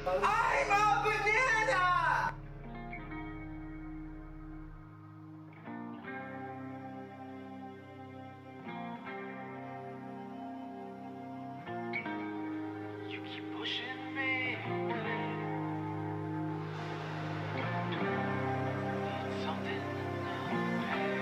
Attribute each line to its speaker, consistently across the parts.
Speaker 1: I'm a banana! You keep pushing me away. Need something to pay.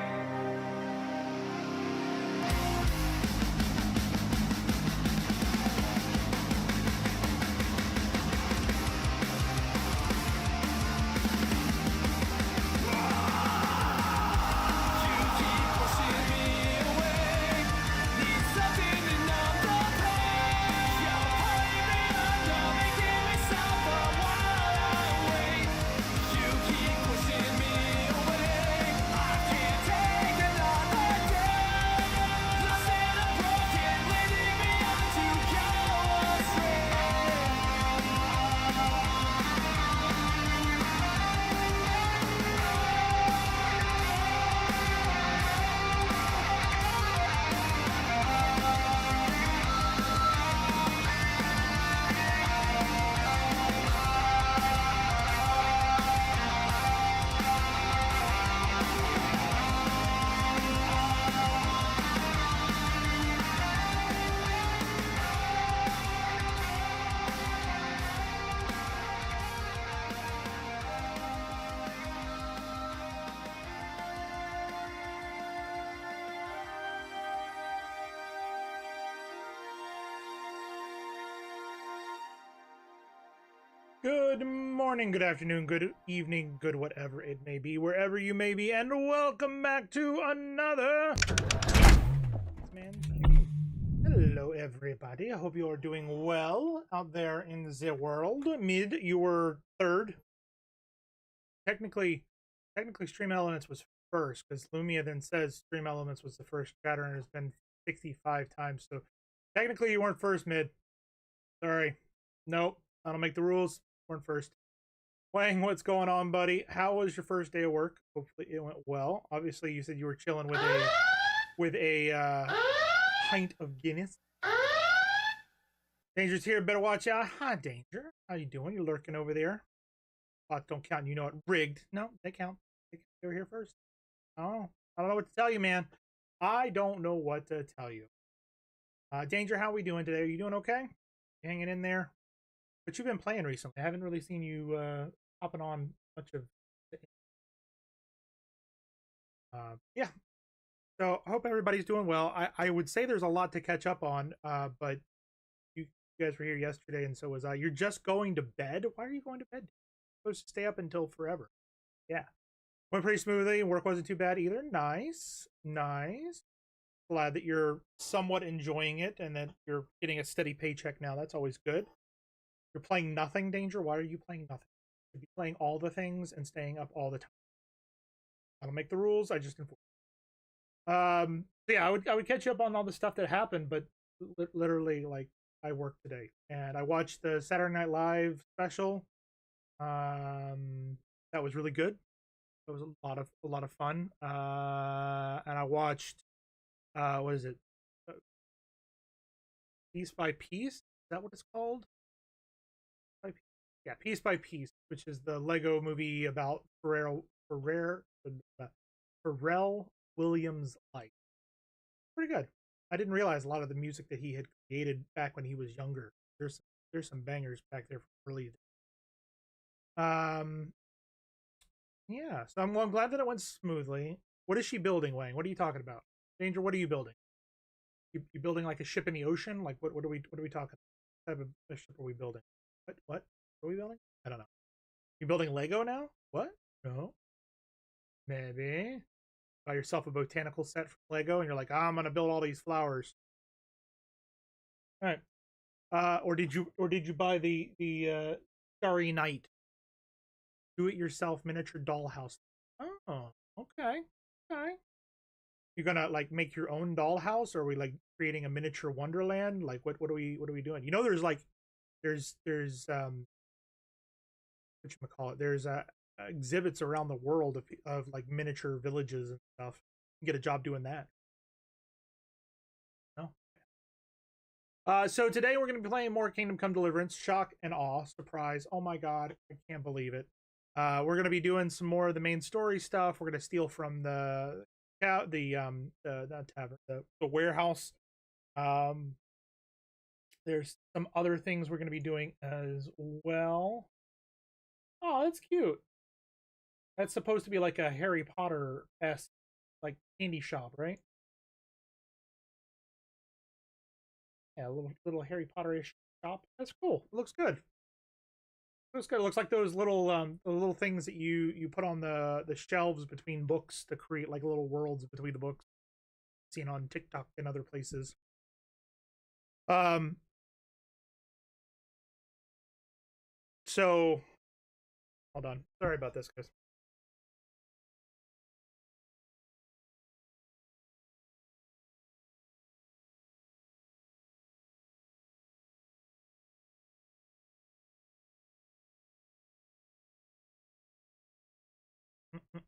Speaker 2: Good morning, good afternoon, good evening, good whatever it may be, wherever you may be, and welcome back to another Man. Hello, everybody. I hope you are doing well out there in the world. Mid, you were third. Technically, Stream Elements was first, because Lumia then says Stream Elements was the first chatter, and it's been 65 times. So technically, you weren't first, Mid. Sorry. Nope. I don't make the rules. Weren't first. Wang, what's going on, buddy? How was your first day of work? Hopefully it went well. Obviously, you said you were chilling with a pint of Guinness. Danger's here. Better watch out. Hi, Danger. How you doing? You lurking over there? Clocks don't count. You know it. Rigged. No, they count. They were here first. Oh, I don't know what to tell you, man. I don't know what to tell you. Danger, how we doing today? Are you doing okay? You hanging in there? But you've been playing recently. I haven't really seen you hopping on much of yeah. So I hope everybody's doing well. I would say there's a lot to catch up on, but you guys were here yesterday, and so was I. You're just going to bed? Why are you going to bed? You're supposed to stay up until forever. Yeah. Went pretty smoothly. Work wasn't too bad either. Nice. Nice. glad that you're somewhat enjoying it and that you're getting a steady paycheck now. That's always good. You're playing nothing, Danger. Why are you playing nothing? You should be playing all the things and staying up all the time. I don't make the rules. I just enforce. So yeah, I would catch you up on all the stuff that happened, but literally, like, I worked today and I watched the Saturday Night Live special. That was really good. It was a lot of fun. And I watched what is it? Uh, Piece by Piece. Is that what it's called? By Piece? Yeah, Piece by Piece, which is the Lego movie about Pharrell Williams' life. Pretty good. I didn't realize a lot of the music that he had created back when he was younger. There's some bangers back there from early. Um, yeah. So I'm glad that it went smoothly. What is she building, Wang? What are you talking about, Danger? What are you building? You building like a ship in the ocean? Like what are we talking? What type of a ship are we building? What are we building? I don't know. You building Lego now? What? No. Maybe buy yourself a botanical set from Lego, and you're like, I'm gonna build all these flowers. All right. Or did you buy the Starry Night do-it-yourself miniature dollhouse? Oh, okay, okay. You're gonna like make your own dollhouse, or are we like creating a miniature wonderland? Like what are we doing? You know, there's what you call it? There's exhibits around the world of like miniature villages and stuff. You can get a job doing that. No. So today we're going to be playing more Kingdom Come Deliverance. Shock and awe, surprise. Oh my god, I can't believe it. We're going to be doing some more of the main story stuff. We're going to steal from the not tavern, the warehouse. Um, there's some other things we're going to be doing as well. Oh, that's cute. That's supposed to be like a Harry Potter-esque like candy shop, right? Yeah, a little Harry Potter-ish shop. That's cool. It looks good. Looks good. It looks like those the little things that you put on the shelves between books to create like little worlds between the books. Seen on TikTok and other places. Um. So, hold on. Sorry about this, guys.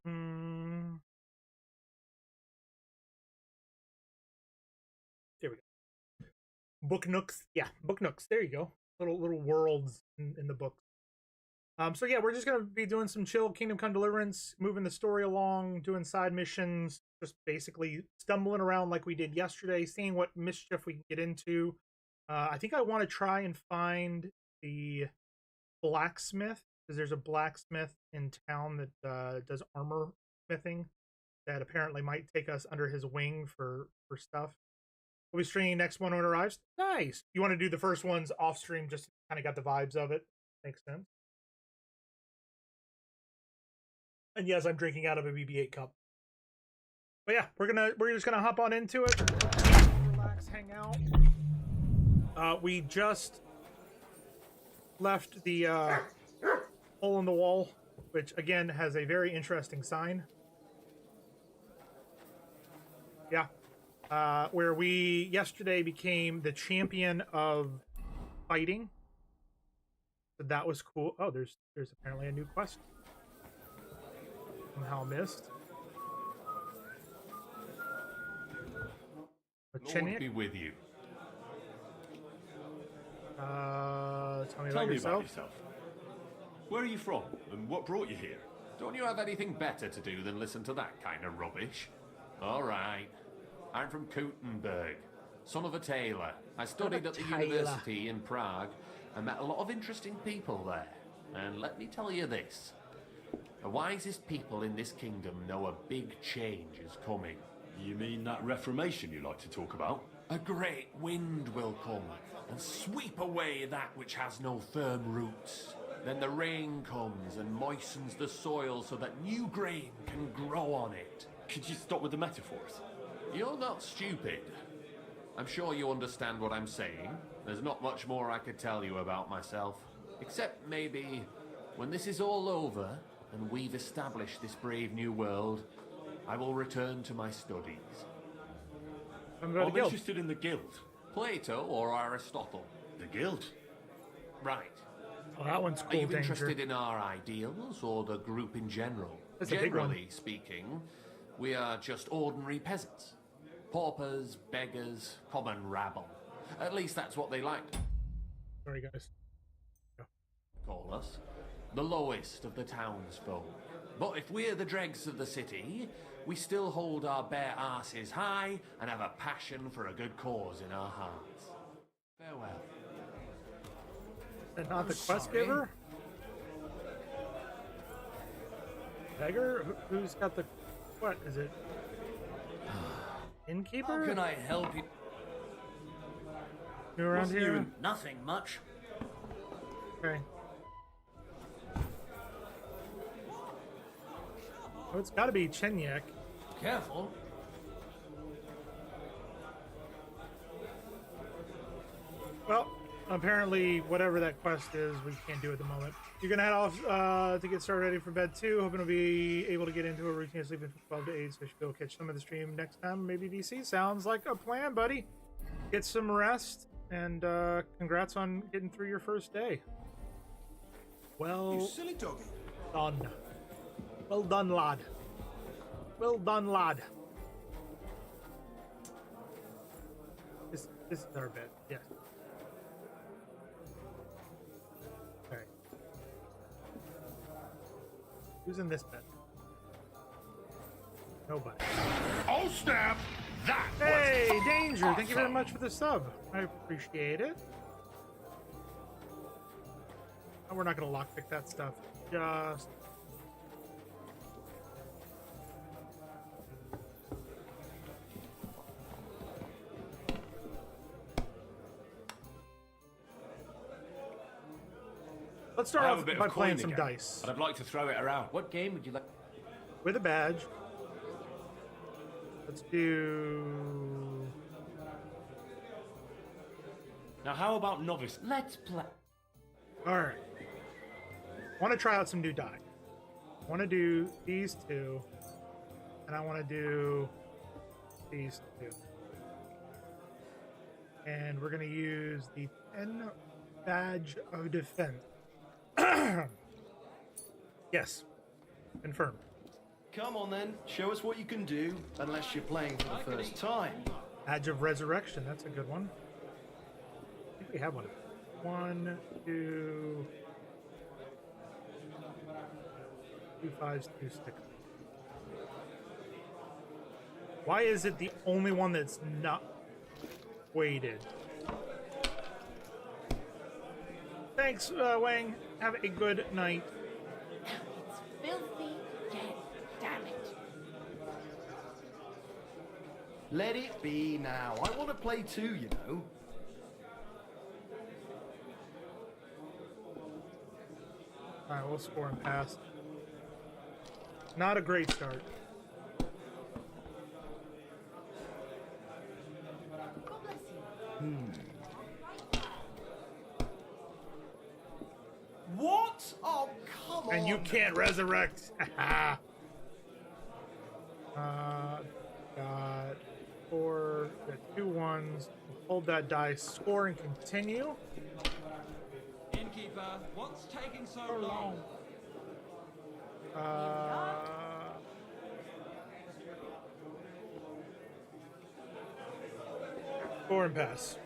Speaker 2: Mm-mm-mm. There we go. Book nooks. Yeah, book nooks. There you go. Little worlds in the book. So yeah, we're just gonna be doing some chill Kingdom Come Deliverance, moving the story along, doing side missions, just basically stumbling around like we did yesterday, seeing what mischief we can get into. I think I want to try and find the blacksmith because there's a blacksmith in town that does armor smithing that apparently might take us under his wing for stuff. We'll be streaming next one when it arrives. Nice. You want to do the first ones off stream, just kind of got the vibes of it. Makes sense. And yes, I'm drinking out of a BB-8 cup. But yeah, we're just gonna hop on into it. Relax, hang out. We just left the hole in the wall, which again has a very interesting sign. Yeah. Where we yesterday became the champion of fighting. So that was cool. Oh, there's apparently a new quest. Somehow missed.
Speaker 3: Lord be with you.
Speaker 2: Tell me
Speaker 3: Tell
Speaker 2: about
Speaker 3: me
Speaker 2: yourself.
Speaker 3: about yourself. Where are you from, and what brought you here? Don't you have anything better to do than listen to that kind of rubbish? All right. I'm from Kuttenberg, son of a tailor. I studied at the university in Prague and met a lot of interesting people there. And let me tell you this. The wisest people in this kingdom know a big change is coming.
Speaker 4: You mean that reformation you like to talk about?
Speaker 3: A great wind will come and sweep away that which has no firm roots. Then the rain comes and moistens the soil so that new grain can grow on it.
Speaker 4: Could you stop with the metaphors?
Speaker 3: You're not stupid. I'm sure you understand what I'm saying. There's not much more I could tell you about myself. Except maybe when this is all over and we've established this brave new world, I will return to my studies.
Speaker 2: I'm going to
Speaker 4: I'm
Speaker 2: guild.
Speaker 4: interested in the guild.
Speaker 3: Plato or Aristotle?
Speaker 4: The guild?
Speaker 3: Right.
Speaker 2: Oh, that one's
Speaker 3: Are
Speaker 2: cool,
Speaker 3: you
Speaker 2: Danger.
Speaker 3: interested in our ideals or the group in general?
Speaker 2: That's a big one.
Speaker 3: Generally speaking, we are just ordinary peasants. Paupers, beggars, common rabble. At least that's what they like to
Speaker 2: Sorry, guys.
Speaker 3: call us. The lowest of the townsfolk. But if we're the dregs of the city, we still hold our bare asses high and have a passion for a good cause in our hearts. Farewell.
Speaker 2: And not the quest
Speaker 5: sorry.
Speaker 2: giver? Beggar? Who's got the... What is it? Innkeeper?
Speaker 5: How can I help you?
Speaker 2: You around
Speaker 4: Wasn't
Speaker 2: here?
Speaker 4: you in-
Speaker 5: Nothing much.
Speaker 2: Okay. Oh, it's gotta be Chenyak.
Speaker 5: Careful.
Speaker 2: Well, apparently, whatever that quest is, we can't do at the moment. You're gonna head off to get started ready for bed too. Hoping to be able to get into a routine of sleeping from 12 to 8, so you should go catch some of the stream next time. Maybe DC. Sounds like a plan, buddy. Get some rest, and congrats on getting through your first day. Well
Speaker 1: You silly doggy.
Speaker 2: done. Well done, lad. Well done, lad. This is our bed. Yes. Okay. Who's in this bed? Nobody.
Speaker 4: Oh, snap! That
Speaker 2: Hey,
Speaker 4: was
Speaker 2: Danger! Thank you very
Speaker 4: awesome.
Speaker 2: much for the sub. I appreciate it. Oh, we're not gonna lockpick that stuff. Just let's start
Speaker 4: I have
Speaker 2: off
Speaker 4: a bit
Speaker 2: by
Speaker 4: of
Speaker 2: playing
Speaker 4: coin
Speaker 2: some
Speaker 4: again,
Speaker 2: dice
Speaker 4: but I'd like to throw it around.
Speaker 5: What game would you like?
Speaker 2: with a badge. Let's do.
Speaker 4: Now, how about novice?
Speaker 5: Let's play.
Speaker 2: All right. Want to try out some new die. Want to do these two, and I want to do these two. And we're going to use the 10 badge of defense. Yes, confirmed.
Speaker 6: Come on then, show us what you can do, unless you're playing for the first time.
Speaker 2: Badge of resurrection. That's a good one. I think we have one. 1, 2, 2 5s, 2 6. Why is it the only one that's not weighted? Thanks, Wang. Have a good night.
Speaker 7: It's filthy dead, damn it.
Speaker 6: Let it be now. I want to play too, you know.
Speaker 2: Alright, we'll score and pass. Not a great start.
Speaker 7: God bless you.
Speaker 6: What? Oh, come on.
Speaker 2: And you can't resurrect. Got 4, got 2 1s. Hold that dice, score and continue.
Speaker 8: Innkeeper, what's taking so long?
Speaker 2: Score and pass.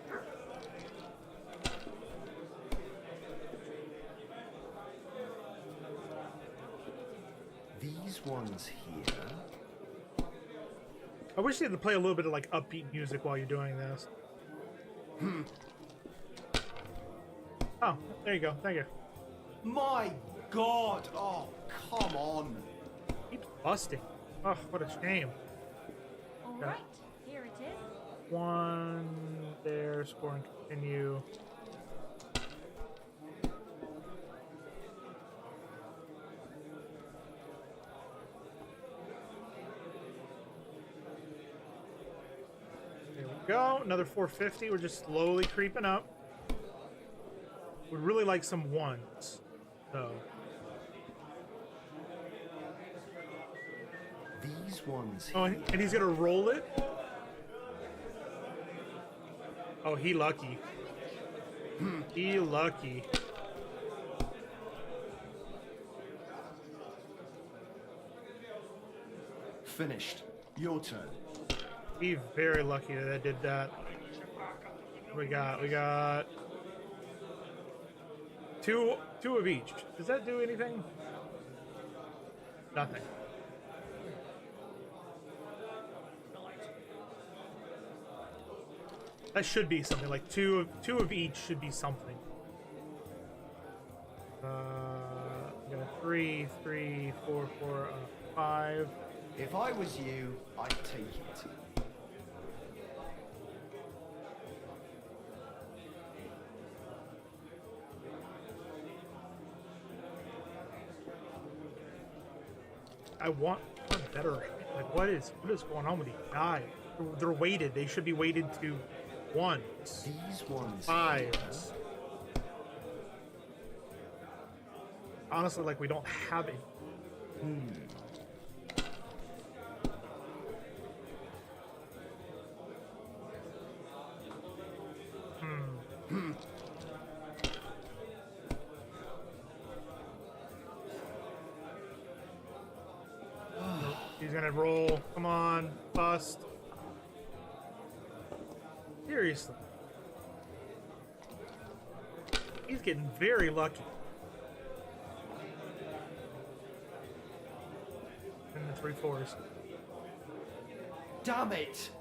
Speaker 6: These ones here.
Speaker 2: I wish they had to play a little bit of like upbeat music while you're doing this. Oh, there you go. Thank you.
Speaker 6: My God. Oh, come on.
Speaker 2: Keeps busting. Oh, what a shame.
Speaker 7: All
Speaker 2: Okay.
Speaker 7: right, here it is.
Speaker 2: 1 there, score and continue. Go. Another 450. We're just slowly creeping up. Would really like some ones. So.
Speaker 6: These ones.
Speaker 2: Oh, and he's gonna roll it? Oh, he lucky. He lucky.
Speaker 6: Finished. Your turn.
Speaker 2: He very lucky that I did that. We got two of each. Does that do anything? Nothing. That should be something like two of each should be something. We got 3, 3, 4, 4, 5.
Speaker 6: If I was you, I'd take it.
Speaker 2: I want better. Like, what is going on with these guys? They're weighted. They should be weighted to ones.
Speaker 6: These ones.
Speaker 2: Fives. Honestly, like, we don't have it. He's gonna roll. Come on, bust. Seriously. He's getting very lucky. And the 3 4s.
Speaker 6: Damn it!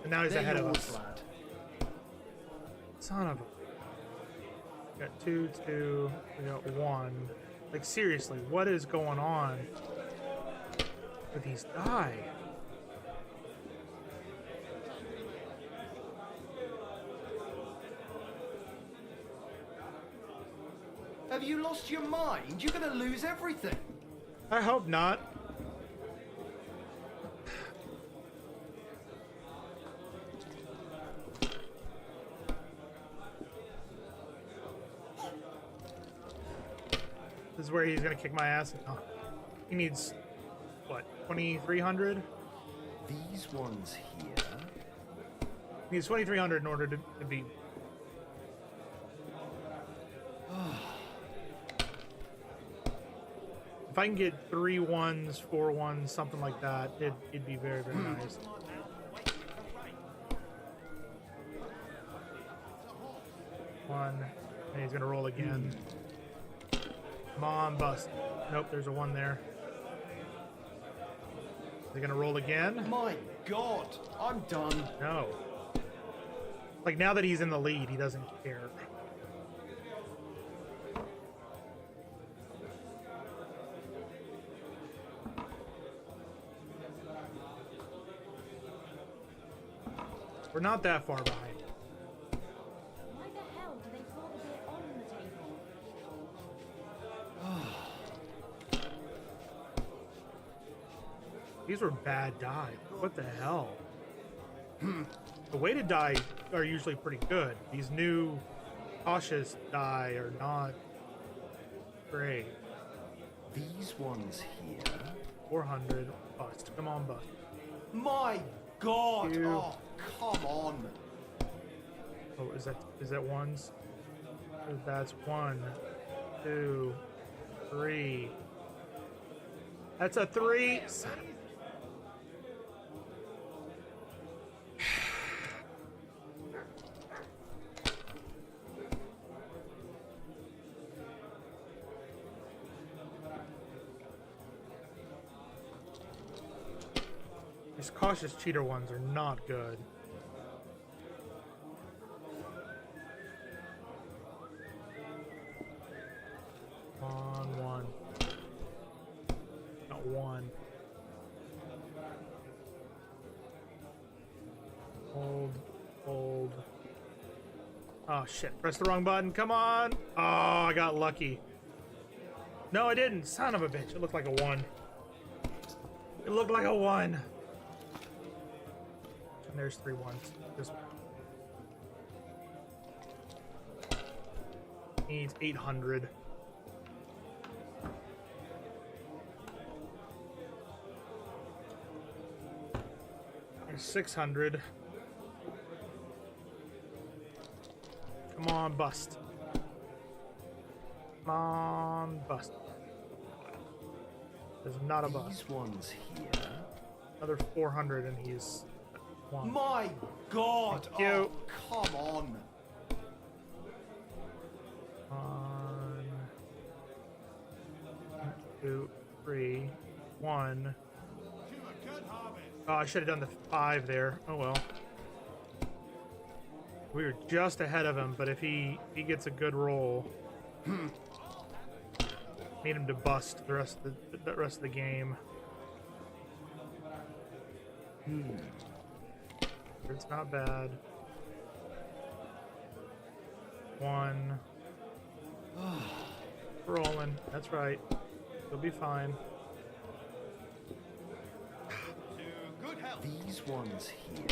Speaker 2: And now he's
Speaker 6: They're
Speaker 2: ahead of
Speaker 6: yours,
Speaker 2: us.
Speaker 6: lad.
Speaker 2: Son of a. Got 2, 2. We got 1. Like, seriously, what is going on with these die?
Speaker 6: Have you lost your mind? You're gonna lose everything.
Speaker 2: I hope not. This is where he's gonna kick my ass. Oh, he needs what, 2,300?
Speaker 6: These ones here.
Speaker 2: He needs 2,300 in order to beat. If I can get 3 1s, 4 1s, something like that, it'd be very, very nice. One, and he's gonna roll again. Come on, bust. Nope, there's a 1 there. Is he gonna roll again?
Speaker 6: My God, I'm done.
Speaker 2: No. Like, now that he's in the lead, he doesn't care. We're not that far behind.
Speaker 7: Why the hell do they pour the beer on the table?
Speaker 2: These were bad die. What the hell? The weighted die are usually pretty good. These new cautious die are not great.
Speaker 6: These ones here.
Speaker 2: 400 bust. Come on, bust.
Speaker 6: My God!
Speaker 2: Ew.
Speaker 6: Oh, come on.
Speaker 2: Oh, is that ones? That's 1, 2, 3. That's a 3. Son of a- These cautious cheater ones are not good. On 1. Not 1. Hold. Oh shit, press the wrong button. Come on. Oh, I got lucky. No, I didn't. Son of a bitch. It looked like a 1. It looked like a 1. And there's 3 1s. Just He needs 800. There's 600. Come on, bust. Come on, bust. There's not a bust.
Speaker 6: These ones here.
Speaker 2: Another 400 and he's one.
Speaker 6: My God!
Speaker 2: Thank you.
Speaker 6: Oh, come on.
Speaker 2: One, 2, 3, 1. Oh, I should have done the 5 there. Oh well. We were just ahead of him, but if he gets a good roll, need him to bust the rest of the game. It's not bad. 1. Rolling. That's right. He'll be fine.
Speaker 6: These ones here.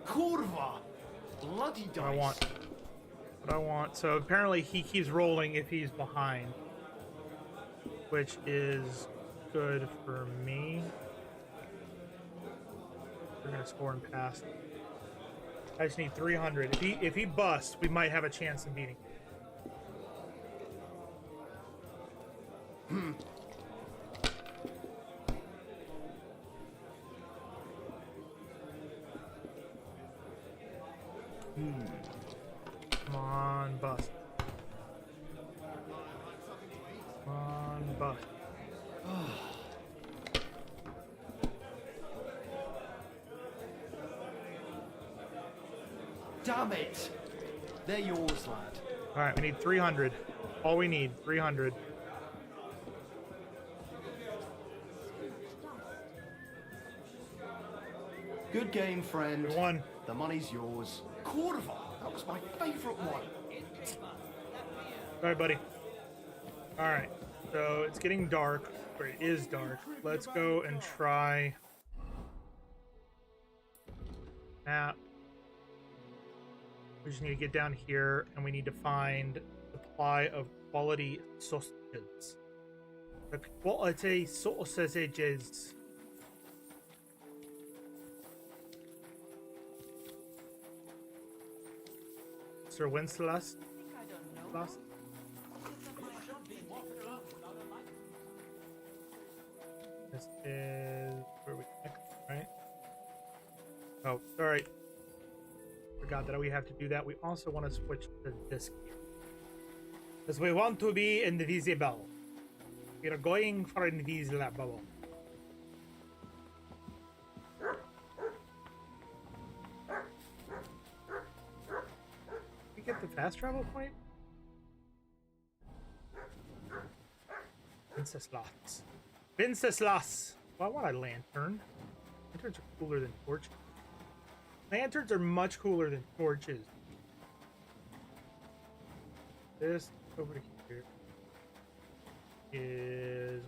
Speaker 6: Curva! Bloody dice.
Speaker 2: What I want. What I want. So apparently he keeps rolling if he's behind, which is good for me. We're gonna score and pass. I just need 300. If he busts, we might have a chance in beating. Come on, bust. Come on, bust.
Speaker 6: Damn it! They're yours, lad.
Speaker 2: All right, we need 300. All we need, 300.
Speaker 6: Good game, friend.
Speaker 2: We won.
Speaker 6: The money's yours. Curva! That was my favourite one.
Speaker 2: All right, buddy. All right, so it's getting dark, or it is dark. Let's go and try map. We just need to get down here, and we need to find supply of quality sausages. The quality sausages. Sir Wenceslas. This is where we next, right? Oh, sorry. Forgot that we have to do that. We also want to switch to this gear. Because we want to be invisible. We are going for invisible. We get the fast travel point? Wenceslas. Wenceslas! Why want a lantern? Lanterns are cooler than torches. Lanterns are much cooler than torches. This over here is...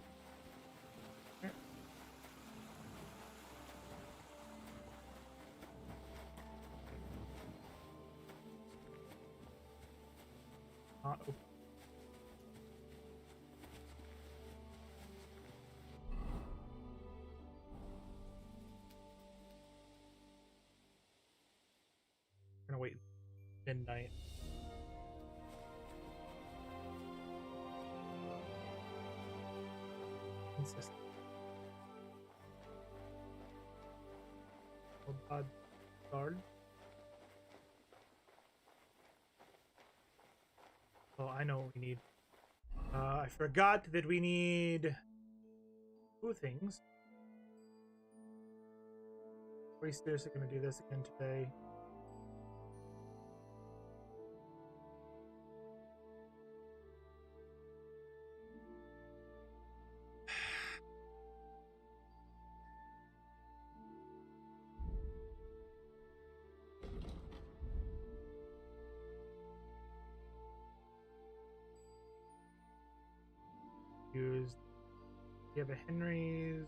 Speaker 2: not open. Gonna wait midnight. Consistent. Guard. Oh, I know what we need. I forgot that we need 2 things. Are we seriously gonna do this again today? Use. You have a Henry's.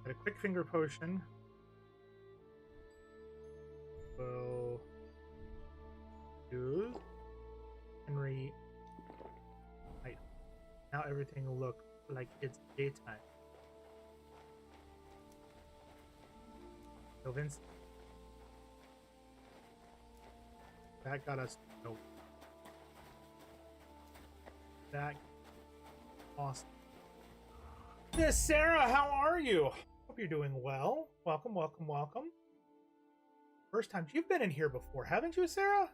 Speaker 2: Got a quick finger potion. Well. use Henry. Right. Now everything will look like it's daytime. So Vince, that got us. No. That awesome. Miss Sarah, how are you? Hope you're doing well. Welcome, welcome, welcome. First time you've been in here before, haven't you, Sarah?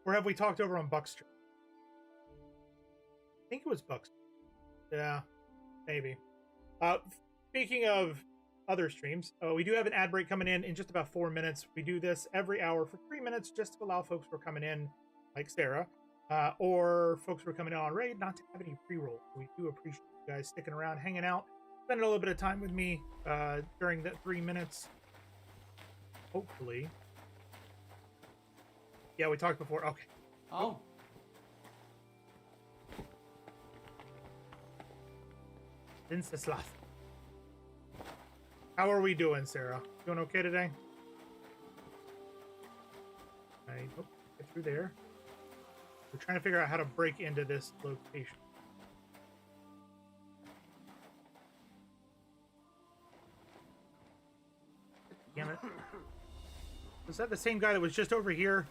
Speaker 2: Or have we talked over on Buck Street? I think it was Buck Street. Yeah, maybe. Speaking of other streams, we do have an ad break coming in just about 4 minutes. We do this every hour for 3 minutes just to allow folks who are coming in, like Sarah, or folks who are coming in on raid, not to have any pre-roll. We do appreciate you guys sticking around, hanging out, spending a little bit of time with me during that 3 minutes. Hopefully. Yeah, we talked before. Okay.
Speaker 5: Oh.
Speaker 2: Vinceslav. How are we doing, Sarah? Doing okay today? I get through there. We're trying to figure out how to break into this location. Damn it. Was that the same guy that was just over here?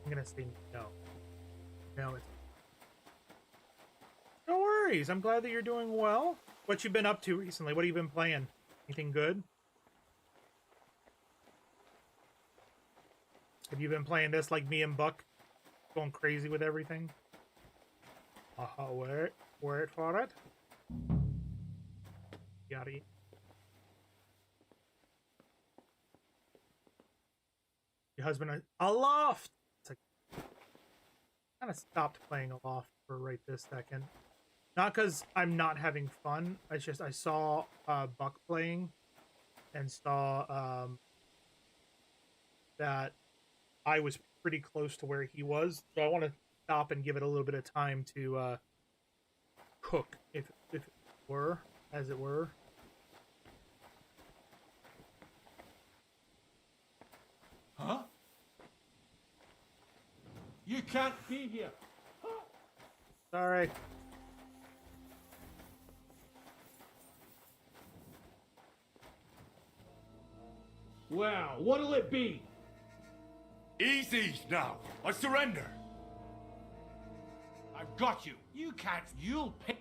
Speaker 2: I'm gonna say no. No, it's... No worries. I'm glad that you're doing well. What you been up to recently? What have you been playing? Anything good? Have you been playing this like me and Buck? Going crazy with everything? Wait for it. Gotta eat. Your husband, Aloft! It's like, kind of stopped playing Aloft for right this second. Not because I'm not having fun. It's just I saw Buck playing and saw that I was pretty close to where he was. So I want to stop and give it a little bit of time to cook, if it were, as it were.
Speaker 8: Huh? You can't be here.
Speaker 2: Sorry.
Speaker 8: Well, what'll it be?
Speaker 4: Easy now. I surrender.
Speaker 8: I've got you. You can't. You'll pay.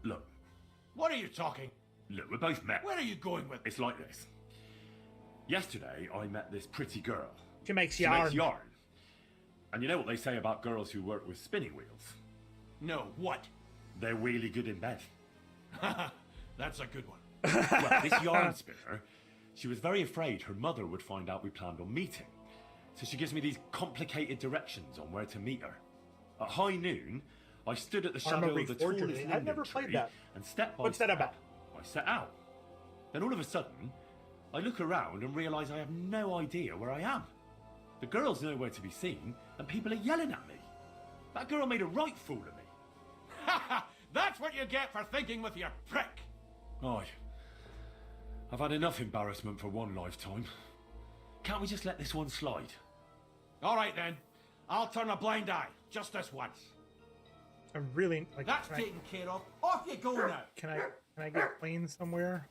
Speaker 4: Look,
Speaker 8: What are you talking?
Speaker 4: look, we're both met.
Speaker 8: Where are you going with?
Speaker 4: It's like this. Yesterday, I met this pretty girl.
Speaker 2: She makes
Speaker 4: She
Speaker 2: yarn.
Speaker 4: makes yarn. And you know what they say about girls who work with spinning wheels?
Speaker 8: No, what?
Speaker 4: They're really good in bed.
Speaker 8: That's a good one.
Speaker 4: Well, this yarn spinner, she was very afraid her mother would find out we planned on meeting. So she gives me these complicated directions on where to meet her. At high noon, I stood at the shadow of the
Speaker 2: Reforger.
Speaker 4: tallest
Speaker 2: I've
Speaker 4: linden
Speaker 2: never played
Speaker 4: tree,
Speaker 2: that.
Speaker 4: and step by
Speaker 2: What's that
Speaker 4: step,
Speaker 2: about?
Speaker 4: I set out. Then all of a sudden, I look around and realise I have no idea where I am. The girl's nowhere to be seen, and people are yelling at me. That girl made a right fool of me.
Speaker 8: That's what you get for thinking with your prick.
Speaker 4: Aye. I've had enough embarrassment for one lifetime. Can't we just let this one slide?
Speaker 8: All right then. I'll turn a blind eye. Just this once.
Speaker 2: I really like.
Speaker 8: That's taken care of. Off you go now.
Speaker 2: Can I get planes somewhere?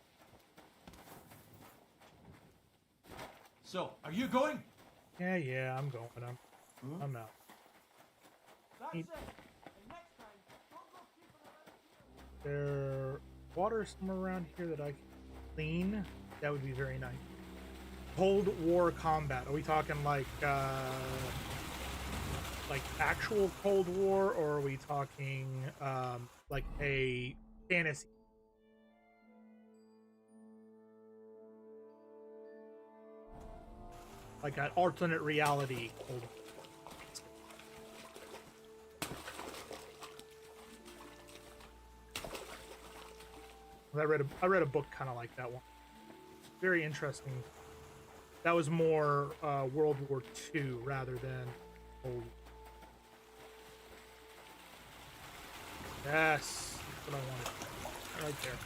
Speaker 8: So, are you going?
Speaker 2: Yeah, I'm going. I'm out.
Speaker 8: That's
Speaker 2: Eat.
Speaker 8: it. And next time, don't go creeping around here.
Speaker 2: There water somewhere around here that I can clean? That would be very nice. Cold War combat. Are we talking like actual Cold War, or are we talking like a fantasy? Like an alternate reality Cold War. I read a book kind of like that one. Very interesting. That was more World War II rather than Cold War. Yes, that's what I wanted. Right there.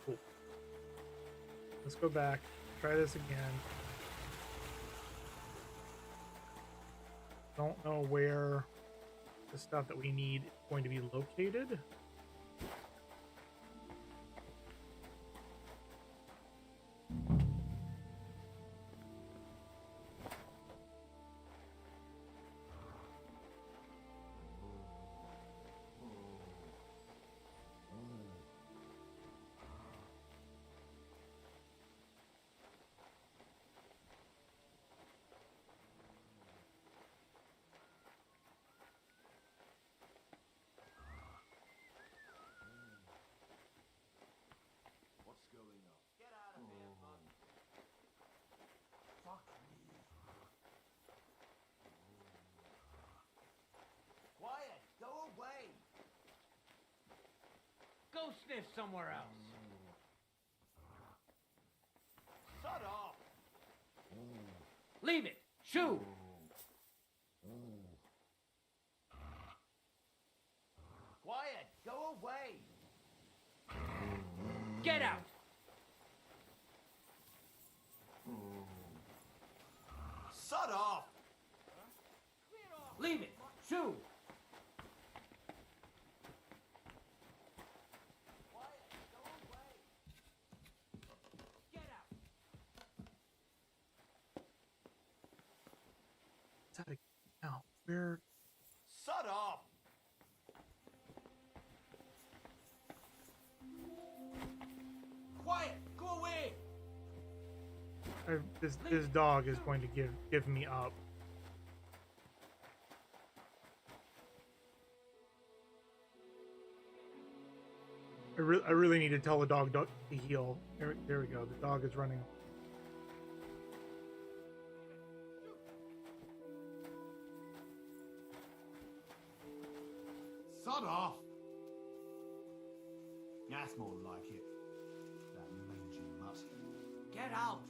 Speaker 2: Cool. Let's go back. Try this again. Don't know where the stuff that we need is going to be located.
Speaker 5: Quiet! Go away! Go sniff somewhere else. Shut off! Leave it! Shoo! Quiet! Go away! Get out! Shut off! Leave it! Shoo! Quiet! Go away! Get out!
Speaker 2: Is that a... Now, where...
Speaker 5: Shut off! Quiet! Go away!
Speaker 2: This dog is going to give me up. I really need to tell the dog to heal. There we go. The dog is running.
Speaker 9: Sod off! That's more like it. That mangy mutt.
Speaker 5: Get out!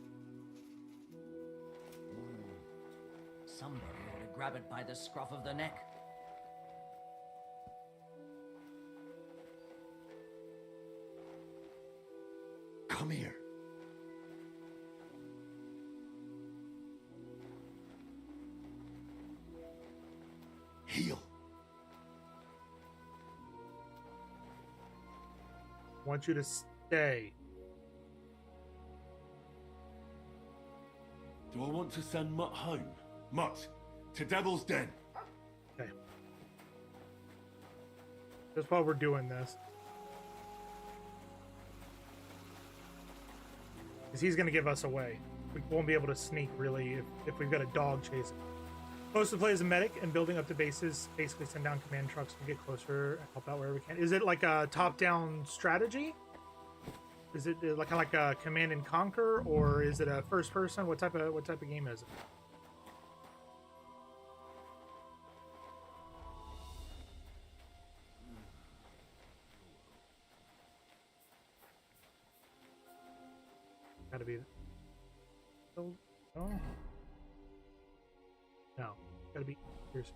Speaker 5: Somebody ought to grab it by the scruff of the neck.
Speaker 3: Come here. Heal.
Speaker 2: I want you to stay.
Speaker 4: Do I want to send Mutt home? Mutt, to Devil's Den.
Speaker 2: Okay. Just while we're doing this. Because he's going to give us away. We won't be able to sneak, really, if we've got a dog chasing. Most of the play as a medic and building up to bases, basically send down command trucks to get closer and help out wherever we can. Is it like a top-down strategy? Is it like kind of like a command and conquer, or is it a first person? What type of game is it? Gotta be. Oh. No, gotta be. Here's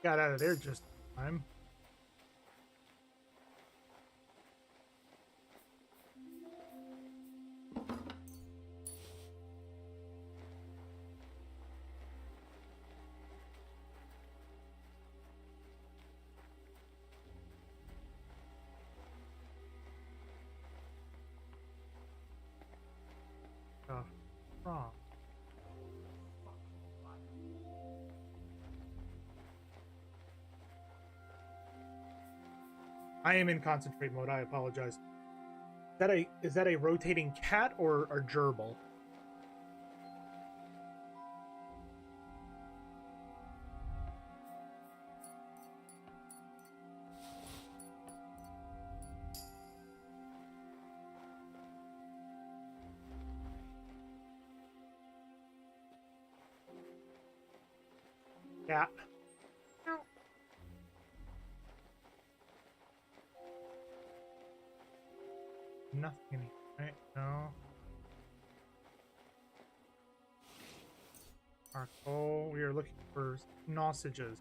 Speaker 2: got out of there just in time. Wrong. I am in concentrate mode. I apologize. Is that a rotating cat or a gerbil? cat. Meow. Nothing in here, right? No. Charcoal. We are looking for sausages.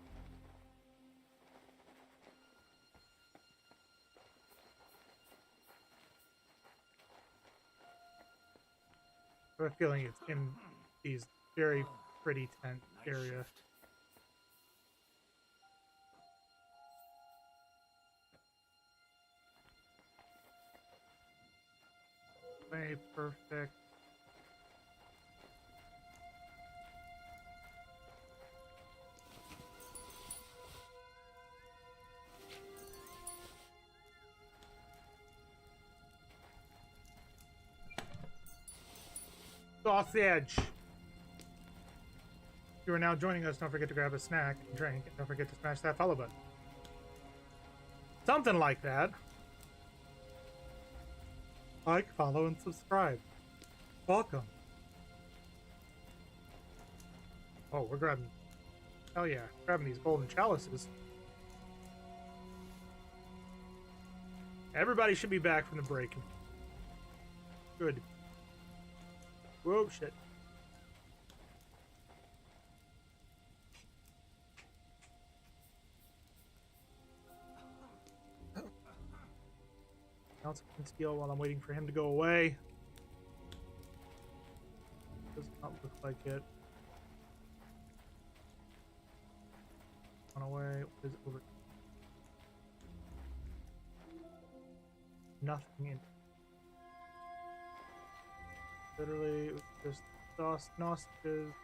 Speaker 2: I have a feeling it's in these very pretty tent area. Way perfect. Sausage. If you are now joining us, don't forget to grab a snack and drink, and don't forget to smash that follow button. Something like that. Like, follow, and subscribe. Welcome. Oh, we're grabbing... Hell yeah, grabbing these golden chalices. Everybody should be back from the break. Good. Whoa, shit. Else I can steal while I'm waiting for him to go away. Does not look like it. On away. What is over? Nothing in. Literally, it was just sausages.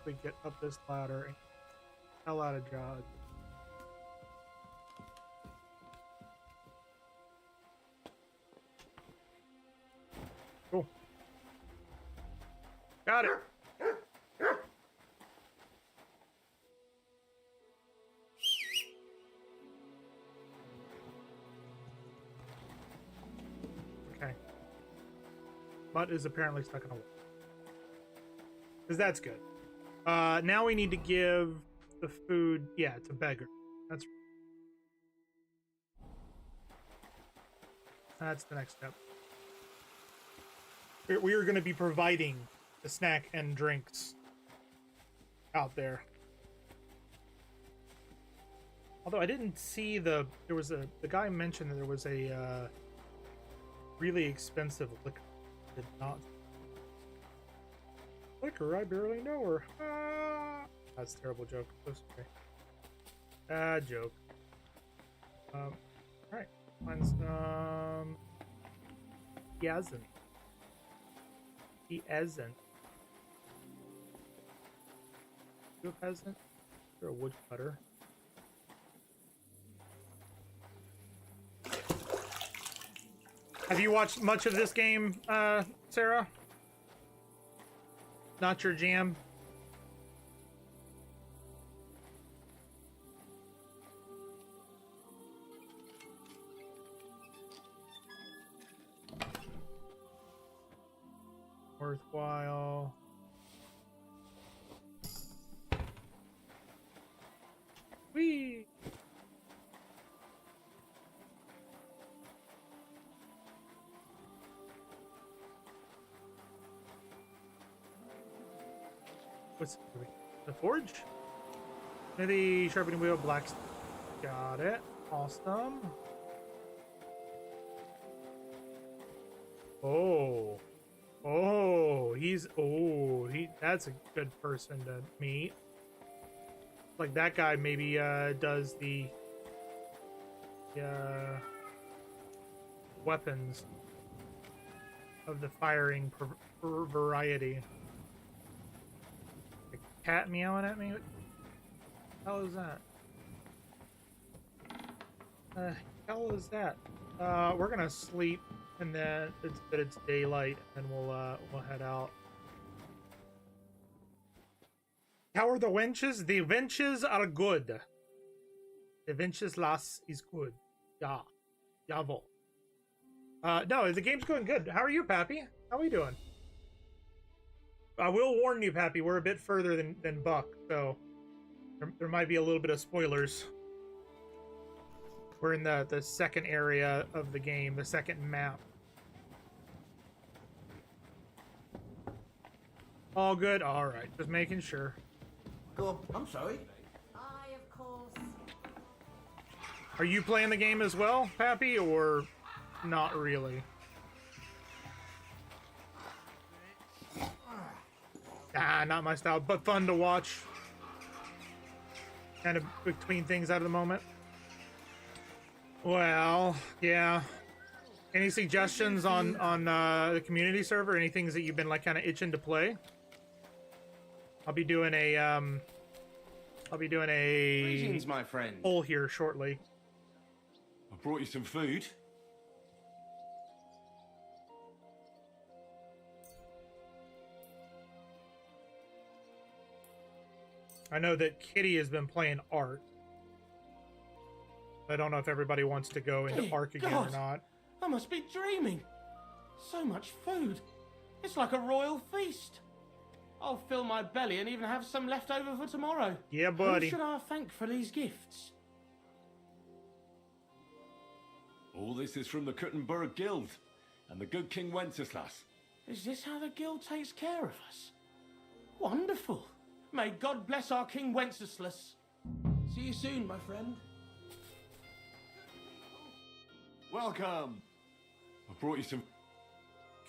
Speaker 2: Quickly get up this ladder and hell out of Dodge. Cool. Got it. Okay. Mutt is apparently stuck in a wall. Because that's good. Now we need to give the food... Yeah, it's a beggar. That's the next step. We are going to be providing the snack and drinks out there. Although I didn't see the guy mentioned that there was a really expensive liquor. Did not. Liquor, I barely know her. Ah. That's a terrible joke. So sorry. Bad joke. Alright. Find some... He hasn't. You a peasant? You're a woodcutter. Have you watched much of this game, Sarah? Not your jam? Worthwhile. Whee! What's the forge? Maybe sharpening wheel, blacksmith. Got it. Awesome. Oh. Oh, that's a good person to meet. Like that guy maybe does the weapons of the firing variety. A cat meowing at me? What the hell is that? Hell is that? We're gonna sleep, and then it's daylight, and we'll head out. How are the wenches? The wenches are good. The wenches lass is good. Ja. Jawohl. No, the game's going good. How are you, Pappy? How are we doing? I will warn you, Pappy, we're a bit further than Buck, so there might be a little bit of spoilers. We're in the second area of the game, the second map. All good? Alright, just making sure.
Speaker 9: Oh, I'm sorry.
Speaker 7: I, of course.
Speaker 2: Are you playing the game as well, Pappy, or not really? Ah, not my style, but fun to watch. Kind of between things at the moment. Well, yeah. Any suggestions on the community server? Any things that you've been like kind of itching to play? I'll be doing a
Speaker 6: Greetings, my friend.
Speaker 2: poll here shortly.
Speaker 4: I brought you some food.
Speaker 2: I know that Kitty has been playing Ark. I don't know if everybody wants to go into
Speaker 6: Dear
Speaker 2: Ark again
Speaker 6: God.
Speaker 2: or not.
Speaker 6: I must be dreaming. So much food. It's like a royal feast. I'll fill my belly and even have some left over for tomorrow.
Speaker 2: Yeah, buddy.
Speaker 6: Who should I thank for these gifts?
Speaker 4: All this is from the Kuttenberg Guild and the good King Wenceslas.
Speaker 6: Is this how the guild takes care of us? Wonderful. May God bless our King Wenceslas. See you soon, my friend.
Speaker 3: Welcome.
Speaker 4: I brought you some.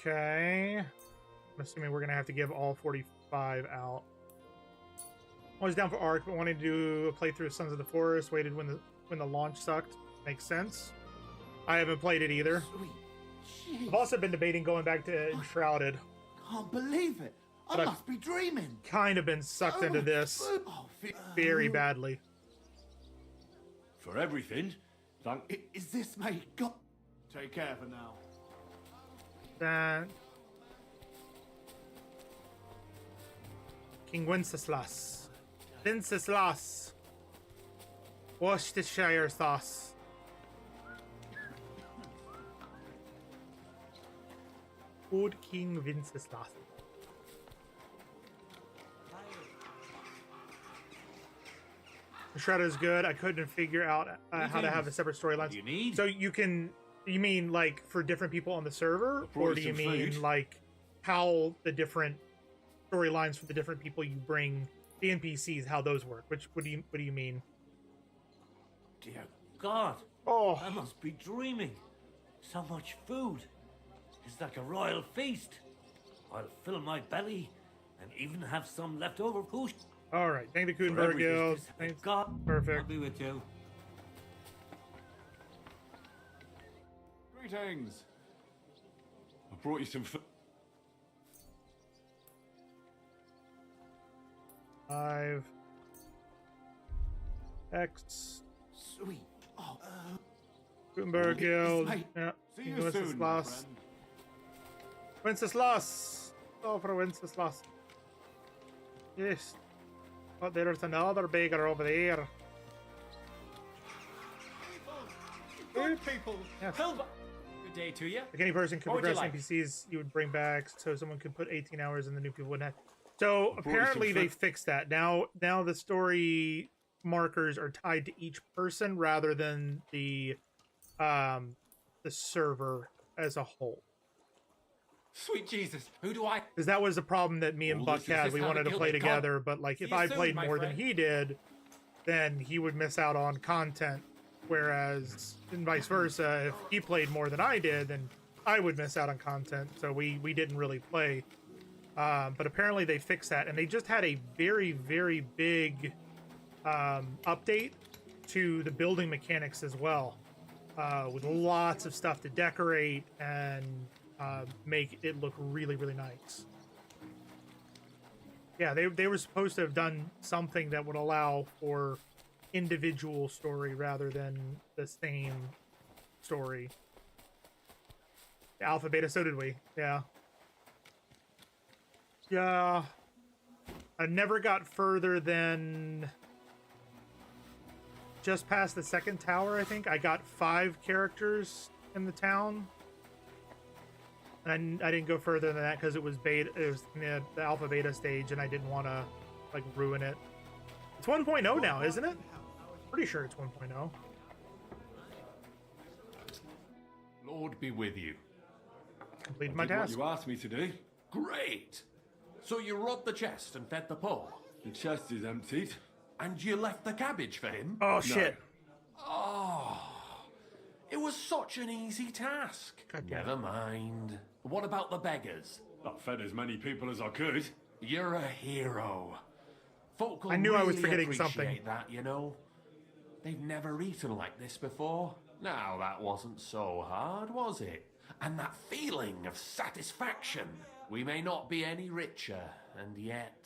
Speaker 2: Okay. I'm assuming we're gonna have to give all 45 out. I was down for Ark, but wanted to do a playthrough of Sons of the Forest. Waited when the launch sucked. Makes sense. I haven't played it either.
Speaker 6: Sweet. Jeez.
Speaker 2: I've also been debating going back to Enshrouded.
Speaker 9: Can't believe it. I
Speaker 2: But I-
Speaker 9: must be dreaming.
Speaker 2: Kind of been sucked into this
Speaker 9: Oh,
Speaker 2: very badly.
Speaker 4: For everything, thank.
Speaker 9: Is this made God?
Speaker 6: Take care for now.
Speaker 2: That King Wenceslas. Wenceslas. Worcestershire sauce. Good King Wenceslas. Shredder is good. I couldn't figure out how to have a separate storyline.
Speaker 4: do you need?
Speaker 2: So you mean like for different people on the server,
Speaker 4: brought
Speaker 2: or
Speaker 4: you
Speaker 2: do you
Speaker 4: some
Speaker 2: mean
Speaker 4: food.
Speaker 2: like how the different storylines for the different people you bring, the NPCs, how those work? What do you mean?
Speaker 5: Dear God,
Speaker 2: Oh,
Speaker 5: I must be dreaming. So much food. It's like a royal feast. I'll fill my belly and even have some left over. Who?
Speaker 2: all right. Thank the Kudenberg
Speaker 4: everything.
Speaker 2: Guild. Thanks.
Speaker 5: God, I'll
Speaker 2: Perfect.
Speaker 5: be with you.
Speaker 3: Greetings.
Speaker 4: I brought you some food.
Speaker 2: 5 X
Speaker 9: Sweet. Oh,
Speaker 2: Gutenberg Guild.
Speaker 9: mate.
Speaker 2: Yeah.
Speaker 3: See you soon, my
Speaker 2: Wenceslas.
Speaker 3: friend.
Speaker 2: Wenceslas. Oh, for Wenceslas. Yes. But there's another beggar over there.
Speaker 6: Good people.
Speaker 2: Yes.
Speaker 6: Help. Good day to you.
Speaker 2: Like any person could
Speaker 6: What would you
Speaker 2: progress
Speaker 6: like?
Speaker 2: NPCs you would bring back, so someone could put 18 hours and the new people wouldn't have. So
Speaker 4: brought you some
Speaker 2: apparently they
Speaker 4: food.
Speaker 2: fixed that. Now the story markers are tied to each person rather than the server as a whole.
Speaker 6: Sweet Jesus. Who do I?
Speaker 2: Because that was a problem that me and
Speaker 4: Well,
Speaker 2: Buck
Speaker 4: this is
Speaker 2: had.
Speaker 6: just
Speaker 2: We
Speaker 6: how the
Speaker 2: wanted to
Speaker 6: guild
Speaker 2: play
Speaker 6: is called.
Speaker 2: together, but like
Speaker 6: See
Speaker 2: if
Speaker 6: you
Speaker 2: I
Speaker 6: soon,
Speaker 2: played
Speaker 6: my
Speaker 2: more than
Speaker 6: friend.
Speaker 2: he did, then he would miss out on content. Whereas, and vice versa, if he played more than I did, then I would miss out on content. So we didn't really play. But apparently they fixed that, and they just had a very, very big update to the building mechanics as well, with lots of stuff to decorate and make it look really, really nice. Yeah, they were supposed to have done something that would allow for individual story rather than the same story. The alpha beta, so did we. Yeah. Yeah. I never got further than just past the second tower, I think. I got 5 characters in the town. And I didn't go further than that because it was beta. It was in the alpha beta stage, and I didn't want to like ruin it. It's 1.0 now, isn't it? Pretty sure it's 1.0.
Speaker 3: Lord be with you.
Speaker 2: Completed my
Speaker 4: Did what
Speaker 2: task.
Speaker 4: you asked me to do.
Speaker 3: Great! So you robbed the chest and fed the poor,
Speaker 4: The chest is emptied.
Speaker 3: and you left the cabbage for him?
Speaker 2: Oh shit!
Speaker 3: Oh, it was such an easy task.
Speaker 2: God damn it.
Speaker 3: Never mind. What about the beggars?
Speaker 4: I fed as many people as I could.
Speaker 3: You're a hero. Folk will
Speaker 2: I knew I was
Speaker 3: really
Speaker 2: forgetting
Speaker 3: appreciate
Speaker 2: something.
Speaker 3: that, you know. They've never eaten like this before. Now, that wasn't so hard, was it? And that feeling of satisfaction. We may not be any richer, and yet...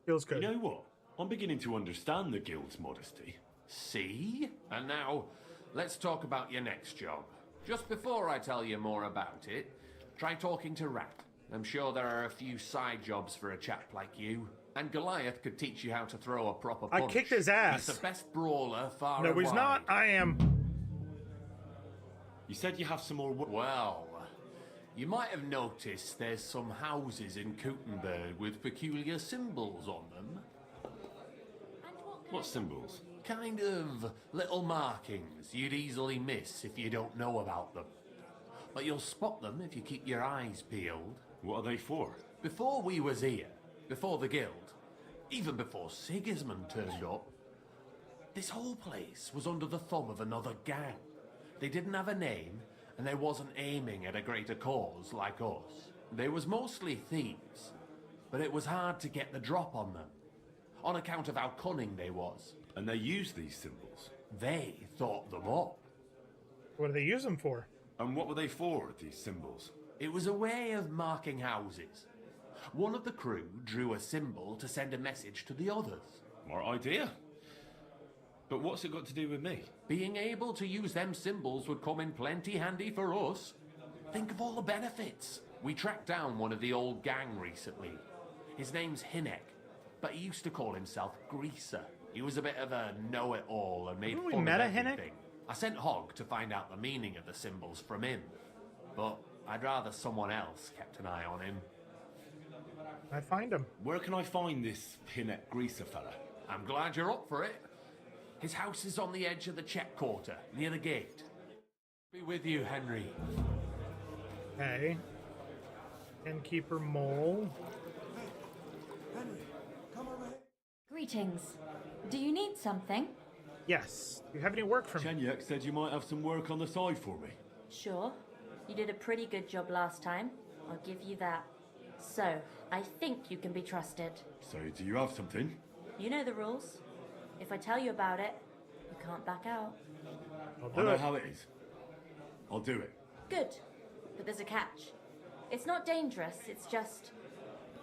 Speaker 2: Feels good.
Speaker 4: You know what? I'm beginning to understand the guild's modesty.
Speaker 3: See? And now, let's talk about your next job. Just before I tell you more about it, try talking to Rat. I'm sure there are a few side jobs for a chap like you. And Goliath could teach you how to throw a proper punch.
Speaker 2: I kicked his ass.
Speaker 3: He's the best brawler far
Speaker 2: No,
Speaker 3: and
Speaker 2: he's
Speaker 3: wide.
Speaker 2: not. I am.
Speaker 4: You said you have some more work.
Speaker 3: Well, you might have noticed there's some houses in Kuttenberg with peculiar symbols on them.
Speaker 4: What symbols?
Speaker 3: Kind of little markings you'd easily miss if you don't know about them. But you'll spot them if you keep your eyes peeled.
Speaker 4: What are they for?
Speaker 3: Before we was here, before the guild, even before Sigismund turned up, this whole place was under the thumb of another gang. They didn't have a name, and they wasn't aiming at a greater cause like us. They was mostly thieves, but it was hard to get the drop on them, on account of how cunning they was.
Speaker 4: And they use these symbols.
Speaker 3: They thought them up.
Speaker 2: What do they use them for?
Speaker 4: And what were they for, these symbols?
Speaker 3: It was a way of marking houses. One of the crew drew a symbol to send a message to the others.
Speaker 4: Smart idea. But what's it got to do with me?
Speaker 3: Being able to use them symbols would come in plenty handy for us. Think of all the benefits. We tracked down one of the old gang recently. His name's Hinek, but he used to call himself Greaser. He was a bit of a know-it-all and made
Speaker 2: Haven't we
Speaker 3: fun
Speaker 2: met
Speaker 3: of
Speaker 2: a Hinek?
Speaker 3: everything. I sent Hogg to find out the meaning of the symbols from him, but I'd rather someone else kept an eye on him.
Speaker 2: I find him.
Speaker 4: Where can I find this Hinek Greaser fella?
Speaker 3: I'm glad you're up for it. His house is on the edge of the check quarter, near the gate. Be with you, Henry.
Speaker 2: Okay. Innkeeper Mole.
Speaker 9: Henry, come over here.
Speaker 7: Greetings. Do you need something?
Speaker 2: Yes. Do you have any work for me?
Speaker 4: Chenyek said you might have some work on the side for me.
Speaker 7: Sure. You did a pretty good job last time. I'll give you that. So, I think you can be trusted.
Speaker 4: So, do you have something?
Speaker 7: You know the rules. If I tell you about it, you can't back out.
Speaker 2: I'll
Speaker 4: I
Speaker 2: do
Speaker 4: know
Speaker 2: it.
Speaker 4: how it is. I'll do it.
Speaker 7: Good. But there's a catch. It's not dangerous, it's just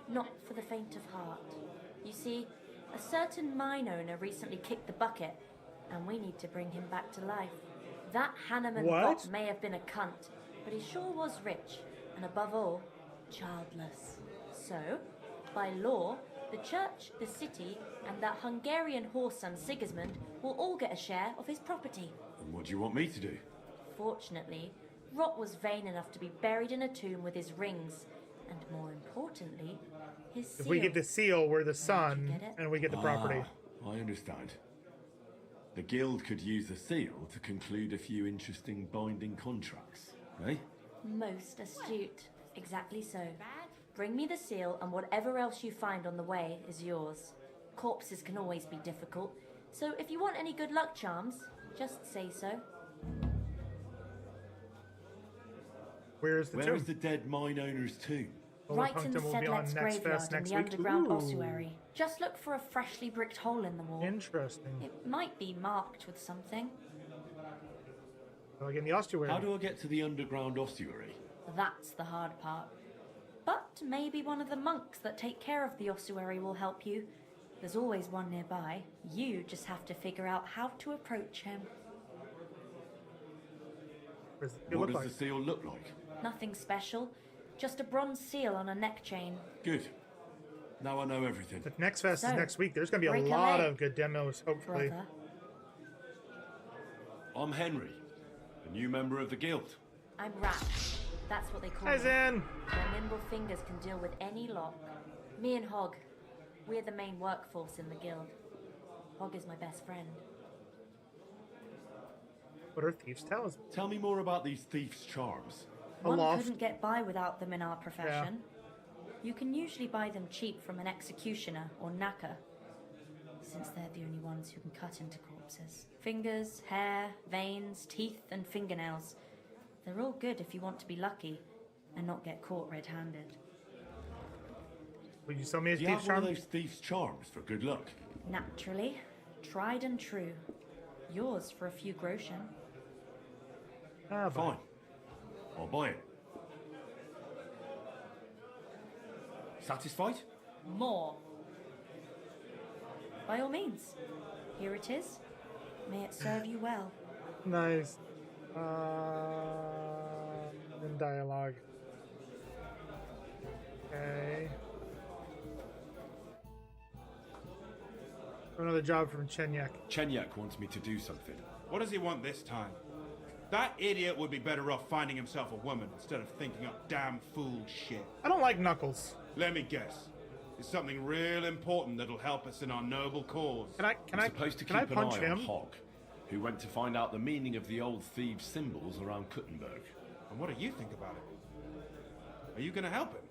Speaker 7: not for the faint of heart. You see, a certain mine owner recently kicked the bucket, and we need to bring him back to life. That Hanneman
Speaker 2: What?
Speaker 7: bot may have been a cunt, but he sure was rich, and above all, childless. So, by law, the church, the city, and that Hungarian horse son Sigismund will all get a share of his property.
Speaker 4: And what do you want me to do?
Speaker 7: Fortunately, Rot was vain enough to be buried in a tomb with his rings, and more importantly, his seal.
Speaker 2: If we get the seal, we're the
Speaker 7: How'd you
Speaker 2: son,
Speaker 7: get it?
Speaker 2: and we get the property.
Speaker 4: Ah, I understand. The guild could use the seal to conclude a few interesting binding contracts, eh?
Speaker 7: Most astute. Exactly so. Bring me the seal, and whatever else you find on the way is yours. Corpses can always be difficult, so if you want any good luck charms, just say so.
Speaker 2: Where's the
Speaker 4: Where
Speaker 2: tomb?
Speaker 4: is the dead mine owner's tomb?
Speaker 7: Right in
Speaker 2: Punctum will be on
Speaker 7: Sedlet's
Speaker 2: Next
Speaker 7: graveyard
Speaker 2: Fest
Speaker 7: in
Speaker 2: next
Speaker 7: the
Speaker 2: week.
Speaker 7: underground
Speaker 2: Ooh.
Speaker 7: ossuary. Just look for a freshly bricked hole in the wall.
Speaker 2: Interesting.
Speaker 7: It might be marked with something.
Speaker 2: Like in the ossuary.
Speaker 4: How do I get to the underground ossuary?
Speaker 7: That's the hard part. But maybe one of the monks that take care of the ossuary will help you. There's always one nearby. You just have to figure out how to approach him.
Speaker 2: What does it
Speaker 4: What
Speaker 2: look
Speaker 4: does
Speaker 2: like?
Speaker 4: the seal look like?
Speaker 7: Nothing special. Just a bronze seal on a neck chain.
Speaker 4: Good. Now I know everything.
Speaker 2: But Next Fest is
Speaker 7: So,
Speaker 2: next week. There's going to be a
Speaker 7: break a
Speaker 2: lot
Speaker 7: leg,
Speaker 2: of good demos, hopefully.
Speaker 7: Brother.
Speaker 4: I'm Henry, a new member of the guild.
Speaker 7: I'm Rat. That's what they call
Speaker 2: Guys
Speaker 7: me.
Speaker 2: in.
Speaker 7: Their nimble fingers can deal with any lock. Me and Hog, we're the main workforce in the guild. Hog is my best friend.
Speaker 2: What are thieves' talismans?
Speaker 4: Tell me more about these thieves' charms.
Speaker 7: One
Speaker 2: loft.
Speaker 7: couldn't get by without them in our profession. You can usually buy them cheap from an executioner or knacker, since they're the only ones who can cut into corpses. Fingers, hair, veins, teeth, and fingernails. They're all good if you want to be lucky and not get caught red-handed.
Speaker 2: Will you sell me a
Speaker 4: Do you have
Speaker 2: thieves'
Speaker 4: one of
Speaker 2: charm?
Speaker 4: those thieves' charms for good luck?
Speaker 7: Naturally, tried and true. Yours for a few groschen.
Speaker 2: Ah,
Speaker 4: Fine. I'll buy it. Satisfied?
Speaker 7: More. By all means. Here it is. May it serve you well.
Speaker 2: Nice. In dialogue. Okay. Another job from Chenyek.
Speaker 4: Chenyek wants me to do something.
Speaker 10: What does he want this time? That idiot would be better off finding himself a woman instead of thinking up damn fool shit.
Speaker 2: I don't like Knuckles.
Speaker 10: Let me guess. It's something real important that'll help us in our noble cause.
Speaker 2: Can
Speaker 4: I'm supposed to
Speaker 2: can I
Speaker 4: keep an
Speaker 2: punch
Speaker 4: eye
Speaker 2: him?
Speaker 4: on Hog, who went to find out the meaning of the old thieves' symbols around Kuttenberg.
Speaker 10: And what do you think about it? Are you gonna help him?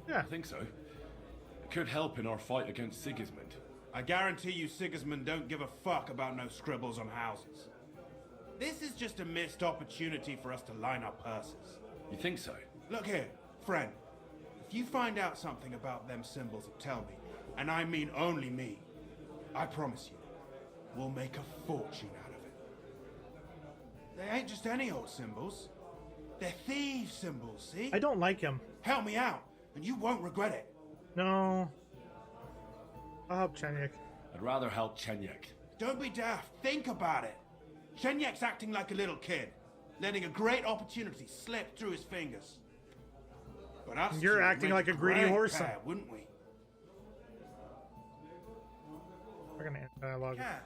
Speaker 2: Yeah.
Speaker 4: I think so. It could help in our fight against Sigismund.
Speaker 10: I guarantee you Sigismund don't give a fuck about no scribbles on houses. This is just a missed opportunity for us to line our purses.
Speaker 4: You think so?
Speaker 10: Look here, friend. If you find out something about them symbols, tell me. And I mean only me. I promise you, we'll make a fortune out of it. They ain't just any old symbols. They're thieves' symbols, see?
Speaker 2: I don't like him.
Speaker 10: Help me out, and you won't regret it.
Speaker 2: No. I'll help Chenyek.
Speaker 4: I'd rather help Chenyek.
Speaker 10: Don't be daft. Think about it. Shenyek's acting like a little kid, letting a great opportunity slip through his fingers. But us
Speaker 2: You're
Speaker 10: two would
Speaker 2: acting
Speaker 10: make
Speaker 2: like a greedy
Speaker 10: great
Speaker 2: horse.
Speaker 10: pair, wouldn't we?
Speaker 2: We're gonna end dialogue.
Speaker 10: Yeah.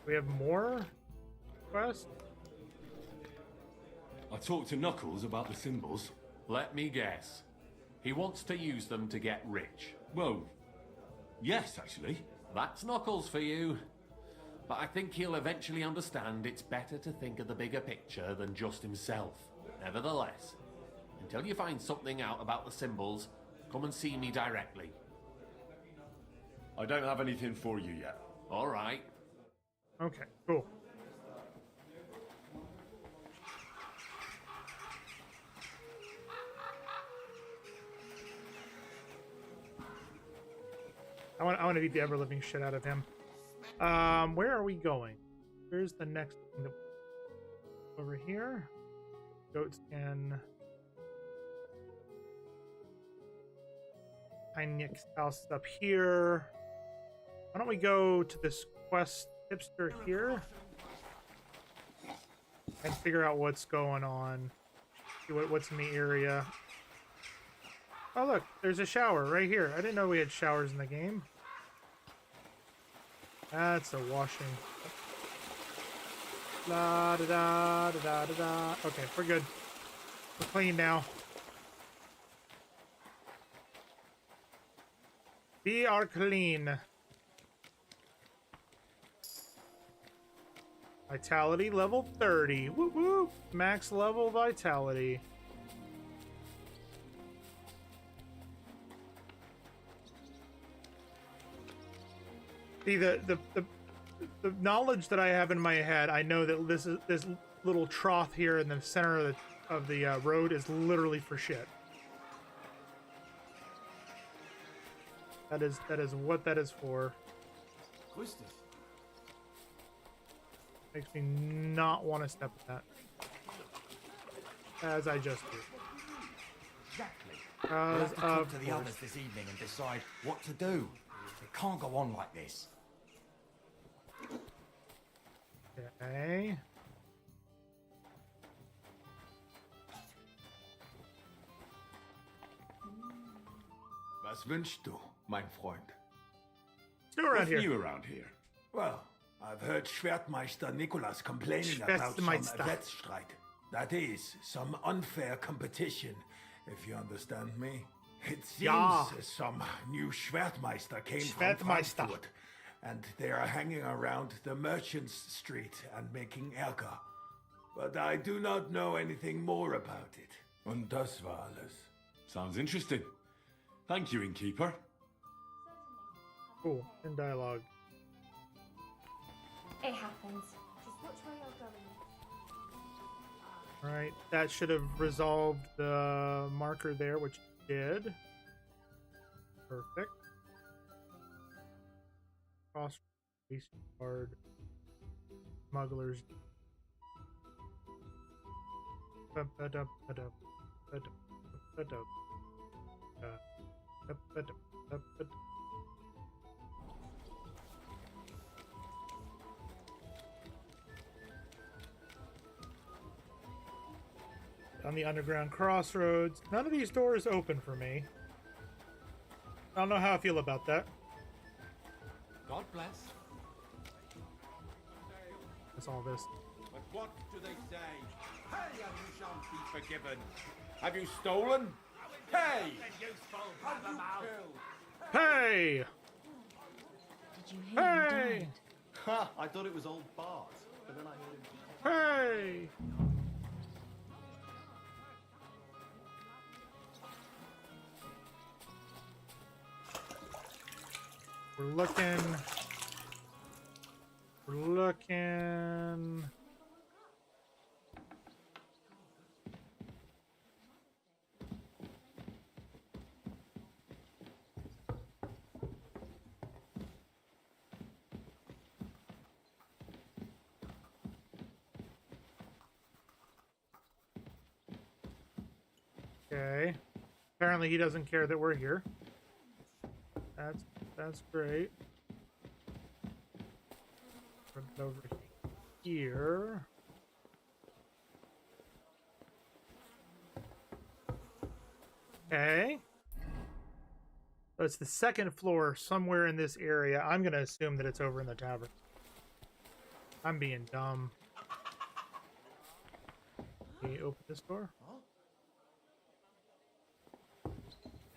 Speaker 2: We have more quests?
Speaker 4: I talked to Knuckles about the symbols.
Speaker 3: Let me guess. He wants to use them to get rich.
Speaker 4: Well, yes, actually.
Speaker 3: That's Knuckles for you. But I think he'll eventually understand it's better to think of the bigger picture than just himself. Nevertheless, until you find something out about the symbols, come and see me directly.
Speaker 4: I don't have anything for you yet.
Speaker 3: All right.
Speaker 2: Okay, cool. I want to beat the ever-living shit out of him. Where are we going? Where's the next thing that... Over here? Goatskin. Chenyek's house is up here. Why don't we go to this quest hipster here and figure out what's going on. See what's in the area. Oh look, there's a shower right here. I didn't know we had showers in the game. That's a washing. La da da da da da da. Okay, we're good. We're clean now. We are clean. Vitality level 30. Whoop whoop. Max level vitality. See, the knowledge that I have in my head, I know that this little trough here in the center of the road is literally for shit. That is what that is for. Makes me not want to step in that. As I just did.
Speaker 11: Exactly. We'll have to talk to the
Speaker 2: course.
Speaker 11: others this evening and decide what to do. It can't go on like this.
Speaker 2: Okay.
Speaker 12: Was wünschst du, mein Freund?
Speaker 2: Still around
Speaker 4: What's
Speaker 2: here.
Speaker 4: new around here?
Speaker 11: Well, I've heard Schwertmeister Nicholas complaining about some
Speaker 2: Schwertmeister.
Speaker 11: Wettstreit. That is, some unfair competition, if you understand me. It seems
Speaker 2: Ja.
Speaker 11: some new Schwertmeister came from
Speaker 2: Schwertmeister.
Speaker 11: Frankfurt, and they are hanging around the Merchants Street and making Ärger. But I do not know anything more about it. Und das war alles.
Speaker 4: Sounds interesting. Thank you, innkeeper.
Speaker 2: Cool. In dialogue.
Speaker 8: It happens. Just watch where you're going.
Speaker 2: All right, that should have resolved the marker there, which it did. Perfect. Cross release card. Smugglers. Ba-ba-dub, ba-dub, ba-dub, ba-dub, ba-dub, ba-dub. On the underground crossroads. None of these doors open for me. I don't know how I feel about that.
Speaker 12: God bless.
Speaker 2: That's all this.
Speaker 10: But what do they say? Hey, and you shan't be forgiven. Have you stolen? Hey! Have you killed?
Speaker 2: Hey!
Speaker 13: Did you hear him
Speaker 2: Hey!
Speaker 13: died?
Speaker 12: Ha! I thought it was old Bart, but then I heard him.
Speaker 2: Hey! We're looking. We're looking. Okay. Apparently he doesn't care that we're here. That's great. Put it over here. Okay. So it's the second floor somewhere in this area. I'm gonna assume that it's over in the tavern. I'm being dumb. Can you open this door?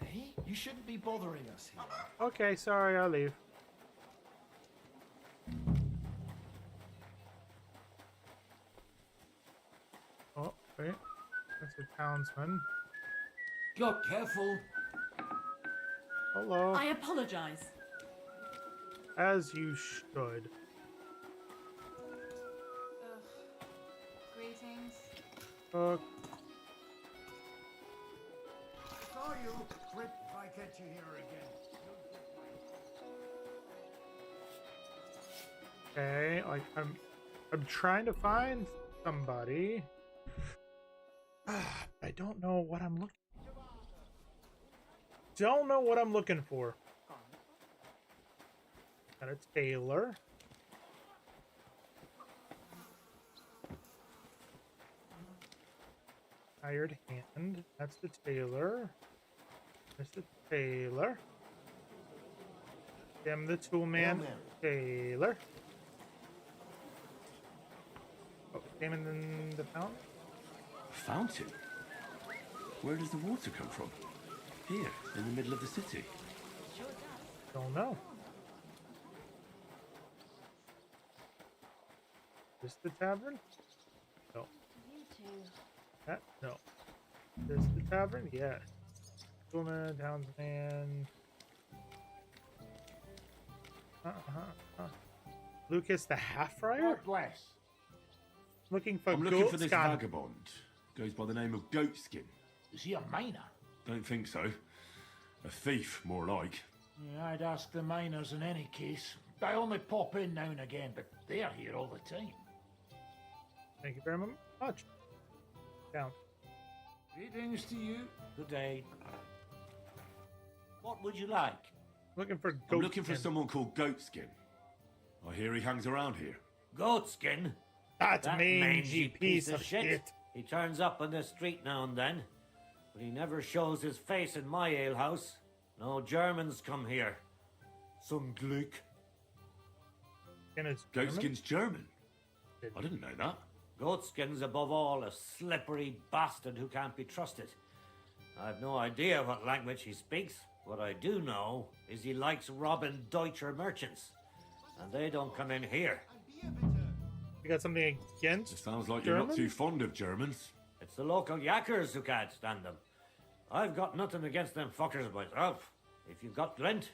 Speaker 12: Hey, you shouldn't be bothering us here.
Speaker 2: Okay, sorry, I'll leave. Oh, wait. That's a townsman.
Speaker 5: You're careful.
Speaker 2: Hello.
Speaker 13: I apologize.
Speaker 2: As you should.
Speaker 8: Greetings.
Speaker 9: Saw you. Flip if I catch you here again.
Speaker 2: Okay, like I'm trying to find somebody. I don't know what I'm looking. Don't know what I'm looking for. Got a tailor. Hired hand. That's the tailor. There's the tailor. Them the tool man. Tailor. Oh, came in the fountain.
Speaker 4: A fountain? Where does the water come from? Here, in the middle of the city.
Speaker 2: Don't know. This the tavern? No.
Speaker 8: You two.
Speaker 2: That? No. This the tavern? Yes. Toolman, townsman. Lucas the half-friar?
Speaker 10: God bless.
Speaker 2: Looking for
Speaker 4: I'm looking for this
Speaker 2: Goatskin.
Speaker 4: vagabond. Goes by the name of Goatskin.
Speaker 14: Is he a miner?
Speaker 4: Don't think so. A thief, more like.
Speaker 14: Yeah, I'd ask the miners in any case. They only pop in now and again, but they're here all the time.
Speaker 2: Thank you very much. Down.
Speaker 14: Greetings to you.
Speaker 5: Good day. What would you like?
Speaker 2: Looking for
Speaker 4: I'm looking for
Speaker 2: Goatskin.
Speaker 4: someone called Goatskin. I hear he hangs around here.
Speaker 5: Goatskin?
Speaker 2: That
Speaker 5: That
Speaker 2: mangy piece of shit.
Speaker 5: He turns up on the street now and then, but he never shows his face in my alehouse. No Germans come here. Some Gluck.
Speaker 2: Goatskin is German?
Speaker 4: Goatskin's German. I didn't know that.
Speaker 5: Goatskin's above all a slippery bastard who can't be trusted. I've no idea what language he speaks. What I do know is he likes robbing Deutscher merchants. And they don't come in here.
Speaker 2: You got something against
Speaker 4: It sounds like
Speaker 2: Germans?
Speaker 4: you're not too fond of Germans.
Speaker 5: It's the local yakkers who can't stand them. I've got nothing against them fuckers myself. If you've got glint,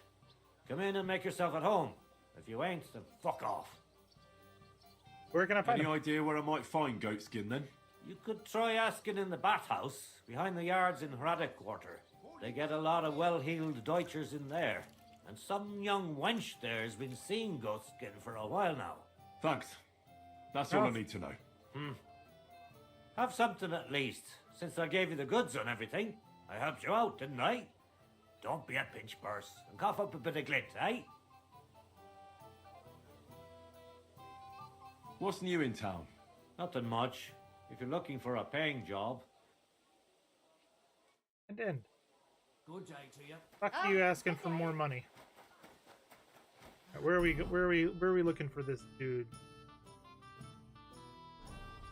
Speaker 5: come in and make yourself at home. If you ain't, then fuck off.
Speaker 2: Where can I find
Speaker 4: Any
Speaker 2: him?
Speaker 4: idea where I might find Goatskin then?
Speaker 5: You could try asking in the bathhouse, behind the yards in Hradec Quarter. They get a lot of well-heeled Deutschers in there. And some young wench there's been seeing Goatskin for a while now.
Speaker 4: Thanks. That's all I need to know.
Speaker 5: Have something at least, since I gave you the goods on everything. I helped you out, didn't I? Don't be a pinch purse and cough up a bit of glint, eh?
Speaker 4: What's new in town?
Speaker 5: Nothing much. If you're looking for a paying job.
Speaker 2: And end.
Speaker 5: Good day to you.
Speaker 2: Fuck you asking for more money. Right, where are we looking for this dude?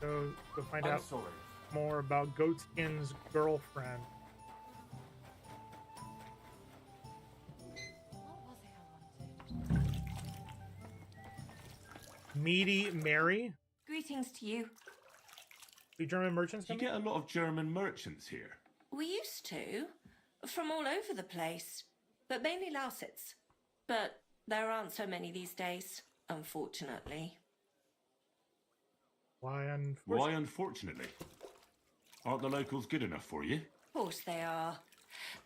Speaker 2: Go find out more about Goatskin's girlfriend. Meaty Mary?
Speaker 15: Greetings to you.
Speaker 2: The German merchants
Speaker 4: Do you
Speaker 2: coming?
Speaker 4: get a lot of German merchants here?
Speaker 15: We used to, from all over the place, but mainly Lausitz. But there aren't so many these days, unfortunately.
Speaker 2: Why
Speaker 4: unfortunately? Aren't the locals good enough for you?
Speaker 15: Of course they are.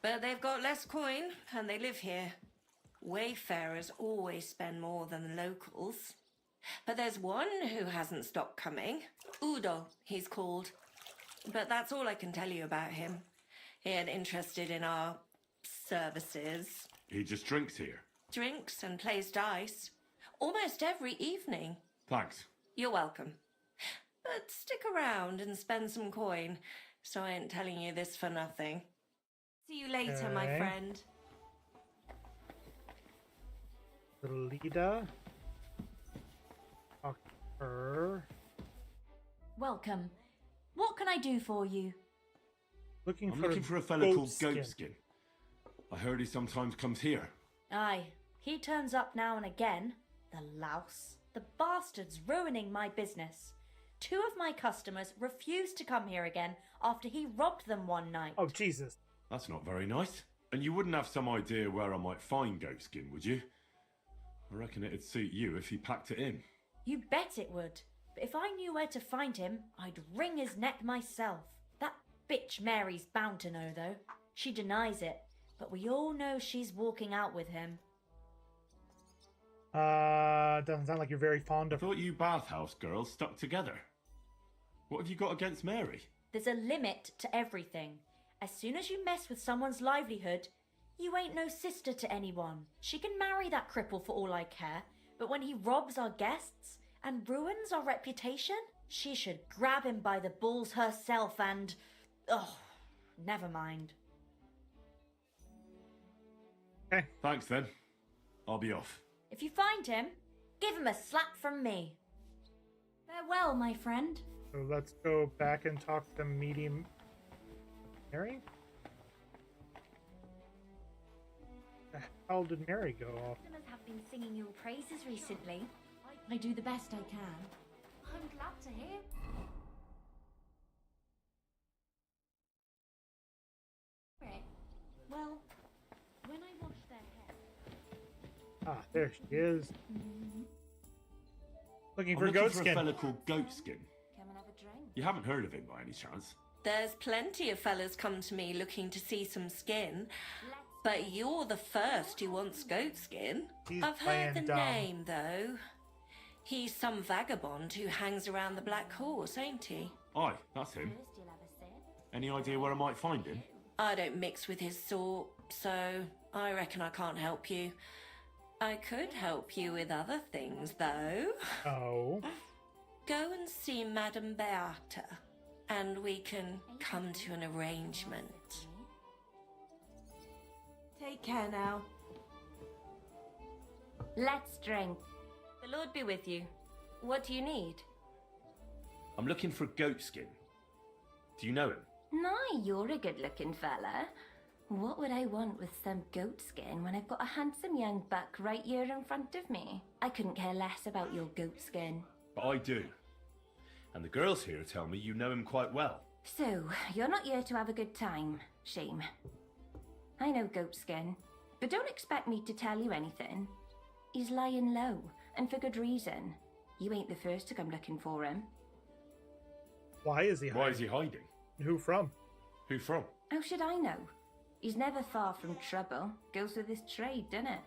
Speaker 15: But they've got less coin, and they live here. Wayfarers always spend more than the locals. But there's one who hasn't stopped coming. Udo, he's called. But that's all I can tell you about him. He ain't interested in our services.
Speaker 4: He just drinks here.
Speaker 15: Drinks and plays dice. Almost every evening.
Speaker 4: Thanks.
Speaker 15: You're welcome. But stick around and spend some coin, so I ain't telling you this for nothing. See you later, my
Speaker 2: Okay.
Speaker 15: friend.
Speaker 2: Lida. Talk to her.
Speaker 7: Welcome. What can I do for you?
Speaker 2: Looking
Speaker 4: I'm looking for a fellow called
Speaker 2: Goatskin.
Speaker 4: Goatskin. I heard he sometimes comes here.
Speaker 7: Aye, he turns up now and again. The louse. The bastard's ruining my business. 2 of my customers refused to come here again after he robbed them one night.
Speaker 2: Oh, Jesus.
Speaker 4: That's not very nice. And you wouldn't have some idea where I might find Goatskin, would you? I reckon it'd suit you if he packed it in.
Speaker 7: You bet it would. But if I knew where to find him, I'd wring his neck myself. That bitch Mary's bound to know, though. She denies it, but we all know she's walking out with him.
Speaker 2: Doesn't sound like you're very fond
Speaker 4: I
Speaker 2: of.
Speaker 4: thought you bathhouse girls stuck together. What have you got against Mary?
Speaker 7: There's a limit to everything. As soon as you mess with someone's livelihood, you ain't no sister to anyone. She can marry that cripple for all I care, but when he robs our guests and ruins our reputation, she should grab him by the balls herself and... oh, never mind.
Speaker 2: Okay.
Speaker 4: Thanks then. I'll be off.
Speaker 7: If you find him, give him a slap from me. Farewell, my friend.
Speaker 2: So let's go back and talk to Meaty Mary. The hell did Mary go off?
Speaker 16: Customers have been singing your praises recently. I do the best I can. I'm glad to hear. Well, when I wash their hair.
Speaker 2: Ah, there she is. Looking
Speaker 4: I'm
Speaker 2: for
Speaker 4: looking for a
Speaker 2: Goatskin.
Speaker 4: fella called Goatskin.
Speaker 16: Come and have a drink.
Speaker 4: You haven't heard of him by any chance?
Speaker 15: There's plenty of fellas come to me looking to see some skin, but you're the first who wants goat skin.
Speaker 2: He's
Speaker 15: I've heard the
Speaker 2: playing dumb.
Speaker 15: name, though. He's some vagabond who hangs around the Black Horse, ain't he?
Speaker 4: Aye, that's him.
Speaker 16: First you'll have a sip.
Speaker 4: Any idea where I might find him?
Speaker 15: I don't mix with his sort, so I reckon I can't help you. I could help you with other things, though.
Speaker 2: Oh.
Speaker 15: Go and see Madame Beata, and we can come to an arrangement. Take care now.
Speaker 16: Let's drink.
Speaker 7: The The Lord be with you. What do you need?
Speaker 4: I'm looking for goat skin. Do you know him?
Speaker 7: Nah, you're a good-looking fella. What would I want with some goat skin when I've got a handsome young buck right here in front of me? I couldn't care less about your goat skin.
Speaker 4: But I do. And the girls here tell me you know him quite well.
Speaker 7: So, you're not here to have a good time. Shame. I know goat skin, but don't expect me to tell you anything. He's lying low, and for good reason. You ain't the first to come looking for him.
Speaker 2: Why is he hiding?
Speaker 4: Why is he hiding?
Speaker 2: Who from?
Speaker 4: Who from?
Speaker 7: How should I know? He's never far from trouble. Goes with his trade, doesn't it?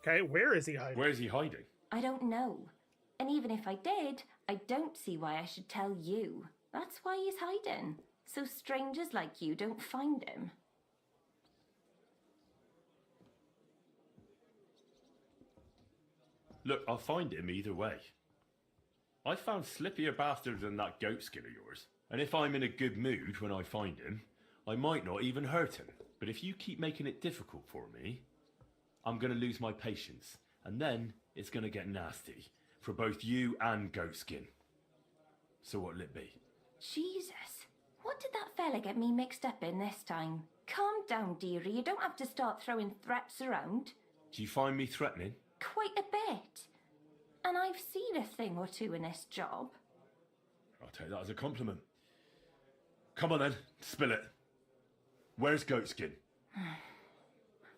Speaker 2: Okay, where is he hiding?
Speaker 4: Where is he hiding?
Speaker 7: I don't know. And even if I did, I don't see why I should tell you. That's why he's hiding. So strangers like you don't find him.
Speaker 4: Look, I'll find him either way. I found slippier bastards than that goat skin of yours. And if I'm in a good mood when I find him, I might not even hurt him. But if you keep making it difficult for me, I'm going to lose my patience. And then it's going to get nasty for both you and goat skin. So what'll it be?
Speaker 7: Jesus. What did that fella get me mixed up in this time? Calm down, dearie. You don't have to start throwing threats around.
Speaker 4: Do you find me threatening?
Speaker 7: Quite a bit. And I've seen a thing or two in this job.
Speaker 4: I'll take that as a compliment. Come on then, spill it. Where's Goatskin?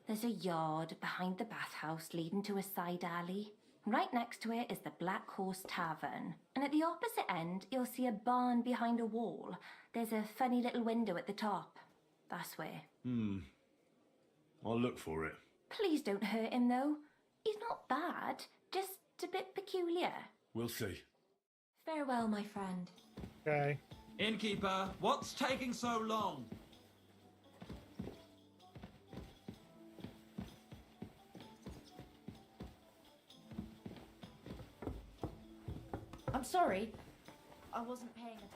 Speaker 7: There's a yard behind the bathhouse leading to a side alley. Right next to it is the Black Horse Tavern. And at the opposite end, you'll see a barn behind a wall. There's a funny little window at the top. That's where.
Speaker 4: I'll look for it.
Speaker 7: Please don't hurt him, though. He's not bad, just a bit peculiar.
Speaker 4: We'll see.
Speaker 16: Farewell, my friend.
Speaker 2: Okay.
Speaker 17: Innkeeper, what's taking so long?
Speaker 16: I'm sorry. I wasn't paying attention.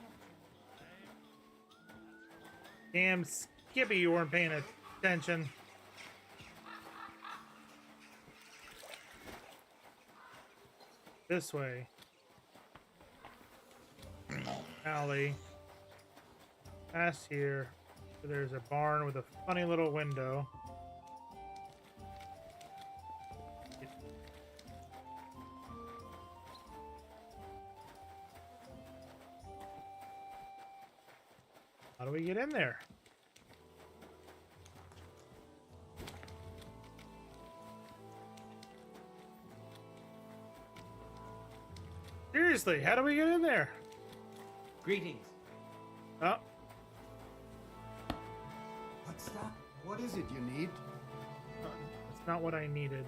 Speaker 2: Damn, Skippy, you weren't paying attention. This way. Alley. Past here. There's a barn with a funny little window. How do we get in there? Seriously, how do we get in there?
Speaker 17: Greetings.
Speaker 2: Oh.
Speaker 9: What's that? What is it you need?
Speaker 2: That's not what I needed.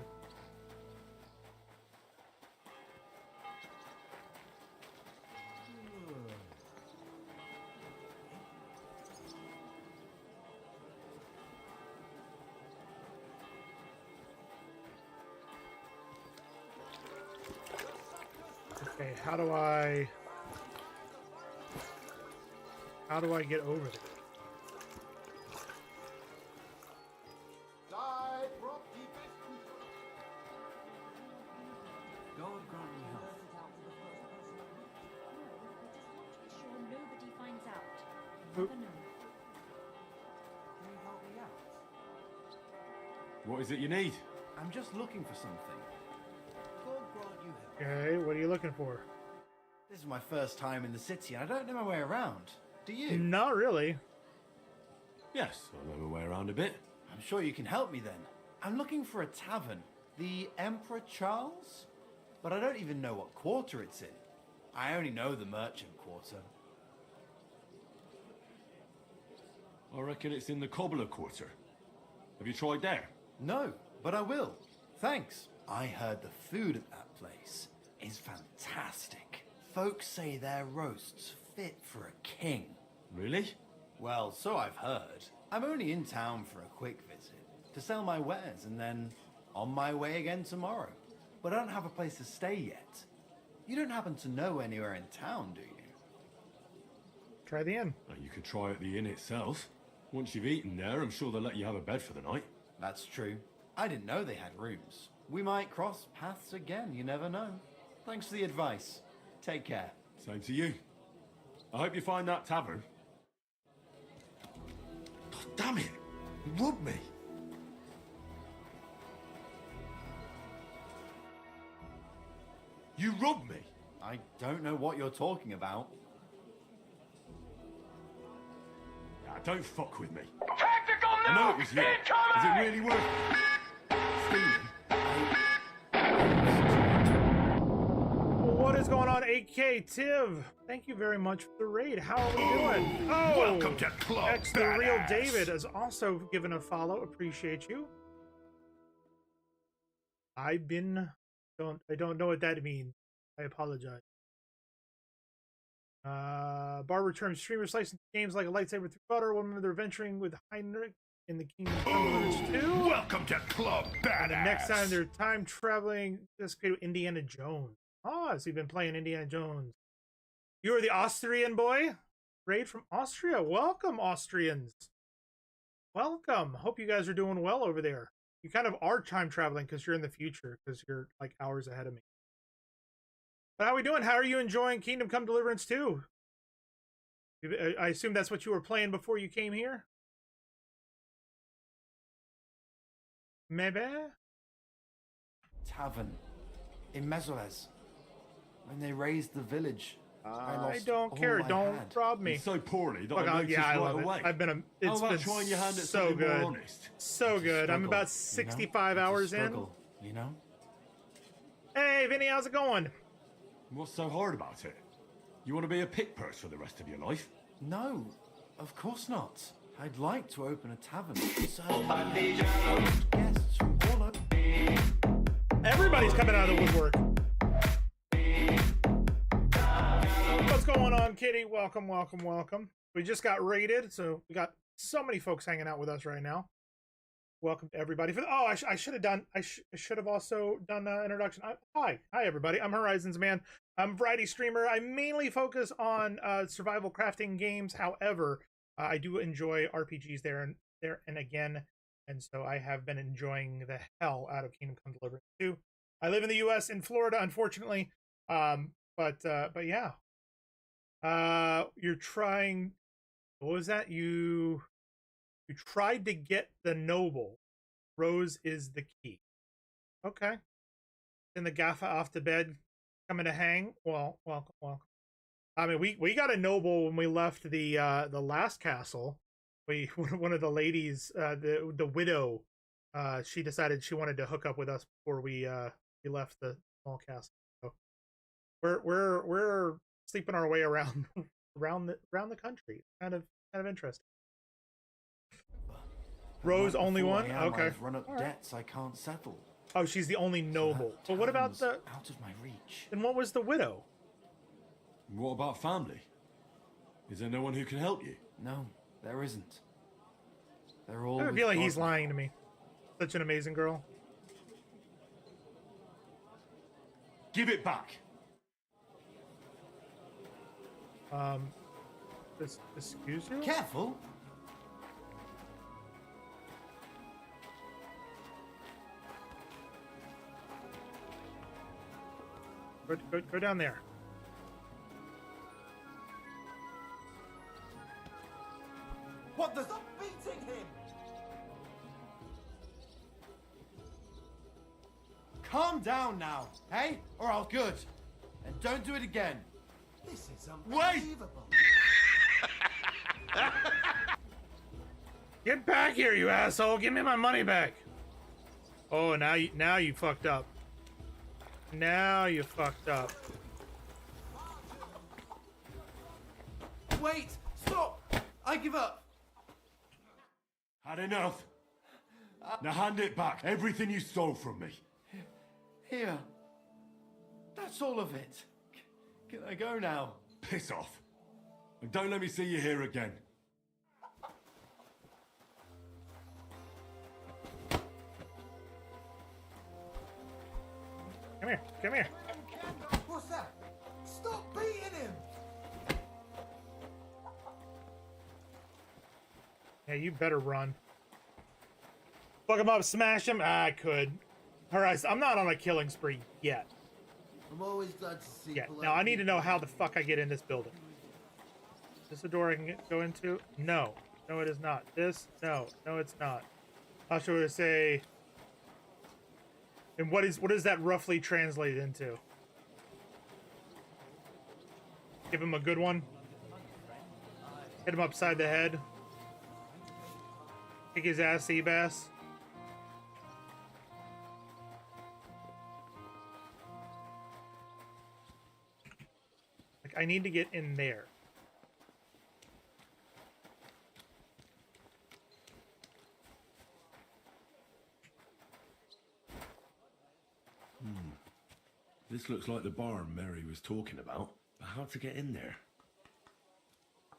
Speaker 2: Okay, how do I get over there?
Speaker 17: God grant me health.
Speaker 16: Sure nobody finds out.
Speaker 2: Who-
Speaker 16: Never know.
Speaker 12: Can you help me out?
Speaker 4: What is it you need?
Speaker 12: I'm just looking for something. God grant you help.
Speaker 2: Okay, what are you looking for?
Speaker 12: This is my first time in the city and I don't know my way around. Do you?
Speaker 2: Not really.
Speaker 4: Yes, I know my way around a bit.
Speaker 12: I'm sure you can help me then. I'm looking for a tavern. The Emperor Charles? But I don't even know what quarter it's in. I only know the merchant quarter.
Speaker 4: I reckon it's in the Cobbler Quarter. Have you tried there?
Speaker 12: No, but I will. Thanks. I heard the food at that place is fantastic. Folks say their roasts fit for a king.
Speaker 4: Really?
Speaker 12: Well, so I've heard. I'm only in town for a quick visit to sell my wares and then on my way again tomorrow. But I don't have a place to stay yet. You don't happen to know anywhere in town, do you?
Speaker 2: Try the inn.
Speaker 4: Well, you can try at the inn itself. Once you've eaten there, I'm sure they'll let you have a bed for the night.
Speaker 12: That's true. I didn't know they had rooms. We might cross paths again, you never know. Thanks for the advice. Take care.
Speaker 4: Same to you. I hope you find that tavern.
Speaker 11: God damn it! He robbed me. You robbed me.
Speaker 12: I don't know what you're talking about.
Speaker 4: Nah, don't fuck with me.
Speaker 1: Tactical
Speaker 4: I know
Speaker 1: nuke
Speaker 4: it was you.
Speaker 1: incoming!
Speaker 4: Is it really worth it? Stealing?
Speaker 2: What is going on, AK Tiv? Thank you very much for the raid. How are we doing? Oh,
Speaker 11: welcome to Club
Speaker 2: X the Real
Speaker 11: Badass.
Speaker 2: David has also given a follow. Appreciate you. I don't know what that means. I apologize. Barber terms streamers slicing games like a lightsaber through butter. One minute they're venturing with Heinrich in the Kingdom Come Deliverance II.
Speaker 11: Welcome to Club Badass.
Speaker 2: And the next time they're time traveling, let's go to Indiana Jones. Oh, so you've been playing Indiana Jones. You are the Austrian boy? Raid from Austria. Welcome, Austrians. Welcome. Hope you guys are doing well over there. You kind of are time traveling because you're in the future, because you're like hours ahead of me. But how are we doing? How are you enjoying Kingdom Come Deliverance 2? I assume that's what you were playing before you came here? Maybe?
Speaker 12: Tavern in Mesoles. When they raised the village,
Speaker 2: I don't care. Don't rob me.
Speaker 4: So poorly that
Speaker 2: Look,
Speaker 4: I noticed
Speaker 2: yeah, I
Speaker 4: right
Speaker 2: love
Speaker 4: away.
Speaker 2: it. I've been
Speaker 4: How
Speaker 2: it's
Speaker 4: about
Speaker 2: been
Speaker 4: trying your hand at
Speaker 2: so
Speaker 4: something more
Speaker 2: good.
Speaker 4: honest?
Speaker 2: So good. I'm about 65 hours in.
Speaker 12: You know?
Speaker 2: Hey, Vinny, how's it going?
Speaker 4: What's so hard about it? You want to be a pick purse for the rest of your life?
Speaker 12: No, of course not. I'd like to open a tavern. So guests from all over.
Speaker 2: Everybody's coming out of the woodwork. What's going on, Kitty? Welcome, welcome, welcome. We just got raided, so we got so many folks hanging out with us right now. Welcome to everybody. I should have done. I should have also done an introduction. Hi, everybody. I'm Horizons Man. I'm a variety streamer. I mainly focus on survival crafting games. However, I do enjoy RPGs there and again, and so I have been enjoying the hell out of Kingdom Come Deliverance 2. I live in the U.S. in Florida, unfortunately. But yeah. You're trying. What was that? You tried to get the noble. Rose is the key. Okay. Then the Gaffa off the bed, coming to hang. Well, welcome. I mean, we got a noble when we left the last castle. One of the ladies, the widow, she decided she wanted to hook up with us before we left the small castle. So we're sleeping our way around the country. Kind of interesting. Rose only one? Okay.
Speaker 12: I've run up debts I can't settle.
Speaker 2: Oh, she's the only noble. But what about the
Speaker 12: out of my reach?
Speaker 2: Then what was the widow?
Speaker 4: What about family? Is there no one who can help you?
Speaker 12: No, there isn't. They're all.
Speaker 2: I feel like he's lying to me. Such an amazing girl.
Speaker 4: Give it back.
Speaker 2: Excuse you?
Speaker 12: Careful.
Speaker 2: Go down there.
Speaker 11: What the? Stop beating him!
Speaker 12: Calm down now, hey? Or I'll good. And don't do it again.
Speaker 11: This is
Speaker 12: Wait!
Speaker 11: unbelievable.
Speaker 2: Get back here, you asshole! Give me my money back. Oh, now you fucked up. Now you fucked up.
Speaker 12: Wait! Stop! I give up.
Speaker 4: Had enough. Now hand it back. Everything you stole from me.
Speaker 12: Here. That's all of it. Can I go now?
Speaker 4: Piss off. And don't let me see you here again.
Speaker 2: Come here.
Speaker 11: What's that? Stop beating him!
Speaker 2: Yeah, you better run. Fuck him up, smash him. I could. All right, so I'm not on a killing spree yet.
Speaker 18: I'm always glad to see.
Speaker 2: Yeah. Now I need to know how the fuck I get in this building. Is this a door I can go into? No. No, it is not. This? No. No, it's not. How should I say? And what does that roughly translate into? Give him a good one. Hit him upside the head. Kick his ass, Seabass. Like, I need to get in there.
Speaker 4: This looks like the barn Mary was talking about. But how to get in there?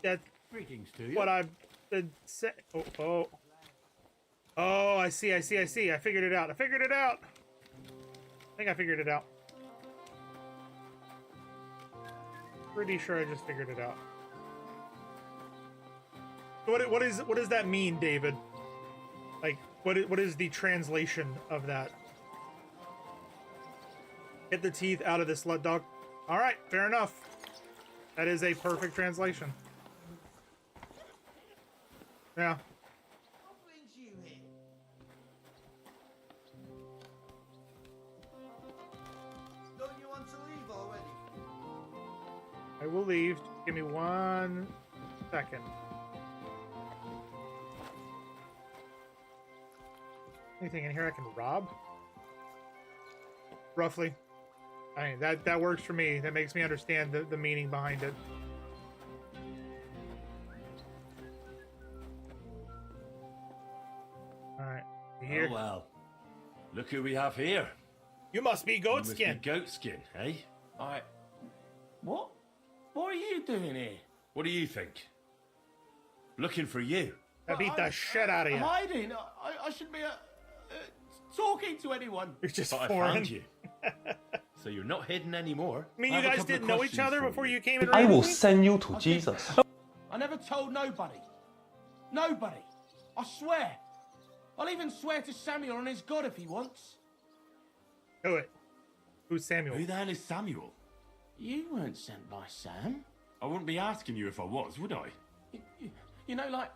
Speaker 2: That's
Speaker 14: Greetings to you.
Speaker 2: what I've been saying. Oh, I see. I figured it out. I think I figured it out. Pretty sure I just figured it out. What does that mean, David? Like, what is the translation of that? Get the teeth out of this slut dog. All right, fair enough. That is a perfect translation. Yeah.
Speaker 18: What brings you here? Don't you want to leave already?
Speaker 2: I will leave. Just give me 1 second. Anything in here I can rob? Roughly. I mean, that works for me. That makes me understand the meaning behind it. Alright. Here.
Speaker 4: Oh, well. Look who we have here.
Speaker 2: You must be Goatskin.
Speaker 4: Goatskin, eh?
Speaker 6: What? What are you doing here?
Speaker 4: What do you think? Looking for you.
Speaker 2: I beat the shit out of you.
Speaker 6: Hiding? I should be talking to anyone.
Speaker 2: You're just
Speaker 4: But
Speaker 2: foreign.
Speaker 4: I found you. So you're not hidden anymore.
Speaker 2: I mean, you guys didn't know each other before you came in.
Speaker 19: I will send you to Jesus.
Speaker 6: I never told nobody. Nobody. I swear. I'll even swear to Samuel on his God if he wants.
Speaker 2: Do it. Who's Samuel?
Speaker 4: Who the hell is Samuel?
Speaker 6: You weren't sent by Sam.
Speaker 4: I wouldn't be asking you if I was, would I?
Speaker 6: You know, like,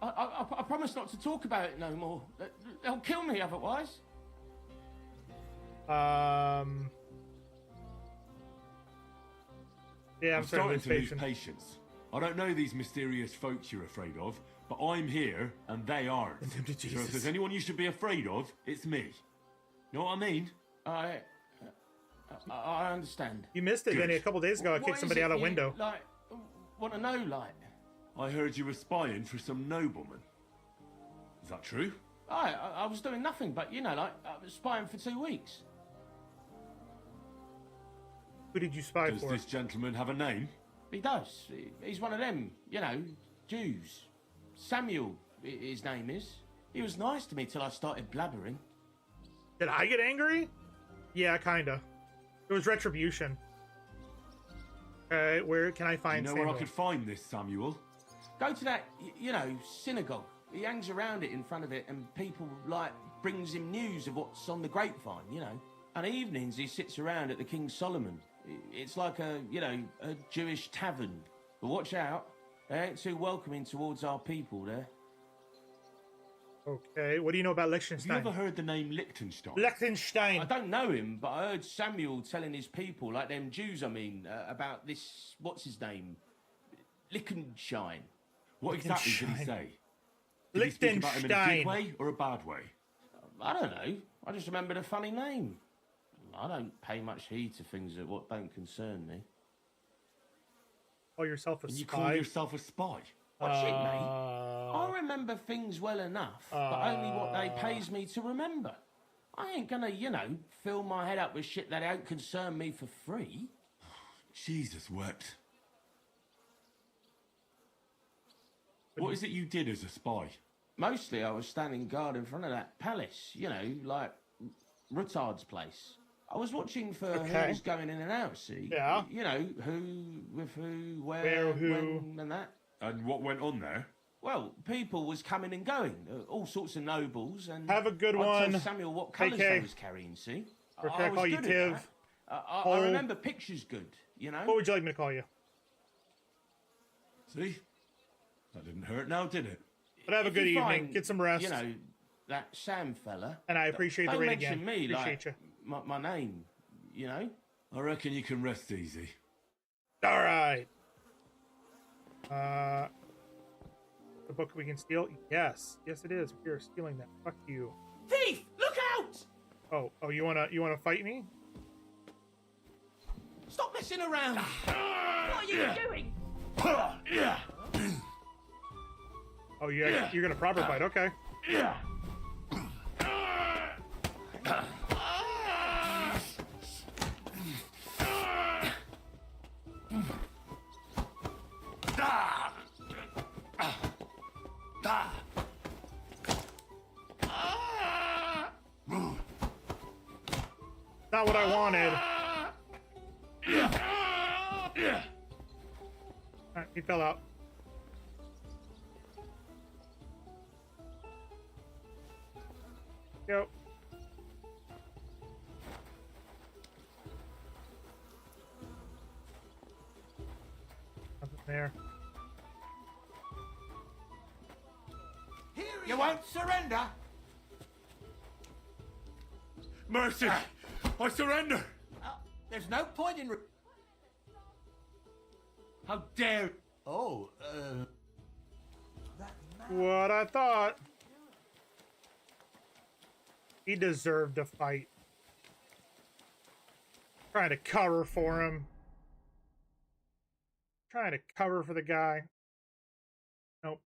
Speaker 6: I promise not to talk about it no more. They'll kill me otherwise.
Speaker 2: Yeah,
Speaker 4: I'm starting to lose patience. I don't know these mysterious folks you're afraid of, but I'm here and they aren't. So if there's anyone you should be afraid of, it's me. Know what I mean?
Speaker 6: I understand.
Speaker 2: You missed it, Vinny. A couple days ago, I kicked somebody out a window.
Speaker 6: Like, want to know, like?
Speaker 4: I heard you were spying for some nobleman. Is that true?
Speaker 6: I was doing nothing, but you know, like, I was spying for 2 weeks.
Speaker 2: Who did you spy
Speaker 4: Does
Speaker 2: for?
Speaker 4: this gentleman have a name?
Speaker 6: He does. He's one of them, you know, Jews. Samuel, his name is. He was nice to me till I started blabbering.
Speaker 2: Did I get angry? Yeah, kinda. It was retribution. Where can I find
Speaker 4: You know
Speaker 2: Samuel?
Speaker 4: where I could find this Samuel?
Speaker 6: Go to that, you know, synagogue. He hangs around it in front of it, and people, like, brings him news of what's on the grapevine, you know. And evenings he sits around at the King Solomon. It's like a, you know, a Jewish tavern. But watch out, they ain't too welcoming towards our people there.
Speaker 2: Okay, what do you know about Liechtenstein?
Speaker 4: Have you ever heard the name Liechtenstein?
Speaker 2: Liechtenstein.
Speaker 6: I don't know him, but I heard Samuel telling his people, like them Jews, I mean, about this, what's his name? Liechtenstein.
Speaker 4: What exactly did he say? Did he speak about him in a good way or a bad way?
Speaker 6: I don't know. I just remembered a funny name. I don't pay much heed to things that what don't concern me.
Speaker 2: Call yourself a spy?
Speaker 4: You call yourself a spy?
Speaker 6: Watch it, mate. I remember things well enough, but only what they pays me to remember. I ain't gonna, you know, fill my head up with shit that don't concern me for free.
Speaker 4: Jesus wept. What is it you did as a spy?
Speaker 6: Mostly I was standing guard in front of that palace, you know, like Rutard's place. I was watching for who was going in and out, see?
Speaker 2: Yeah.
Speaker 6: You know, who, with who, where,
Speaker 2: who,
Speaker 6: when, and that.
Speaker 4: And what went on there?
Speaker 6: well, people was coming and going, all sorts of nobles, and
Speaker 2: have a good
Speaker 6: I'd
Speaker 2: one.
Speaker 6: tell Samuel what colours they was carrying. See,
Speaker 2: Or can I
Speaker 6: was
Speaker 2: call you
Speaker 6: good at
Speaker 2: Tiv?
Speaker 6: that. I remember pictures good, you know.
Speaker 2: What would you like me to call you?
Speaker 4: See? That didn't hurt now, did it?
Speaker 2: But have a
Speaker 6: If
Speaker 2: good
Speaker 6: you
Speaker 2: evening.
Speaker 6: find,
Speaker 2: Get some rest.
Speaker 6: You know, that Sam fella.
Speaker 2: And I appreciate the
Speaker 6: don't
Speaker 2: raid
Speaker 6: mention
Speaker 2: again.
Speaker 6: me,
Speaker 2: Appreciate
Speaker 6: like, my name, you know.
Speaker 4: I reckon you can rest easy.
Speaker 2: All right. The book we can steal? Yes. Yes, it is. We are stealing that. Fuck you.
Speaker 6: Thief! Look out!
Speaker 2: Oh, you wanna fight me?
Speaker 6: Stop messing around!
Speaker 13: What are you doing?
Speaker 4: Yeah.
Speaker 2: Oh, yeah. You're gonna proper fight. Okay.
Speaker 4: Yeah.
Speaker 2: Not what I wanted. Alright, he fell out. Go. Nothing there.
Speaker 18: You won't surrender?
Speaker 4: Mercy! I surrender!
Speaker 18: There's no point in...
Speaker 4: How dare...
Speaker 18: Oh,
Speaker 2: What I thought. He deserved a fight. Trying to cover for him. Trying to cover for the guy. Nope.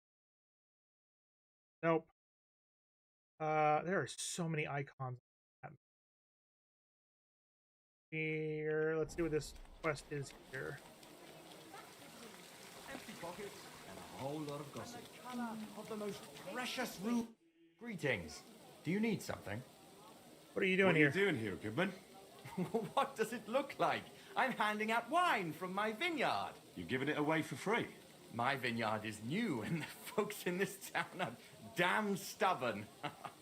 Speaker 2: Nope. There are so many icons. Here, let's see what this quest is here.
Speaker 17: Empty pockets and a whole lot of gossip. Of the most precious root.
Speaker 12: Greetings. Do you need something?
Speaker 2: What are you doing here?
Speaker 4: What are you doing here, Goodman?
Speaker 12: What does it look like? I'm handing out wine from my vineyard.
Speaker 4: You're giving it away for free.
Speaker 12: My vineyard is new, and the folks in this town are damn stubborn.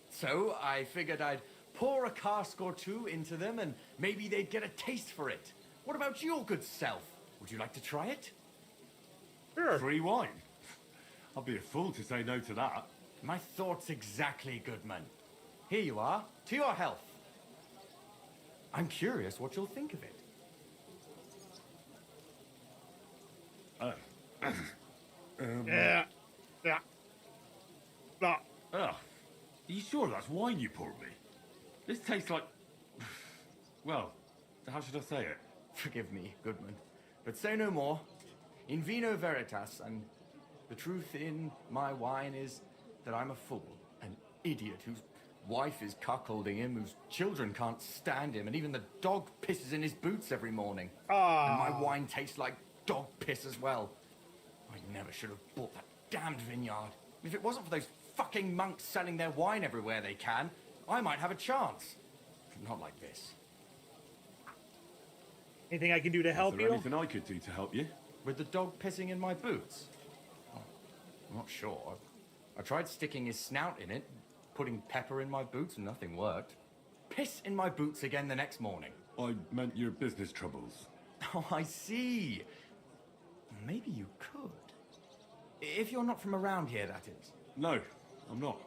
Speaker 12: So I figured I'd pour a cask or two into them, and maybe they'd get a taste for it. What about your good self? Would you like to try it?
Speaker 2: Sure.
Speaker 4: Free wine? I'd be a fool to say no to that.
Speaker 12: My thoughts exactly, Goodman. Here you are, to your health. I'm curious what you'll think of it.
Speaker 2: Yeah.
Speaker 4: Ugh. Are you sure that's wine you poured me? This tastes like... Well, how should I say it?
Speaker 12: Forgive me, Goodman, but say no more. In vino veritas, and the truth in my wine is that I'm a fool, an idiot whose wife is cuckolding him, whose children can't stand him, and even the dog pisses in his boots every morning. And my wine tastes like dog piss as well. I never should have bought that damned vineyard. If it wasn't for those fucking monks selling their wine everywhere they can, I might have a chance. Not like this.
Speaker 2: Anything I can do to help
Speaker 4: Is there
Speaker 2: you?
Speaker 4: anything I could do to help you?
Speaker 12: With the dog pissing in my boots? Oh, I'm not sure. I tried sticking his snout in it, putting pepper in my boots, and nothing worked. Piss in my boots again the next morning.
Speaker 4: I meant your business troubles.
Speaker 12: Oh, I see. Maybe you could. If you're not from around here, that is.
Speaker 4: No, I'm not.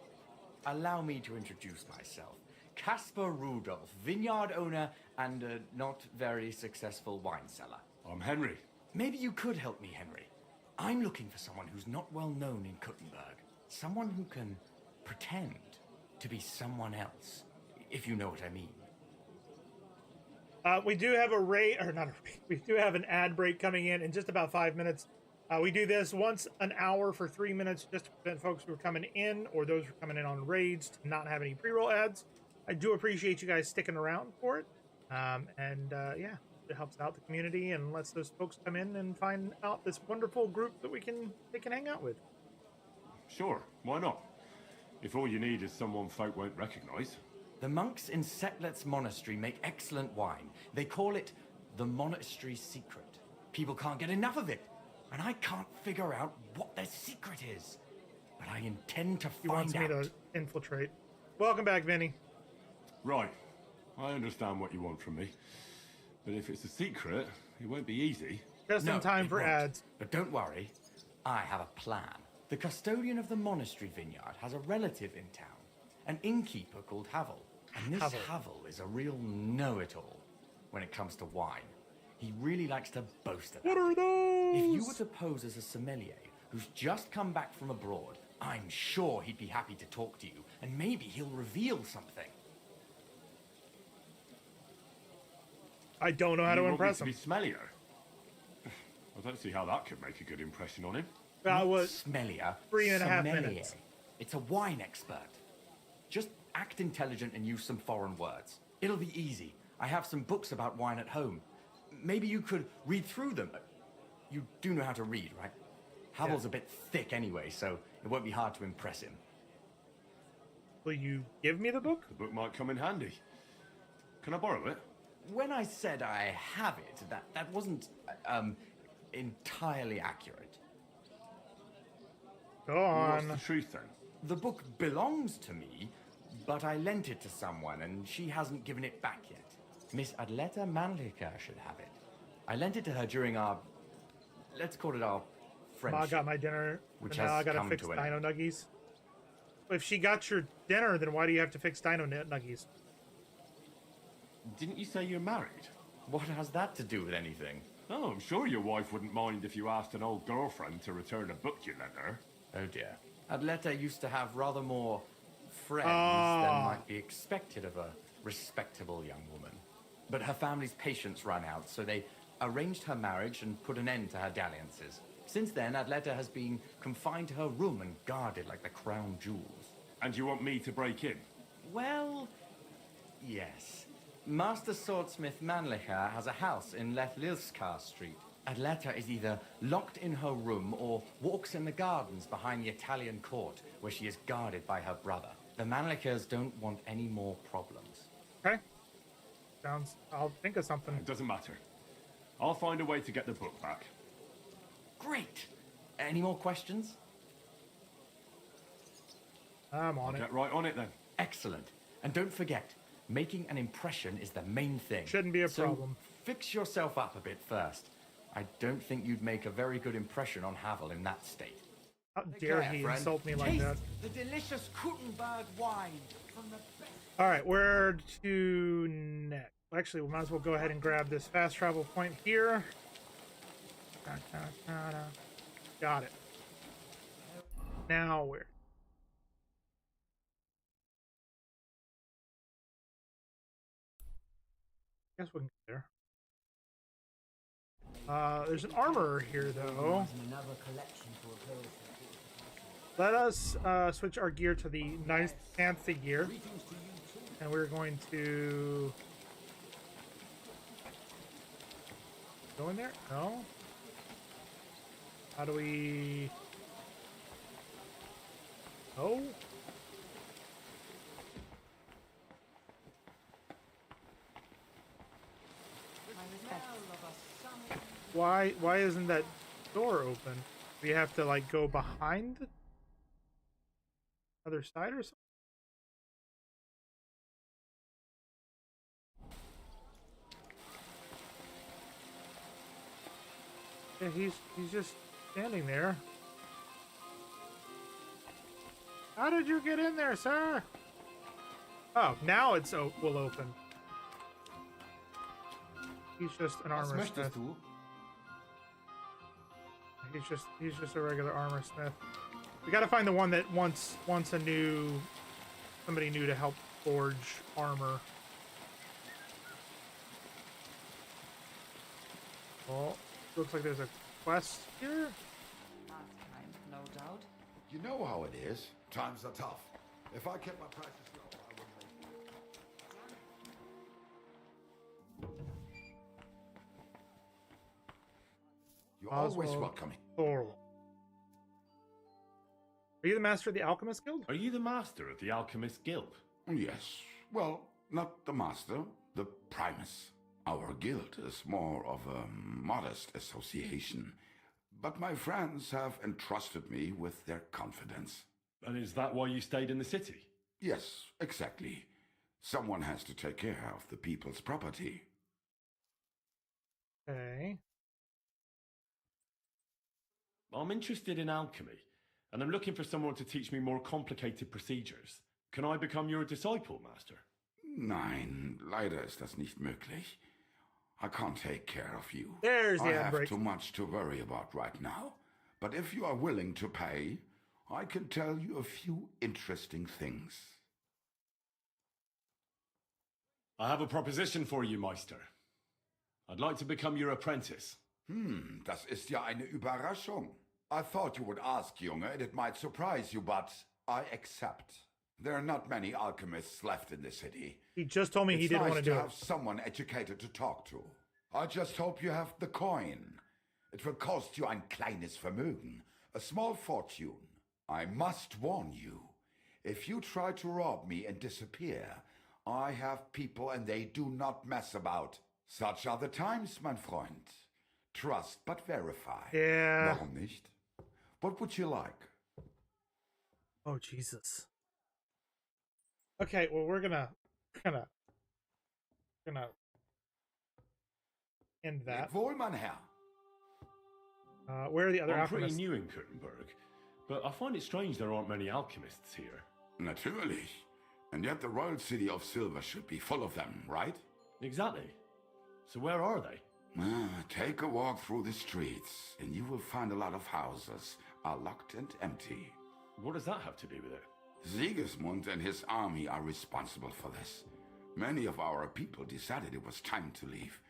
Speaker 12: Allow me to introduce myself. Caspar Rudolph, vineyard owner and a not very successful wine seller.
Speaker 4: I'm Henry.
Speaker 12: Maybe you could help me, Henry. I'm looking for someone who's not well known in Kuttenberg. Someone who can pretend to be someone else, if you know what I mean.
Speaker 2: We do have a raid, or not a raid, we do have an ad break coming in just about 5 minutes. We do this once an hour for 3 minutes just to prevent folks who are coming in or those who are coming in on raids to not have any pre-roll ads. I do appreciate you guys sticking around for it. Yeah, it helps out the community and lets those folks come in and find out this wonderful group that they can hang out with.
Speaker 4: Sure, why not? If all you need is someone folk won't recognize.
Speaker 12: The monks in Setlet's monastery make excellent wine. They call it the monastery secret. People can't get enough of it, and I can't figure out what their secret is.
Speaker 4: but I intend to
Speaker 2: He wants
Speaker 4: find
Speaker 2: me
Speaker 4: out.
Speaker 2: to infiltrate. Welcome back, Vinny.
Speaker 3: Right. I understand what you want from me. But if it's a secret, it won't be easy.
Speaker 2: Just in time
Speaker 4: it
Speaker 2: for
Speaker 4: won't.
Speaker 2: ads.
Speaker 4: But don't worry, I have a plan. The custodian of the monastery vineyard has a relative in town, an innkeeper called Havel. And this Havel is a real know-it-all when it comes to wine. He really likes to boast of it.
Speaker 2: What are those?
Speaker 4: If you were to pose as a sommelier who's just come back from abroad, I'm sure he'd be happy to talk to you, and maybe he'll reveal something.
Speaker 2: I don't know how to impress him.
Speaker 3: You want me to be smellier? I don't see how that could make a good impression on him.
Speaker 2: That was
Speaker 4: smellier.
Speaker 2: 3.5
Speaker 4: sommelier.
Speaker 2: minutes.
Speaker 4: It's a wine expert. Just act intelligent and use some foreign words. It'll be easy. I have some books about wine at home. Maybe you could read through them. You do know how to read, right? Havel's a bit thick anyway, so it won't be hard to impress him.
Speaker 2: Will you give me the book?
Speaker 3: The book might come in handy. Can I borrow it?
Speaker 4: When I said I have it, that wasn't entirely accurate.
Speaker 2: Go on.
Speaker 3: What's the truth then?
Speaker 4: The book belongs to me, but I lent it to someone and she hasn't given it back yet. Miss Adleta Manlika should have it. I lent it to her during our, let's call it our friendship.
Speaker 2: I got my dinner,
Speaker 4: which
Speaker 2: and now
Speaker 4: has
Speaker 2: I gotta
Speaker 4: come
Speaker 2: fix
Speaker 4: to an
Speaker 2: Dino
Speaker 4: end.
Speaker 2: Nuggies. If she got your dinner, then why do you have to fix Dino Nuggies?
Speaker 3: Didn't you say you're married?
Speaker 4: What has that to do with anything?
Speaker 3: Oh, I'm sure your wife wouldn't mind if you asked an old girlfriend to return a book you lent her.
Speaker 4: Oh dear. Adleta used to have rather more friends than might be expected of a respectable young woman. But her family's patience ran out, so they arranged her marriage and put an end to her dalliances. Since then, Adleta has been confined to her room and guarded like the crown jewels.
Speaker 3: And you want me to break in?
Speaker 4: Well, yes. Master Swordsmith Manlicher has a house in Lethlilskar Street. Adleta is either locked in her room or walks in the gardens behind the Italian court, where she is guarded by her brother. The Manlichers don't want any more problems.
Speaker 2: Okay. Sounds... I'll think of something.
Speaker 3: It doesn't matter. I'll find a way to get the book back.
Speaker 4: Great! Any more questions?
Speaker 2: I'm on
Speaker 3: I'll
Speaker 2: it.
Speaker 3: get right on it then.
Speaker 4: Excellent. And don't forget, making an impression is the main thing.
Speaker 2: Shouldn't be a problem.
Speaker 4: Fix yourself up a bit first. I don't think you'd make a very good impression on Havel in that state.
Speaker 2: How dare he insult me like that?
Speaker 18: The delicious Kuttenberg wine from the best.
Speaker 2: All right, where to next? Actually, we might as well go ahead and grab this fast travel point here. Got it. Now where? Guess we can get there. There's an armorer here, though. Let us switch our gear to the nice fancy gear. And we're going to go in there? No? How do we... Oh? Why isn't that door open? We have to like go behind the other side or something? Yeah, he's just standing there. How did you get in there, sir? Oh, now it's will open. He's just an armor smith. He's just a regular armor smith. We gotta find the one that wants somebody new to help forge armor. Well, looks like there's a quest here.
Speaker 20: No doubt.
Speaker 21: You know how it is. Times are tough. If I kept my practice low, I wouldn't make... You're always welcoming.
Speaker 2: Thorwald. Are you the master of the Alchemist Guild?
Speaker 3: Are you the master of the Alchemist Guild?
Speaker 21: Yes. Well, not the master, the primus. Our guild is more of a modest association. But my friends have entrusted me with their confidence.
Speaker 4: And is that why you stayed in the city?
Speaker 21: Yes, exactly. Someone has to take care of the people's property.
Speaker 2: Okay.
Speaker 4: I'm interested in alchemy, and I'm looking for someone to teach me more complicated procedures. Can I become your disciple, Master?
Speaker 21: Nein, leider ist das nicht möglich. I can't take care of you.
Speaker 2: There's
Speaker 21: I
Speaker 2: the
Speaker 21: have
Speaker 2: break.
Speaker 21: too much to worry about right now. But if you are willing to pay, I can tell you a few interesting things.
Speaker 4: I have a proposition for you, Meister. I'd like to become your apprentice.
Speaker 21: Das ist ja eine Überraschung. I thought you would ask, Junge, and it might surprise you, but I accept. There are not many alchemists left in the city.
Speaker 2: He just told me he didn't want to do
Speaker 21: have
Speaker 2: it.
Speaker 21: Someone educated to talk to. I just hope you have the coin. It will cost you ein kleines Vermögen, a small fortune. I must warn you, if you try to rob me and disappear, I have people and they do not mess about. Such are the times, mein Freund. Trust but verify.
Speaker 2: Yeah.
Speaker 21: Warum nicht? What would you like?
Speaker 2: Oh, Jesus. Okay, well, we're gonna end that.
Speaker 21: Wohl, mein Herr.
Speaker 2: Where are the other
Speaker 4: I'm
Speaker 2: alchemists?
Speaker 4: pretty new in Kuttenberg, but I find it strange there aren't many alchemists here.
Speaker 21: Natürlich. And yet the royal city of Silver should be full of them, right?
Speaker 4: Exactly. So where are they?
Speaker 21: Take a walk through the streets, and you will find a lot of houses are locked and empty.
Speaker 4: What does that have to do with it?
Speaker 21: Sigismund and his army are responsible for this. Many of our people decided it was time to leave.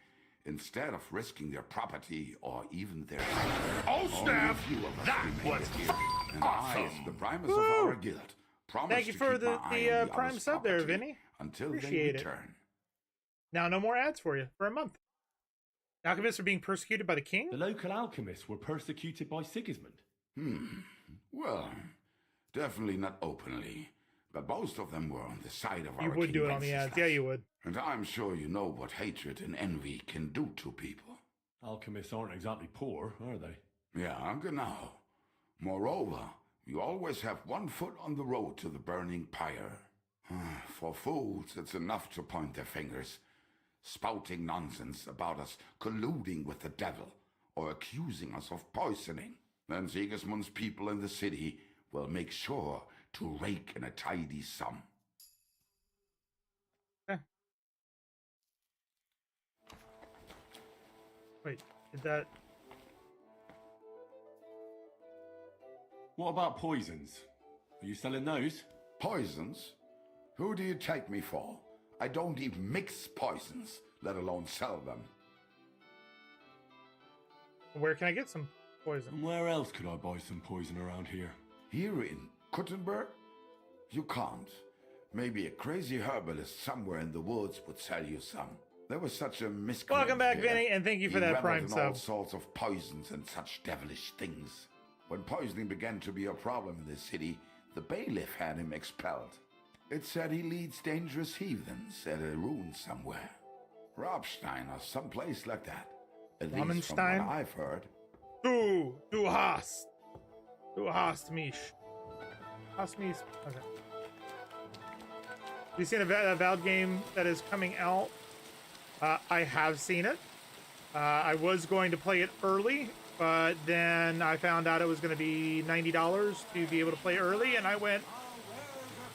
Speaker 21: Instead of risking their property or even their life. Oh, snap! That was here. And I, as the primus of our guild, promise
Speaker 2: Thank you
Speaker 21: to
Speaker 2: for
Speaker 21: keep
Speaker 2: the
Speaker 21: my eye on
Speaker 2: prime
Speaker 21: others'
Speaker 2: sub there,
Speaker 21: property
Speaker 2: Vinny.
Speaker 21: until
Speaker 2: Appreciate
Speaker 21: they
Speaker 2: it.
Speaker 21: return.
Speaker 2: Now, no more ads for you for a month. Alchemists are being persecuted by the king?
Speaker 4: The local alchemists were persecuted by Sigismund.
Speaker 21: Well, definitely not openly. But most of them were on the side of our
Speaker 2: You would
Speaker 21: king
Speaker 2: do it on the ads. Yeah, you would.
Speaker 21: And I'm sure you know what hatred and envy can do to people.
Speaker 4: Alchemists aren't exactly poor, are they?
Speaker 21: Yeah, genau. Moreover, we always have one foot on the road to the burning pyre. For fools, it's enough to point their fingers, spouting nonsense about us colluding with the devil or accusing us of poisoning. Then Sigismund's people in the city will make sure to rake in a tidy sum.
Speaker 2: Wait, did that...
Speaker 4: What about poisons? Are you selling those?
Speaker 21: Poisons? Who do you take me for? I don't even mix poisons, let alone sell them.
Speaker 2: Where can I get some poison?
Speaker 4: And where else could I buy some poison around here?
Speaker 21: Here in Kuttenberg? You can't. Maybe a crazy herbalist somewhere in the woods would sell you some. There was such a miscreant.
Speaker 2: Welcome back,
Speaker 21: here.
Speaker 2: Vinny, and thank you for
Speaker 21: He
Speaker 2: that
Speaker 21: reveled
Speaker 2: prime
Speaker 21: in
Speaker 2: sub.
Speaker 21: all sorts of poisons and such devilish things. When poisoning began to be a problem in the city, the bailiff had him expelled. It said he leads dangerous heathens at a ruin somewhere. Robstein or someplace like that. At least from what
Speaker 2: Ramenstein?
Speaker 21: I've heard.
Speaker 2: Du hast mich. Hast mich. Okay. You seen a Valve game that is coming out? I have seen it. I was going to play it early, but then I found out it was going to be $90 to be able to play early, and I went,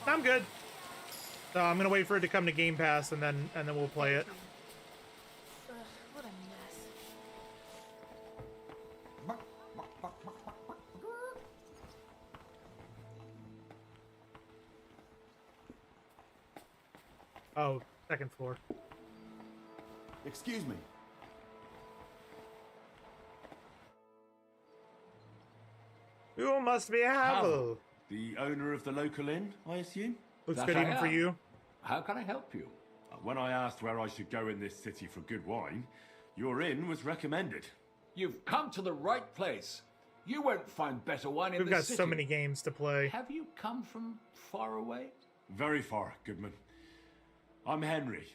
Speaker 2: I'm good. So I'm going to wait for it to come to Game Pass, and then we'll play it.
Speaker 16: What a mess.
Speaker 2: Oh, second floor.
Speaker 17: Excuse me.
Speaker 2: You must be Havel.
Speaker 4: The owner of the local inn, I assume?
Speaker 2: Looks
Speaker 8: That
Speaker 2: good
Speaker 8: I
Speaker 2: even for
Speaker 8: am.
Speaker 2: you.
Speaker 8: How can I help you?
Speaker 4: When I asked where I should go in this city for good wine, your inn was recommended.
Speaker 8: You've come to the right place. You won't find better wine in
Speaker 2: We've
Speaker 8: this
Speaker 2: got
Speaker 8: city.
Speaker 2: so many games to play.
Speaker 8: Have you come from far away?
Speaker 4: Very far, Goodman. I'm Henry,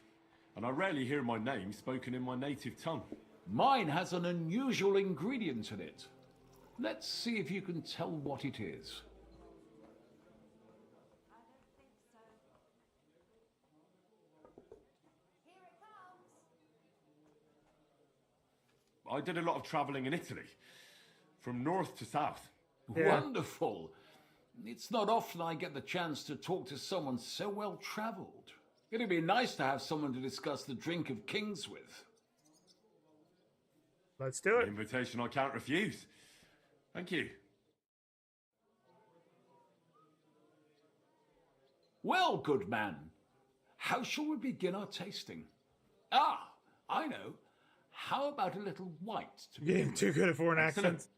Speaker 4: and I rarely hear my name spoken in my native tongue.
Speaker 8: Mine has an unusual ingredient in it. Let's see if you can tell what it is.
Speaker 3: I did a lot of travelling in Italy, from north to south.
Speaker 2: Yeah.
Speaker 8: Wonderful. It's not often I get the chance to talk to someone so well travelled. It'd be nice to have someone to discuss the drink of kings with.
Speaker 2: Let's do it.
Speaker 3: An invitation I can't refuse. Thank you.
Speaker 8: Well, good man, how shall we begin our tasting? Ah, I know. How about a little white to begin
Speaker 2: Getting
Speaker 8: with?
Speaker 2: too good at foreign
Speaker 3: Excellent.
Speaker 2: accents.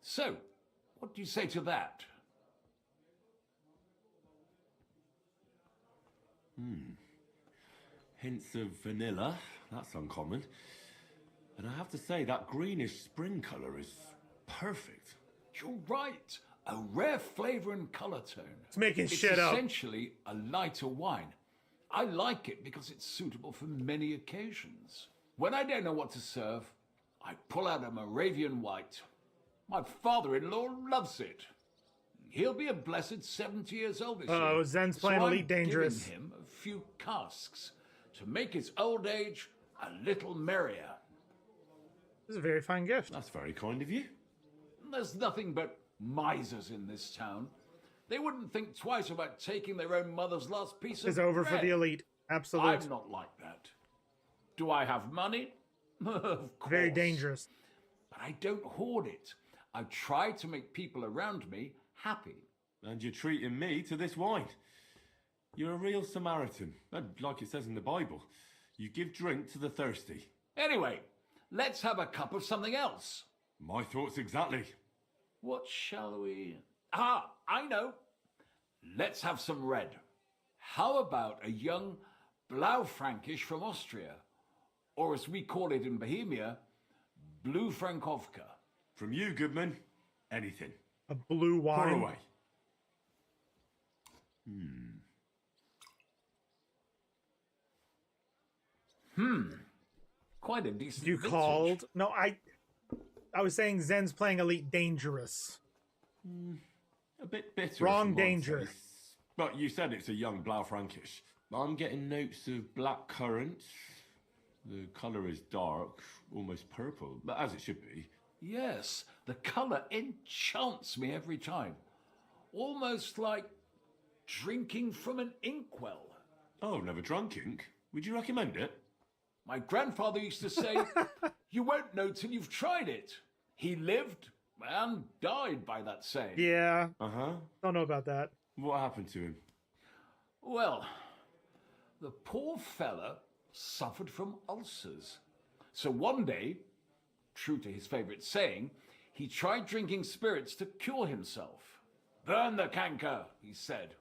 Speaker 8: So, what do you say to that?
Speaker 3: Hints of vanilla. That's uncommon. And I have to say, that greenish spring colour is perfect.
Speaker 8: You're right. A rare flavour and colour tone.
Speaker 2: It's making shit up.
Speaker 8: It's essentially a lighter wine. I like it because it's suitable for many occasions. When I don't know what to serve, I pull out a Moravian white. My father-in-law loves it. He'll be a blessed 70 years old this year.
Speaker 2: Oh, Zen's playing
Speaker 8: so I'm
Speaker 2: Elite Dangerous.
Speaker 8: giving him a few casks to make his old age a little merrier.
Speaker 2: This is a very fine gift.
Speaker 3: That's very kind of you.
Speaker 8: There's nothing but misers in this town. They wouldn't think twice about taking their own mother's last piece of
Speaker 2: It's over for
Speaker 8: bread.
Speaker 2: the elite. Absolute.
Speaker 8: I'm not like that. Do I have money? Of course.
Speaker 2: Very dangerous.
Speaker 8: But I don't hoard it. I try to make people around me happy.
Speaker 3: And you're treating me to this wine. You're a real Samaritan. And like it says in the Bible, you give drink to the thirsty.
Speaker 8: Anyway, let's have a cup of something else.
Speaker 3: My thoughts exactly.
Speaker 8: What shall we... Ah, I know. Let's have some red. How about a young Blaufränkisch from Austria? Or as we call it in Bohemia, Blue Frankovka.
Speaker 3: From you, Goodman, anything.
Speaker 2: A blue
Speaker 3: Pour
Speaker 2: wine.
Speaker 3: away.
Speaker 8: Quite a decent
Speaker 2: You
Speaker 8: vintage.
Speaker 2: called? No, I was saying Zen's playing Elite Dangerous.
Speaker 3: A bit bitter.
Speaker 2: Wrong
Speaker 3: if I'm
Speaker 2: danger.
Speaker 3: honest. But you said it's a young Blaufränkisch. I'm getting notes of black currant. The colour is dark, almost purple, but as it should be.
Speaker 8: Yes, the colour enchants me every time. Almost like drinking from an inkwell.
Speaker 3: Oh, I've never drunk ink. Would you recommend it?
Speaker 8: My grandfather used to say, you won't know till you've tried it. He lived and died by that saying.
Speaker 2: Yeah.
Speaker 3: Uh-huh.
Speaker 2: Don't know about that.
Speaker 3: What happened to him?
Speaker 8: Well, the poor fella suffered from ulcers. So one day, true to his favourite saying, he tried drinking spirits to cure himself. Burn the canker, he said.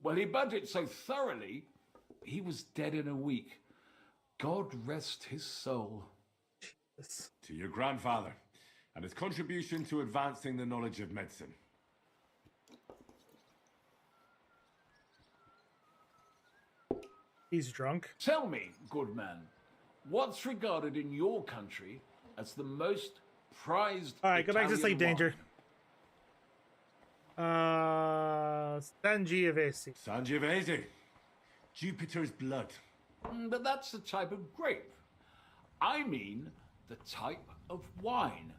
Speaker 8: Well, he burnt it so thoroughly, he was dead in a week. God rest his soul.
Speaker 3: To your grandfather and his contribution to advancing the knowledge of medicine.
Speaker 2: He's drunk.
Speaker 8: Tell me, good man, what's regarded in your country as the most prized
Speaker 2: All right, go back to
Speaker 8: Italian
Speaker 2: sleep, Danger.
Speaker 8: wine?
Speaker 2: Sangiovese.
Speaker 3: Sangiovese. Jupiter's blood.
Speaker 8: But that's the type of grape. I mean the type of wine.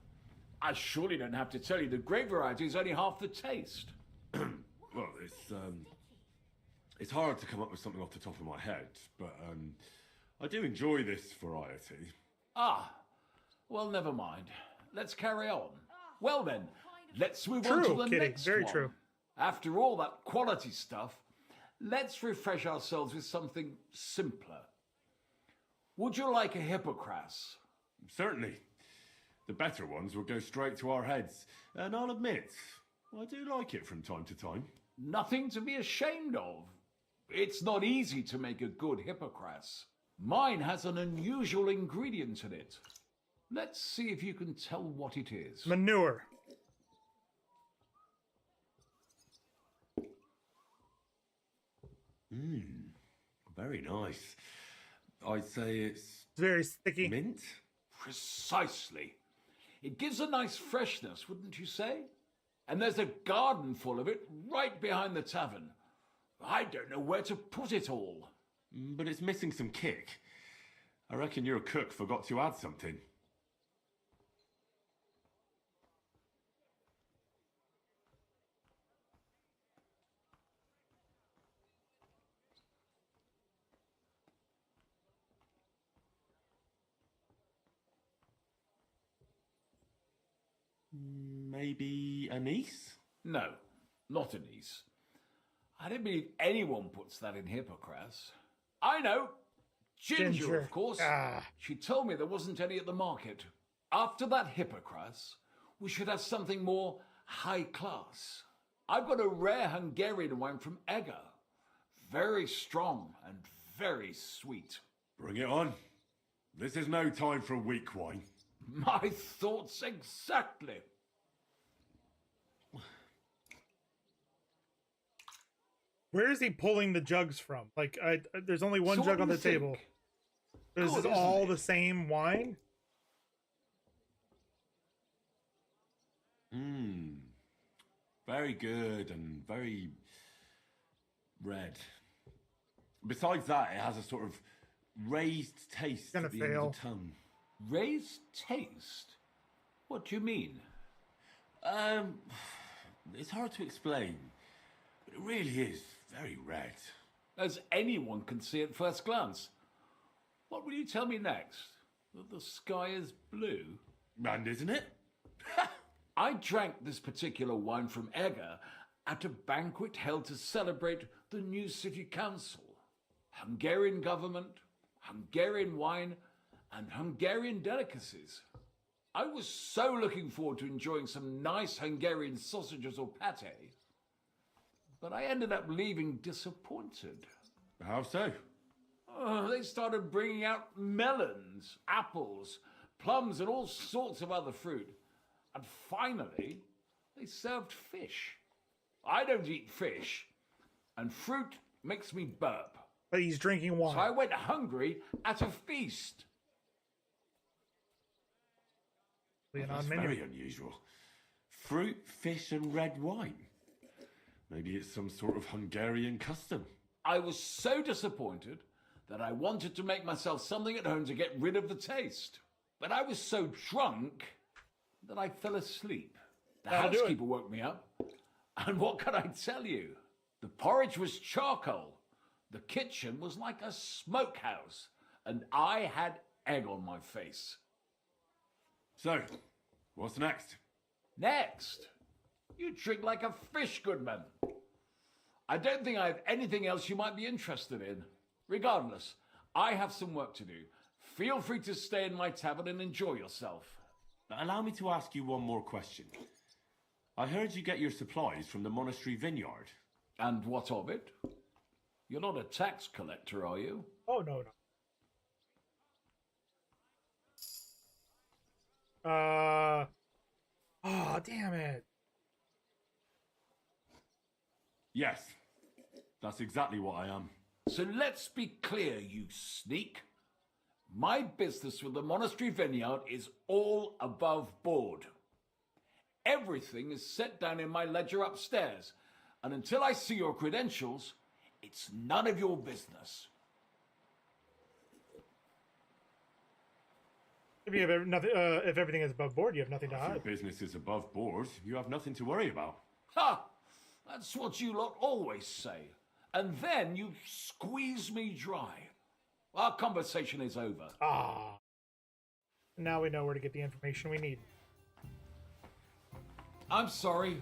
Speaker 8: I surely don't have to tell you the grape variety is only half the taste.
Speaker 3: Well, it's hard to come up with something off the top of my head, but I do enjoy this variety.
Speaker 8: Ah, well, never mind. Let's carry on. Well then, let's move
Speaker 2: True,
Speaker 8: on to the
Speaker 2: Kitty.
Speaker 8: next
Speaker 2: Very
Speaker 8: one.
Speaker 2: true.
Speaker 8: After all that quality stuff, let's refresh ourselves with something simpler. Would you like a hippocras?
Speaker 3: Certainly. The better ones will go straight to our heads, and I'll admit, I do like it from time to time.
Speaker 8: Nothing to be ashamed of. It's not easy to make a good hippocras. Mine has an unusual ingredient in it. Let's see if you can tell what it is.
Speaker 2: Manure.
Speaker 3: Very nice. I'd say it's
Speaker 2: Very sticky.
Speaker 3: mint.
Speaker 8: Precisely. It gives a nice freshness, wouldn't you say? And there's a garden full of it right behind the tavern. I don't know where to put it all.
Speaker 4: But it's missing some kick. I reckon your cook forgot to add something. Maybe anise?
Speaker 8: No, not anise. I don't believe anyone puts that in Hippocras. I know. Ginger, of course. She told me there wasn't any at the market. After that Hippocras, we should have something more high class. I've got a rare Hungarian wine from Egger. Very strong and very sweet.
Speaker 4: Bring it on. This is no time for weak wine.
Speaker 8: My thoughts exactly.
Speaker 2: Where is he pulling the jugs from? Like, there's only one
Speaker 8: So what
Speaker 2: jug
Speaker 8: do
Speaker 2: on the
Speaker 8: you think?
Speaker 2: table. This
Speaker 8: Good,
Speaker 2: is
Speaker 8: isn't
Speaker 2: all
Speaker 8: it?
Speaker 2: the same wine?
Speaker 4: Very good and very red. Besides that, it has a sort of raised taste
Speaker 2: Gonna
Speaker 4: at the end
Speaker 2: fail.
Speaker 4: of the tongue.
Speaker 8: Raised taste? What do you mean?
Speaker 4: It's hard to explain, but it really is very red.
Speaker 8: As anyone can see at first glance. What will you tell me next? That the sky is blue?
Speaker 4: And isn't it?
Speaker 8: I drank this particular wine from Egger at a banquet held to celebrate the new city council. Hungarian government, Hungarian wine, and Hungarian delicacies. I was so looking forward to enjoying some nice Hungarian sausages or pate, but I ended up leaving disappointed.
Speaker 4: How so?
Speaker 8: They started bringing out melons, apples, plums, and all sorts of other fruit. And finally, they served fish. I don't eat fish, and fruit makes me burp.
Speaker 2: But he's drinking wine.
Speaker 8: So I went hungry at a feast.
Speaker 4: That's very unusual. Fruit, fish, and red wine. Maybe it's some sort of Hungarian custom.
Speaker 8: I was so disappointed that I wanted to make myself something at home to get rid of the taste. But I was so drunk that I fell asleep. The
Speaker 2: That'll do it.
Speaker 8: housekeeper woke me up. And what can I tell you? The porridge was charcoal. The kitchen was like a smokehouse. And I had egg on my face.
Speaker 4: So, what's next?
Speaker 8: Next? You drink like a fish, Goodman. I don't think I have anything else you might be interested in. Regardless, I have some work to do. Feel free to stay in my tavern and enjoy yourself.
Speaker 4: Allow me to ask you one more question. I heard you get your supplies from the monastery vineyard.
Speaker 8: And what of it? You're not a tax collector, are you?
Speaker 2: Oh, no. Oh, damn it.
Speaker 4: Yes, that's exactly what I am.
Speaker 8: So let's be clear, you sneak. My business with the monastery vineyard is all above board. Everything is set down in my ledger upstairs, and until I see your credentials, it's none of your business.
Speaker 2: If you have nothing, if everything is above board, you have nothing to
Speaker 4: If your
Speaker 2: hide.
Speaker 4: business is above board, you have nothing to worry about.
Speaker 8: Ha! That's what you lot always say. And then you squeeze me dry. Our conversation is over.
Speaker 2: Ah. Now we know where to get the information we need.
Speaker 8: I'm sorry.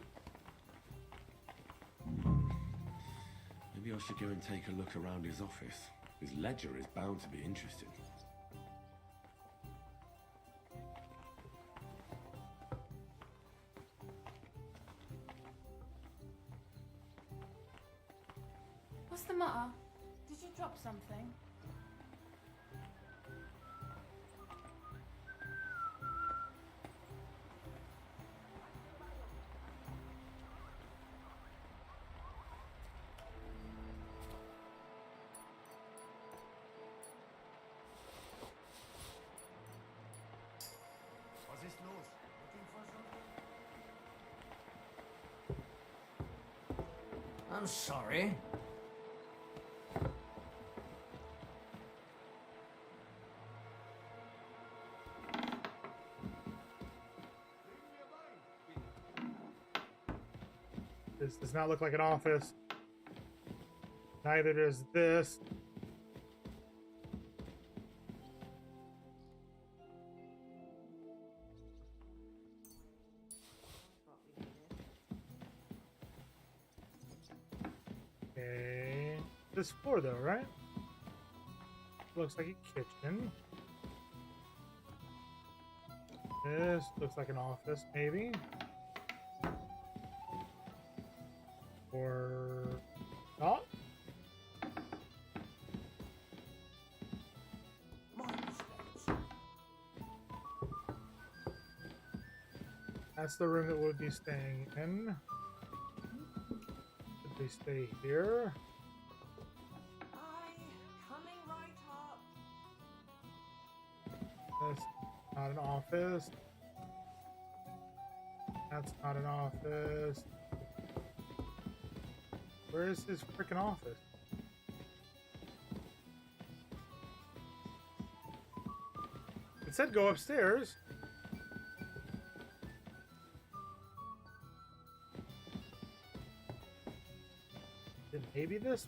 Speaker 4: Maybe I should go and take a look around his office. His ledger is bound to be interesting.
Speaker 10: What's the matter? Did you drop something?
Speaker 9: Was ist los?
Speaker 17: I'm sorry.
Speaker 2: This does not look like an office. Neither does this. Okay. This floor though, right? Looks like a kitchen. This looks like an office, maybe. Or not? That's the room that we'll be staying in. Should we stay here?
Speaker 15: Coming right up.
Speaker 2: That's not an office. That's not an office. Where is his freaking office? It said go upstairs. Then maybe this?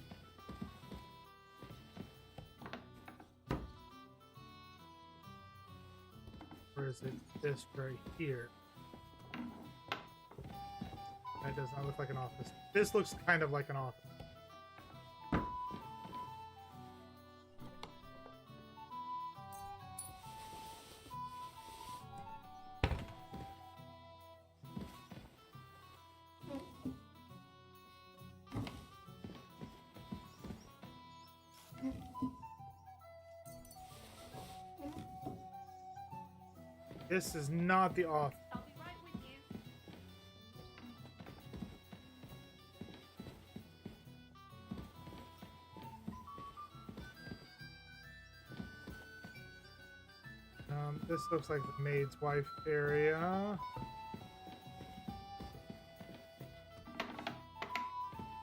Speaker 2: Or is it this right here? That does not look like an office. This looks kind of like an office. This is not the office.
Speaker 13: I'll be right with you.
Speaker 2: This looks like the maid's wife area.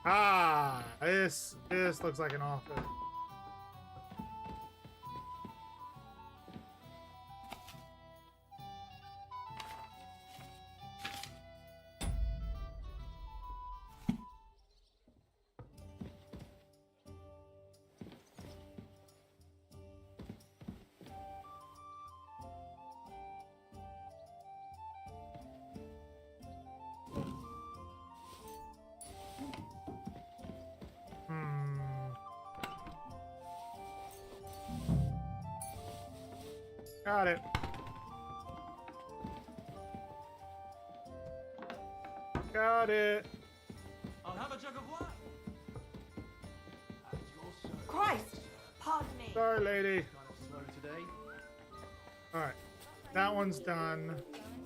Speaker 2: Ah, this looks like an office. Got it. Got it.
Speaker 17: I'll have a jug of wine.
Speaker 15: Christ! Pardon me.
Speaker 2: Sorry, lady.
Speaker 17: Kind of slow today.
Speaker 2: Alright. That one's done.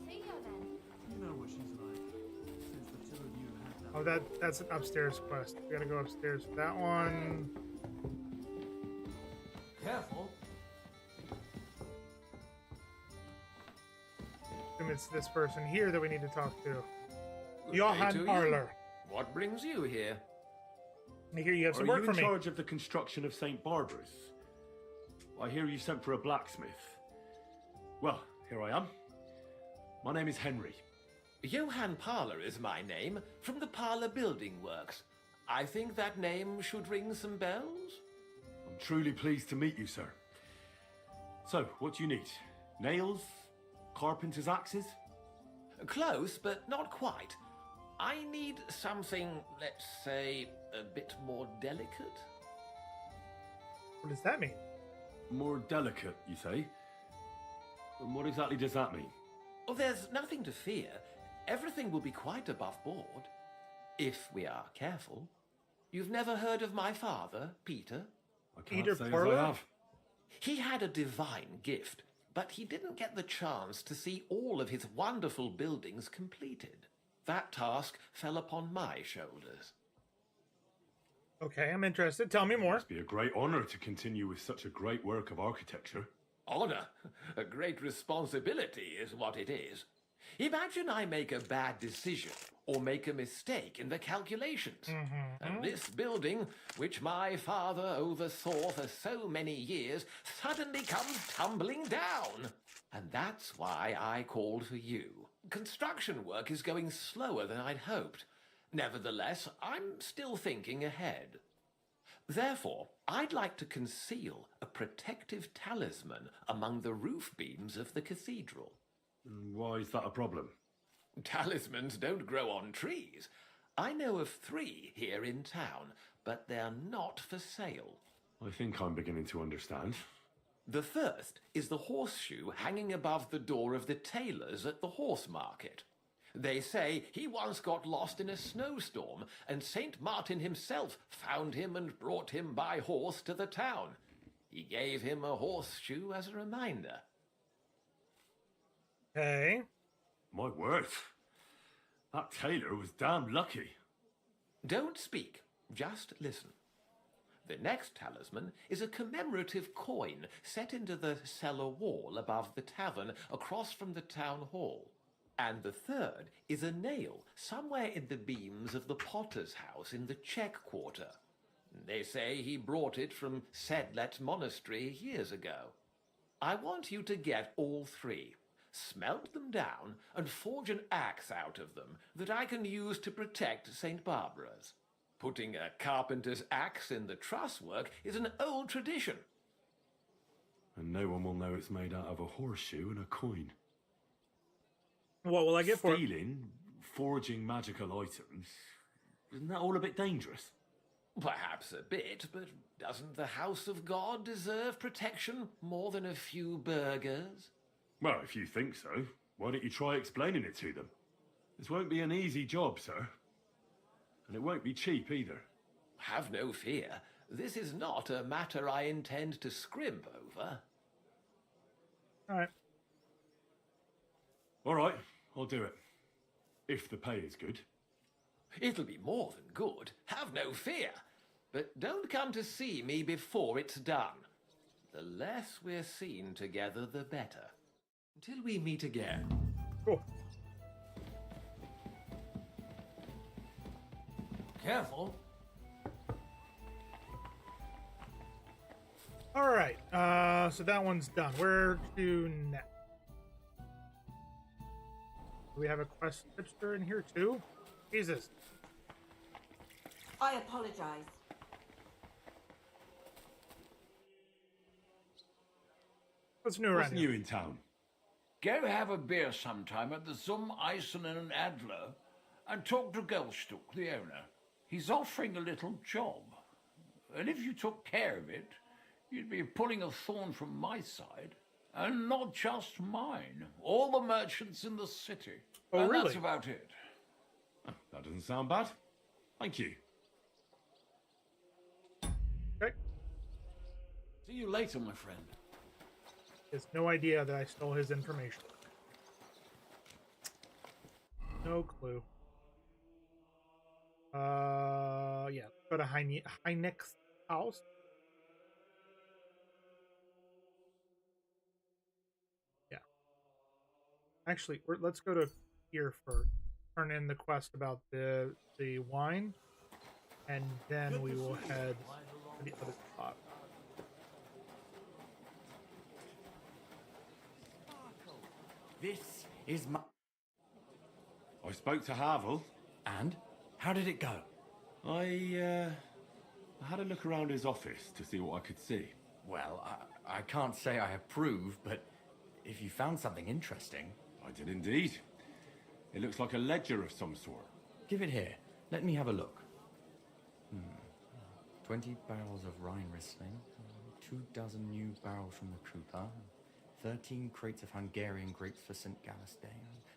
Speaker 10: See her then.
Speaker 17: You know what she's like. Since the two of you have that.
Speaker 2: Oh, that's an upstairs quest. We gotta go upstairs for that one.
Speaker 17: Careful.
Speaker 2: It's this person here that we need to talk to. Johann Parler.
Speaker 3: What brings you here?
Speaker 2: I hear you have some
Speaker 4: Are
Speaker 2: work
Speaker 4: you
Speaker 2: for
Speaker 4: in
Speaker 2: me.
Speaker 4: charge of the construction of St. Barbara's? I hear you sent for a blacksmith. Well, here I am. My name is Henry.
Speaker 3: Johann Parler is my name, from the Parler Building Works. I think that name should ring some bells.
Speaker 4: I'm truly pleased to meet you, sir. So, what do you need? Nails? Carpenter's axes?
Speaker 3: Close, but not quite. I need something, let's say, a bit more delicate.
Speaker 2: What does that mean?
Speaker 4: More delicate, you say? And what exactly does that mean?
Speaker 3: Oh, there's nothing to fear. Everything will be quite above board. If we are careful. You've never heard of my father, Peter?
Speaker 4: I can't say as I have.
Speaker 3: He had a divine gift, but he didn't get the chance to see all of his wonderful buildings completed. That task fell upon my shoulders.
Speaker 2: Okay, I'm interested. Tell me more.
Speaker 4: It must be a great honor to continue with such a great work of architecture.
Speaker 3: Honor? A great responsibility is what it is. Imagine I make a bad decision or make a mistake in the calculations. And this building, which my father oversaw for so many years, suddenly comes tumbling down. And that's why I called for you. Construction work is going slower than I'd hoped. Nevertheless, I'm still thinking ahead. Therefore, I'd like to conceal a protective talisman among the roof beams of the cathedral.
Speaker 4: Why is that a problem?
Speaker 3: Talismans don't grow on trees. I know of 3 here in town, but they're not for sale.
Speaker 4: I think I'm beginning to understand.
Speaker 3: The first is the horseshoe hanging above the door of the tailor's at the horse market. They say he once got lost in a snowstorm, and Saint Martin himself found him and brought him by horse to the town. He gave him a horseshoe as a reminder.
Speaker 2: Okay.
Speaker 4: My word. That tailor was damn lucky.
Speaker 3: Don't speak, just listen. The next talisman is a commemorative coin set into the cellar wall above the tavern across from the town hall. And the third is a nail somewhere in the beams of the potter's house in the Czech Quarter. They say he brought it from Sedlet Monastery years ago. I want you to get all 3, smelt them down, and forge an axe out of them that I can use to protect St. Barbara's. Putting a carpenter's axe in the truss work is an old tradition.
Speaker 4: And no one will know it's made out of a horseshoe and a coin.
Speaker 2: What will I get for it?
Speaker 4: Stealing, forging magical items, isn't that all a bit dangerous?
Speaker 3: Perhaps a bit, but doesn't the house of God deserve protection more than a few burghers?
Speaker 4: Well, if you think so, why don't you try explaining it to them? This won't be an easy job, sir. And it won't be cheap either.
Speaker 3: Have no fear. This is not a matter I intend to scrimp over.
Speaker 2: All
Speaker 4: right, I'll do it. If the pay is good.
Speaker 3: It'll be more than good. Have no fear. But don't come to see me before it's done. The less we're seen together, the better. Until we meet again.
Speaker 2: Cool.
Speaker 18: Careful.
Speaker 2: All right. So that one's done. Where to next? Do we have a quest tipster in here too? Jesus.
Speaker 15: I apologize.
Speaker 2: What's new around
Speaker 4: What's
Speaker 2: here?
Speaker 4: new in town?
Speaker 8: Go have a beer sometime at the Zum Eisen and Adler and talk to Goldstuck, the owner. He's offering a little job. And if you took care of it, you'd be pulling a thorn from my side. And not just mine. All the merchants in the city.
Speaker 2: Oh,
Speaker 8: and
Speaker 2: really?
Speaker 8: that's about it.
Speaker 4: Oh, that doesn't sound bad. Thank you.
Speaker 2: Okay.
Speaker 8: See you later, my friend.
Speaker 2: He has no idea that I stole his information. No clue. Yeah. Go to Heineck's house. Yeah. Actually, let's go to here first. Turn in the quest about the wine, and then we will head to the other spot.
Speaker 12: This is my...
Speaker 4: I spoke to Havel.
Speaker 12: And? How did it go?
Speaker 4: I had a look around his office to see what I could see.
Speaker 12: Well, I can't say I approve, but if you found something interesting...
Speaker 4: I did indeed. It looks like a ledger of some sort.
Speaker 12: Give it here. Let me have a look. 20 barrels of Rhine Riesling, 24 new barrels from the Krupa, 13 crates of Hungarian grapes for St. Gallus Day.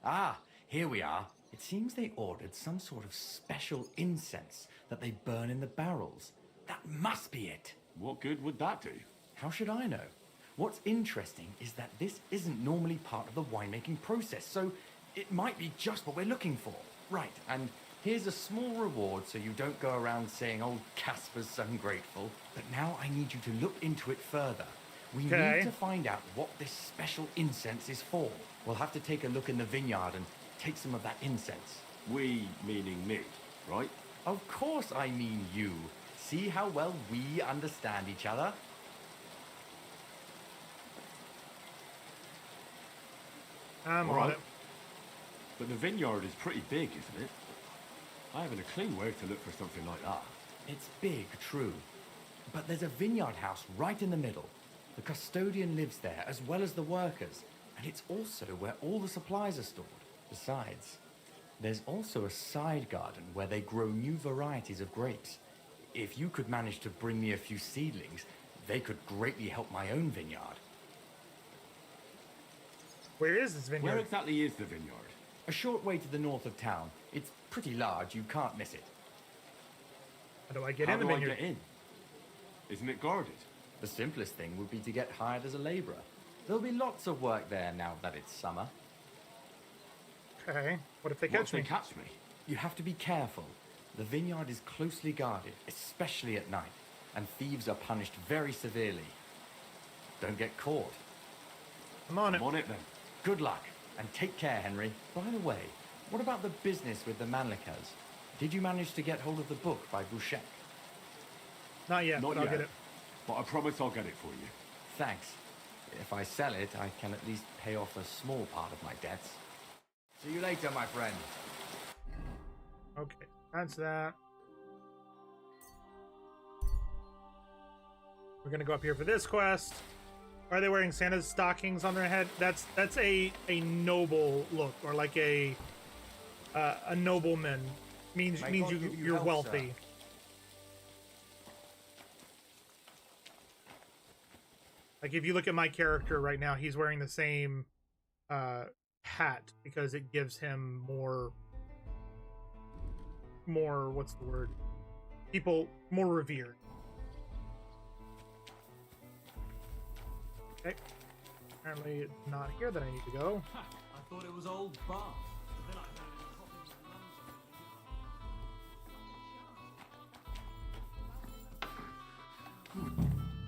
Speaker 12: Ah, here we are. It seems they ordered some sort of special incense that they burn in the barrels. That must be it.
Speaker 4: What good would that do?
Speaker 12: How should I know? What's interesting is that this isn't normally part of the winemaking process, so it might be just what we're looking for. Right, and here's a small reward so you don't go around saying old Casper's so ungrateful. But now I need you to look into it further. We need to find out what this special incense is for. We'll have to take a look in the vineyard and take some of that incense.
Speaker 4: We, meaning me, right?
Speaker 12: Of course I mean you. See how well we understand each other?
Speaker 2: I'm
Speaker 4: All
Speaker 2: on
Speaker 4: right.
Speaker 2: it.
Speaker 4: But the vineyard is pretty big, isn't it? I haven't a clue where to look for something like that.
Speaker 12: It's big, true. But there's a vineyard house right in the middle. The custodian lives there, as well as the workers. And it's also where all the supplies are stored. Besides, there's also a side garden where they grow new varieties of grapes. If you could manage to bring me a few seedlings, they could greatly help my own vineyard.
Speaker 2: Where is this vineyard?
Speaker 4: Where exactly is the vineyard?
Speaker 12: A short way to the north of town. It's pretty large, you can't miss it.
Speaker 2: How do I get
Speaker 4: How
Speaker 2: in the
Speaker 4: do
Speaker 2: vineyard?
Speaker 4: I get in? Isn't it guarded?
Speaker 12: The simplest thing would be to get hired as a labourer. There'll be lots of work there now that it's summer.
Speaker 2: Okay. What if they
Speaker 4: What
Speaker 2: catch
Speaker 4: if
Speaker 2: me?
Speaker 4: they catch me?
Speaker 12: You have to be careful. The vineyard is closely guarded, especially at night, and thieves are punished very severely. Don't get caught.
Speaker 2: I'm on it.
Speaker 4: I'm on it then.
Speaker 12: Good luck, and take care, Henry. By the way, what about the business with the Manlikas? Did you manage to get hold of the book by Bouchek?
Speaker 2: Not yet,
Speaker 4: Not
Speaker 2: but I'll
Speaker 4: yet.
Speaker 2: get it.
Speaker 4: But I promise I'll get it for you.
Speaker 12: Thanks. If I sell it, I can at least pay off a small part of my debts. See you later, my friend.
Speaker 2: Okay, that's that. We're gonna go up here for this quest. Are they wearing Santa's stockings on their head? That's a noble look, or like a nobleman. Means
Speaker 12: May God give you
Speaker 2: you're
Speaker 12: health,
Speaker 2: wealthy.
Speaker 12: sir.
Speaker 2: Like if you look at my character right now, he's wearing the same hat because it gives him more what's the word? People more revered. Okay. Apparently it's not here that I need to go.
Speaker 17: I thought it was old Bath. Then I heard it was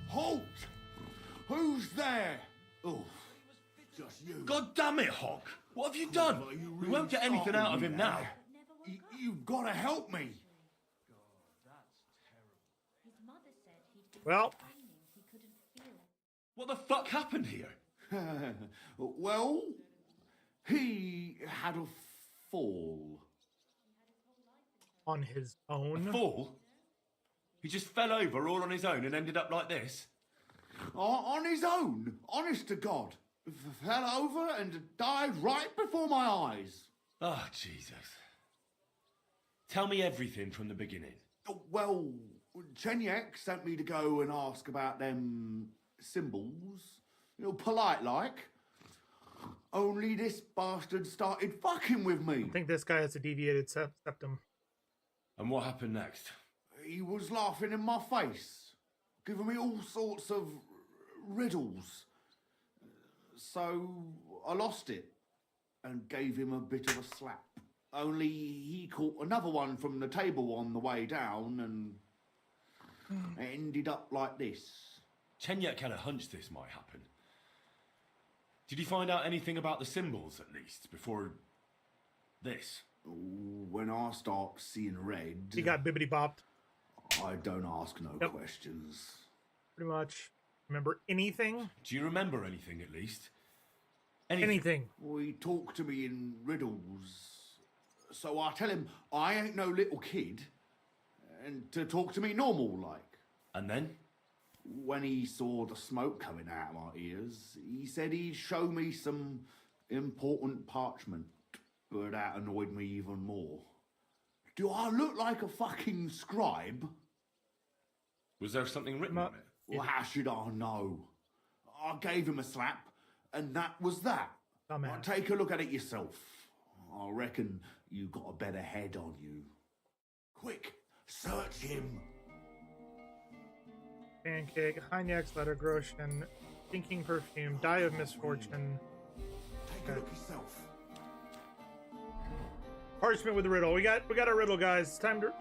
Speaker 11: Halt! Who's there? Oh, just you.
Speaker 4: God damn it, Hawk! What have you done? We won't get anything out of him now.
Speaker 11: You've got to help me.
Speaker 16: His mother said he'd been
Speaker 2: Well.
Speaker 16: screaming he couldn't feel.
Speaker 4: What the fuck happened here?
Speaker 11: Well, he had a fall.
Speaker 2: On his own.
Speaker 4: A fall? He just fell over all on his own and ended up like this?
Speaker 11: On his own, honest to God. Fell over and died right before my eyes.
Speaker 4: Oh, Jesus. Tell me everything from the beginning.
Speaker 11: Well, Chenyek sent me to go and ask about them symbols. You know, polite like. Only this bastard started fucking with me.
Speaker 2: I think this guy has a deviated septum.
Speaker 4: And what happened next?
Speaker 11: He was laughing in my face, giving me all sorts of riddles. So I lost it and gave him a bit of a slap. Only he caught another one from the table on the way down and it ended up like this.
Speaker 4: Chenyek had a hunch this might happen. Did you find out anything about the symbols, at least, before this?
Speaker 11: When I start seeing red...
Speaker 2: He got bibbity bopped.
Speaker 11: I don't ask no questions.
Speaker 2: Pretty much. Remember anything?
Speaker 4: Do you remember anything, at least?
Speaker 2: Anything.
Speaker 11: Well, he talked to me in riddles. So I tell him I ain't no little kid and to talk to me normal like.
Speaker 4: And then?
Speaker 11: When he saw the smoke coming out of my ears, he said he'd show me some important parchment, but that annoyed me even more. Do I look like a fucking scribe?
Speaker 4: Was there something written on it?
Speaker 11: Well, how should I know? I gave him a slap, and that was that. Now, take a look at it yourself. I reckon you got a better head on you. Quick, search him.
Speaker 2: Pancake, Hynek's letter, Groshen, stinking perfume, dye of misfortune.
Speaker 11: Take a look yourself.
Speaker 2: Parchment with a riddle. We got a riddle, guys. It's time to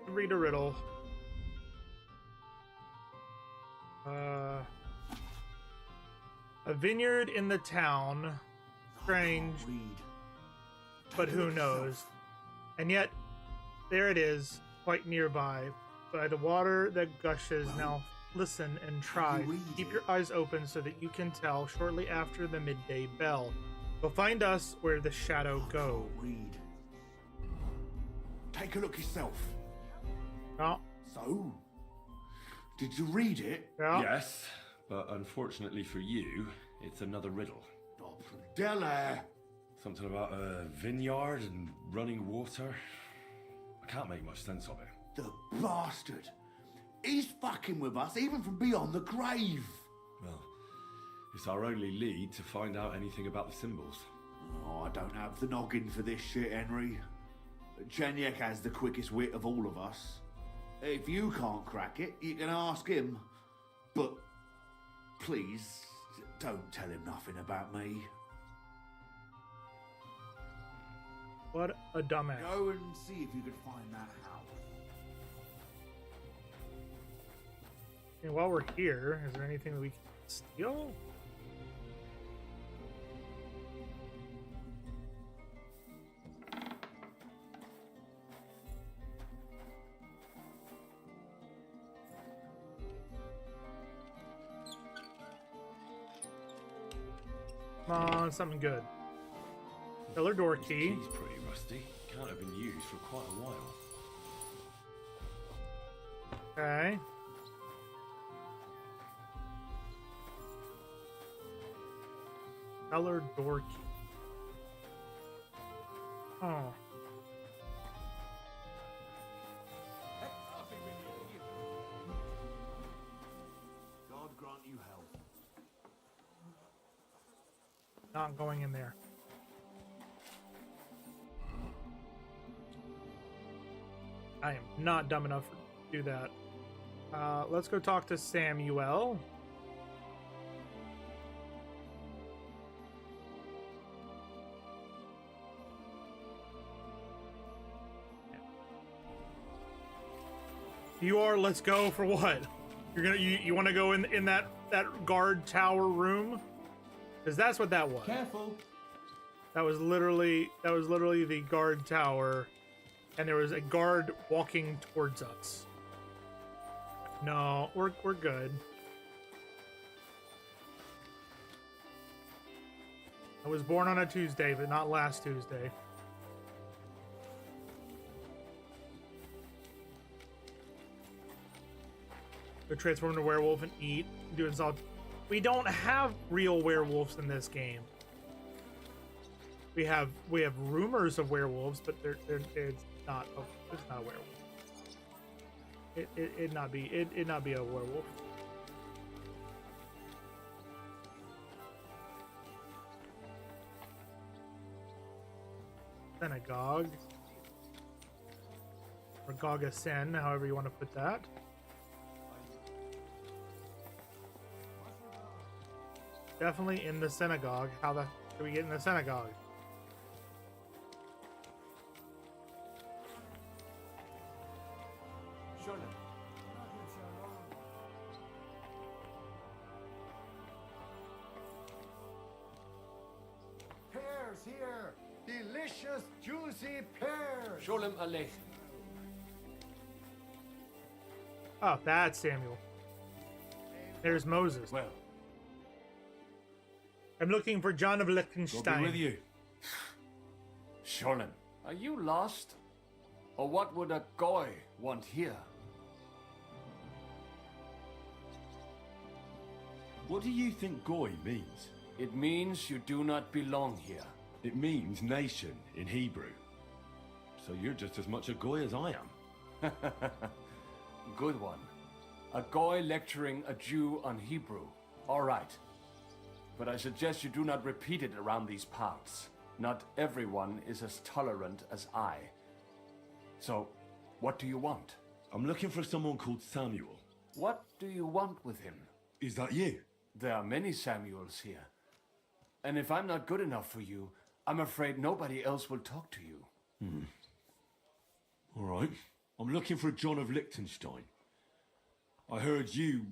Speaker 2: read a riddle. A vineyard in the town. Strange. But who knows? And yet, there it is, quite nearby, by the water that gushes. Now, listen and try. Keep your eyes open so that you can tell shortly after the midday bell. Go find us where the shadow goes.
Speaker 11: Take a look yourself.
Speaker 2: Oh.
Speaker 11: So, did you read it?
Speaker 2: Yeah.
Speaker 4: Yes, but unfortunately for you, it's another riddle.
Speaker 11: Della.
Speaker 4: Something about a vineyard and running water. I can't make much sense of it.
Speaker 11: The bastard. He's fucking with us even from beyond the grave.
Speaker 4: Well, it's our only lead to find out anything about the symbols.
Speaker 11: Oh, I don't have the noggin for this shit, Henry. Janiek has the quickest wit of all of us. If you can't crack it, you can ask him. But please, don't tell him nothing about me.
Speaker 2: What a dumbass.
Speaker 11: Go and see if you can find that house.
Speaker 2: And while we're here, is there anything that we can steal? Come on, something good. Cellar door key.
Speaker 4: Key's pretty rusty. Can't have been used for quite a while.
Speaker 2: Okay. Cellar door key. Oh.
Speaker 11: God grant you health.
Speaker 2: Not going in there. I am not dumb enough to do that. Let's go talk to Samuel. You are. Let's go for what? You're gonna. You want to go in that guard tower room? Because that's what that was.
Speaker 6: Careful.
Speaker 2: That was literally the guard tower, and there was a guard walking towards us. No, we're good. I was born on a Tuesday, but not last Tuesday. Go transform into werewolf and eat. Do insult. We don't have real werewolves in this game. We have rumors of werewolves, but it's not a werewolf. It not be a werewolf. Synagogue. Or Gagasen, however you want to put that. Definitely in the synagogue. How the do we get in the synagogue?
Speaker 18: Pears here! Delicious, juicy pears!
Speaker 3: Sholem Aleichem.
Speaker 2: Oh, that's Samuel. There's Moses.
Speaker 3: Well,
Speaker 2: I'm looking for John of Liechtenstein.
Speaker 4: I'll be with you.
Speaker 3: Sholem, are you lost? Or what would a goy want here?
Speaker 4: What do you think goy means?
Speaker 3: It means you do not belong here.
Speaker 4: It means nation in Hebrew. So you're just as much a goy as I am.
Speaker 3: Good one. A goy lecturing a Jew on Hebrew. All right. But I suggest you do not repeat it around these parts. Not everyone is as tolerant as I. So, what do you want?
Speaker 4: I'm looking for someone called Samuel.
Speaker 3: What do you want with him?
Speaker 4: Is that you?
Speaker 3: There are many Samuels here. And if I'm not good enough for you, I'm afraid nobody else will talk to you.
Speaker 4: All right. I'm looking for John of Liechtenstein. I heard you,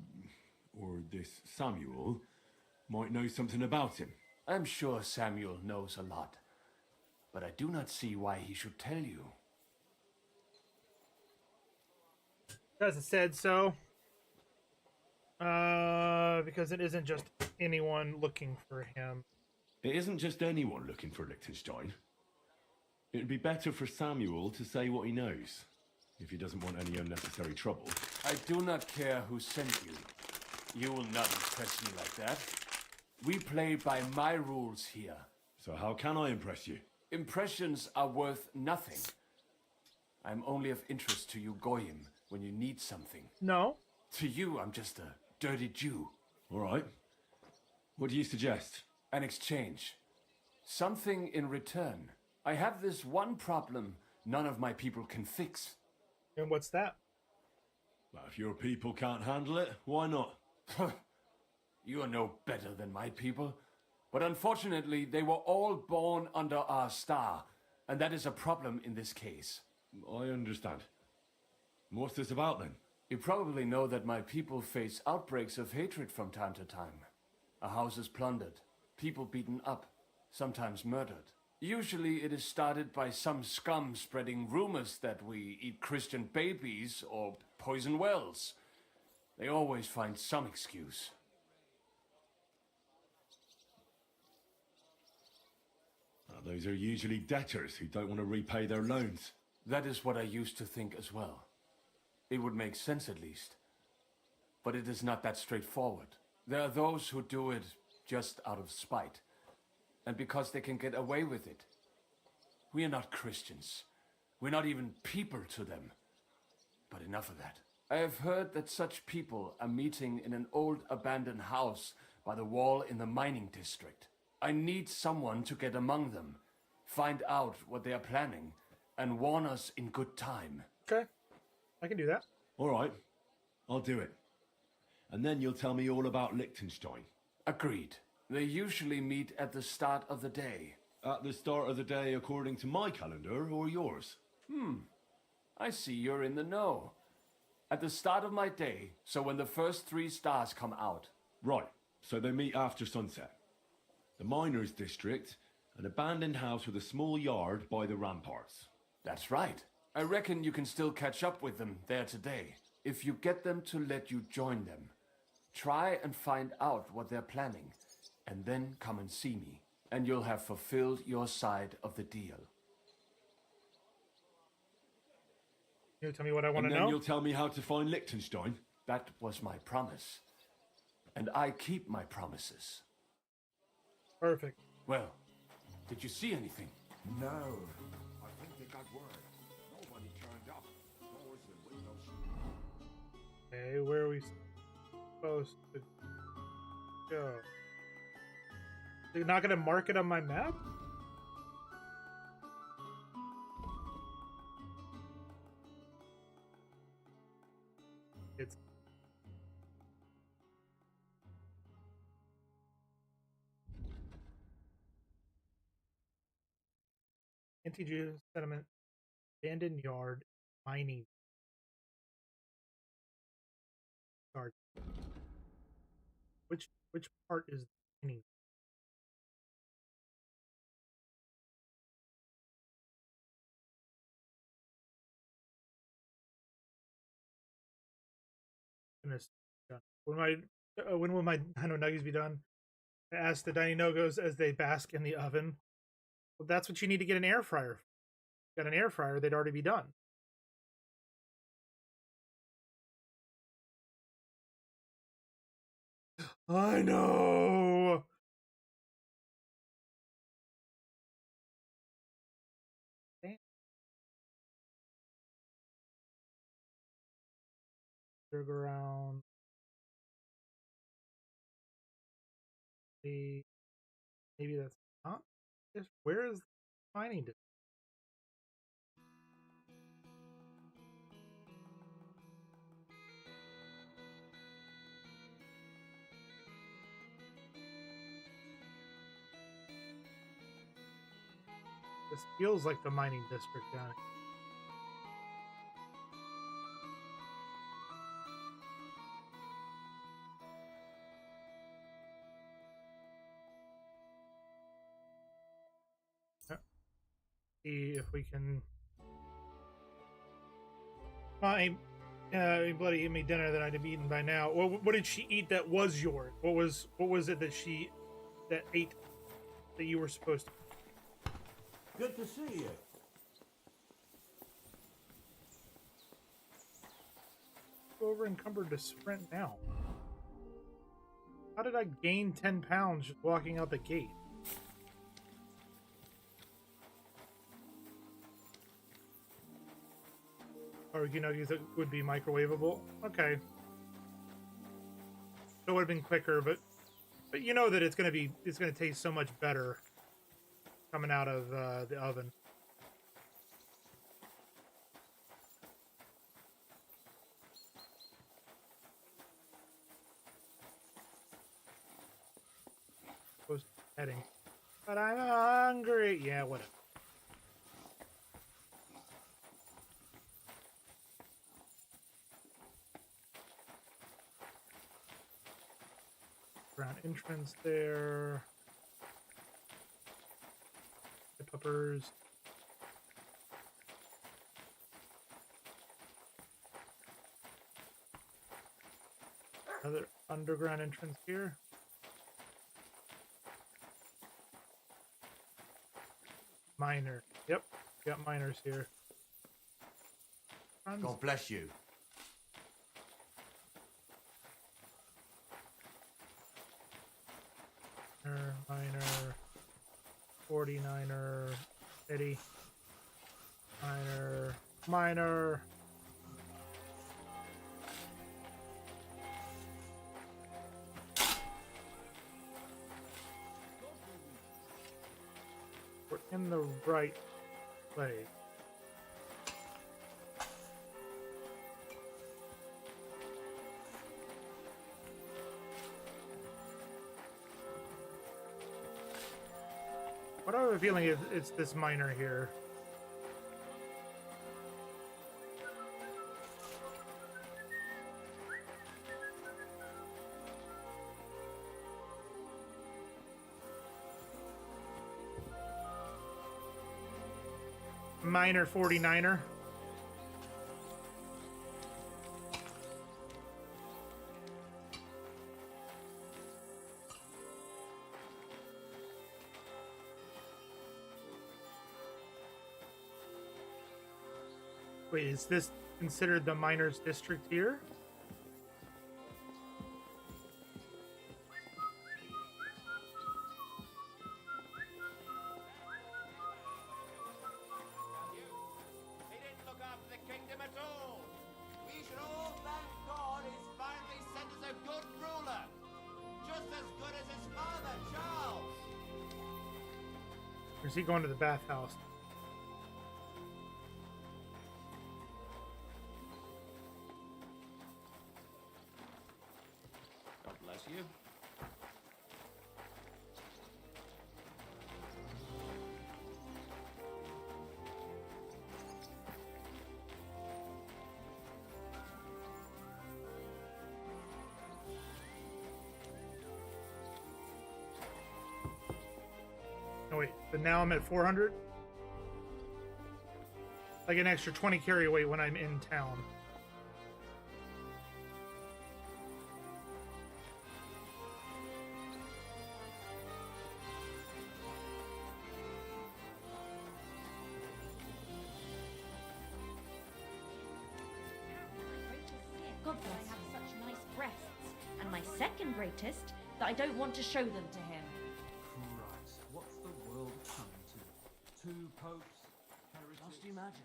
Speaker 4: or this Samuel, might know something about him.
Speaker 3: I'm sure Samuel knows a lot, but I do not see why he should tell you.
Speaker 2: As it said so. Because it isn't just anyone looking for him.
Speaker 4: It isn't just anyone looking for Liechtenstein. It'd be better for Samuel to say what he knows, if he doesn't want any unnecessary trouble.
Speaker 3: I do not care who sent you. You will not impress me like that. We play by my rules here.
Speaker 4: So how can I impress you?
Speaker 3: Impressions are worth nothing. I'm only of interest to you Goyim when you need something.
Speaker 2: No.
Speaker 3: To you, I'm just a dirty Jew.
Speaker 4: All right. What do you suggest?
Speaker 3: An exchange. Something in return. I have this one problem none of my people can fix.
Speaker 2: And what's that?
Speaker 4: Well, if your people can't handle it, why not?
Speaker 3: You are no better than my people. But unfortunately, they were all born under our star, and that is a problem in this case.
Speaker 4: I understand. What's this about, then?
Speaker 3: You probably know that my people face outbreaks of hatred from time to time. A house is plundered, people beaten up, sometimes murdered. Usually it is started by some scum spreading rumors that we eat Christian babies or poison wells. They always find some excuse.
Speaker 4: Those are usually debtors who don't want to repay their loans.
Speaker 3: That is what I used to think as well. It would make sense at least. But it is not that straightforward. There are those who do it just out of spite. And because they can get away with it. We are not Christians. We're not even people to them. But enough of that. I have heard that such people are meeting in an old abandoned house by the wall in the mining district. I need someone to get among them, find out what they are planning, and warn us in good time.
Speaker 2: Okay. I can do that.
Speaker 4: All right. I'll do it. And then you'll tell me all about Liechtenstein.
Speaker 3: Agreed. They usually meet at the start of the day.
Speaker 4: At the start of the day according to my calendar or yours?
Speaker 3: I see you're in the know. At the start of my day, so when the first 3 stars come out.
Speaker 4: Right. So they meet after sunset. The miners' district, an abandoned house with a small yard by the ramparts.
Speaker 3: That's right. I reckon you can still catch up with them there today, if you get them to let you join them. Try and find out what they're planning, and then come and see me, and you'll have fulfilled your side of the deal.
Speaker 2: You'll tell me what I want to know?
Speaker 4: And then you'll tell me how to find Liechtenstein?
Speaker 3: That was my promise. And I keep my promises.
Speaker 2: Perfect.
Speaker 3: Well, did you see anything?
Speaker 21: No. I think they got word. Nobody turned up. Doors and windows.
Speaker 2: Okay, where are we supposed to go? They're not going to mark it on my map? It's anti-Jew settlement, abandoned yard, mining yard. Which part is the mining? When will my Dino Nuggies be done? I asked the Dino Nogos as they bask in the oven. Well, that's what you need to get an air fryer. Got an air fryer, they'd already be done. I know. Sugar around. Maybe that's not. Where is the mining district? This feels like the mining district down here. see if we can find bloody eat me dinner that I'd have eaten by now. What did she eat that was yours? What was it that she ate that you were supposed to?
Speaker 17: Good to see you.
Speaker 2: Over encumbered to sprint now. How did I gain 10 pounds just walking out the gate? Or you know, you think it would be microwavable? Okay. It would have been quicker, but you know that it's gonna taste so much better coming out of the oven. Was heading, but I'm hungry. Yeah, whatever. Ground entrance there. The peppers. Another underground entrance here. Miner. Yep. Got miners here.
Speaker 17: God bless you.
Speaker 2: Miner. 49er. Eddie. Miner. Miner. We're in the right place. What I have a feeling is it's this miner here. Miner 49er. Wait, is this considered the miners' district here?
Speaker 6: He didn't look after the kingdom at all. We should all thank God he's finally sent us a good ruler. Just as good as his father, Charles.
Speaker 2: Or is he going to the bathhouse?
Speaker 6: God bless you.
Speaker 2: Oh wait, but now I'm at 400? Like an extra 20 carry weight when I'm in town.
Speaker 16: God bless, I have such nice breasts. And my second greatest, that I don't want to show them to him.
Speaker 17: Christ, what's the world coming to? 2 popes, heretics...
Speaker 18: Just imagine.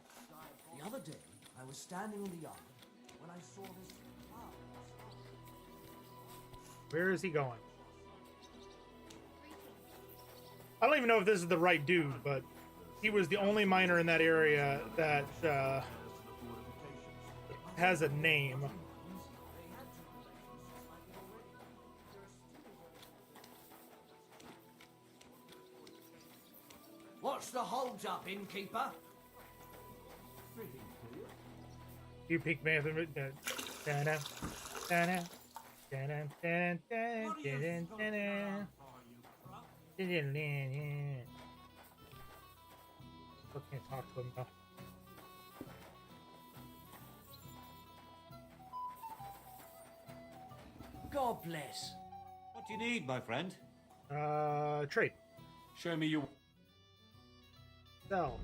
Speaker 18: The other day, I was standing in the yard when I saw this cloud.
Speaker 2: Where is he going? I don't even know if this is the right dude, but he was the only miner in that area that has a name.
Speaker 18: What's the hold up, innkeeper?
Speaker 2: You peek me. Still can't talk to him though.
Speaker 4: God bless. What do you need, my friend?
Speaker 2: Trade.
Speaker 4: Show me your...
Speaker 2: Sell.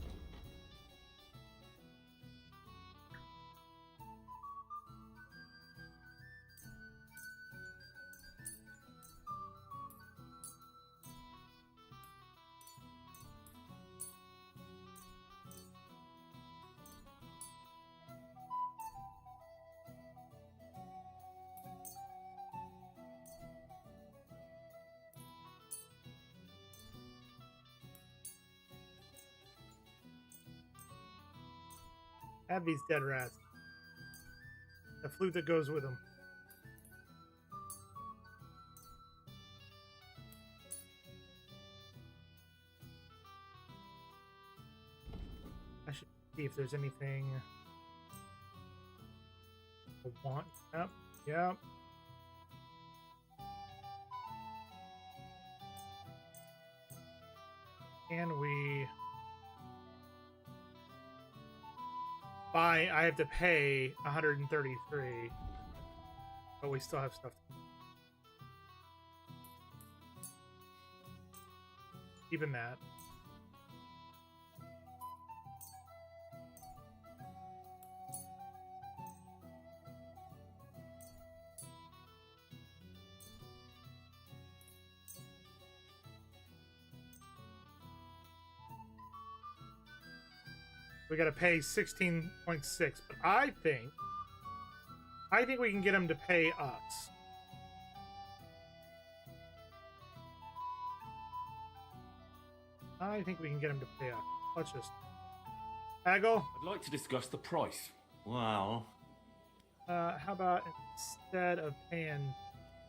Speaker 2: Have these dead rats. The flute that goes with them. I should see if there's anything I want. Yep, yep. Can we buy? I have to pay 133, but we still have stuff. Even that. We gotta pay 16.6, but I think we can get him to pay us. I think we can get him to pay us. Let's just haggle.
Speaker 4: I'd like to discuss the price. Wow.
Speaker 2: How about instead of paying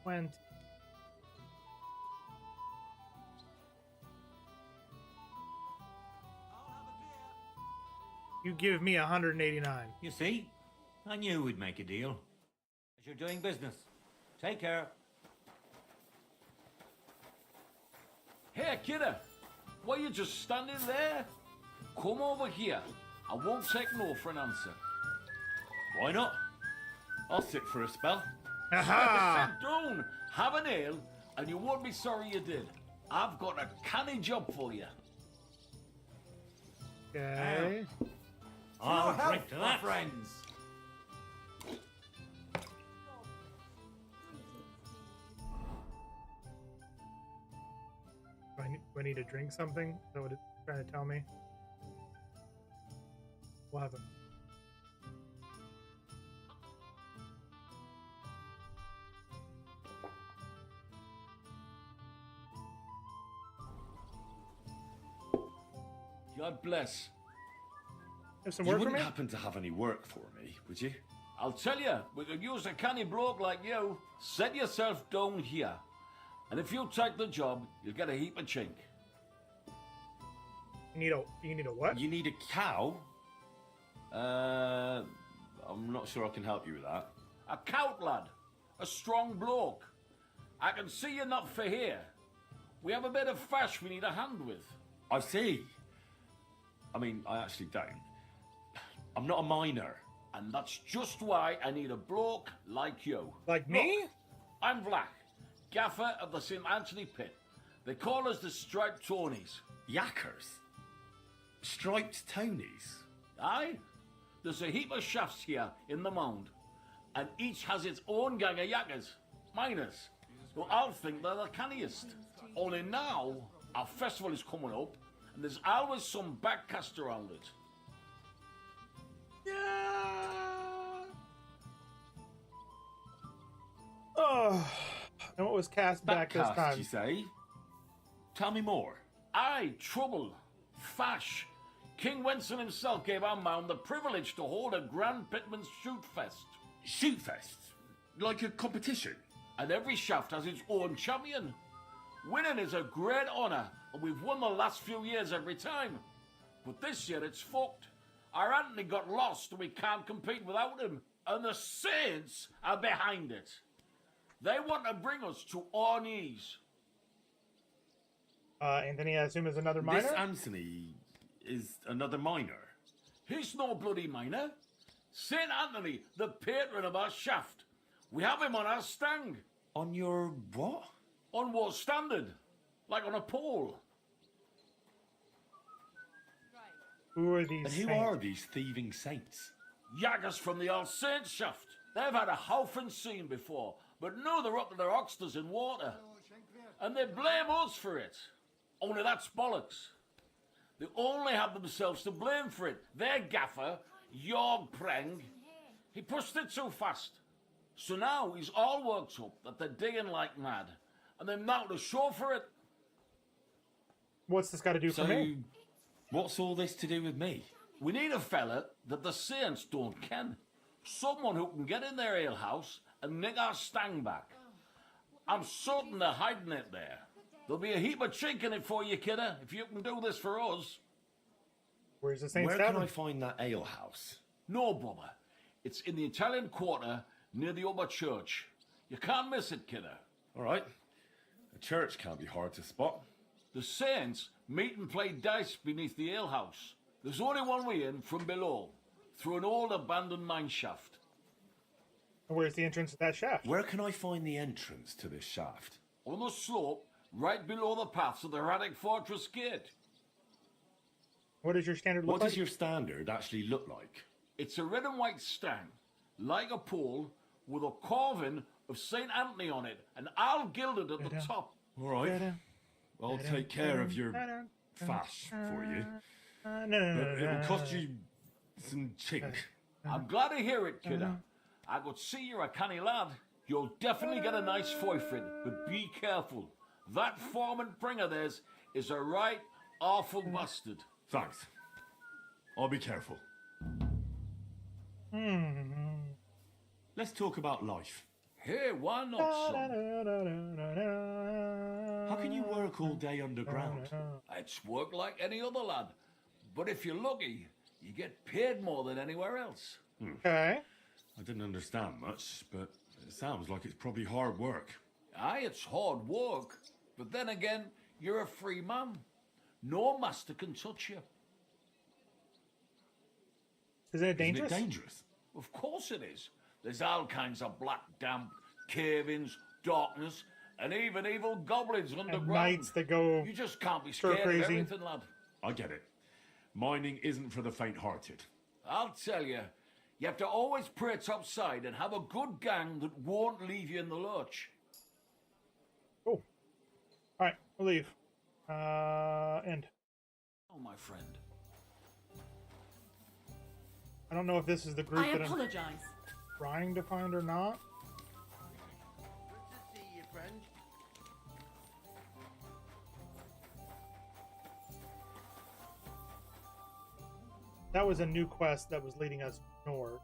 Speaker 2: 20? You give me 189.
Speaker 4: You see? I knew we'd make a deal. As you're doing business. Take care.
Speaker 8: Hey, kidder. Why are you just standing there? Come over here. I won't take no for an answer.
Speaker 4: Why not? I'll sit for a spell.
Speaker 2: Aha!
Speaker 8: Sit down, have an ale, and you won't be sorry you did. I've got a canny job for you.
Speaker 2: Okay.
Speaker 4: I'll drink to that.
Speaker 12: friends.
Speaker 2: Do I need to drink something? Is that what it's trying to tell me? We'll have it.
Speaker 8: God bless.
Speaker 2: Have some
Speaker 4: You
Speaker 2: work for
Speaker 4: wouldn't
Speaker 2: me?
Speaker 4: happen to have any work for me, would you?
Speaker 8: I'll tell you, we could use a canny bloke like you. Set yourself down here. And if you take the job, you'll get a heap of chink.
Speaker 2: You need a what?
Speaker 4: You need a cow? I'm not sure I can help you with that.
Speaker 8: A cout lad. A strong bloke. I can see you're not for here. We have a bit of fash we need a hand with.
Speaker 4: I see. I mean, I actually don't. I'm not a miner.
Speaker 8: And that's just why I need a bloke like you.
Speaker 2: Like me?
Speaker 8: Look, I'm Black, gaffer of the St. Anthony Pit. They call us the Striped Tonys.
Speaker 4: Yackers? Striped Tonys?
Speaker 8: Aye. There's a heap of shafts here in the mound, and each has its own gang of yackers, miners, who all think they're the canniest. Only now, our festival is coming up, and there's always some backcast around it.
Speaker 2: Oh, and what was cast back this
Speaker 4: Backcast,
Speaker 2: time?
Speaker 4: you say? Tell me more.
Speaker 8: Aye, trouble, fash. King Wenson himself gave our mound the privilege to hold a Grand Pitman's Shoot Fest.
Speaker 4: Shoot fest? Like a competition?
Speaker 8: And every shaft has its own champion. Winning is a great honour, and we've won the last few years every time. But this year it's fucked. Our Anthony got lost and we can't compete without him. And the Saints are behind it. They want to bring us to our knees.
Speaker 2: Anthony, I assume, is another miner?
Speaker 4: This Anthony, is another miner.
Speaker 8: He's no bloody miner. St. Anthony, the patron of our shaft. We have him on our stang.
Speaker 4: On your what?
Speaker 8: On what standard? Like on a pole.
Speaker 2: Who are these
Speaker 4: And who
Speaker 2: saints?
Speaker 4: are these thieving saints?
Speaker 8: Yaggers from the All Saints shaft. They've had a howfing scene before, but now they're up to their oxters in water. And they blame us for it. Only that's bollocks. They only have themselves to blame for it. Their gaffer, Jorg Preng, he pushed it too fast. So now he's all worked up that they're digging like mad. And they're mounted a show for it.
Speaker 2: What's this got to do for me?
Speaker 4: What's all this to do with me?
Speaker 8: We need a fella that the saints don't ken. Someone who can get in their alehouse and nick our stang back. I'm certain they're hiding it there. There'll be a heap of chink in it for you, kidder, if you can do this for us.
Speaker 2: Where's the Saints
Speaker 4: Where
Speaker 2: Tavern?
Speaker 4: can I find that alehouse?
Speaker 8: No bother. It's in the Italian Quarter near the upper church. You can't miss it, kidder.
Speaker 4: All right. A church can't be hard to spot.
Speaker 8: The saints meet and play dice beneath the alehouse. There's only one way in from below, through an old abandoned mine shaft.
Speaker 2: Where's the entrance to that shaft?
Speaker 4: Where can I find the entrance to this shaft?
Speaker 8: On the slope, right below the paths of the Radic Fortress Gate.
Speaker 2: What does your standard look
Speaker 4: What
Speaker 2: like?
Speaker 4: does your standard actually look like?
Speaker 8: It's a red and white stang, like a pole, with a carving of St. Anthony on it, and I'll gild it at the top.
Speaker 4: All right. I'll take care of your fash for you. But it'll cost you some chink.
Speaker 8: I'm glad to hear it, kidder. I could see you're a canny lad. You'll definitely get a nice foy for it, but be careful. That foreman Pring of theirs is a right awful bastard.
Speaker 4: Thanks. I'll be careful. Let's talk about life.
Speaker 8: Hey, why not, son?
Speaker 4: How can you work all day underground?
Speaker 8: It's work like any other lad. But if you're lucky, you get paid more than anywhere else.
Speaker 2: Okay.
Speaker 4: I didn't understand much, but it sounds like it's probably hard work.
Speaker 8: Aye, it's hard work. But then again, you're a free man. No master can touch you.
Speaker 2: Isn't it dangerous?
Speaker 4: Isn't it dangerous?
Speaker 8: Of course it is. There's all kinds of black damp, cave-ins, darkness, and even evil goblins underground.
Speaker 2: Nights that go
Speaker 8: You just can't be scared of
Speaker 2: crazy.
Speaker 8: everything, lad.
Speaker 4: I get it. Mining isn't for the faint-hearted.
Speaker 8: I'll tell you, you have to always pray topside and have a good gang that won't leave you in the lurch.
Speaker 2: Cool. All right, we'll leave. End.
Speaker 8: Oh, my friend.
Speaker 2: I don't know if this is the group
Speaker 5: I
Speaker 2: that I'm
Speaker 5: apologize.
Speaker 2: trying to find or not.
Speaker 6: Good to see you, friend.
Speaker 2: That was a new quest that was leading us north.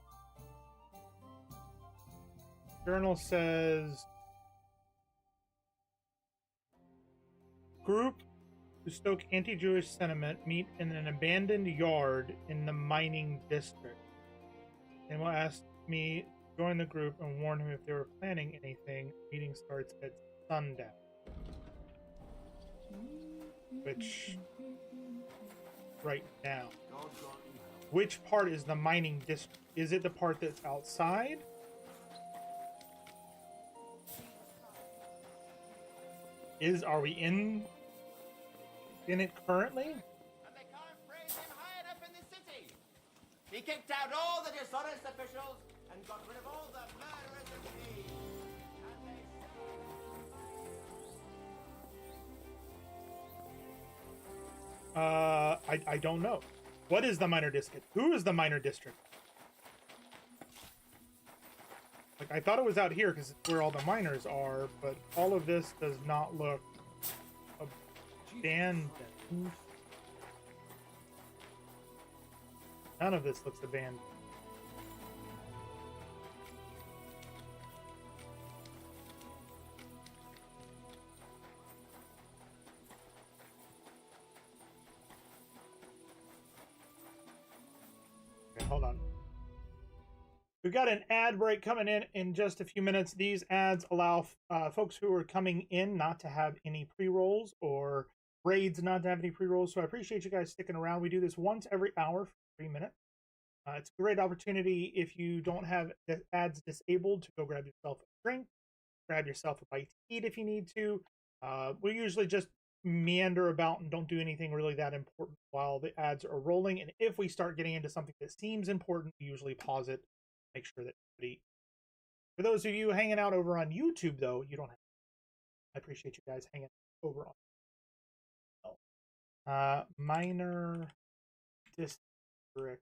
Speaker 2: Journal says group who stoke anti-Jewish sentiment meet in an abandoned yard in the mining district. And will ask me to join the group and warn him if they were planning anything. Meeting starts at sundown. Which right now. Which part is the mining district? Is it the part that's outside? Are we in it currently?
Speaker 6: And they can't praise him high enough in the city. He kicked out all the dishonest officials and got rid of all the murderers of me.
Speaker 2: I don't know. What is the minor district? Who is the minor district? Like, I thought it was out here because it's where all the miners are, but all of this does not look abandoned. None of this looks abandoned. Okay, hold on. We've got an ad break coming in just a few minutes. These ads allow folks who are coming in not to have any pre-rolls or raids not to have any pre-rolls, so I appreciate you guys sticking around. We do this once every hour for 3 minutes. It's a great opportunity if you don't have the ads disabled to go grab yourself a drink, grab yourself a bite to eat if you need to. We usually just meander about and don't do anything really that important while the ads are rolling. And if we start getting into something that seems important, we usually pause it, make sure that everybody. For those of you hanging out over on YouTube, though, you don't have. I appreciate you guys hanging over on. Minor district.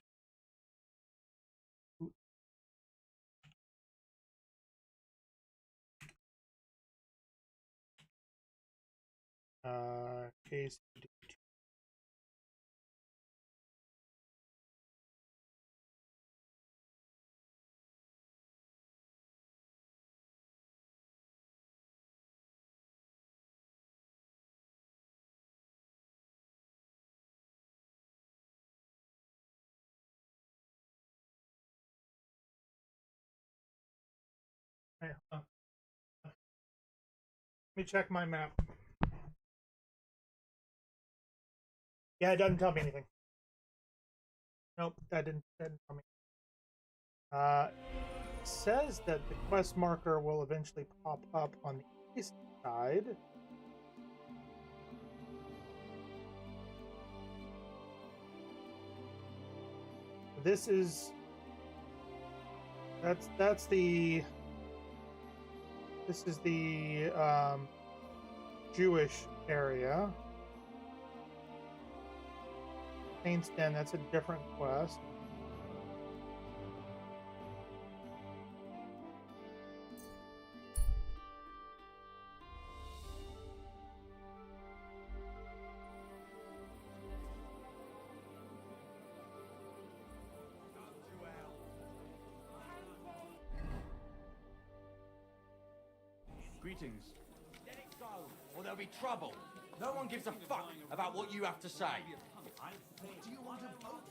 Speaker 2: Case. Let me check my map. Yeah, it doesn't tell me anything. Nope, that didn't tell me. It says that the quest marker will eventually pop up on the east side. This is that's the this is the Jewish area. Saint's Den, that's a different quest.
Speaker 6: Greetings. Let it go, or there'll be trouble. No one gives a fuck about what you have to say.
Speaker 18: Do you want to vote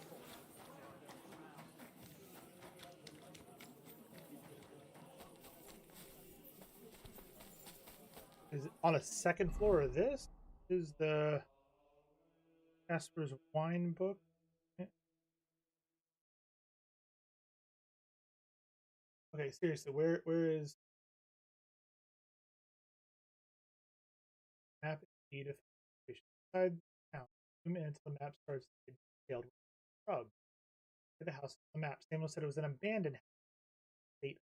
Speaker 18: for?
Speaker 2: Is it on a second floor of this? Is the Casper's Wine Book? Okay, seriously, where is map indeed of inside town? Zoom in until the map starts to get detailed with shrub. The house on the map. Samuel said it was an abandoned house. State.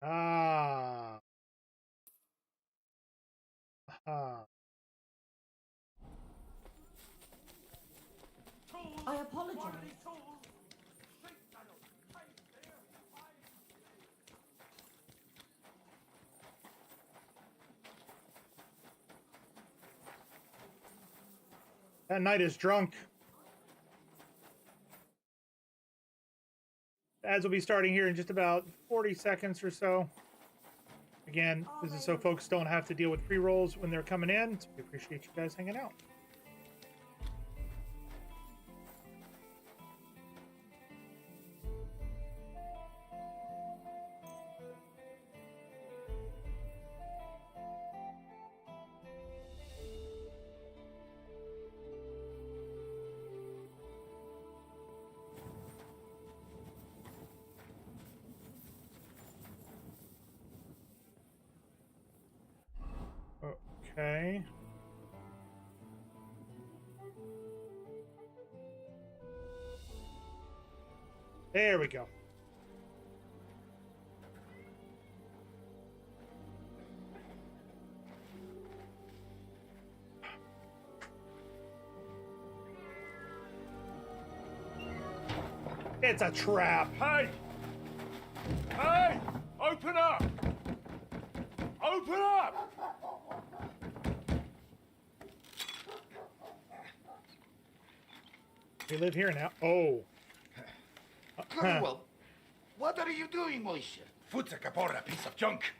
Speaker 2: Ah. Aha.
Speaker 18: I apologize.
Speaker 2: That knight is drunk. Ads will be starting here in just about 40 seconds or so. Again, this is so folks don't have to deal with pre-rolls when they're coming in. So we appreciate you guys hanging out. Okay. There we go. It's a trap.
Speaker 8: Hey! Hey! Open up! Open up!
Speaker 2: We live here now. Oh.
Speaker 5: Cromwell, what are you doing, Moishe?
Speaker 22: Futza Caporra, piece of junk.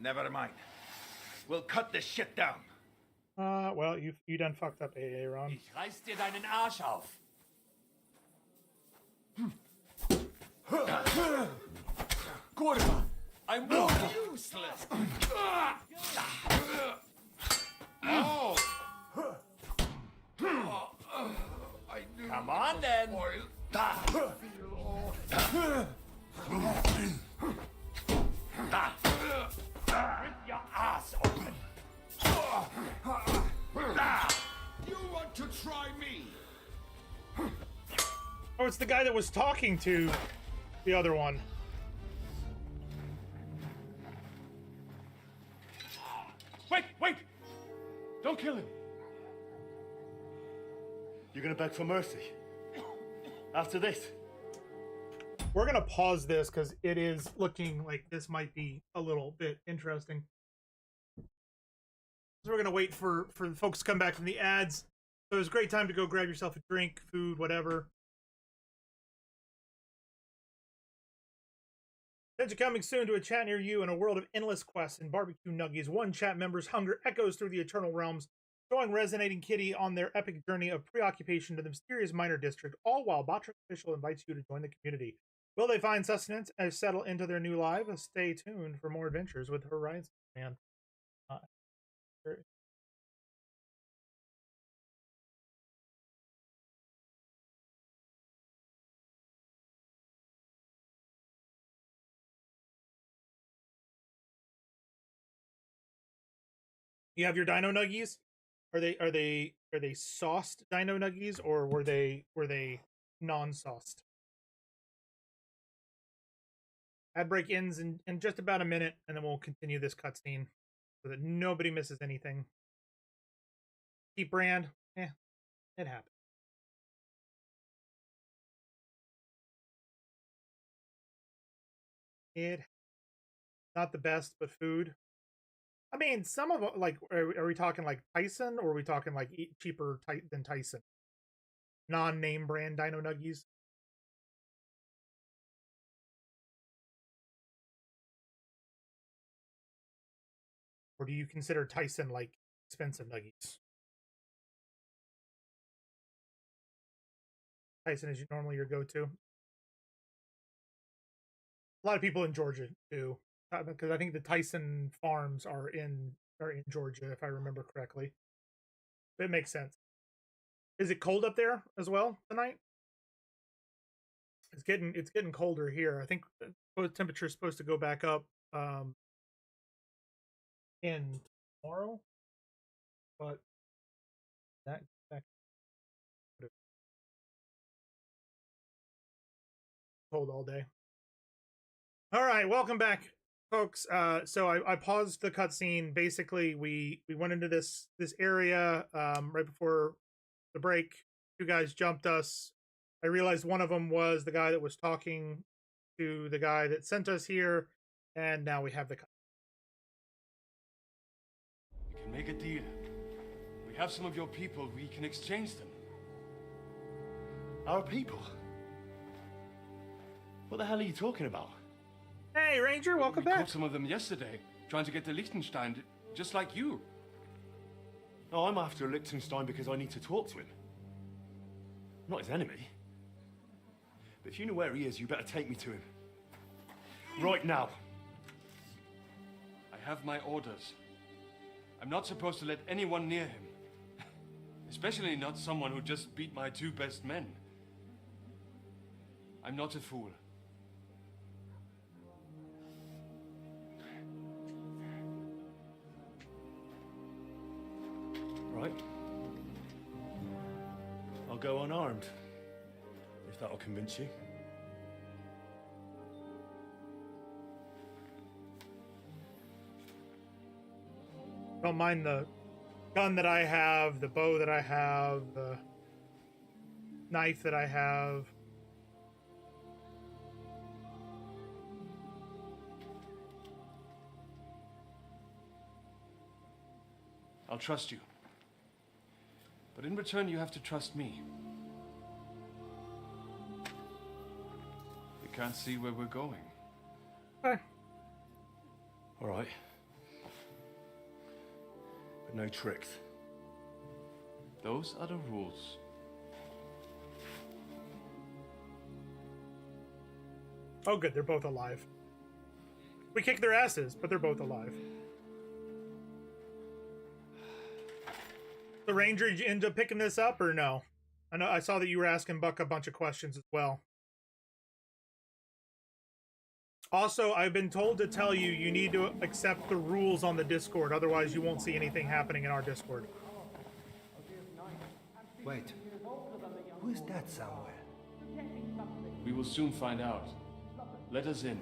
Speaker 22: Never mind. We'll cut this shit down.
Speaker 2: Well, you done fucked up, AA Ron.
Speaker 4: Ich reiß dir deinen Arsch auf. Kurwa, I'm useless.
Speaker 21: Oh!
Speaker 4: Come on then. Rip your ass open.
Speaker 21: You want to try me?
Speaker 2: Oh, it's the guy that was talking to the other one.
Speaker 4: Wait! Don't kill him. You're gonna beg for mercy. After this.
Speaker 2: We're gonna pause this because it is looking like this might be a little bit interesting. So we're gonna wait for the folks to come back from the ads. So it's a great time to go grab yourself a drink, food, whatever. Attention, coming soon to a chat near you in a world of endless quests and barbecue nuggies. One chat member's hunger echoes through the eternal realms, showing resonating kitty on their epic journey of preoccupation to the mysterious minor district, all while Botrick Official invites you to join the community. Will they find sustenance and settle into their new lives? Stay tuned for more adventures with Horizon. Man, you have your Dino Nuggies? Are they sauced Dino Nuggies, or were they non-sauced? Ad break ends in just about a minute, and then we'll continue this cutscene so that nobody misses anything. Keep brand, it happens. It not the best, but food. I mean, some of them, like, are we talking like Tyson, or are we talking like cheaper than Tyson? Non-name brand Dino Nuggies. Or do you consider Tyson like expensive nuggies? Tyson is normally your go-to. A lot of people in Georgia do, because I think the Tyson farms are in Georgia, if I remember correctly. It makes sense. Is it cold up there as well tonight? It's getting colder here. I think the temperature is supposed to go back up in tomorrow, but that cold all day. All right, welcome back, folks. So I paused the cutscene. Basically, we went into this area right before the break. Two guys jumped us. I realized one of them was the guy that was talking to the guy that sent us here, and now we have the.
Speaker 1: We can make a deal. We have some of your people. We can exchange them.
Speaker 4: Our people? What the hell are you talking about?
Speaker 2: Hey, Ranger, welcome back.
Speaker 1: We caught some of them yesterday, trying to get to Liechtenstein, just like you.
Speaker 4: No, I'm after Liechtenstein because I need to talk to him. I'm not his enemy. But if you know where he is, you better take me to him. Right now.
Speaker 1: I have my orders. I'm not supposed to let anyone near him. Especially not someone who just beat my two best men. I'm not a fool.
Speaker 4: Right. I'll go unarmed, if that'll convince you.
Speaker 2: Don't mind the gun that I have, the bow that I have, the knife that I have.
Speaker 1: I'll trust you. But in return, you have to trust me. You can't see where we're going.
Speaker 2: Okay.
Speaker 4: All right. But no tricks.
Speaker 1: Those are the rules.
Speaker 2: Oh, good. They're both alive. We kicked their asses, but they're both alive. The Ranger, did you end up picking this up or no? I know I saw that you were asking Buck a bunch of questions as well. Also, I've been told to tell you you need to accept the rules on the Discord, otherwise you won't see anything happening in our Discord.
Speaker 18: Wait. Who is that somewhere?
Speaker 1: We will soon find out. Let us in.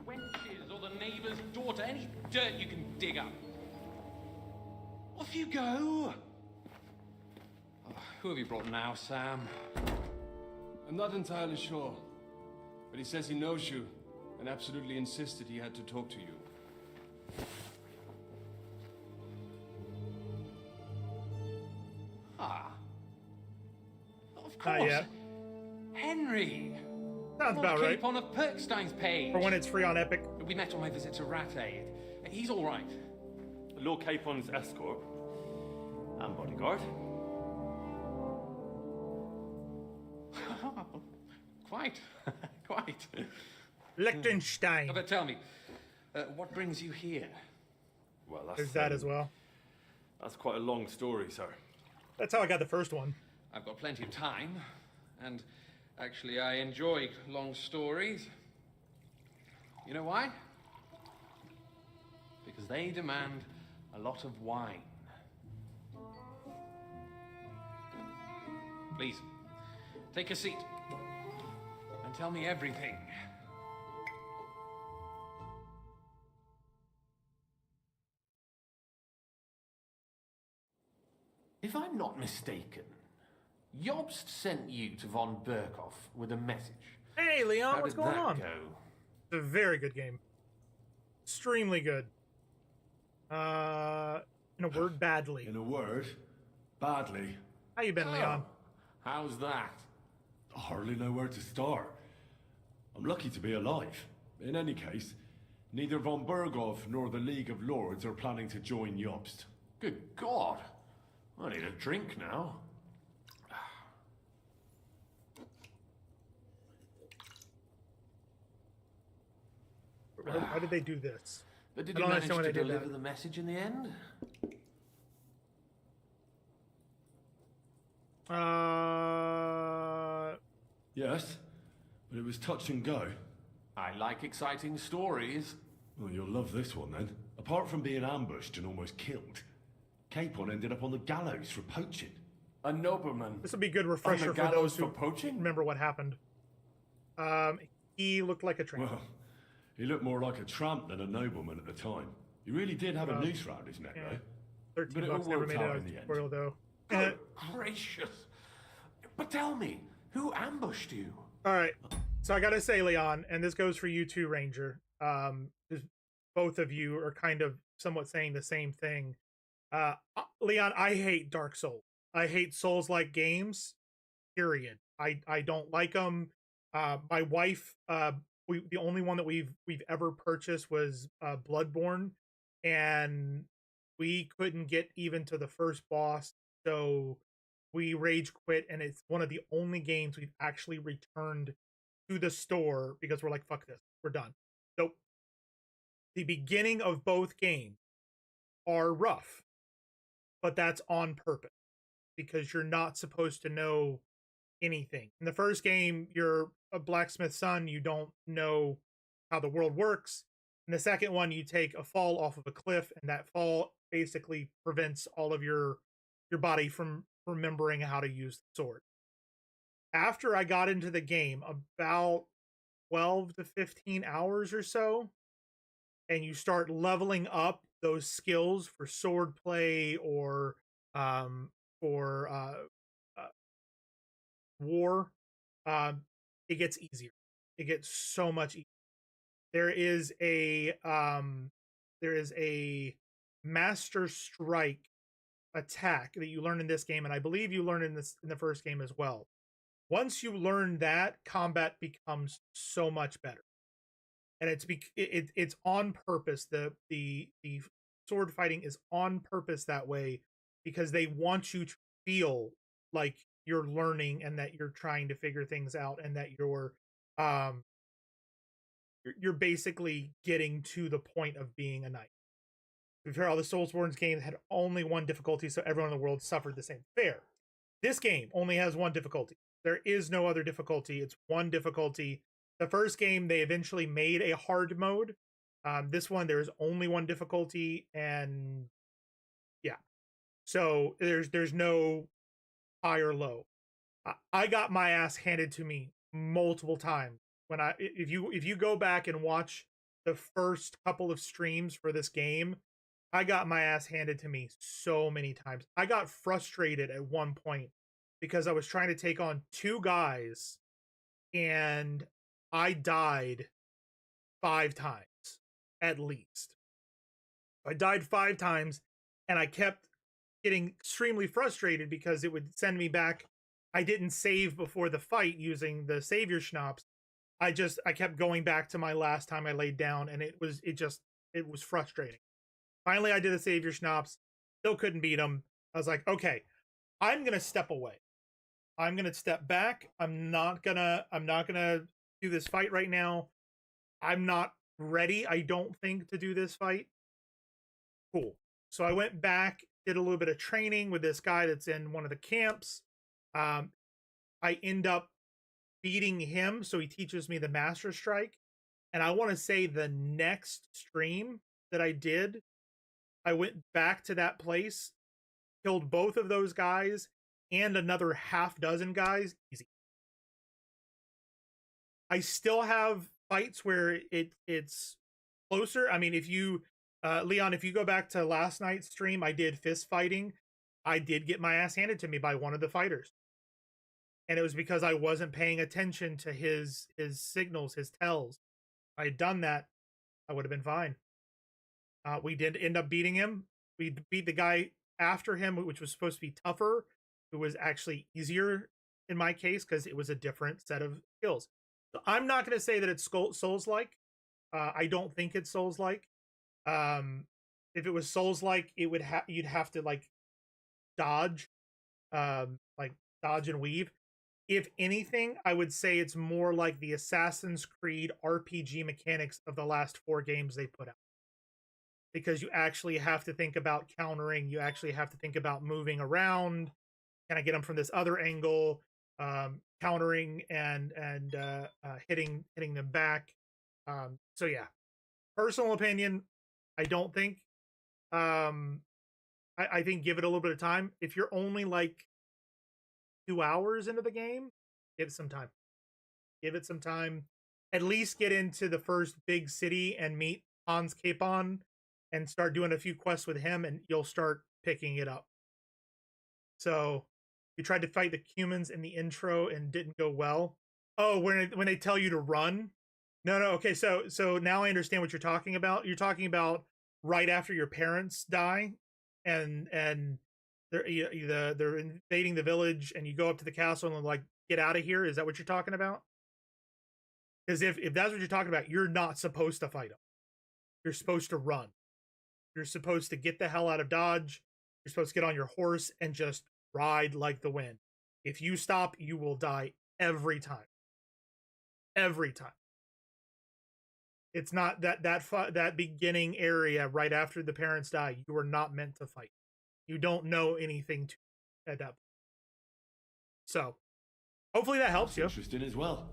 Speaker 7: Wenches or the neighbour's daughter, any dirt you can dig up. Off you go! Oh, who have you brought now, Sam?
Speaker 1: I'm not entirely sure, but he says he knows you and absolutely insisted he had to talk to you.
Speaker 7: Ah. Of
Speaker 2: Not
Speaker 7: course.
Speaker 2: yet.
Speaker 7: Henry.
Speaker 2: Sounds
Speaker 7: Lord
Speaker 2: about right.
Speaker 7: Capon of Perkstein's page.
Speaker 2: For when it's free on Epic.
Speaker 7: We met on my visit to Rattay. He's all right.
Speaker 19: Lord Capon's escort and bodyguard.
Speaker 7: Quite. Quite.
Speaker 2: Liechtenstein.
Speaker 7: But tell me, what brings you here?
Speaker 19: Well, that's
Speaker 2: There's that as well.
Speaker 19: That's quite a long story, sir.
Speaker 2: That's how I got the first one.
Speaker 7: I've got plenty of time, and actually I enjoy long stories. You know why? Because they demand a lot of wine. Please, take a seat and tell me everything.
Speaker 3: If I'm not mistaken, Jobst sent you to von Berkhoff with a message.
Speaker 2: Hey, Leon,
Speaker 3: How
Speaker 2: what's
Speaker 3: did
Speaker 2: going
Speaker 3: that
Speaker 2: on?
Speaker 3: go?
Speaker 2: It's a very good game. Extremely good. In a word, badly.
Speaker 4: In a word, badly.
Speaker 2: How you been, Leon?
Speaker 3: How's that?
Speaker 4: I hardly know where to start. I'm lucky to be alive. In any case, neither von Berghoff nor the League of Lords are planning to join Jobst.
Speaker 3: Good God. I need a drink now.
Speaker 2: How did they do this?
Speaker 3: But did
Speaker 2: I
Speaker 3: you
Speaker 2: don't
Speaker 3: manage
Speaker 2: understand why
Speaker 3: to
Speaker 2: they did
Speaker 3: deliver
Speaker 2: that.
Speaker 3: the message in the end?
Speaker 4: Yes, but it was touch and go.
Speaker 3: I like exciting stories.
Speaker 4: Well, you'll love this one then. Apart from being ambushed and almost killed, Capon ended up on the gallows for poaching.
Speaker 1: A nobleman.
Speaker 2: This would be a good refresher for those who
Speaker 1: poaching?
Speaker 2: remember what happened. He looked like a tramp.
Speaker 4: Well, he looked more like a tramp than a nobleman at the time. He really did have a noose round his neck,
Speaker 2: yeah.
Speaker 4: though.
Speaker 2: 13
Speaker 4: But it
Speaker 2: bucks
Speaker 4: all
Speaker 2: never
Speaker 4: worked
Speaker 2: made it
Speaker 4: out
Speaker 2: out
Speaker 4: in
Speaker 2: of
Speaker 4: the
Speaker 2: the
Speaker 4: end.
Speaker 2: tutorial, though.
Speaker 3: Good gracious. But tell me, who ambushed you?
Speaker 2: All right. So I got to say, Leon, and this goes for you too, Ranger. 'Cause both of you are kind of somewhat saying the same thing. Leon, I hate Dark Souls. I hate Souls-like games, period. I don't like them. My wife, the only one that we've ever purchased was Bloodborne, and we couldn't get even to the first boss, so we rage quit, and it's one of the only games we've actually returned to the store because we're like, fuck this, we're done. So the beginning of both games are rough, but that's on purpose because you're not supposed to know anything. In the first game, you're a blacksmith's son, you don't know how the world works. In the second one, you take a fall off of a cliff, and that fall basically prevents all of your body from remembering how to use the sword. After I got into the game, about 12 to 15 hours or so, and you start leveling up those skills for sword play or war, it gets easier. It gets so much easier. There is a master strike attack that you learn in this game, and I believe you learn in the first game as well. Once you learn that, combat becomes so much better, and it's on purpose. The sword fighting is on purpose that way because they want you to feel like you're learning and that you're trying to figure things out and that you're basically getting to the point of being a knight. We've heard all the Soulsborne games had only one difficulty, so everyone in the world suffered the same. Fair. This game only has one difficulty. There is no other difficulty. It's one difficulty. The first game, they eventually made a hard mode. This one, there's only one difficulty, and yeah. So there's no high or low. I got my ass handed to me multiple times. If you go back and watch the first couple of streams for this game, I got my ass handed to me so many times. I got frustrated at one point because I was trying to take on 2 guys and I died 5 times at least. I died 5 times and I kept getting extremely frustrated because it would send me back. I didn't save before the fight using the savior schnapps. I kept going back to my last time I laid down, and it was frustrating. Finally, I did the savior schnapps. Still couldn't beat him. I was like, okay, I'm gonna step away. I'm gonna step back. I'm not gonna do this fight right now. I'm not ready, I don't think, to do this fight. Cool. So I went back, did a little bit of training with this guy that's in one of the camps. I end up beating him, so he teaches me the Master Strike. And I want to say the next stream that I did, I went back to that place, killed both of those guys and another half dozen guys. Easy. I still have fights where it's closer. I mean, if you, Leon, if you go back to last night's stream, I did fist fighting. I did get my ass handed to me by one of the fighters. And it was because I wasn't paying attention to his signals, his tells. If I had done that, I would have been fine. We did end up beating him. We beat the guy after him, which was supposed to be tougher, who was actually easier in my case because it was a different set of skills. So I'm not going to say that it's Souls-like. I don't think it's Souls-like. If it was Souls-like, it would you'd have to like dodge and weave. If anything, I would say it's more like the Assassin's Creed RPG mechanics of the last 4 games they put out. Because you actually have to think about countering, you actually have to think about moving around. Can I get them from this other angle? Countering and hitting them back. So yeah, personal opinion, I don't think. I think give it a little bit of time. If you're only like 2 hours into the game, give it some time. Give it some time. At least get into the first big city and meet Hans Capon and start doing a few quests with him, and you'll start picking it up. So you tried to fight the humans in the intro and didn't go well. Oh, when they tell you to run? No. Okay, so now I understand what you're talking about. You're talking about right after your parents die, and they're invading the village, and you go up to the castle and like, get out of here. Is that what you're talking about? Because if that's what you're talking about, you're not supposed to fight them. You're supposed to run. You're supposed to get the hell out of Dodge. You're supposed to get on your horse and just ride like the wind. If you stop, you will die every time. Every time. It's not that beginning area right after the parents die. You are not meant to fight. You don't know anything at that point. So, hopefully that helps you.
Speaker 4: Interesting as well.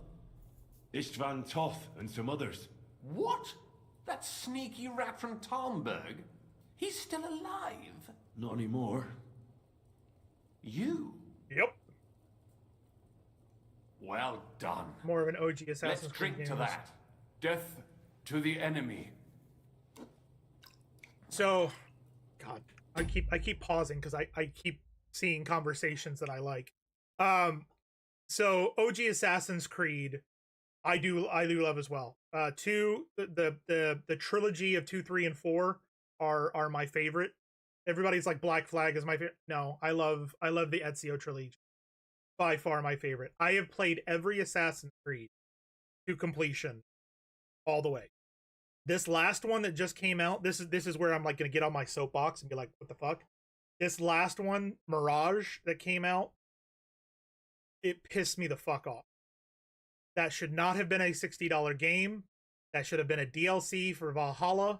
Speaker 4: Istvan Toth and some others.
Speaker 3: What? That sneaky rat from Talmberg? He's still alive?
Speaker 4: Not anymore.
Speaker 3: You?
Speaker 2: Yep.
Speaker 3: Well done.
Speaker 2: More of an OG Assassin's Creed.
Speaker 3: Let's drink to that. Death to the enemy.
Speaker 2: So, God, I keep pausing because I keep seeing conversations that I like. So OG Assassin's Creed, I do love as well. 2, the trilogy of 2, 3, and 4 are my favorite. Everybody's like Black Flag is my favorite. No, I love the Ezio trilogy. By far my favorite. I have played every Assassin's Creed to completion all the way. This last one that just came out, this is where I'm like gonna get on my soapbox and be like, what the fuck? This last one, Mirage, that came out, it pissed me the fuck off. That should not have been a $60 game. That should have been a DLC for Valhalla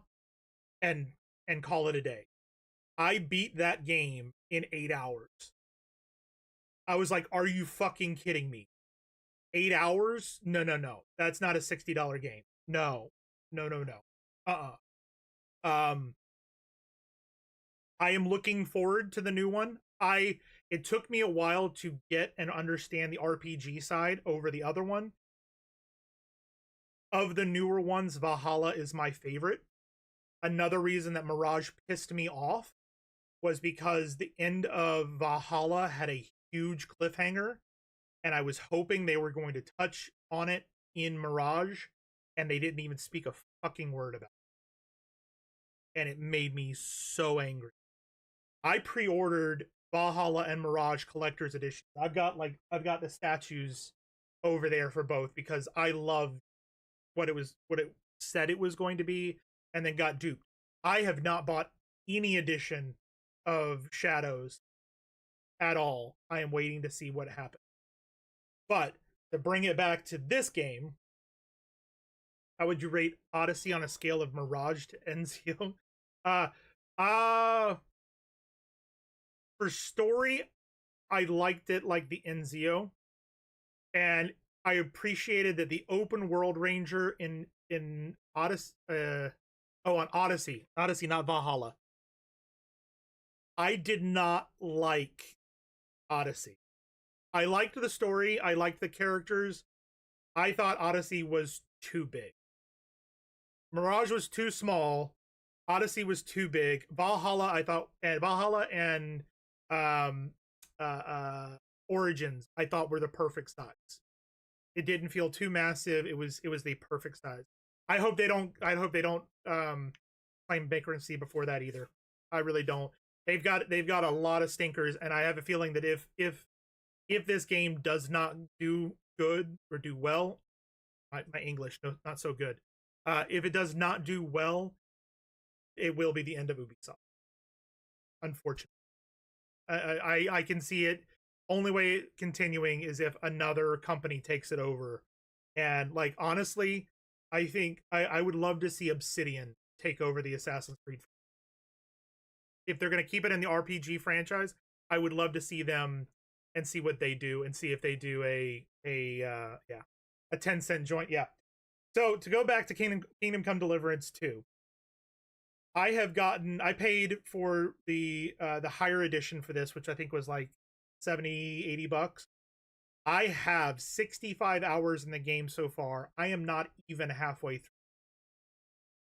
Speaker 2: and call it a day. I beat that game in 8 hours. I was like, are you fucking kidding me? 8 hours? No. That's not a $60 game. No. I am looking forward to the new one. It took me a while to get and understand the RPG side over the other one. Of the newer ones, Valhalla is my favorite. Another reason that Mirage pissed me off was because the end of Valhalla had a huge cliffhanger, and I was hoping they were going to touch on it in Mirage, and they didn't even speak a fucking word about it. And it made me so angry. I pre-ordered Valhalla and Mirage Collector's Edition. I've got the statues over there for both because I loved what it said it was going to be, and then got duped. I have not bought any edition of Shadows at all. I am waiting to see what happens. But to bring it back to this game, how would you rate Odyssey on a scale of Mirage to Ezio? For story, I liked it like the Ezio, and I appreciated that the open world ranger in Odyssey, on Odyssey, not Valhalla. I did not like Odyssey. I liked the story. I liked the characters. I thought Odyssey was too big. Mirage was too small. Odyssey was too big. Valhalla, I thought, and Valhalla and Origins, I thought were the perfect size. It didn't feel too massive. It was the perfect size. I hope they don't claim bankruptcy before that either. I really don't. They've got a lot of stinkers, and I have a feeling that if this game does not do good or do well, my English not so good. If it does not do well, it will be the end of Ubisoft. Unfortunately, I can see it. Only way continuing is if another company takes it over. And like, honestly, I think I would love to see Obsidian take over the Assassin's Creed. If they're going to keep it in the RPG franchise, I would love to see them and see what they do, and see if they do a 10-cent joint. Yeah. So to go back to Kingdom Come Deliverance 2, I paid for the higher edition for this, which I think was like $70-$80. I have 65 hours in the game so far. I am not even halfway through.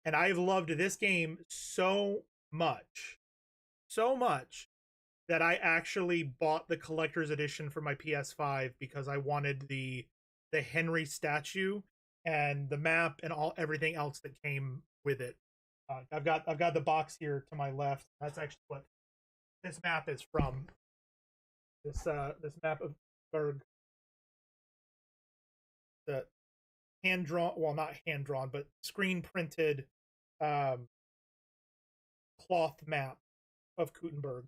Speaker 2: And I've loved this game so much that I actually bought the collector's edition for my PS5 because I wanted the Henry statue and the map and everything else that came with it. I've got the box here to my left. That's actually what this map is from. This map of Berg. The hand drawn, well, not hand drawn, but screen printed cloth map of Gutenberg.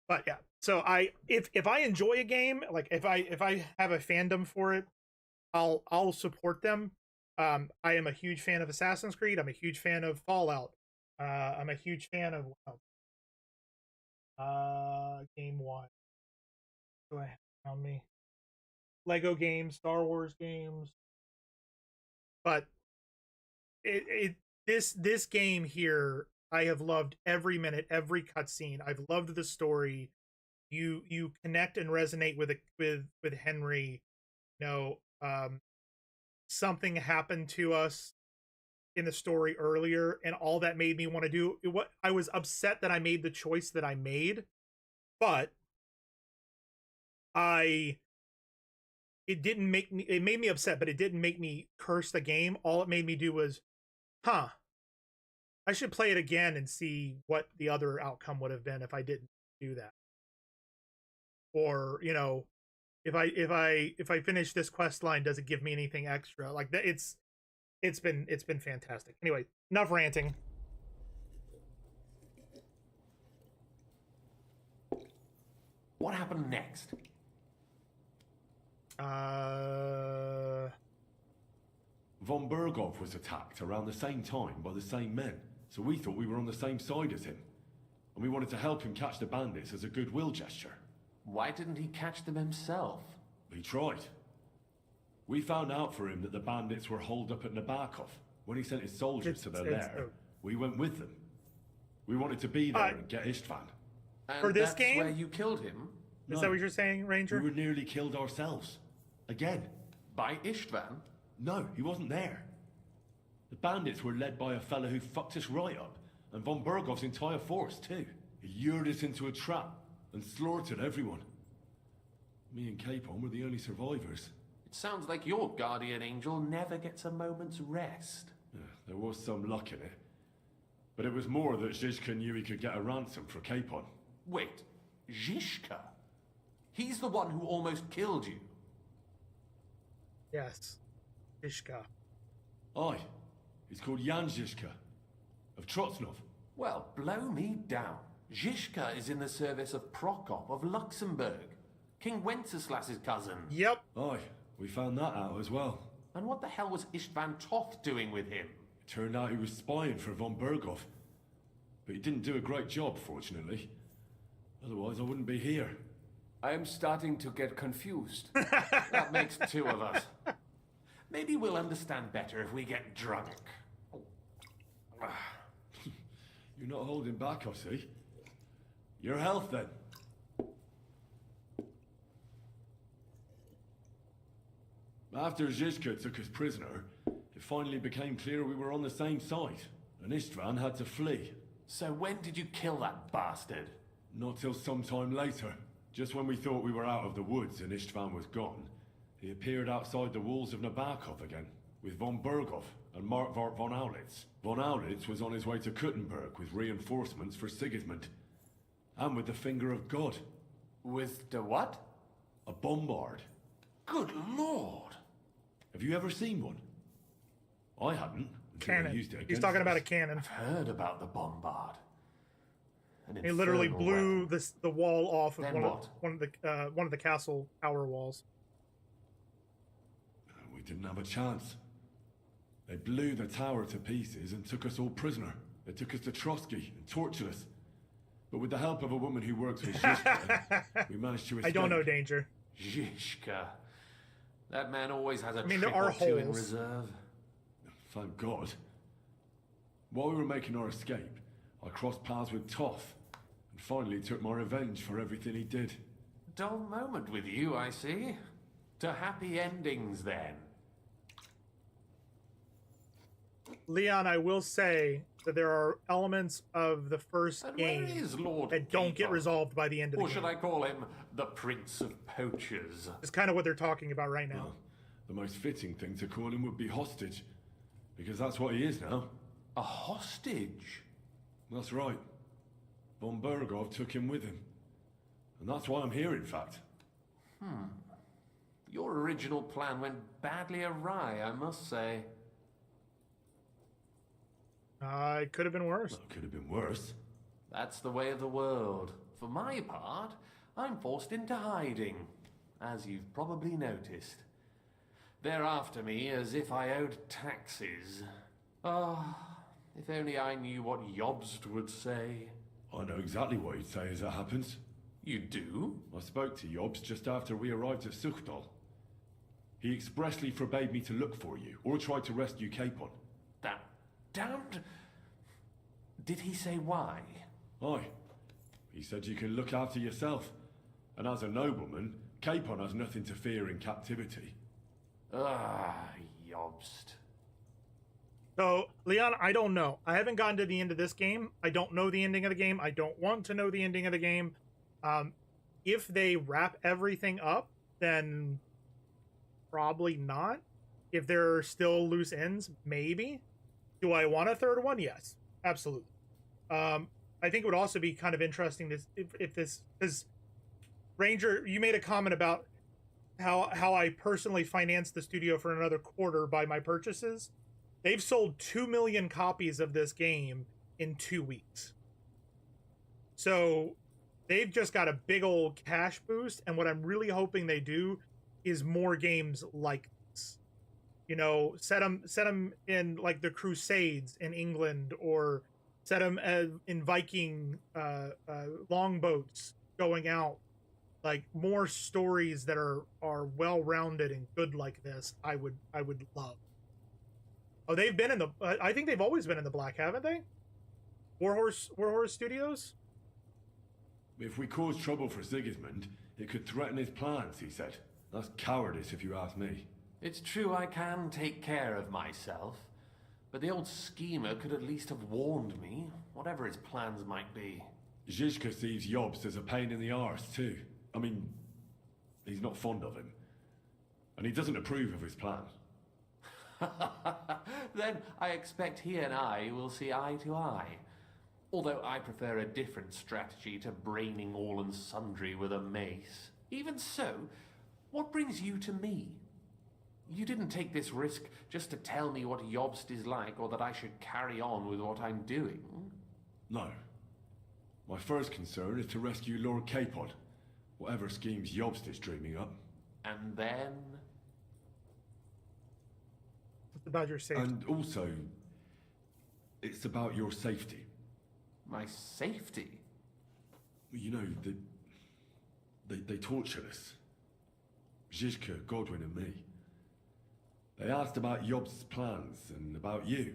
Speaker 2: But yeah, so if I enjoy a game, like if I have a fandom for it, I'll support them. I am a huge fan of Assassin's Creed. I'm a huge fan of Fallout. I'm a huge fan of game one. Go ahead, on me. Lego games, Star Wars games. But this game here, I have loved every minute, every cutscene. I've loved the story. You connect and resonate with Henry. You know, something happened to us in the story earlier, and all that made me want to do what I was upset that I made the choice that I made, but it made me upset, but it didn't make me curse the game. All it made me do was, I should play it again and see what the other outcome would have been if I didn't do that. Or, you know, if I finish this quest line, does it give me anything extra? Like that, it's been fantastic. Anyway, enough ranting.
Speaker 3: What happened next?
Speaker 4: Von Berghoff was attacked around the same time by the same men, so we thought we were on the same side as him. And we wanted to help him catch the bandits as a goodwill gesture.
Speaker 3: Why didn't he catch them himself?
Speaker 4: He tried. We found out for him that the bandits were holed up at Nabokov. When he sent his soldiers to their lair, we went with them. We wanted to be there and get Istvan.
Speaker 3: And
Speaker 2: For this
Speaker 3: that's
Speaker 2: game?
Speaker 3: where you killed him?
Speaker 2: Is that what you're saying, Ranger?
Speaker 4: We were nearly killed ourselves. Again.
Speaker 3: By Istvan?
Speaker 4: No, he wasn't there. The bandits were led by a fella who fucked us right up, and von Bergov's entire force too. He lured us into a trap and slaughtered everyone. Me and Capon were the only survivors.
Speaker 3: It sounds like your guardian angel never gets a moment's rest.
Speaker 4: Yeah, there was some luck in it. But it was more that Zizka knew he could get a ransom for Capon.
Speaker 3: Wait, Zizka? He's the one who almost killed you.
Speaker 2: Yes. Zizka.
Speaker 4: Aye. He's called Jan Zizka. Of Trotsnov.
Speaker 3: Well, blow me down. Zizka is in the service of Prokop of Luxembourg. King Wenceslas's cousin.
Speaker 2: Yep.
Speaker 4: Aye, we found that out as well.
Speaker 3: And what the hell was Istvan Toth doing with him?
Speaker 4: It turned out he was spying for von Berghoff. But he didn't do a great job, fortunately. Otherwise, I wouldn't be here.
Speaker 1: I am starting to get confused.
Speaker 3: That makes two of us. Maybe we'll understand better if we get drunk.
Speaker 4: You're not holding back, I see. Your health, then. After Zizka took us prisoner, it finally became clear we were on the same side, and Istvan had to flee.
Speaker 3: So when did you kill that bastard?
Speaker 4: Not till some time later. Just when we thought we were out of the woods and Istvan was gone, he appeared outside the walls of Nabokov again, with von Berghoff and Markvart von Aulitz. Von Aulitz was on his way to Kuttenberg with reinforcements for Sigismund. And with the finger of God.
Speaker 3: With the what?
Speaker 4: A bombard.
Speaker 3: Good lord!
Speaker 4: Have you ever seen one? I hadn't.
Speaker 2: Cannon.
Speaker 4: Used it
Speaker 2: He's talking about a cannon.
Speaker 3: I've heard about the bombard.
Speaker 2: He literally blew the wall off of one of the castle tower walls.
Speaker 4: We didn't have a chance. They blew the tower to pieces and took us all prisoner. They took us to Trotsky and tortured us. But with the help of a woman who works with Zizka, we managed to escape.
Speaker 2: I don't know, Danger.
Speaker 3: Zizka. That man always has a
Speaker 2: there
Speaker 3: trick
Speaker 2: are
Speaker 3: or two in
Speaker 2: holes.
Speaker 3: reserve.
Speaker 4: Thank God. While we were making our escape, I crossed paths with Toth, and finally took my revenge for everything he did.
Speaker 3: Dull moment with you, I see. To happy endings, then.
Speaker 2: Leon, I will say that there are elements of the first game
Speaker 3: Where is Lord
Speaker 2: that don't get
Speaker 3: Keeper?
Speaker 2: resolved by the end of the
Speaker 3: Or
Speaker 2: game.
Speaker 3: should I call him the Prince of Poachers?
Speaker 2: It's kind of what they're talking about right now.
Speaker 4: Well, the most fitting thing to call him would be hostage, because that's what he is now.
Speaker 3: A hostage?
Speaker 4: That's right. Von Berghoff took him with him. And that's why I'm here, in fact.
Speaker 3: Your original plan went badly awry, I must say.
Speaker 2: It could have been worse.
Speaker 4: Well, it could have been worse.
Speaker 3: That's the way of the world. For my part, I'm forced into hiding, as you've probably noticed. They're after me as if I owed taxes. If only I knew what Jobst would say.
Speaker 4: I know exactly what he'd say as it happens.
Speaker 3: You do?
Speaker 4: I spoke to Jobs just after we arrived at Suchdal. He expressly forbade me to look for you, or try to rescue Capon.
Speaker 3: That damned... Did he say why?
Speaker 4: Aye. He said you can look after yourself. And as a nobleman, Capon has nothing to fear in captivity.
Speaker 3: Jobst.
Speaker 2: So, Leon, I don't know. I haven't gotten to the end of this game. I don't know the ending of the game. I don't want to know the ending of the game. If they wrap everything up, then probably not. If there are still loose ends, maybe. Do I want a third one? Yes, absolutely. I think it would also be kind of interesting to, if this, because Ranger, you made a comment about how I personally financed the studio for another quarter by my purchases. They've sold 2 million copies of this game in 2 weeks. So they've just got a big old cash boost, and what I'm really hoping they do is more games like this. You know, set them in like the Crusades in England, or set them in Viking longboats going out. Like more stories that are well rounded and good like this. I would love. Oh, they've been in the. I think they've always been in the black, haven't they? Warhorse Studios.
Speaker 19: If we cause trouble for Sigismund, it could threaten his plans, he said. That's cowardice, if you ask me.
Speaker 3: It's true I can take care of myself, but the old schemer could at least have warned me, whatever his plans might be.
Speaker 19: Zizka sees Jobst as a pain in the arse, too. I mean, he's not fond of him. And he doesn't approve of his plan.
Speaker 3: Then I expect he and I will see eye to eye. Although I prefer a different strategy to braining all and sundry with a mace. Even so, what brings you to me? You didn't take this risk just to tell me what Jobst is like, or that I should carry on with what I'm doing.
Speaker 19: No. My first concern is to rescue Lord Capon, whatever schemes Jobst is dreaming up.
Speaker 3: And then?
Speaker 2: It's about your safety.
Speaker 19: And also, it's about your safety.
Speaker 3: My safety?
Speaker 19: You know, they tortured us. Zizka, Godwin and me. They asked about Jobst's plans and about you.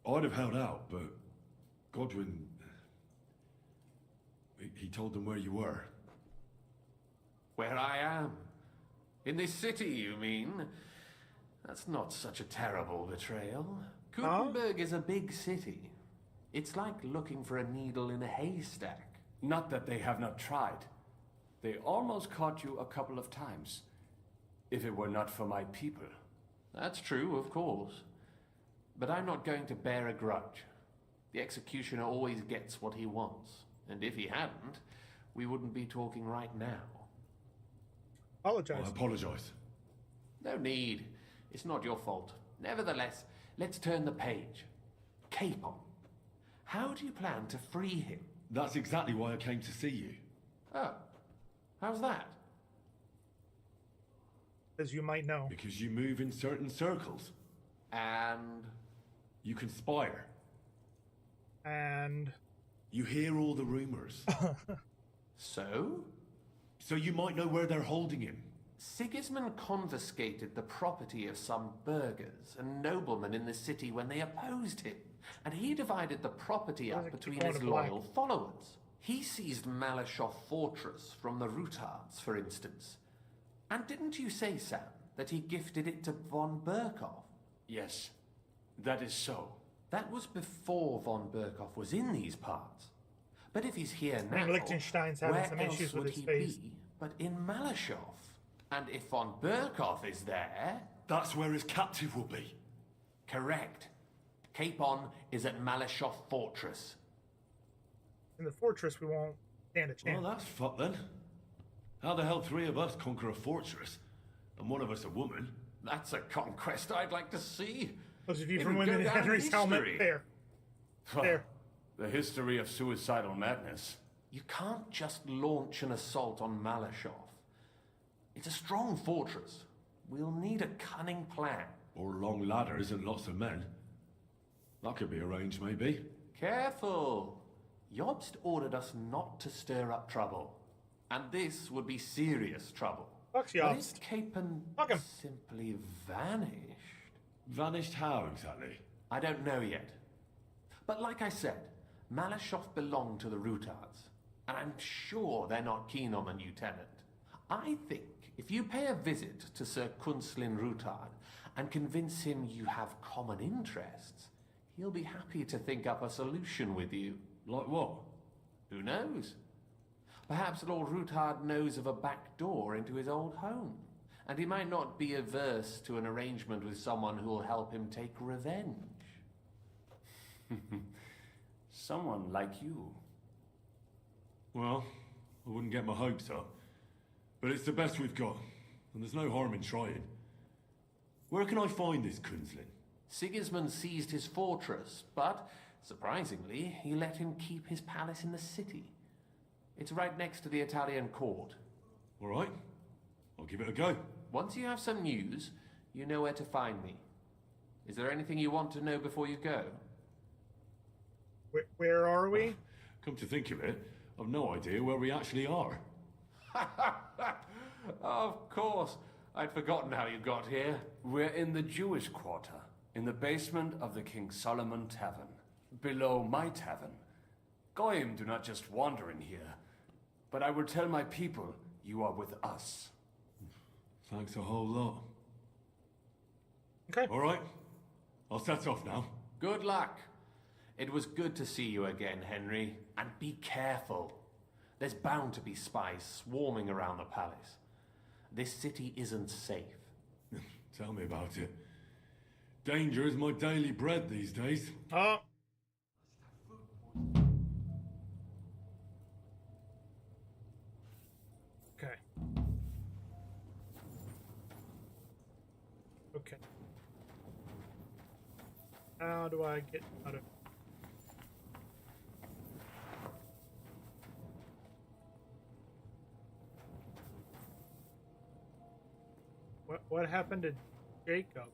Speaker 19: I'd have held out, but Godwin... He told them where you were.
Speaker 3: Where I am? In this city, you mean? That's not such a terrible betrayal. Gutenberg is a big city. It's like looking for a needle in a haystack.
Speaker 1: Not that they have not tried. They almost caught you a couple of times. If it were not for my people.
Speaker 3: That's true, of course. But I'm not going to bear a grudge. The executioner always gets what he wants. And if he hadn't, we wouldn't be talking right now.
Speaker 2: Apologize.
Speaker 19: I apologize.
Speaker 3: No need. It's not your fault. Nevertheless, let's turn the page. Capon. How do you plan to free him?
Speaker 19: That's exactly why I came to see you.
Speaker 3: Oh. How's that?
Speaker 2: As you might know.
Speaker 19: Because you move in certain circles.
Speaker 3: And?
Speaker 19: You conspire.
Speaker 2: And?
Speaker 19: You hear all the rumors.
Speaker 3: So?
Speaker 19: So you might know where they're holding him.
Speaker 3: Sigismund confiscated the property of some burghers and noblemen in the city when they opposed him, and he divided the property up between his loyal followers. He seized Malyshoff Fortress from the Rutards, for instance. And didn't you say, Sam, that he gifted it to von Berkoff?
Speaker 1: Yes, that is so.
Speaker 3: That was before von Berkoff was in these parts. But if he's here now,
Speaker 2: Liechtenstein's having
Speaker 3: where
Speaker 2: some
Speaker 3: else
Speaker 2: issues
Speaker 3: would
Speaker 2: with his
Speaker 3: he
Speaker 2: face.
Speaker 3: be but in Malyshoff? And if von Berkoff is there...
Speaker 19: That's where his captive will be.
Speaker 3: Correct. Capon is at Malyshoff Fortress.
Speaker 2: In the fortress, we won't stand a chance.
Speaker 19: Well, that's fucked then. How the hell three of us conquer a fortress, and one of us a woman?
Speaker 3: That's a conquest I'd like to see.
Speaker 2: Those of you
Speaker 3: It
Speaker 2: from
Speaker 3: would go
Speaker 2: Women in
Speaker 3: down in
Speaker 2: Henry's helmet,
Speaker 3: history.
Speaker 2: there. There.
Speaker 1: The history of suicidal madness.
Speaker 3: You can't just launch an assault on Malyshoff. It's a strong fortress. We'll need a cunning plan.
Speaker 19: Or long ladders and lots of men. That could be arranged, maybe.
Speaker 3: Careful! Jobst ordered us not to stir up trouble. And this would be serious trouble.
Speaker 2: Fuck
Speaker 3: But
Speaker 2: Jobst.
Speaker 3: if Capon
Speaker 2: Fuck him.
Speaker 3: simply vanished...
Speaker 19: Vanished how, exactly?
Speaker 3: I don't know yet. But like I said, Malyshoff belonged to the Rutards. And I'm sure they're not keen on a new tenant. I think if you pay a visit to Sir Kunslin Rutard and convince him you have common interests, he'll be happy to think up a solution with you.
Speaker 19: Like what?
Speaker 3: Who knows? Perhaps Lord Rutard knows of a back door into his old home, and he might not be averse to an arrangement with someone who will help him take revenge.
Speaker 1: Someone like you.
Speaker 19: Well, I wouldn't get my hopes up. But it's the best we've got, and there's no harm in trying. Where can I find this Kunslin?
Speaker 3: Sigismund seized his fortress, but Surprisingly, he let him keep his palace in the city. It's right next to the Italian court.
Speaker 19: All right. I'll give it a go.
Speaker 3: Once you have some news, you know where to find me. Is there anything you want to know before you go?
Speaker 2: Where are we?
Speaker 19: Come to think of it, I've no idea where we actually are.
Speaker 3: Of course. I'd forgotten how you got here.
Speaker 14: We're in the Jewish quarter, in the basement of the King Solomon Tavern, below my tavern. Goyim do not just wander in here, but I will tell my people you are with us.
Speaker 19: Thanks a whole lot.
Speaker 2: Okay.
Speaker 19: All right. I'll set off now.
Speaker 3: Good luck. It was good to see you again, Henry. And be careful. There's bound to be spies swarming around the palace. This city isn't safe.
Speaker 19: Tell me about it. Danger is my daily bread these days.
Speaker 2: Oh. Okay. Okay. How do I get out of... What happened to Jacob?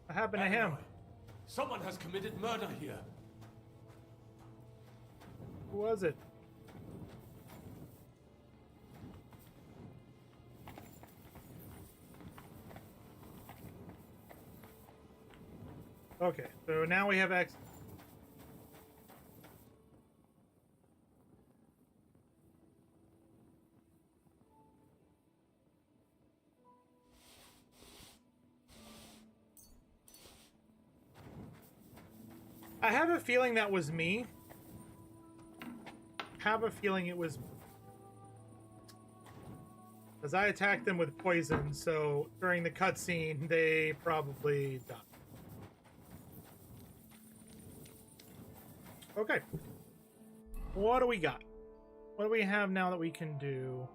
Speaker 2: What happened to him?
Speaker 3: Someone has committed murder here.
Speaker 2: Who was it? Okay, so now we have access. I have a feeling that was me. Have a feeling it was, because I attacked them with poison, so during the cutscene they probably died. Okay. What do we got? What do we have now that we can do?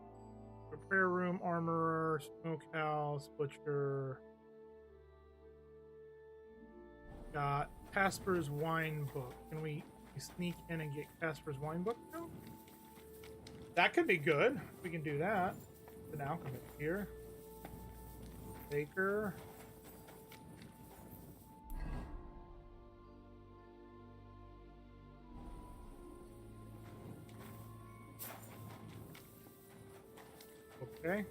Speaker 2: Repair room, armorer, smokehouse, butcher. Got Casper's wine book. Can we sneak in and get Casper's wine book now? That could be good. We can do that. An alchemist here. Baker. Okay.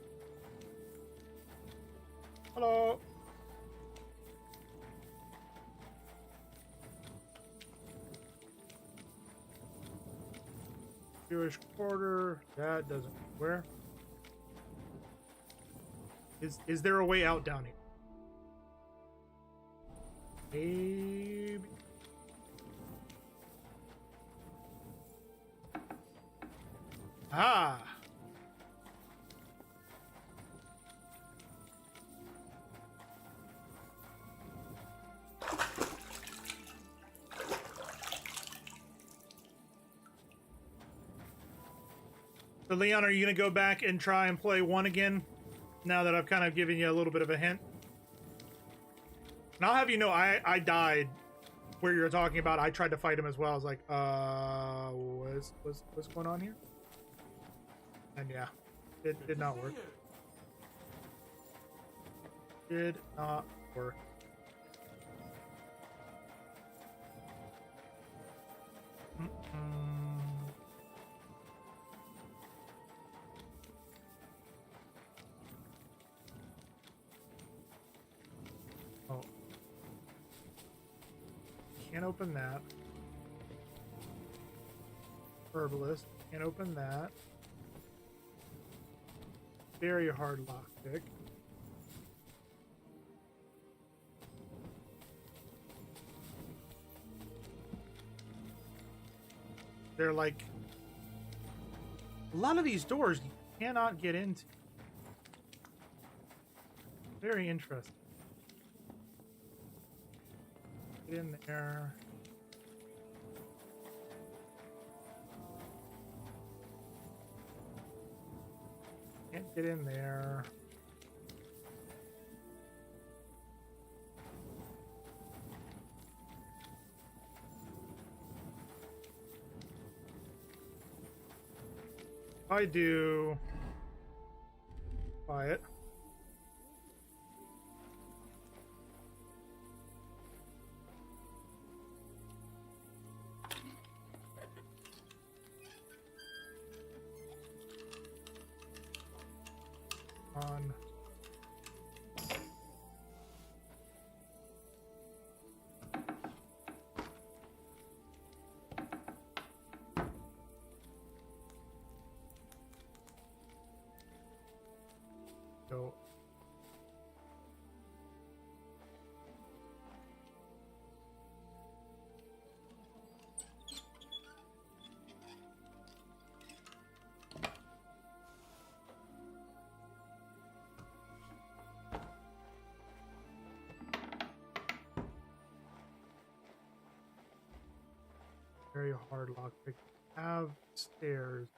Speaker 2: Hello. Jewish quarter. That doesn't. Where? Is there a way out down here? Maybe. Ah. So Leon, are you going to go back and try and play 1 again? Now that I've kind of given you a little bit of a hint. And I'll have you know, I died where you're talking about. I tried to fight him as well. I was like, what's going on here? And yeah, it did not work. Did not work. Oh. Can't open that. Herbalist. Can't open that. Very hard lockpick. They're like... A lot of these doors you cannot get into. Very interesting. Get in there. Can't get in there. I do quiet. On. So very hard lockpick. Have stairs.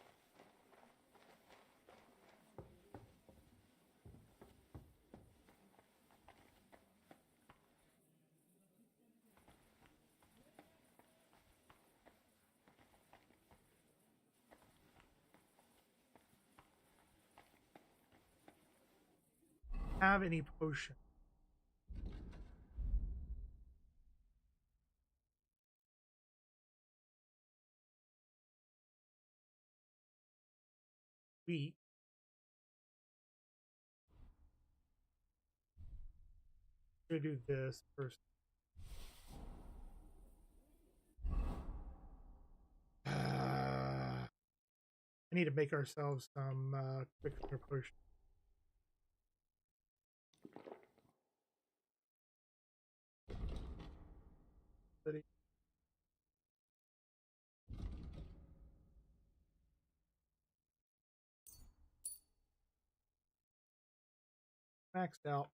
Speaker 2: Have any potion? Weak. I'm gonna do this first. I need to make ourselves some quick clear potion. City. Maxed out.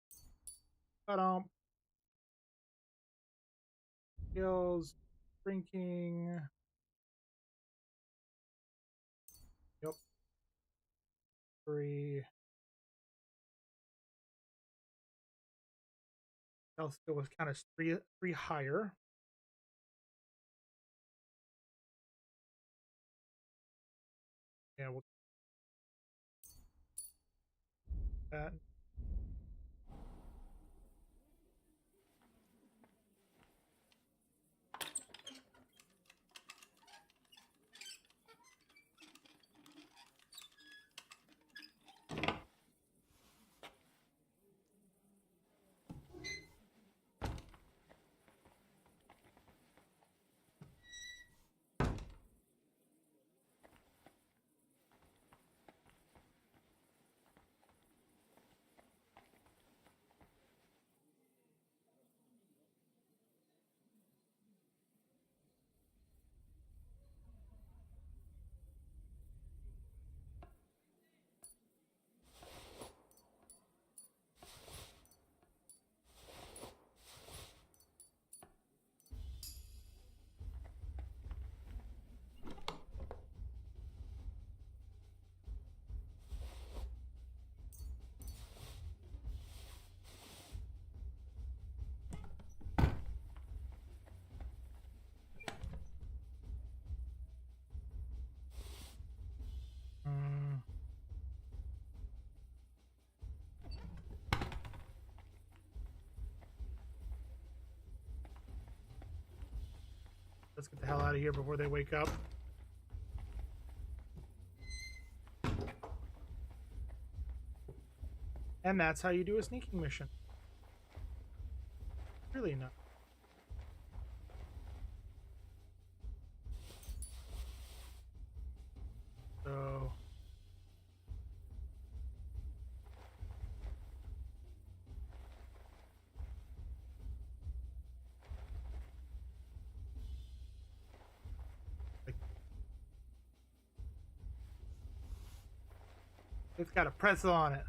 Speaker 2: Skills, drinking. Yep. 3. Health skill was kind of three higher. Yeah, we'll that. Let's get the hell out of here before they wake up. And that's how you do a sneaking mission. Really not. So it's got a pretzel on it.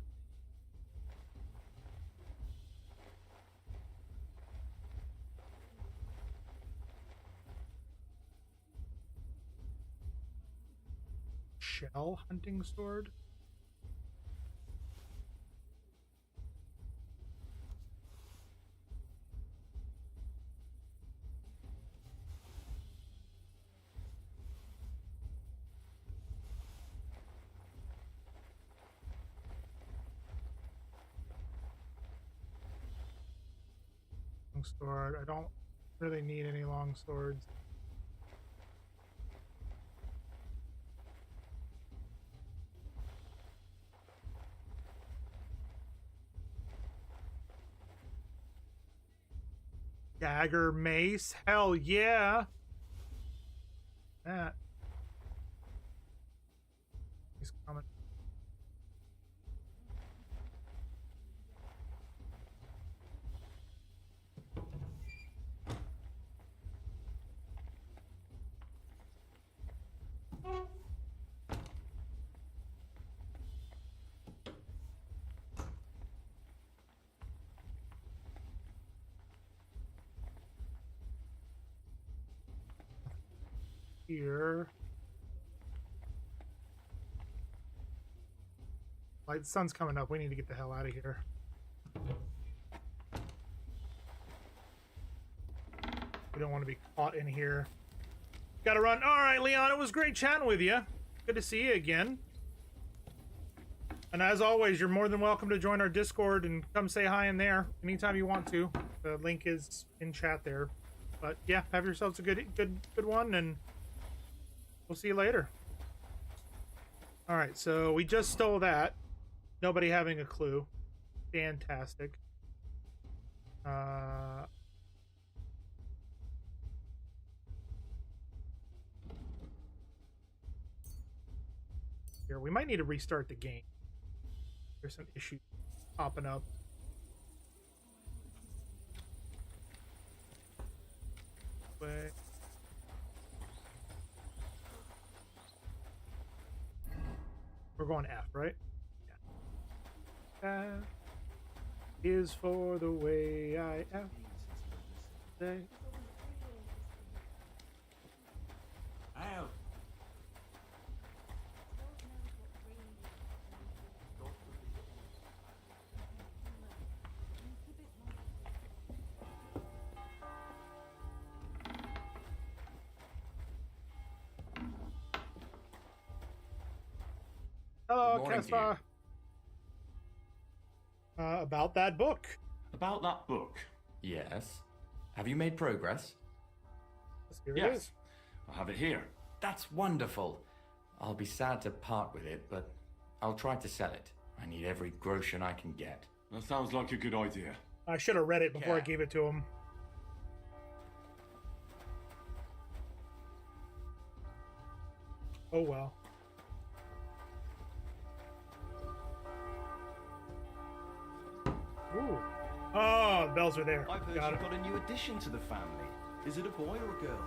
Speaker 2: Shell hunting sword. Long sword. I don't really need any long swords. Dagger mace. Hell yeah. That. He's coming. Here. Like, the sun's coming up. We need to get the hell out of here. We don't want to be caught in here. Gotta run. All right, Leon, it was great chatting with you. Good to see you again. And as always, you're more than welcome to join our Discord and come say hi in there anytime you want to. The link is in chat there. But yeah, have yourselves a good one, and we'll see you later. All right, so we just stole that. Nobody having a clue. Fantastic. Here, we might need to restart the game. There's some issues popping up. Wait. We're going F, right? Yeah. F is for the way I am. Say.
Speaker 4: Ow.
Speaker 2: Hello,
Speaker 3: Good morning to
Speaker 2: Caspar. About that book.
Speaker 3: About that book? Yes. Have you made progress?
Speaker 2: Here it
Speaker 3: Yes.
Speaker 2: is.
Speaker 3: I have it here. That's wonderful. I'll be sad to part with it, but I'll try to sell it. I need every groschen I can get.
Speaker 19: That sounds like a good idea.
Speaker 2: I should have read it before I gave it to him. Oh well. Ooh. Oh, the bells are there.
Speaker 18: I've heard
Speaker 2: Got
Speaker 18: you've
Speaker 2: it.
Speaker 18: got a new addition to the family. Is it a boy or a girl?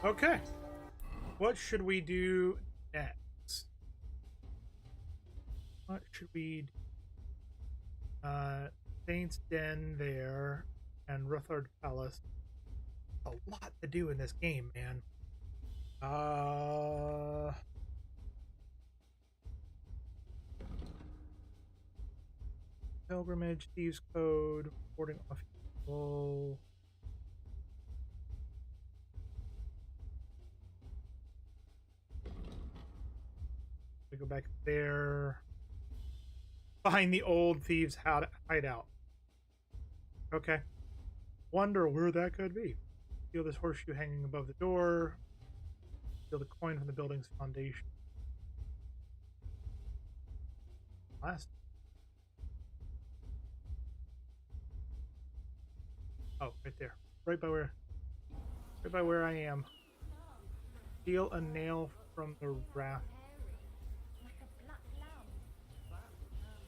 Speaker 2: Okay. What should we do next? What should we do? Saint's Den there and Ruthard Palace. A lot to do in this game, man. Pilgrimage, Thieves Code, boarding off people. We go back there. Find the old thieves' hideout. Okay. Wonder where that could be. Steal this horseshoe hanging above the door. Steal the coin from the building's foundation. Last. Oh, right there. Right by where I am. Steal a nail from the raft.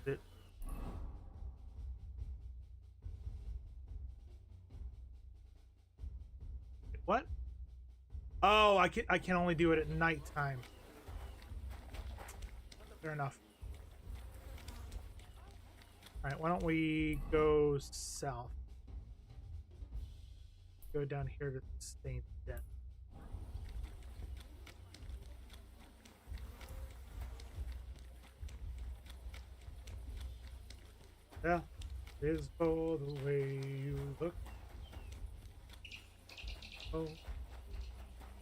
Speaker 2: It. What? Oh, I can only do it at nighttime. Fair enough. All right, why don't we go south? Go down here to the Saint's Den. Yeah, is for the way you look. Oh,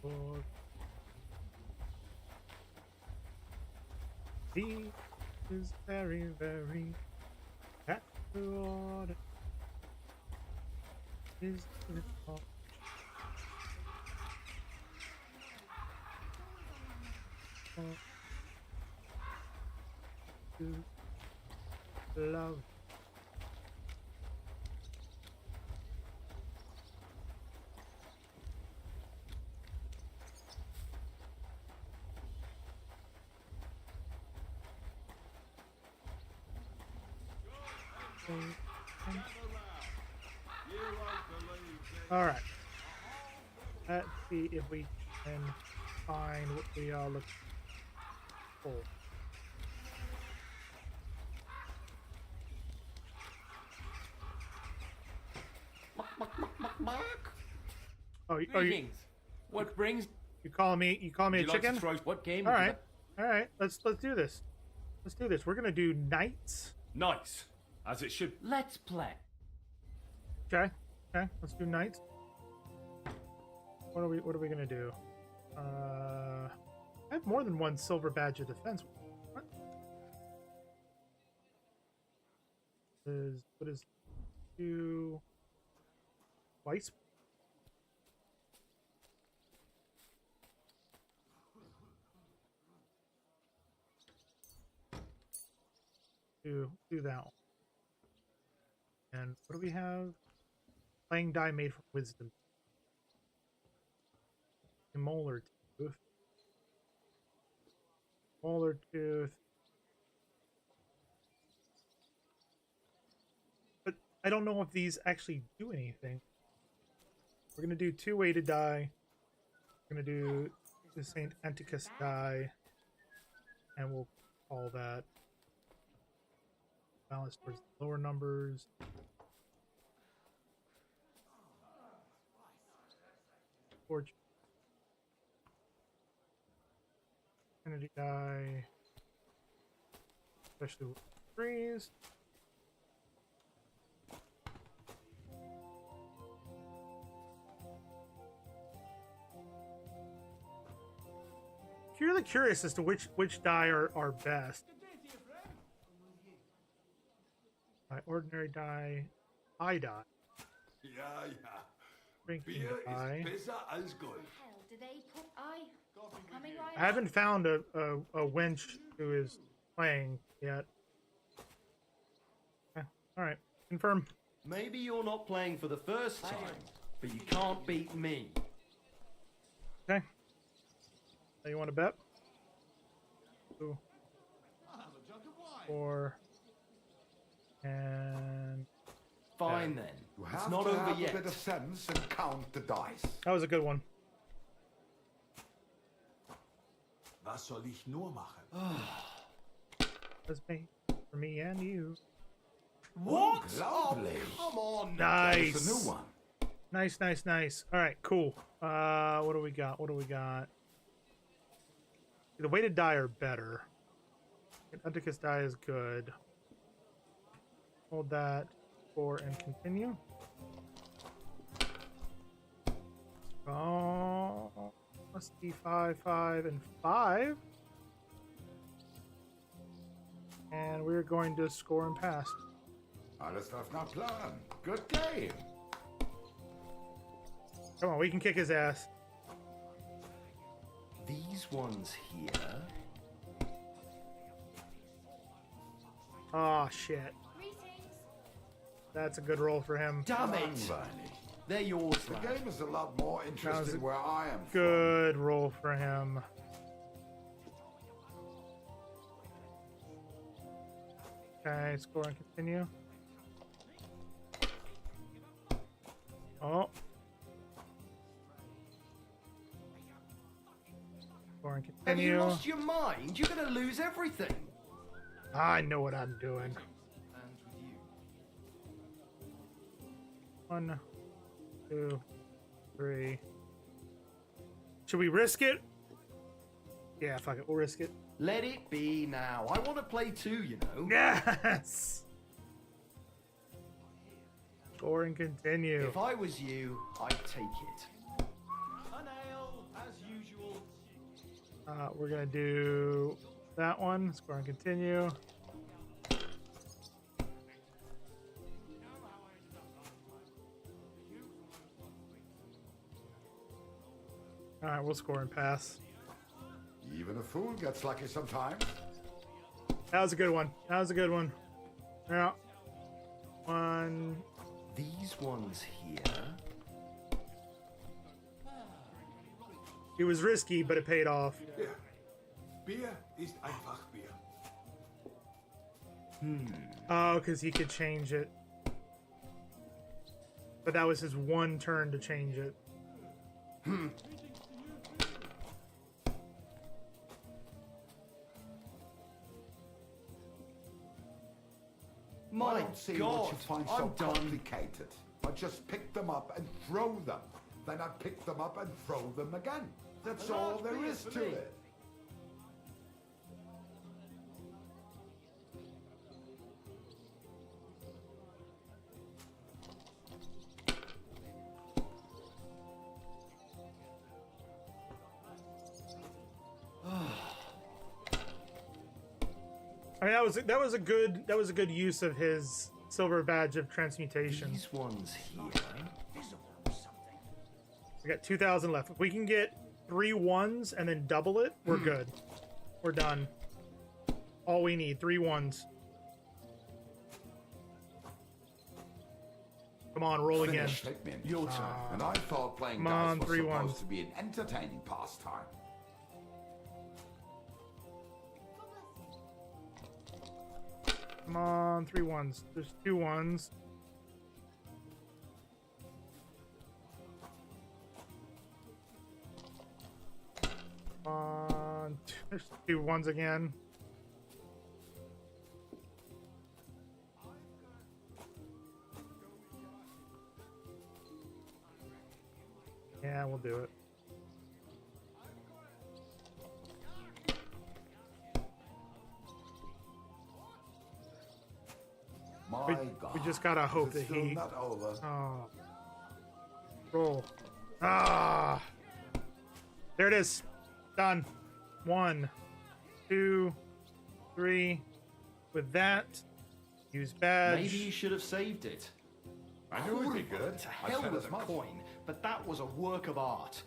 Speaker 2: for he is very, very at the water. Is it all? To love. All right. Let's see if we can find what we are looking for. Oh,
Speaker 6: Greetings. What brings?
Speaker 2: You calling me? You calling me a
Speaker 6: Would you like to
Speaker 2: chicken?
Speaker 6: throw- what game
Speaker 2: All
Speaker 6: would you
Speaker 2: right. All right. Let's do this. Let's do this. We're gonna do knights.
Speaker 4: Nice. As it should.
Speaker 6: Let's play.
Speaker 2: Okay. Okay. Let's do knights. What are we gonna do? I have more than one silver badge of defense. What? What is two twice? Do that one. And what do we have? Playing die made from wisdom. A molar tooth. Molar tooth. But I don't know if these actually do anything. We're gonna do two-weighted die. We're gonna do the Saint Anticus die, and we'll call that balance towards the lower numbers. Fortune. Energy die. Especially with threes. Really curious as to which die are best. Ordinary die, high die.
Speaker 21: Yeah.
Speaker 2: Drinking
Speaker 21: Beer
Speaker 2: die.
Speaker 21: is better as good.
Speaker 16: Hell, do they put coming right
Speaker 2: I haven't found a wench who is playing yet. Okay. All right, confirm.
Speaker 9: Maybe you're not playing for the first time, but you can't beat me.
Speaker 2: Okay. So you want to bet? 2, 4, and
Speaker 9: fine then.
Speaker 21: You
Speaker 9: It's
Speaker 21: have
Speaker 9: not
Speaker 21: to
Speaker 9: over
Speaker 21: have
Speaker 9: yet.
Speaker 21: a bit of sense and count the dice.
Speaker 2: That was a good one.
Speaker 18: Was soll ich nur machen?
Speaker 2: That's me, for me and you.
Speaker 9: What?
Speaker 21: Lovely.
Speaker 9: Oh, come on.
Speaker 2: Nice.
Speaker 21: There's a new one.
Speaker 2: Nice. All right, cool. What do we got? The weighted die are better. Anticus die is good. Hold that 4 and continue. Oh, must be 5, 5, and 5. And we're going to score and pass.
Speaker 21: Alles läuft nach Plan. Good game.
Speaker 2: Come on, we can kick his ass.
Speaker 9: These ones here.
Speaker 2: Oh, shit. That's a good roll for him.
Speaker 9: Damn it.
Speaker 21: Bernie.
Speaker 9: They're yours,
Speaker 21: The
Speaker 9: lad.
Speaker 21: game is a lot more
Speaker 2: That was
Speaker 21: interesting
Speaker 2: a
Speaker 21: where I am from.
Speaker 2: good roll for him. Okay, score and continue. Oh. Score and
Speaker 9: Have you
Speaker 2: continue.
Speaker 9: lost your mind? You're gonna lose everything.
Speaker 2: I know what I'm doing. 1, 2, 3. Should we risk it? Yeah, fuck it. We'll risk it.
Speaker 9: Let it be now. I want to play too, you know.
Speaker 2: Yes! Score and continue.
Speaker 9: If I was you, I'd take it. A nail, as usual.
Speaker 2: We're gonna do that one. Score and continue. Alright, we'll score and pass.
Speaker 21: Even a fool gets lucky sometimes.
Speaker 2: That was a good one. That was a good one. Yeah. One.
Speaker 9: These ones here.
Speaker 2: It was risky, but it paid off.
Speaker 13: Ja. Bier ist einfach Bier.
Speaker 2: Oh, because he could change it. But that was his one turn to change it.
Speaker 21: I don't see what you find so complicated. I just pick them up and throw them. Then I pick them up and throw them again. That's all there is to it.
Speaker 2: I mean, that was a good use of his silver badge of transmutation.
Speaker 9: These ones here.
Speaker 2: We got 2,000 left. If we can get 3 ones and then double it, we're good. We're done. All we need, 3 ones. Come on, roll again.
Speaker 21: Your turn. And I thought playing
Speaker 2: Come on,
Speaker 21: dice was
Speaker 2: 3
Speaker 21: supposed
Speaker 2: ones.
Speaker 21: to be an entertaining pastime.
Speaker 2: Come on, 3 ones. There's 2 ones. Come on, there's 2 ones again. Yeah, we'll do it.
Speaker 21: My God.
Speaker 2: We just gotta hope
Speaker 21: It's
Speaker 2: that
Speaker 21: still
Speaker 2: he.
Speaker 21: not over.
Speaker 2: Oh. Roll. Ah. There it is. Done. 1, 2, 3. With that, use badge.
Speaker 9: Maybe you should have saved it.
Speaker 21: I knew it would be good.
Speaker 9: To
Speaker 21: I
Speaker 9: hell
Speaker 21: said
Speaker 9: with
Speaker 21: as
Speaker 9: a
Speaker 21: much.
Speaker 9: coin, but that was a work of art.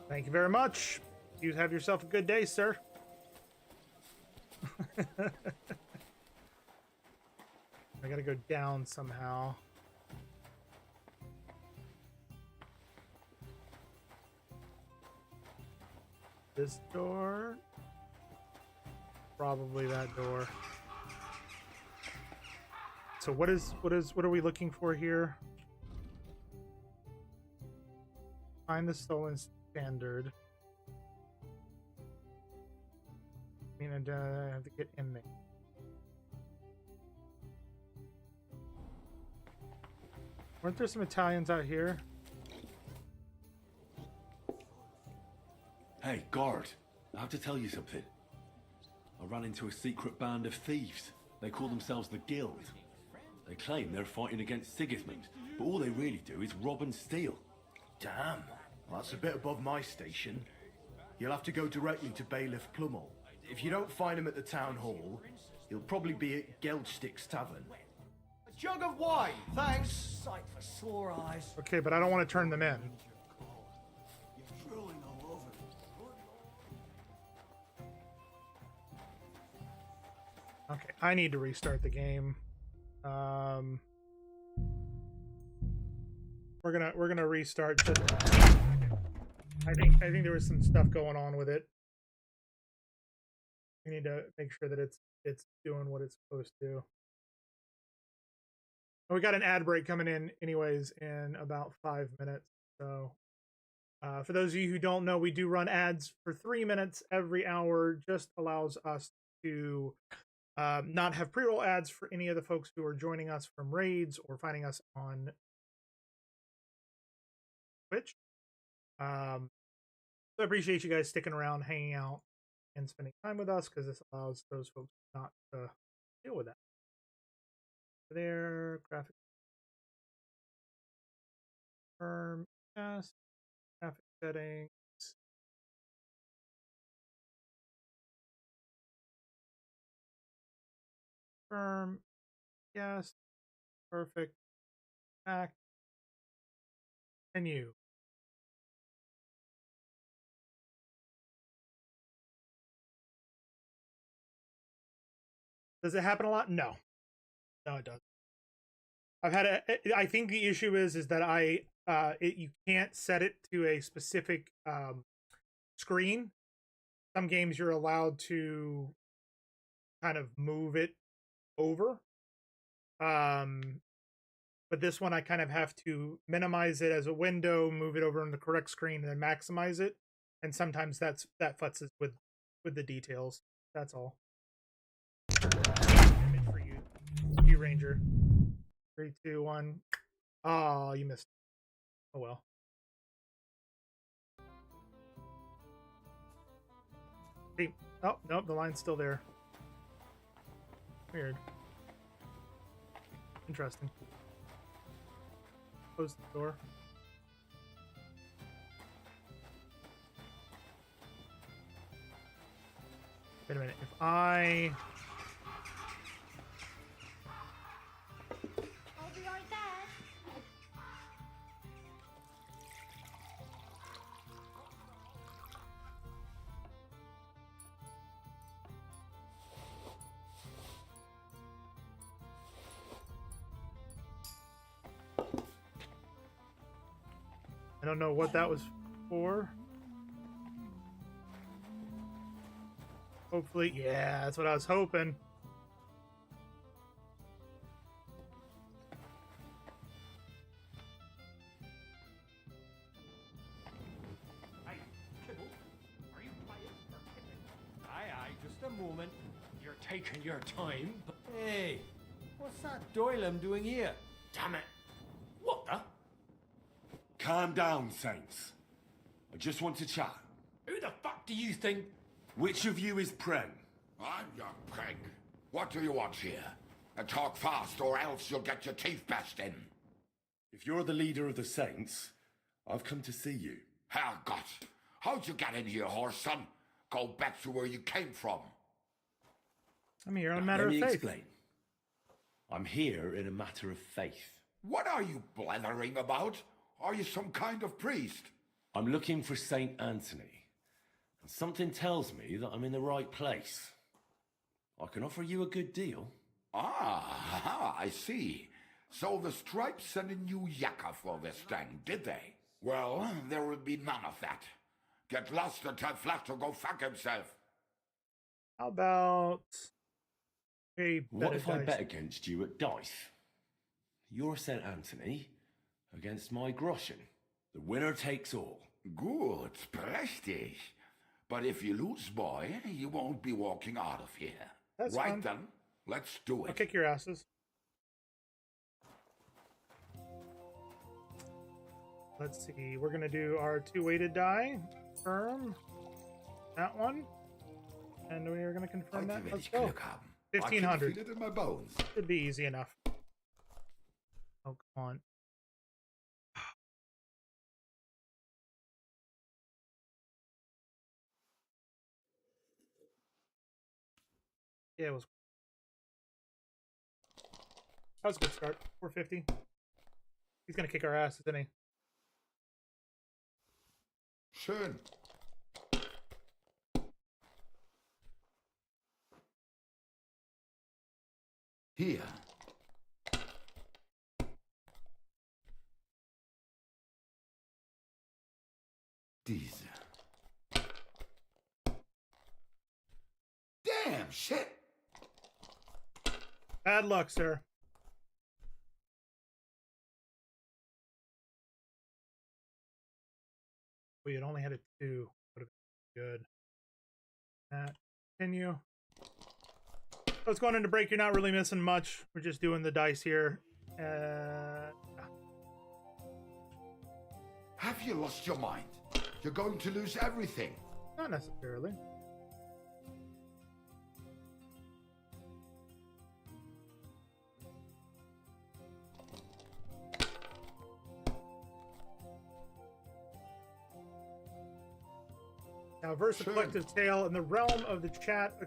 Speaker 2: Thank you very much. You have yourself a good day, sir. I gotta go down somehow. This door. Probably that door. So what are we looking for here? Find the stolen standard. I mean, I have to get in there. Weren't there some Italians out here?
Speaker 19: Hey, guard, I have to tell you something. I ran into a secret band of thieves. They call themselves the Guild. They claim they're fighting against Sigismund, but all they really do is rob and steal.
Speaker 18: Damn, well, that's a bit above my station. You'll have to go directly to Bailiff Plummel. If you don't find him at the town hall, he'll probably be at Geldstick's tavern. A jug of wine, thanks. Sight for sore eyes.
Speaker 2: Okay, but I don't want to turn them in.
Speaker 18: You're drooling all over me.
Speaker 2: Okay, I need to restart the game. We're gonna restart. I think there was some stuff going on with it. We need to make sure that it's doing what it's supposed to. We got an ad break coming in anyways in about 5 minutes. So for those of you who don't know, we do run ads for 3 minutes every hour. Just allows us to not have pre-roll ads for any of the folks who are joining us from raids or finding us on Twitch. So I appreciate you guys sticking around, hanging out, and spending time with us, because this allows those folks not to deal with that. There, graphic firm, yes, graphic settings. Firm, yes, perfect. Back, menu. Does it happen a lot? No. No, it doesn't. I think the issue is that you can't set it to a specific screen. Some games you're allowed to kind of move it over. But this one I kind of have to minimize it as a window, move it over on the correct screen, and then maximize it. And sometimes that futzes with the details. That's all. For you Ranger. 3, 2, 1. Oh, you missed. Oh well. See. Oh, nope, the line's still there. Weird. Interesting. Close the door. Wait a minute. If I...
Speaker 16: I'll be right there.
Speaker 2: I don't know what that was for. Hopefully, yeah, that's what I was hoping.
Speaker 10: Hey, Kibble, are you playing? Aye, just a moment. You're taking your time. But hey, what's that Doylem doing here? Damn it! What the?
Speaker 19: Calm down, Saints. I just want to chat.
Speaker 10: Who the fuck do you think?
Speaker 19: Which of you is Pren?
Speaker 21: I'm your prig. What do you want here? And talk fast, or else you'll get your teeth bashed in.
Speaker 19: If you're the leader of the Saints, I've come to see you.
Speaker 21: Herrgott! How'd you get in here, horse son? Go back to where you came from.
Speaker 2: I'm here on a matter
Speaker 19: Let
Speaker 2: of
Speaker 19: me
Speaker 2: faith.
Speaker 19: explain. I'm here in a matter of faith.
Speaker 21: What are you blethering about? Are you some kind of priest?
Speaker 19: I'm looking for Saint Anthony. And something tells me that I'm in the right place. I can offer you a good deal.
Speaker 21: Ah, I see. So the Stripes sent a new yakka for this thing, did they? Well, there will be none of that. Get lost and tell Flash to go fuck himself.
Speaker 2: How about a
Speaker 19: What if I
Speaker 2: dice?
Speaker 19: bet against you at dice? You're St. Anthony against my Groschen. The winner takes all.
Speaker 21: Good, prächtig. But if you lose, boy, you won't be walking out of here.
Speaker 2: That's
Speaker 21: right
Speaker 2: fine.
Speaker 21: then, let's do
Speaker 2: I'll
Speaker 21: it.
Speaker 2: kick your asses. Let's see. We're gonna do our 2 weighted die. Confirm that one, and we are gonna confirm that. Let's go. 1500.
Speaker 21: I can feel it in my bones.
Speaker 2: Should be easy enough. Oh, come on. Yeah, it was. That was a good start. 450. He's gonna kick our ass, isn't he?
Speaker 21: Schön. Hier. Diese. Damn, shit.
Speaker 2: Bad luck, sir. We had only had a 2. Would have been good. Continue. So it's going into break. You're not really missing much. We're just doing the dice here.
Speaker 21: Have you lost your mind? You're going to lose everything.
Speaker 2: Not necessarily. Now, verse a collective tale. In the realm of the chat, a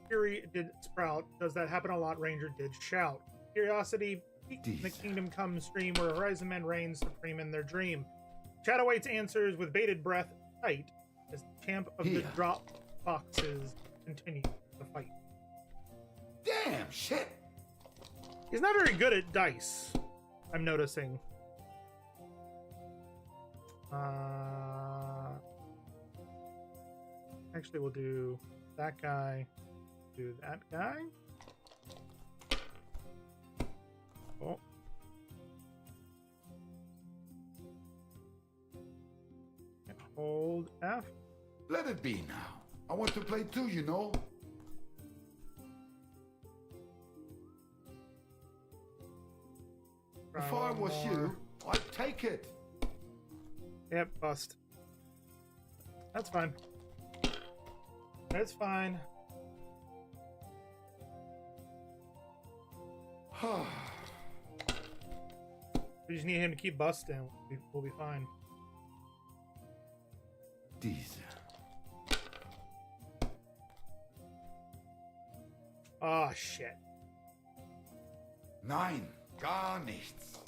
Speaker 2: fury did sprout. Does that happen a lot? Ranger did shout. Curiosity peaked in the Kingdom Come stream where Horizon Men reign supreme in their dream. Chat awaits answers with bated breath tight as the champ of the drop boxes continue the fight.
Speaker 21: Damn, shit.
Speaker 2: He's not very good at dice, I'm noticing. Actually, we'll do that guy, do that guy. Oh. And hold F.
Speaker 21: Let it be now. I want to play too, you know. If I was you, I'd take it.
Speaker 2: Yep, bust. That's fine. That's fine. We just need him to keep busting. We'll be fine.
Speaker 21: Diese.
Speaker 2: Oh, shit.
Speaker 21: Nein, gar nichts.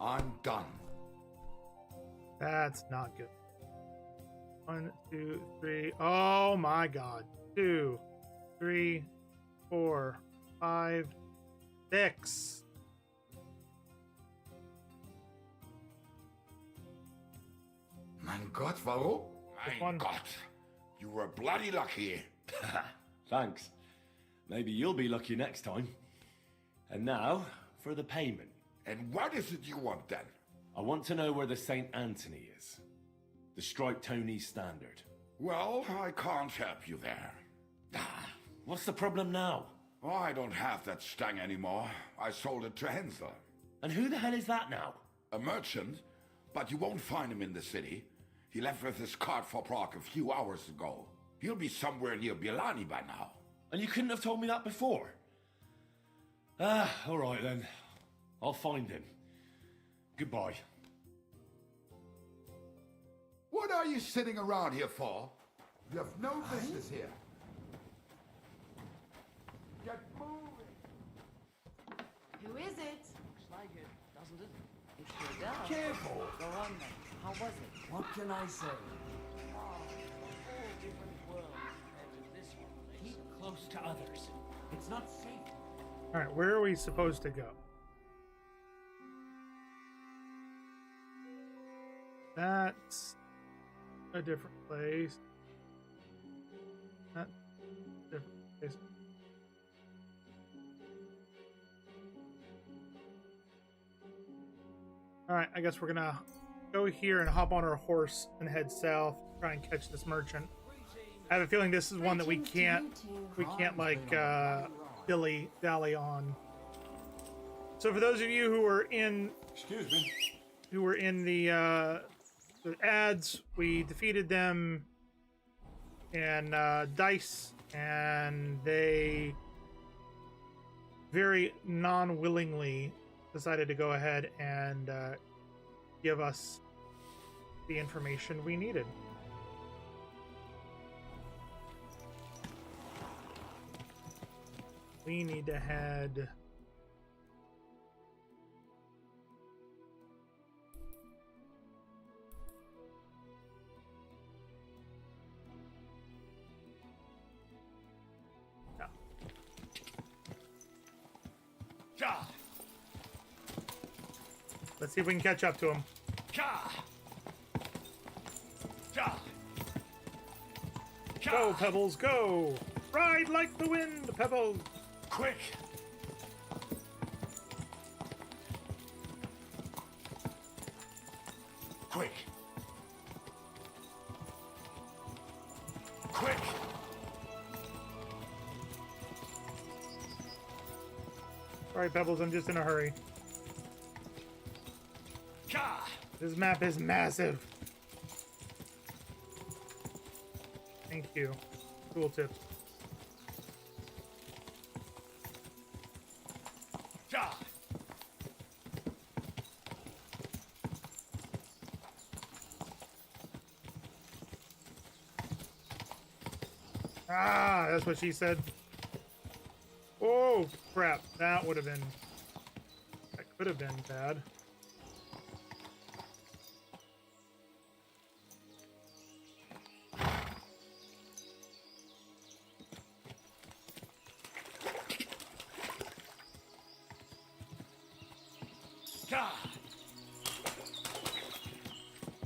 Speaker 21: I'm done.
Speaker 2: That's not good. 1, 2, 3. Oh my god. 2, 3, 4, 5, 6.
Speaker 21: Mein Gott, warum? Mein Gott. You were bloody lucky.
Speaker 4: Thanks. Maybe you'll be lucky next time. And now, for the payment.
Speaker 21: And what is it you want then?
Speaker 4: I want to know where the St. Anthony is. The Striped Tony Standard.
Speaker 21: Well, I can't help you there.
Speaker 4: What's the problem now?
Speaker 21: Oh, I don't have that stang anymore. I sold it to Hensel.
Speaker 4: And who the hell is that now?
Speaker 21: A merchant, but you won't find him in the city. He left with his cart for Prague a few hours ago. He'll be somewhere near Bielani by now.
Speaker 4: And you couldn't have told me that before? All right then. I'll find him. Goodbye.
Speaker 21: What are you sitting around here for? You have no business here. Get moving!
Speaker 15: Who is it?
Speaker 20: Looks like it, doesn't it?
Speaker 15: It sure does.
Speaker 21: Careful!
Speaker 15: Go on then. How was it?
Speaker 20: What can I say? All different worlds compared to this one. Keep close to others. It's not safe.
Speaker 2: Alright, where are we supposed to go? That's a different place. That's a different place. Alright, I guess we're gonna go here and hop on our horse and head south, try and catch this merchant. I have a feeling this is one that we can't like dilly-dally on. So for those of you who are in the ads, we defeated them in dice, and they very non-willingly decided to go ahead and give us the information we needed. We need to head Let's see if we can catch up to him. Go, Pebbles, go! Ride like the wind, Pebbles!
Speaker 21: Quick! Quick! Quick!
Speaker 2: Sorry, Pebbles, I'm just in a hurry. This map is massive. Thank you. Cool tip. Ah, that's what she said. Oh, crap. That would have been... That could have been bad.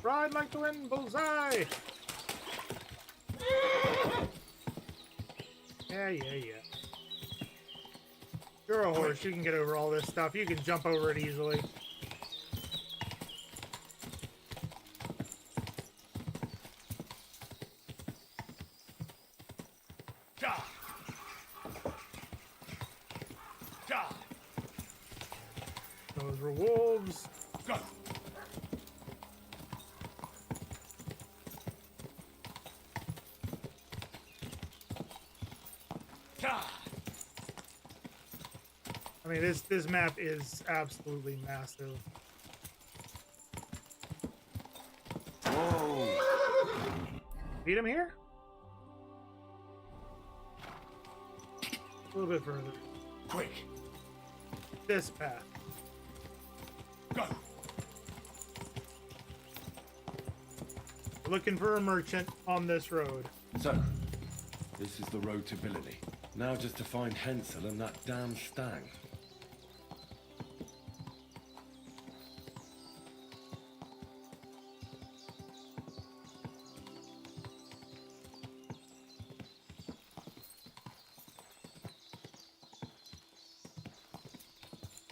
Speaker 2: Ride like the wind, bullseye! Yeah. You're a horse, you can get over all this stuff. You can jump over it easily. Those were wolves.
Speaker 3: Go!
Speaker 2: I mean, this map is absolutely massive.
Speaker 3: Whoa!
Speaker 2: Beat him here? A little bit further.
Speaker 3: Quick!
Speaker 2: This path.
Speaker 3: Go!
Speaker 2: Looking for a merchant on this road.
Speaker 19: So, this is the road to Billany. Now just to find Hensel and that damn stag.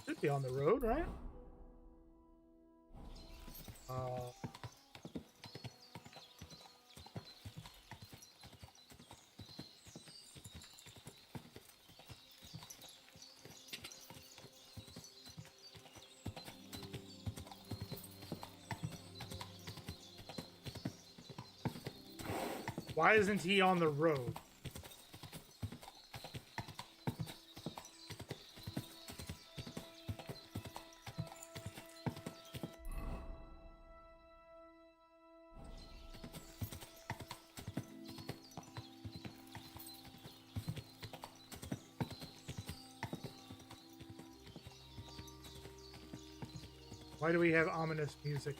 Speaker 2: Should be on the road, right? Why isn't he on the road? Why do we have ominous music?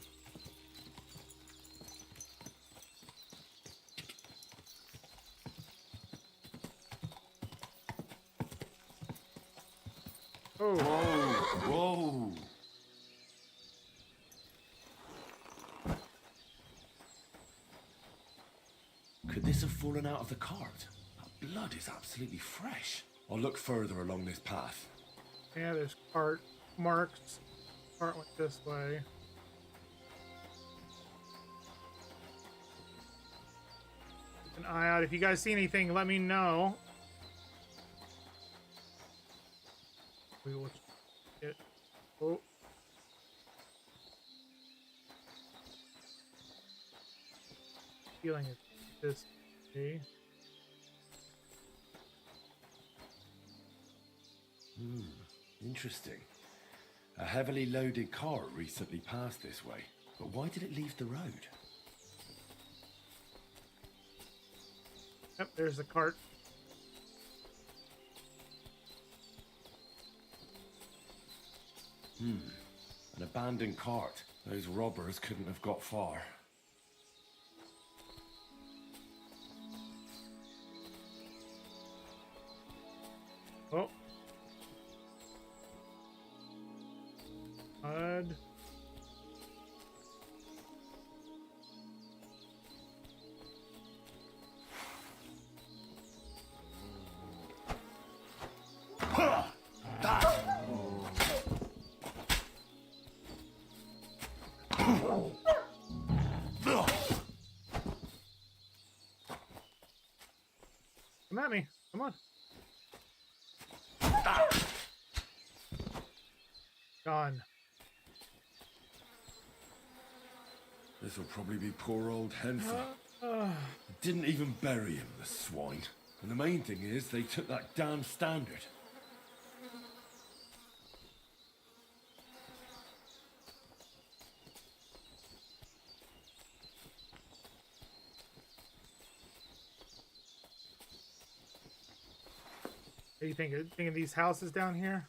Speaker 2: Oh.
Speaker 19: Whoa! Could this have fallen out of the cart? That blood is absolutely fresh. I'll look further along this path.
Speaker 2: Yeah, there's cart marks. Cart went this way. Keep an eye out. If you guys see anything, let me know. We will get. Oh. Feeling it this way.
Speaker 19: Interesting. A heavily loaded car recently passed this way, but why did it leave the road?
Speaker 2: Yep, there's the cart.
Speaker 19: An abandoned cart. Those robbers couldn't have got far.
Speaker 2: Oh. Mud. Come at me. Come on. Gone.
Speaker 19: This will probably be poor old Hensel. Didn't even bury him, the swine. And the main thing is, they took that damn standard.
Speaker 2: What do you think? Think of these houses down here?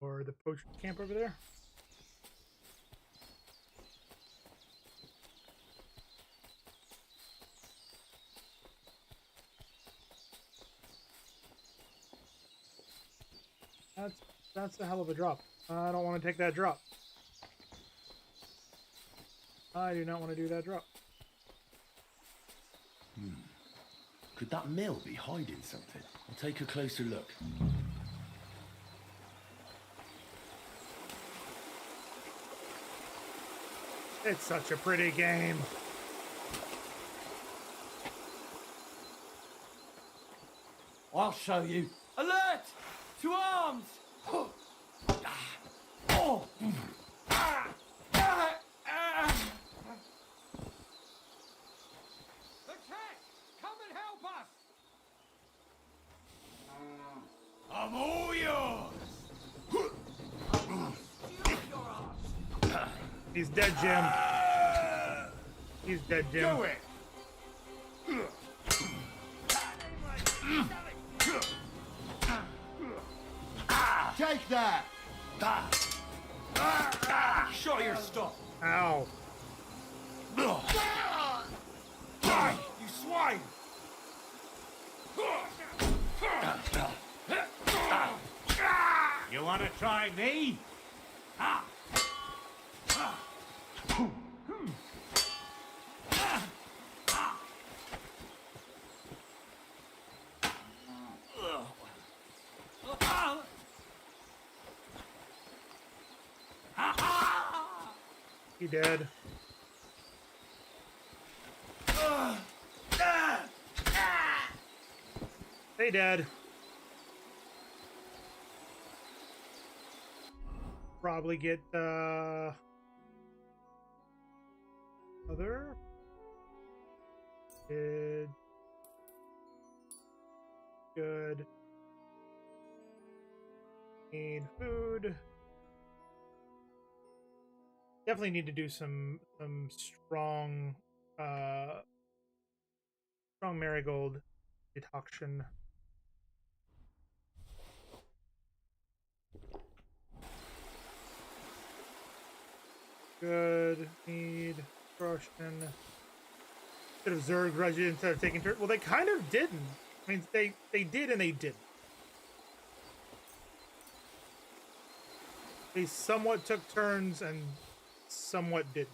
Speaker 2: Or the poacher camp over there? That's a hell of a drop. I don't want to take that drop. I do not want to do that drop.
Speaker 19: Could that mill be hiding something? I'll take a closer look.
Speaker 2: It's such a pretty game.
Speaker 10: I'll show you.
Speaker 6: Alert! To arms!
Speaker 10: Attack! Come and help us!
Speaker 5: I'm all yours!
Speaker 2: He's dead, Jim. He's dead, Jim.
Speaker 5: Do it!
Speaker 18: Take that!
Speaker 10: Show your stuff!
Speaker 2: Ow.
Speaker 5: Die, you swine!
Speaker 10: You want to try me?
Speaker 2: He dead. Hey, Dad. Probably get other. Good. Need food. Definitely need to do some strong strong marigold decoction. Good. Need Russian. Should have Zerg grudged instead of taking turn. Well, they kind of didn't. I mean, they did and they didn't. They somewhat took turns and somewhat didn't.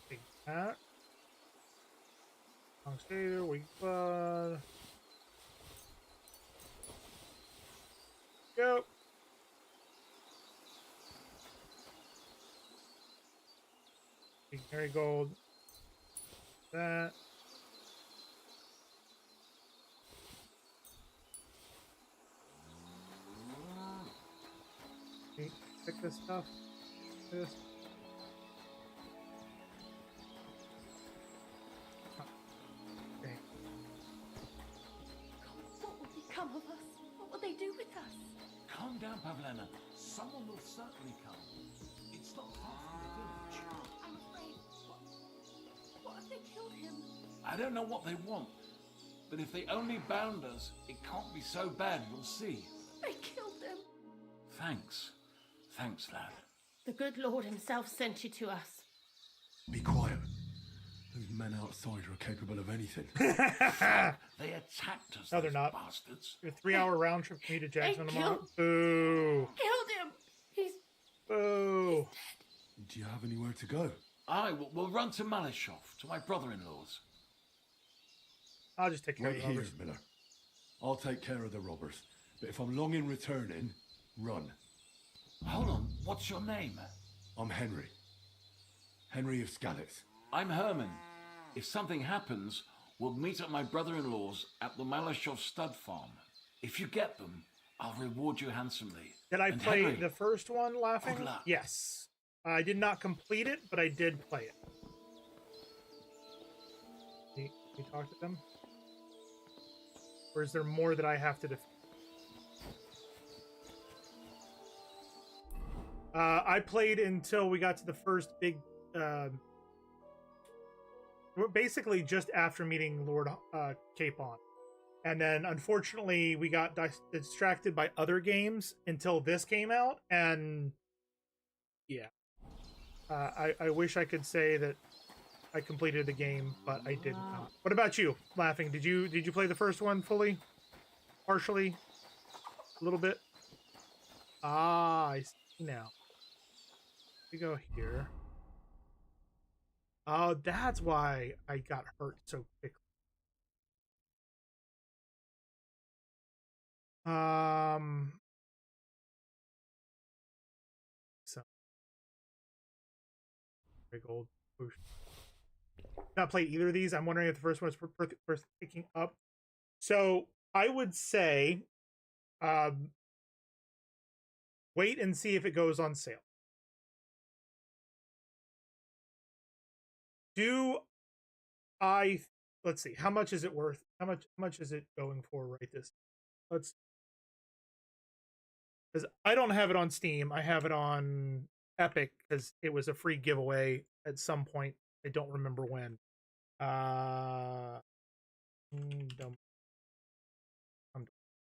Speaker 2: Take that. Long stater, weak blood. Go. Big marigold. That. Pick this stuff. This. Okay.
Speaker 16: What will become of us? What will they do with us?
Speaker 8: Calm down, Pavlena. Someone will certainly come. It's not far from the village.
Speaker 16: I'm afraid. What if they killed him?
Speaker 8: I don't know what they want, but if they only bound us, it can't be so bad. You'll see.
Speaker 16: They killed him.
Speaker 8: Thanks. Thanks, lad.
Speaker 11: The good Lord himself sent you to us.
Speaker 19: Be quiet. Those men outside are capable of anything.
Speaker 8: They attacked us.
Speaker 2: No, they're not.
Speaker 8: Bastards.
Speaker 2: A 3-hour round trip for me to Jackson
Speaker 11: They
Speaker 2: tomorrow.
Speaker 11: killed-
Speaker 2: Boo.
Speaker 11: Killed him. He's
Speaker 2: Boo.
Speaker 19: Do you have anywhere to go?
Speaker 8: We'll run to Malishov, to my brother-in-law's.
Speaker 2: I'll just take care
Speaker 19: Wait
Speaker 2: of the
Speaker 19: here,
Speaker 2: robbers.
Speaker 19: Miller. I'll take care of the robbers. But if I'm long in returning, run.
Speaker 8: Hold on, what's your name?
Speaker 19: I'm Henry. Henry of Skalitz.
Speaker 8: I'm Herman. If something happens, we'll meet at my brother-in-law's at the Malishov stud farm. If you get them, I'll reward you handsomely.
Speaker 2: Did I
Speaker 8: And
Speaker 2: play
Speaker 8: Henry,
Speaker 2: the first one laughing?
Speaker 8: good luck.
Speaker 2: Yes. I did not complete it, but I did play it. Can you talk to them? Or is there more that I have to defend? I played until we got to the first big... basically just after meeting Lord Capon. And then unfortunately we got distracted by other games until this came out, and yeah, I wish I could say that I completed the game, but I did not. What about you, Laughing? Did you play the first one fully, partially, a little bit? Ah, I see now. We go here. Oh, that's why I got hurt so quickly. So big old push. Not play either of these. I'm wondering if the first one is worth picking up. So I would say, wait and see if it goes on sale. Let's see, how much is it worth? How much is it going for right this? Because I don't have it on Steam. I have it on Epic because it was a free giveaway at some point. I don't remember when.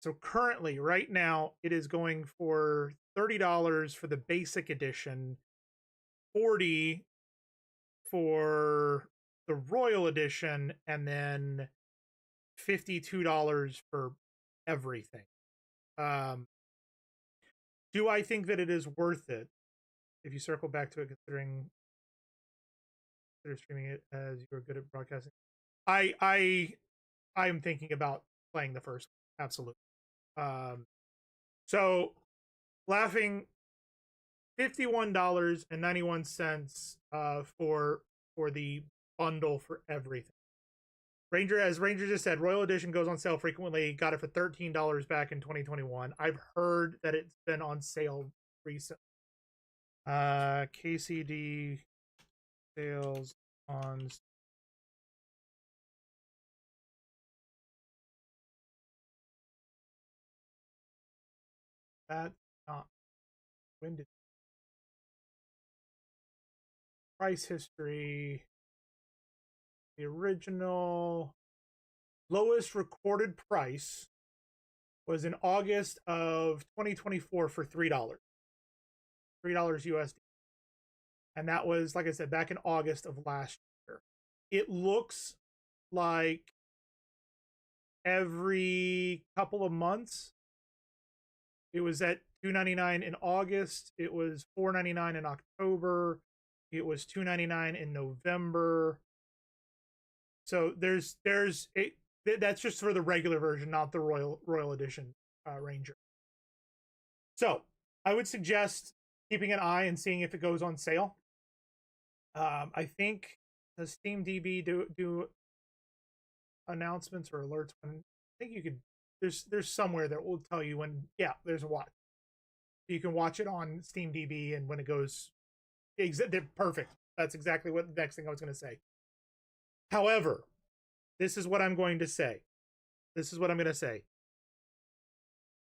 Speaker 2: So currently, right now, it is going for $30 for the basic edition, $40 for the Royal Edition, and then $52 for everything. Do I think that it is worth it? If you circle back to it, consider streaming it as you are good at broadcasting. I am thinking about playing the first one, absolutely. So Laughing, $51.91 for the bundle for everything. As Ranger just said, Royal Edition goes on sale frequently. Got it for $13 back in 2021. I've heard that it's been on sale recently. KCD sales on that. Not when did price history? The original lowest recorded price was in August of 2024 for $3. $3 USD. And that was, like I said, back in August of last year. It looks like every couple of months. It was at $2.99 in August. It was $4.99 in October. It was $2.99 in November. So that's just for the regular version, not the Royal Edition Ranger. So I would suggest keeping an eye and seeing if it goes on sale. I think does SteamDB do announcements or alerts when I think you could. There's somewhere that will tell you when. Yeah, there's a watch. You can watch it on SteamDB, and when it goes, perfect. That's exactly what the next thing I was going to say. However, this is what I'm going to say.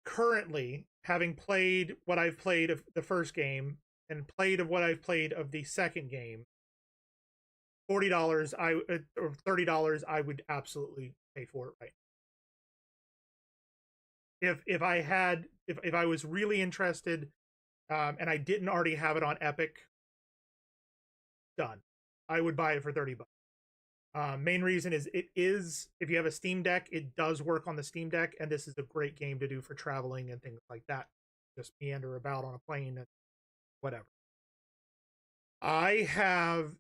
Speaker 2: Currently, having played what I've played of the first game and played of what I've played of the second game, $40 or $30 I would absolutely pay for it right now. If I was really interested and I didn't already have it on Epic, done. I would buy it for $30. Main reason is if you have a Steam Deck, it does work on the Steam Deck, and this is a great game to do for traveling and things like that. Just meander about on a plane and whatever. I have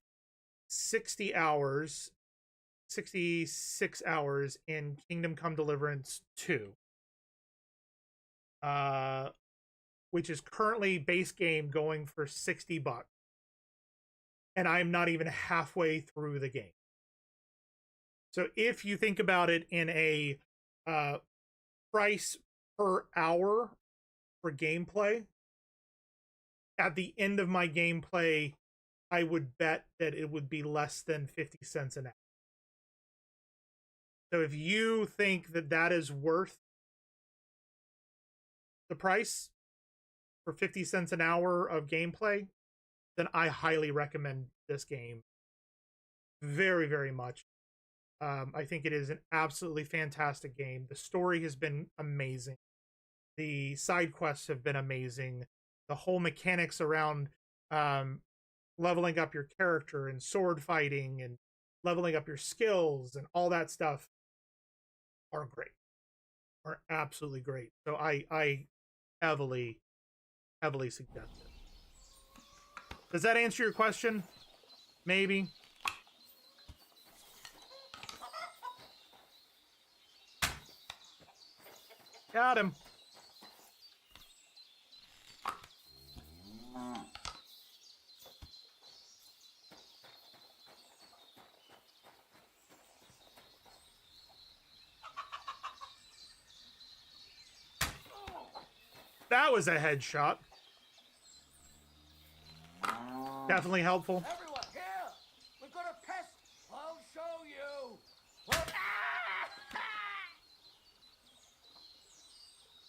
Speaker 2: 66 hours in Kingdom Come Deliverance 2. Which is currently base game going for $60. And I'm not even halfway through the game. So if you think about it in a price per hour for gameplay, at the end of my gameplay, I would bet that it would be less than 50 cents an hour. So if you think that that is worth the price for 50 cents an hour of gameplay, then I highly recommend this game very, very much. I think it is an absolutely fantastic game. The story has been amazing. The side quests have been amazing. The whole mechanics around leveling up your character and sword fighting and leveling up your skills and all that stuff are great. Are absolutely great. So I heavily suggest it. Does that answer your question? Maybe. Got him. That was a headshot. Definitely helpful.
Speaker 5: Everyone, here! We've got a pest! I'll show you!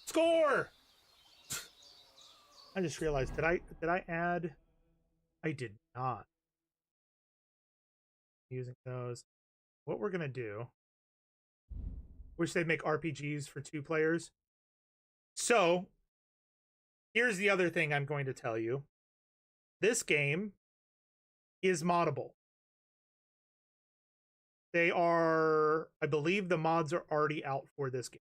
Speaker 2: Score! I just realized, did I add? I did not. Using those. What we're gonna do. Wish they'd make RPGs for 2 players. So, here's the other thing I'm going to tell you. This game is moddable. They are, I believe the mods are already out for this game.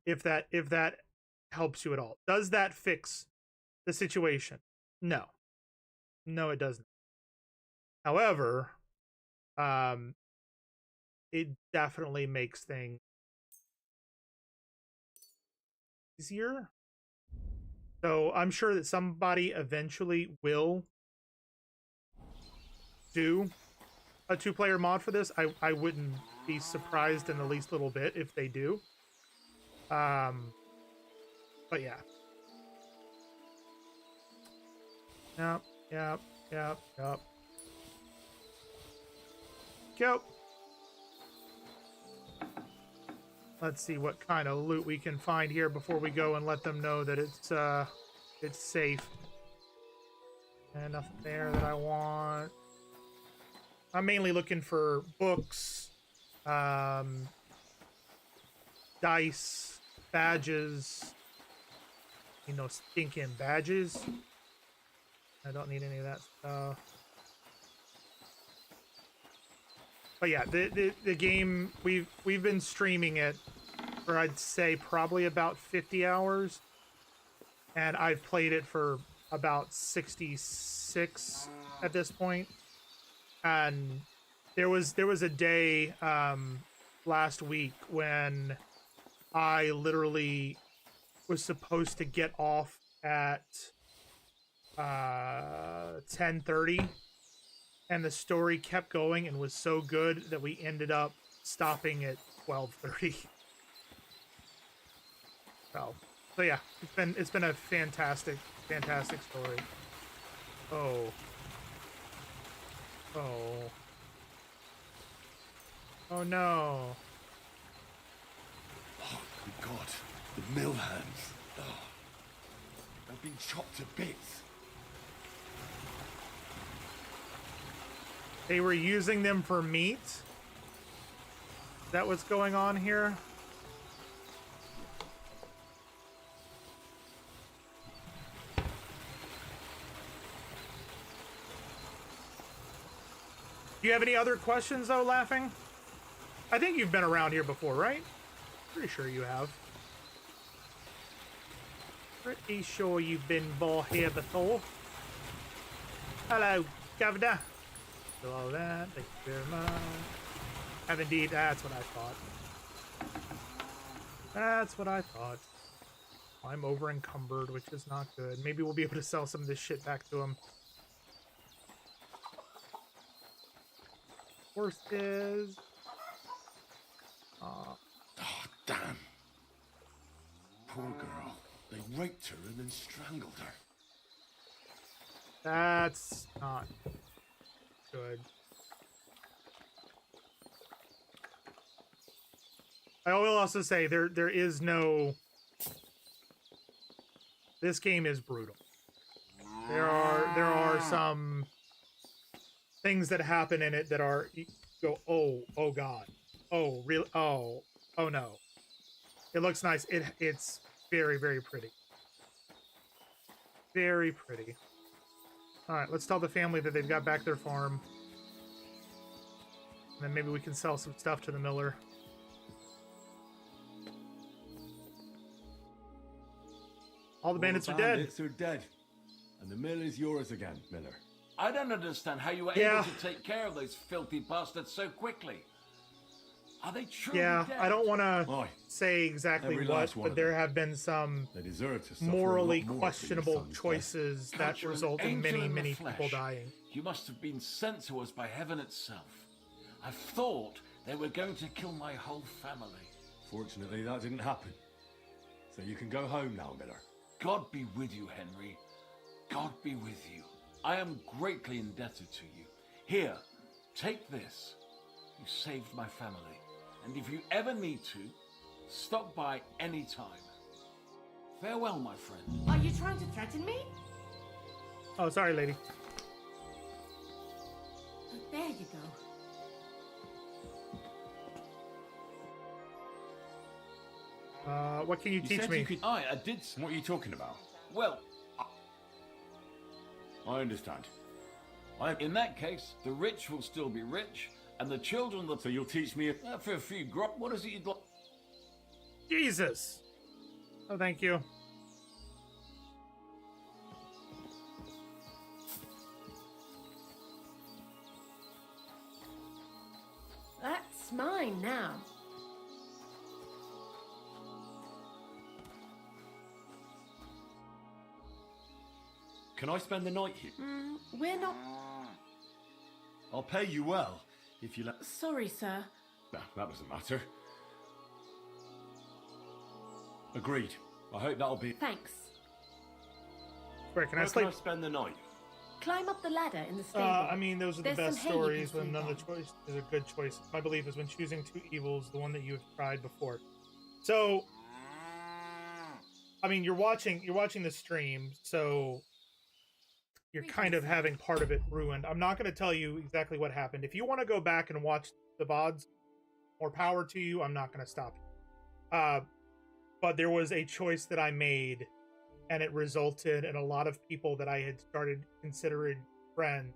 Speaker 2: If that helps you at all. Does that fix the situation? No. No, it doesn't. However, it definitely makes things easier. So I'm sure that somebody eventually will do a 2-player mod for this. I wouldn't be surprised in the least little bit if they do. But yeah. Yep. Go. Let's see what kind of loot we can find here before we go and let them know that it's safe. And nothing there that I want. I'm mainly looking for books, dice, badges. You know, stinking badges. I don't need any of that stuff. But yeah, the game, we've been streaming it for, I'd say, probably about 50 hours. And I've played it for about 66 at this point. And there was a day last week when I literally was supposed to get off at 10:30. And the story kept going and was so good that we ended up stopping at 12:30. So yeah, it's been a fantastic story. Oh no.
Speaker 19: Oh, good God. The mill hands. Oh, they've been chopped to bits.
Speaker 2: They were using them for meat? Is that what's going on here? Do you have any other questions, though, Laughing? I think you've been around here before, right? Pretty sure you have. Pretty sure you've been here before. Hello, Governor. Do all that. Thank you very much. Have indeed. That's what I thought. That's what I thought. I'm over encumbered, which is not good. Maybe we'll be able to sell some of this shit back to him. Horses.
Speaker 19: Oh, damn. Poor girl. They raped her and then strangled her.
Speaker 2: That's not good. I will also say there is no This game is brutal. There are some things that happen in it that are go, oh god, oh real, oh no. It looks nice. It's very, very pretty. Very pretty. All right, let's tell the family that they've got back their farm. And then maybe we can sell some stuff to the miller. All the bandits are dead.
Speaker 19: Bandits are dead. And the mill is yours again, Miller.
Speaker 8: I don't understand how you were
Speaker 2: Yeah.
Speaker 8: able to take care of those filthy bastards so quickly. Are they truly
Speaker 2: Yeah,
Speaker 8: dead?
Speaker 2: I don't want to say exactly
Speaker 19: Every
Speaker 2: what,
Speaker 19: last one
Speaker 2: but
Speaker 19: of
Speaker 2: there
Speaker 19: them.
Speaker 2: have been some
Speaker 19: They deserve to suffer
Speaker 2: morally
Speaker 19: a lot more for your
Speaker 2: questionable
Speaker 19: son's death.
Speaker 2: choices that
Speaker 8: Can't you, an
Speaker 2: result in
Speaker 8: angel
Speaker 2: many,
Speaker 8: in the
Speaker 2: many
Speaker 8: flesh?
Speaker 2: people dying.
Speaker 8: You must have been sent to us by heaven itself. I thought they were going to kill my whole family.
Speaker 19: Fortunately, that didn't happen. So you can go home now, Miller.
Speaker 8: God be with you, Henry. God be with you. I am greatly indebted to you. Here, take this. You saved my family. And if you ever need to, stop by any time. Farewell, my friend.
Speaker 11: Are you trying to threaten me?
Speaker 2: Oh, sorry, lady.
Speaker 11: There you go.
Speaker 2: What can you teach
Speaker 19: said
Speaker 2: me?
Speaker 19: you could... I did... What are you talking about?
Speaker 8: Well,
Speaker 19: I understand.
Speaker 8: in that case, the rich will still be rich, and the children will...
Speaker 19: So you'll teach me...
Speaker 8: for a few grub, what is it you'd like?
Speaker 2: Jesus. Oh, thank you.
Speaker 11: That's mine now.
Speaker 19: Can I spend the night here?
Speaker 11: We're not...
Speaker 19: I'll pay you well, if you let...
Speaker 11: Sorry, sir.
Speaker 19: No, that doesn't matter. Agreed. I hope that'll be...
Speaker 11: Thanks.
Speaker 2: Where can I
Speaker 19: Where
Speaker 2: sleep?
Speaker 19: can I spend the night?
Speaker 11: Climb up the ladder in the stable.
Speaker 2: I mean, those are the
Speaker 11: There's
Speaker 2: best
Speaker 11: some hay you
Speaker 2: stories
Speaker 11: can
Speaker 2: when
Speaker 11: sleep
Speaker 2: none of the choice is a good choice. My belief is when choosing two evils, the one that you have tried before. So, I mean, you're watching the stream, so you're kind of having part of it ruined. I'm not going to tell you exactly what happened. If you want to go back and watch the VODs, more power to you. I'm not going to stop you. But there was a choice that I made, and it resulted in a lot of people that I had started considering friends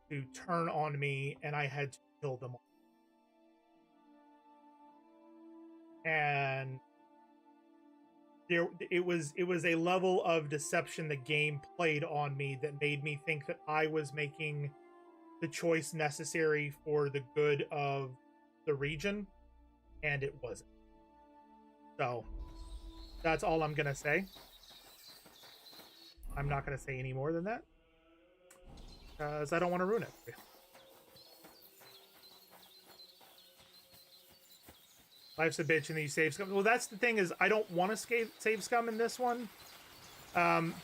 Speaker 2: to turn on me, and I had to kill them all. And it was a level of deception the game played on me that made me think that I was making the choice necessary for the good of the region, and it wasn't. So that's all I'm gonna say. I'm not gonna say any more than that, because I don't want to ruin it for you. Life's a bitch and then you save scum. Well, that's the thing, is I don't want to save scum in this one,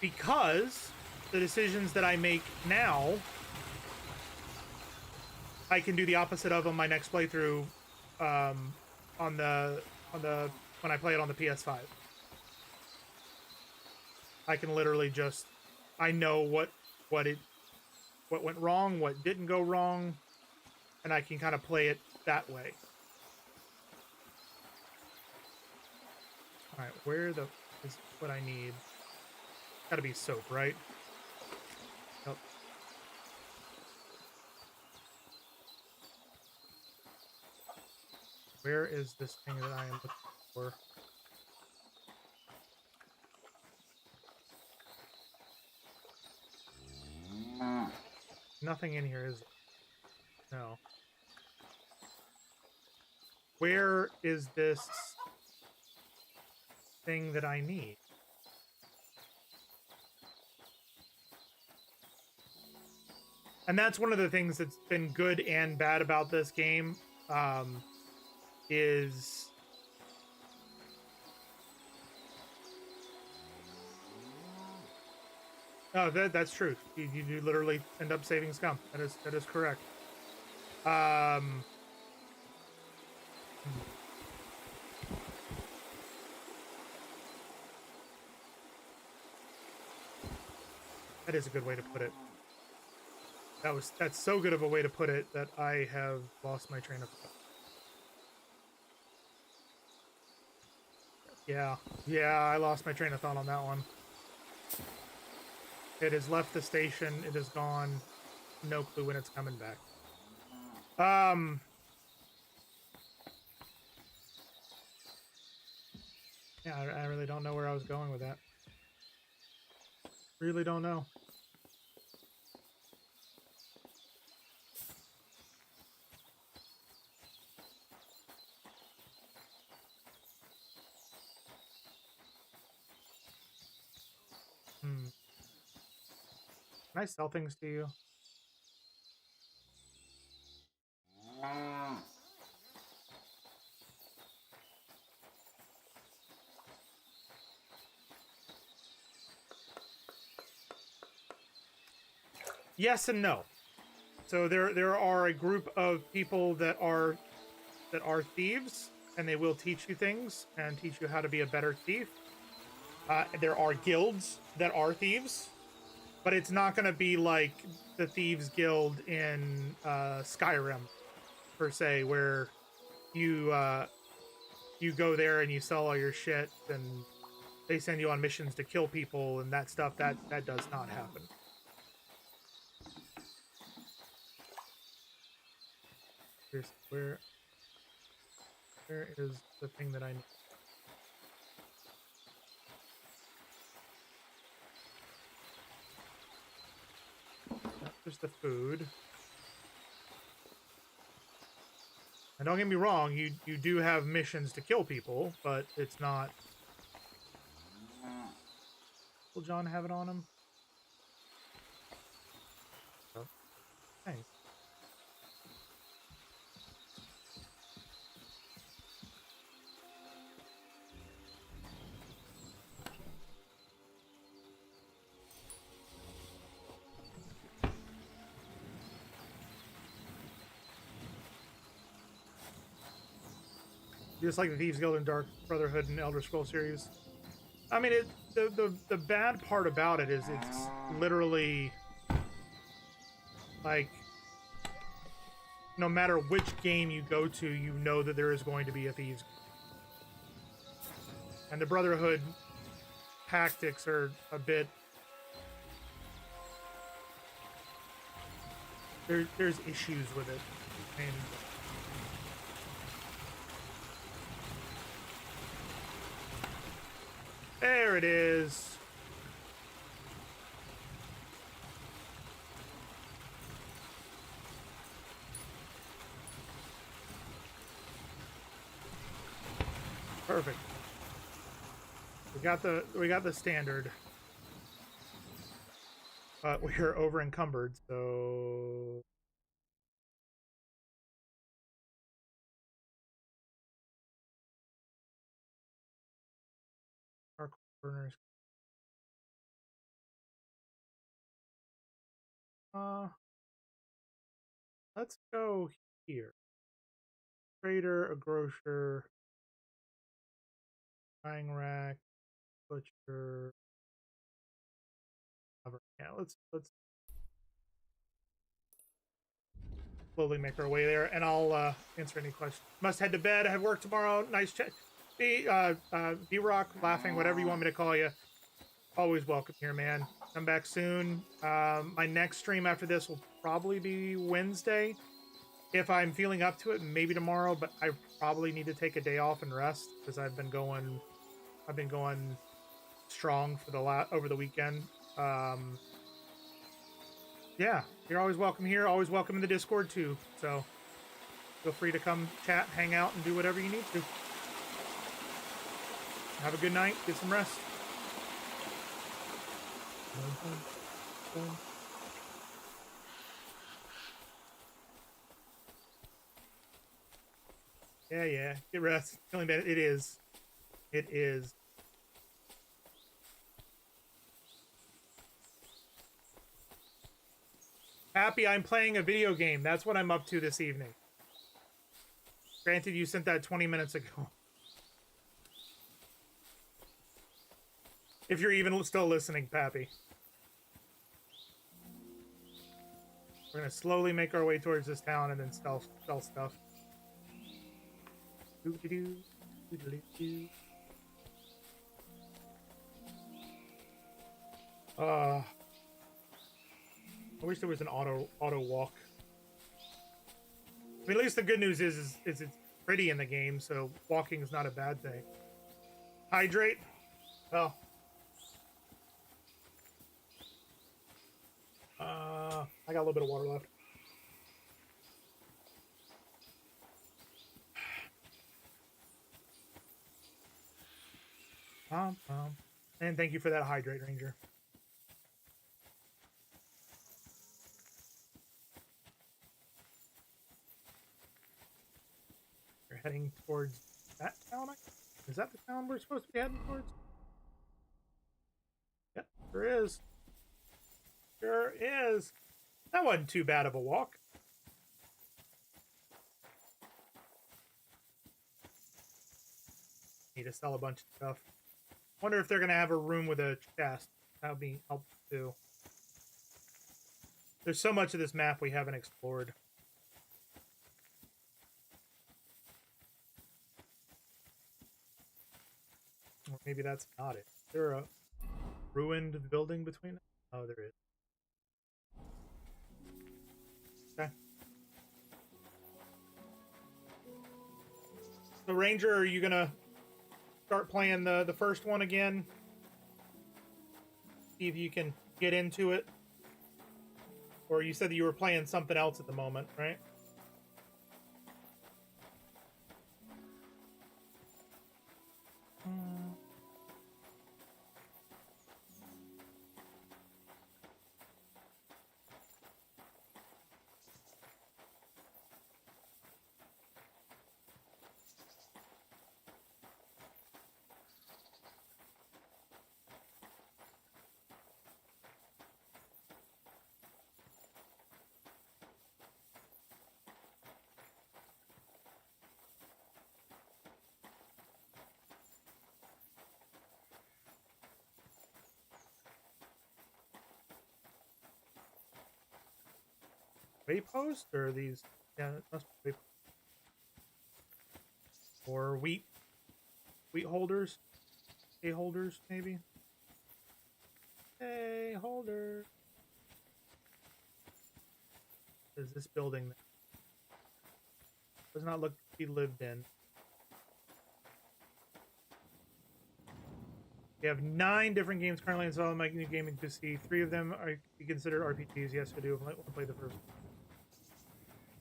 Speaker 2: because the decisions that I make now, I can do the opposite of on my next playthrough, on the when I play it on the PS5. I can literally just, I know what went wrong, what didn't go wrong, and I can kind of play it that way. All right, where the is what I need? Got to be soap, right? Nope. Where is this thing that I am looking for? Nothing in here, is it? No. Where is this thing that I need? And that's one of the things that's been good and bad about this game, is oh, that's true. You do literally end up saving scum. That is correct. That is a good way to put it. That's so good of a way to put it that I have lost my train of thought. Yeah, I lost my train of thought on that one. It has left the station. It is gone. No clue when it's coming back. Yeah, I really don't know where I was going with that. Really don't know. Can I sell things to you? Yes and no. So there are a group of people that are thieves, and they will teach you things and teach you how to be a better thief. There are guilds that are thieves, but it's not going to be like the Thieves Guild in Skyrim, per se, where you go there and you sell all your shit, and they send you on missions to kill people and that stuff. That does not happen. Where is the thing that I need? There's the food. And don't get me wrong, you do have missions to kill people, but it's not... Will John have it on him? Oh. Thanks. Just like the Thieves Guild and Dark Brotherhood and Elder Scrolls series. I mean, the bad part about it is it's literally like no matter which game you go to, you know that there is going to be a Thieves Guild. And the Brotherhood tactics are a bit... There's issues with it. I mean, there it is. Perfect. We got the standard. But we're over encumbered, so our burners. Let's go here. Trader, a grocer, buying rack, butcher. Yeah, let's slowly make our way there, and I'll answer any questions. Must head to bed. I have work tomorrow. Nice chat. B-Rock, laughing, whatever you want me to call you. Always welcome here, man. Come back soon. My next stream after this will probably be Wednesday. If I'm feeling up to it, maybe tomorrow, but I probably need to take a day off and rest because I've been going strong for over the weekend. Yeah, you're always welcome here. Always welcome in the Discord too. So feel free to come chat, hang out, and do whatever you need to. Have a good night. Get some rest. Yeah. Get rest. Feeling better. It is. Happy, I'm playing a video game. That's what I'm up to this evening. Granted, you sent that 20 minutes ago. If you're even still listening, Pappy. We're gonna slowly make our way towards this town and then sell stuff. Doo-doo-doo, doo-doo-doo. I wish there was an auto walk. I mean, at least the good news is it's pretty in the game, so walking is not a bad thing. Hydrate. Well, I got a little bit of water left. And thank you for that hydrate, Ranger. We're heading towards that town. Is that the town we're supposed to be heading towards? Yep, sure is. Sure is. That wasn't too bad of a walk. Need to sell a bunch of stuff. Wonder if they're gonna have a room with a chest. That would be helpful too. There's so much of this map we haven't explored. Or maybe that's not it. Is there a ruined building between them? Oh, there is. Okay. So, Ranger, are you gonna start playing the first one again? See if you can get into it. Or you said that you were playing something else at the moment, right? Waypost or these? Yeah, it must be waypost. Or wheat holders, hay holders maybe. Hay holder. Is this building that does not look to be lived in? We have 9 different games currently installed on my new gaming PC. 3 of them are considered RPGs. Yes, I do. I want to play the first one.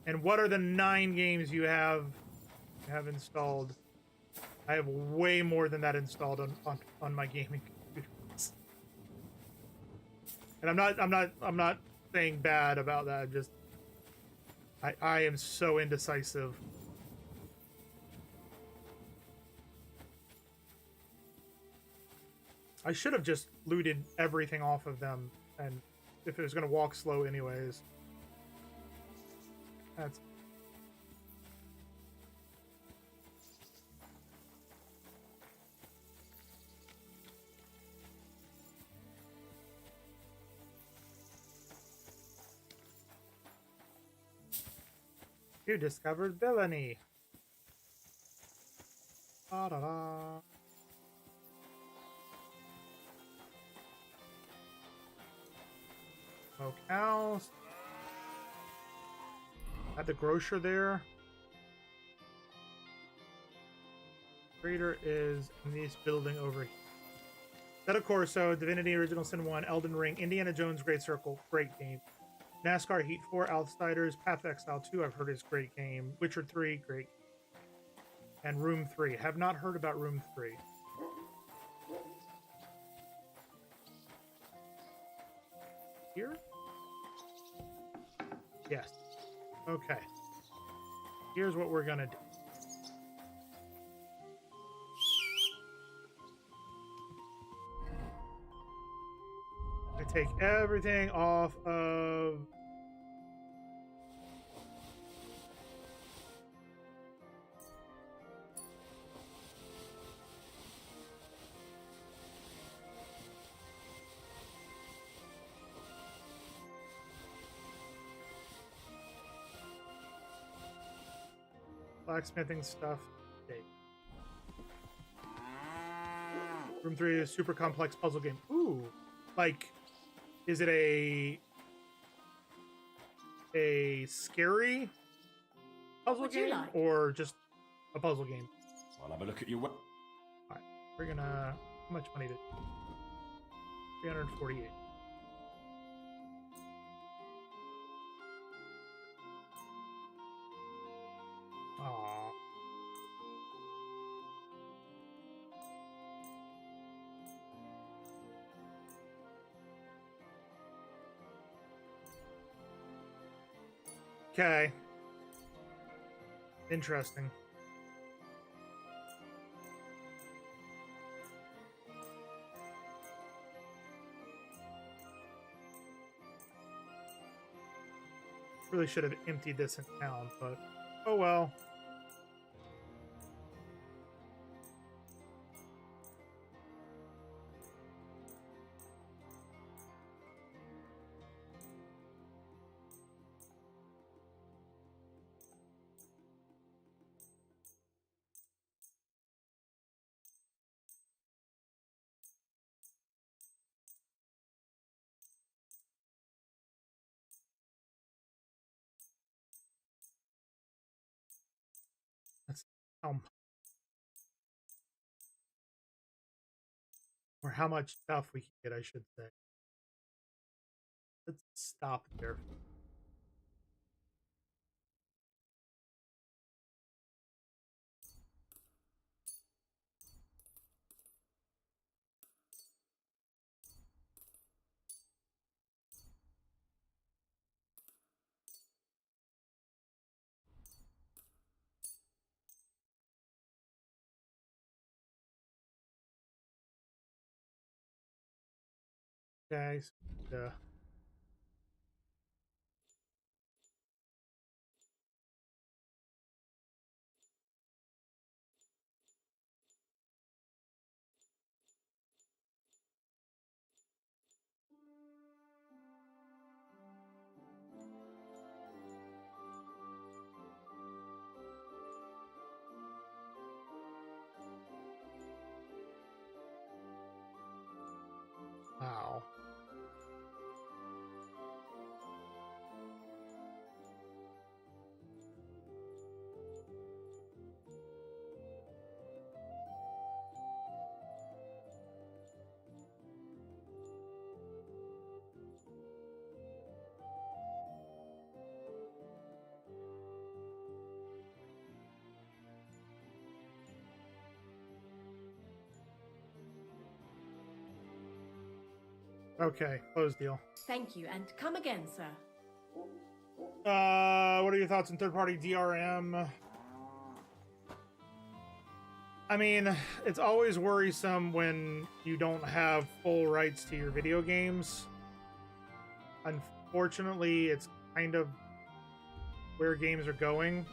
Speaker 2: And what are the 9 games you have installed? I have way more than that installed on my gaming computer. And I'm not saying bad about that. Just I am so indecisive. I should have just looted everything off of them, and if it was going to walk slow anyways. That's... You discovered villainy. Da da da. Smoke house. At the grocer there. Trader is in this building over here. Set of Corso, Divinity Original Sin 1, Elden Ring, Indiana Jones Great Circle, great game. NASCAR Heat 4, Outsiders, Path of Exile 2, I've heard is great game. Witcher 3, great. And Room 3. Have not heard about Room 3. Here? Yes. Okay. Here's what we're gonna do. I take everything off of Blacksmithing stuff. Okay. Room 3 is a super complex puzzle game. Ooh. Like, is it a scary puzzle
Speaker 11: would you
Speaker 2: game
Speaker 11: like?
Speaker 2: or just a puzzle game?
Speaker 8: I'll have a look at your.
Speaker 2: Alright, we're gonna. How much money did? 348. Aww. Okay. Interesting. Really should have emptied this in town, but oh well. That's or how much stuff we can get, I should say. Let's stop there. Guys, wow. Okay, close deal.
Speaker 11: Thank you, and come again, sir.
Speaker 2: What are your thoughts on third-party DRM? I mean, it's always worrisome when you don't have full rights to your video games. Unfortunately, it's kind of where games are going.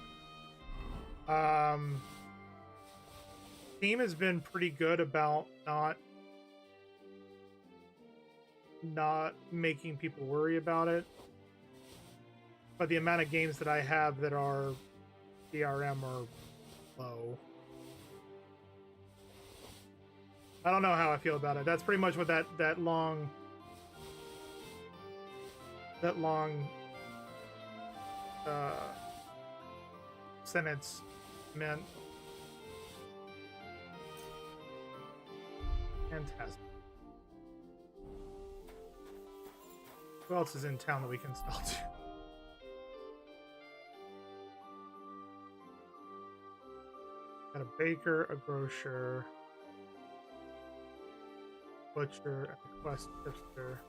Speaker 2: Steam has been pretty good about not making people worry about it. But the amount of games that I have that are DRM are low. I don't know how I feel about it. That's pretty much what that long sentence meant. Fantastic. Who else is in town that we can sell to? Got a baker, a grocer, butcher, a quest tipster.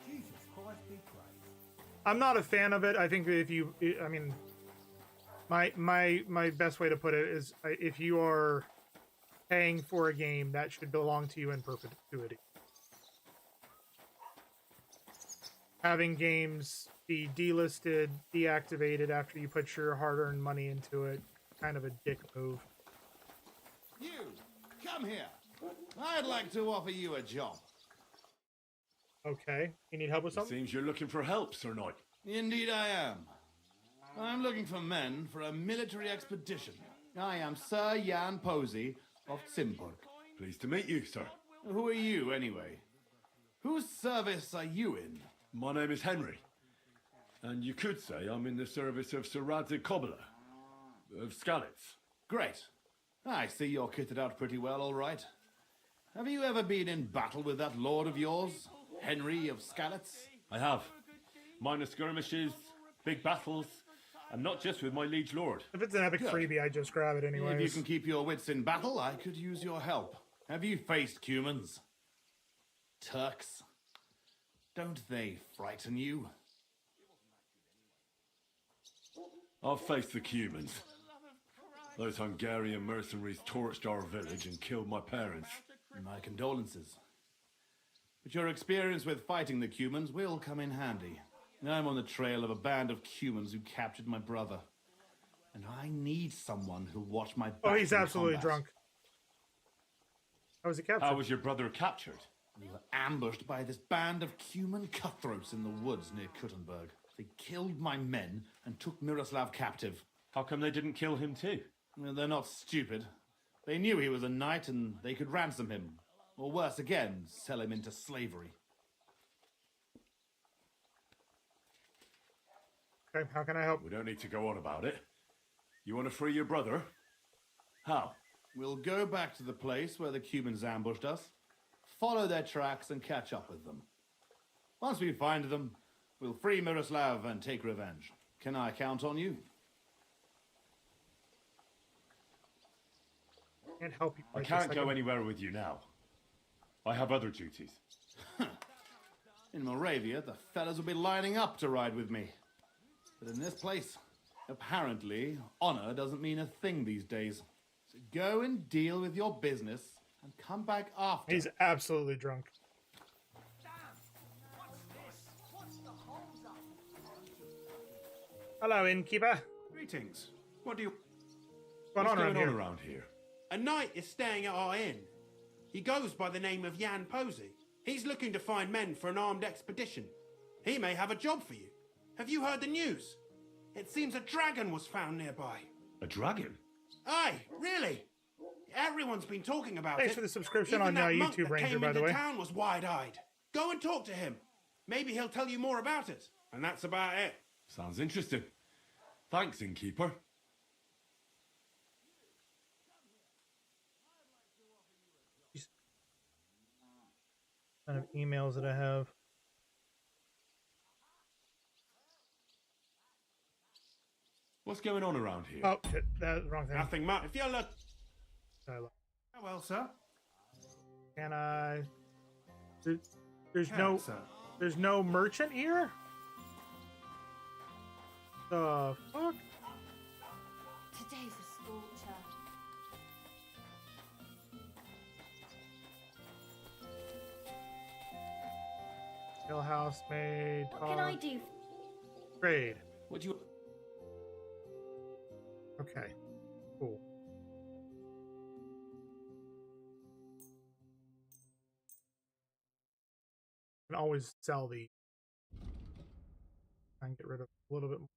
Speaker 13: Jesus Christ, be Christ.
Speaker 2: I'm not a fan of it. I think that if you, I mean, my best way to put it is if you are paying for a game, that should belong to you in perpetuity. Having games be delisted, deactivated after you put your hard-earned money into it, kind of a dick move.
Speaker 5: You, come here. I'd like to offer you a job.
Speaker 2: Okay. You need help with
Speaker 19: It
Speaker 2: something?
Speaker 19: seems you're looking for help, Sir Knight.
Speaker 12: Indeed I am. I'm looking for men for a military expedition. I am Sir Jan Posey of Simburg.
Speaker 19: Pleased to meet you, sir.
Speaker 12: Who are you, anyway? Whose service are you in?
Speaker 19: My name is Henry. And you could say I'm in the service of Sir Radzig Kobyla, of Skalitz.
Speaker 12: Great. I see you're kitted out pretty well, all right. Have you ever been in battle with that lord of yours, Henry of Skalitz?
Speaker 19: I have. Minor skirmishes, big battles, and not just with my liege lord.
Speaker 2: If it's an epic
Speaker 12: Good.
Speaker 2: freebie, I just grab it anyways.
Speaker 12: If you can keep your wits in battle, I could use your help. Have you faced Cumans? Turks? Don't they frighten you?
Speaker 19: I've faced the Cumans. Those Hungarian mercenaries torched our village and killed my parents.
Speaker 12: My condolences. But your experience with fighting the Cumans will come in handy. I'm on the trail of a band of Cumans who captured my brother. And I need someone who'll watch my back.
Speaker 2: Oh, he's
Speaker 12: in
Speaker 2: absolutely
Speaker 12: combat.
Speaker 2: drunk. How was he captured?
Speaker 19: How was your brother captured?
Speaker 12: We were ambushed by this band of Cuman cutthroats in the woods near Kuttenberg. They killed my men and took Miroslav captive.
Speaker 19: How come they didn't kill him too?
Speaker 12: Well, they're not stupid. They knew he was a knight and they could ransom him. Or worse again, sell him into slavery.
Speaker 2: Okay, how can I help?
Speaker 19: We don't need to go on about it. You want to free your brother? How?
Speaker 12: We'll go back to the place where the Cumans ambushed us, follow their tracks and catch up with them. Once we find them, we'll free Miroslav and take revenge. Can I count on you?
Speaker 2: Can't help you.
Speaker 19: I can't go anywhere with you now. I have other duties.
Speaker 12: In Moravia, the fellas will be lining up to ride with me. But in this place, apparently, honor doesn't mean a thing these days. So go and deal with your business and come back after.
Speaker 2: He's absolutely drunk. Hello, innkeeper.
Speaker 17: Greetings. What do you...
Speaker 2: What's going on
Speaker 19: around here?
Speaker 17: A knight is staying at our inn. He goes by the name of Jan Posey. He's looking to find men for an armed expedition. He may have a job for you. Have you heard the news? It seems a dragon was found nearby.
Speaker 19: A dragon?
Speaker 17: Aye, really. Everyone's been talking about it.
Speaker 2: Thanks for the subscription
Speaker 17: Even
Speaker 2: on
Speaker 17: that monk
Speaker 2: YouTube
Speaker 17: that
Speaker 2: Ranger,
Speaker 17: came
Speaker 2: by the
Speaker 17: into
Speaker 2: way.
Speaker 17: town was wide-eyed. Go and talk to him. Maybe he'll tell you more about it. And that's about it.
Speaker 19: Sounds interesting. Thanks, innkeeper.
Speaker 2: Kind of emails that I have.
Speaker 19: What's going on around here?
Speaker 2: Oh, shit. That's the wrong thing.
Speaker 17: Nothing much. If you're look...
Speaker 2: Sorry.
Speaker 17: Oh, well, sir.
Speaker 2: Can I... There's
Speaker 17: Yeah,
Speaker 2: no...
Speaker 17: sir.
Speaker 2: There's no merchant here? The fuck?
Speaker 16: Today's a scorcher.
Speaker 2: Hill house made.
Speaker 16: What can I do?
Speaker 2: Trade.
Speaker 17: Would you...
Speaker 2: Okay. Cool. Can always sell the. And get rid of a little bit more.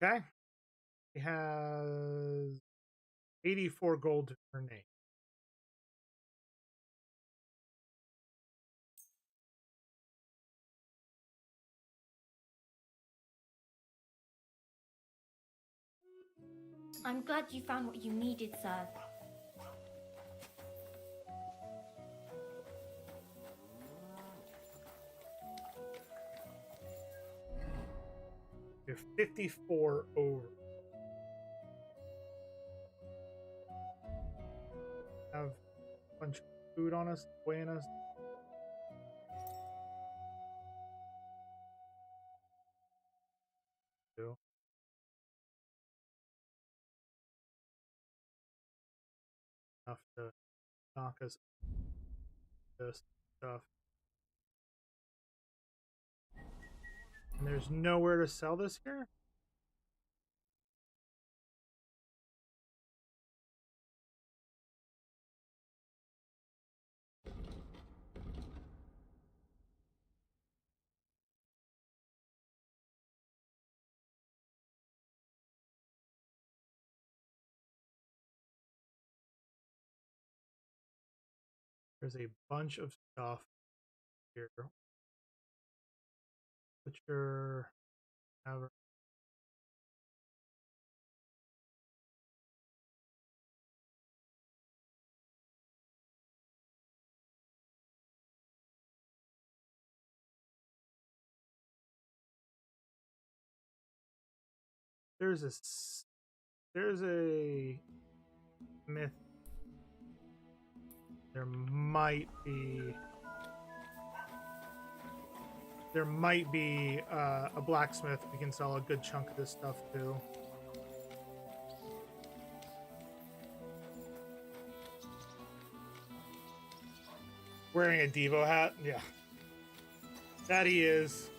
Speaker 2: Okay. He has 84 gold to her name.
Speaker 16: I'm glad you found what you needed, sir.
Speaker 2: We're 54 over. Have a bunch of food on us, weighing us. Enough to knock us this stuff. And there's nowhere to sell this here? There's a bunch of stuff here. Butcher, have there's a myth. There might be a blacksmith. We can sell a good chunk of this stuff to. Wearing a Devo hat? Yeah. That he is.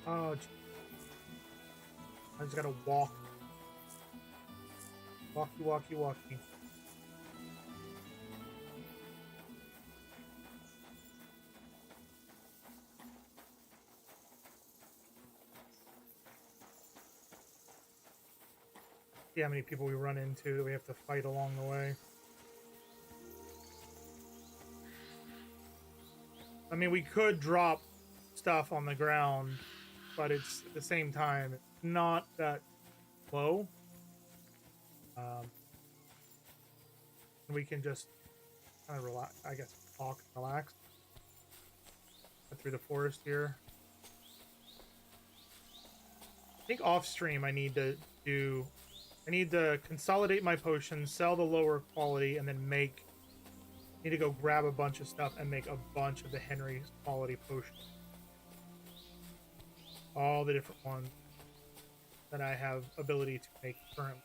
Speaker 2: Oh, I just gotta walk. Walkie. See how many people we run into that we have to fight along the way. I mean, we could drop stuff on the ground, but it's at the same time not that low. We can just kind of relax, I guess, talk and relax. Get through the forest here. I think off stream I need to consolidate my potions, sell the lower quality, and then need to go grab a bunch of stuff and make a bunch of the Henry's quality potions. All the different ones that I have ability to make currently.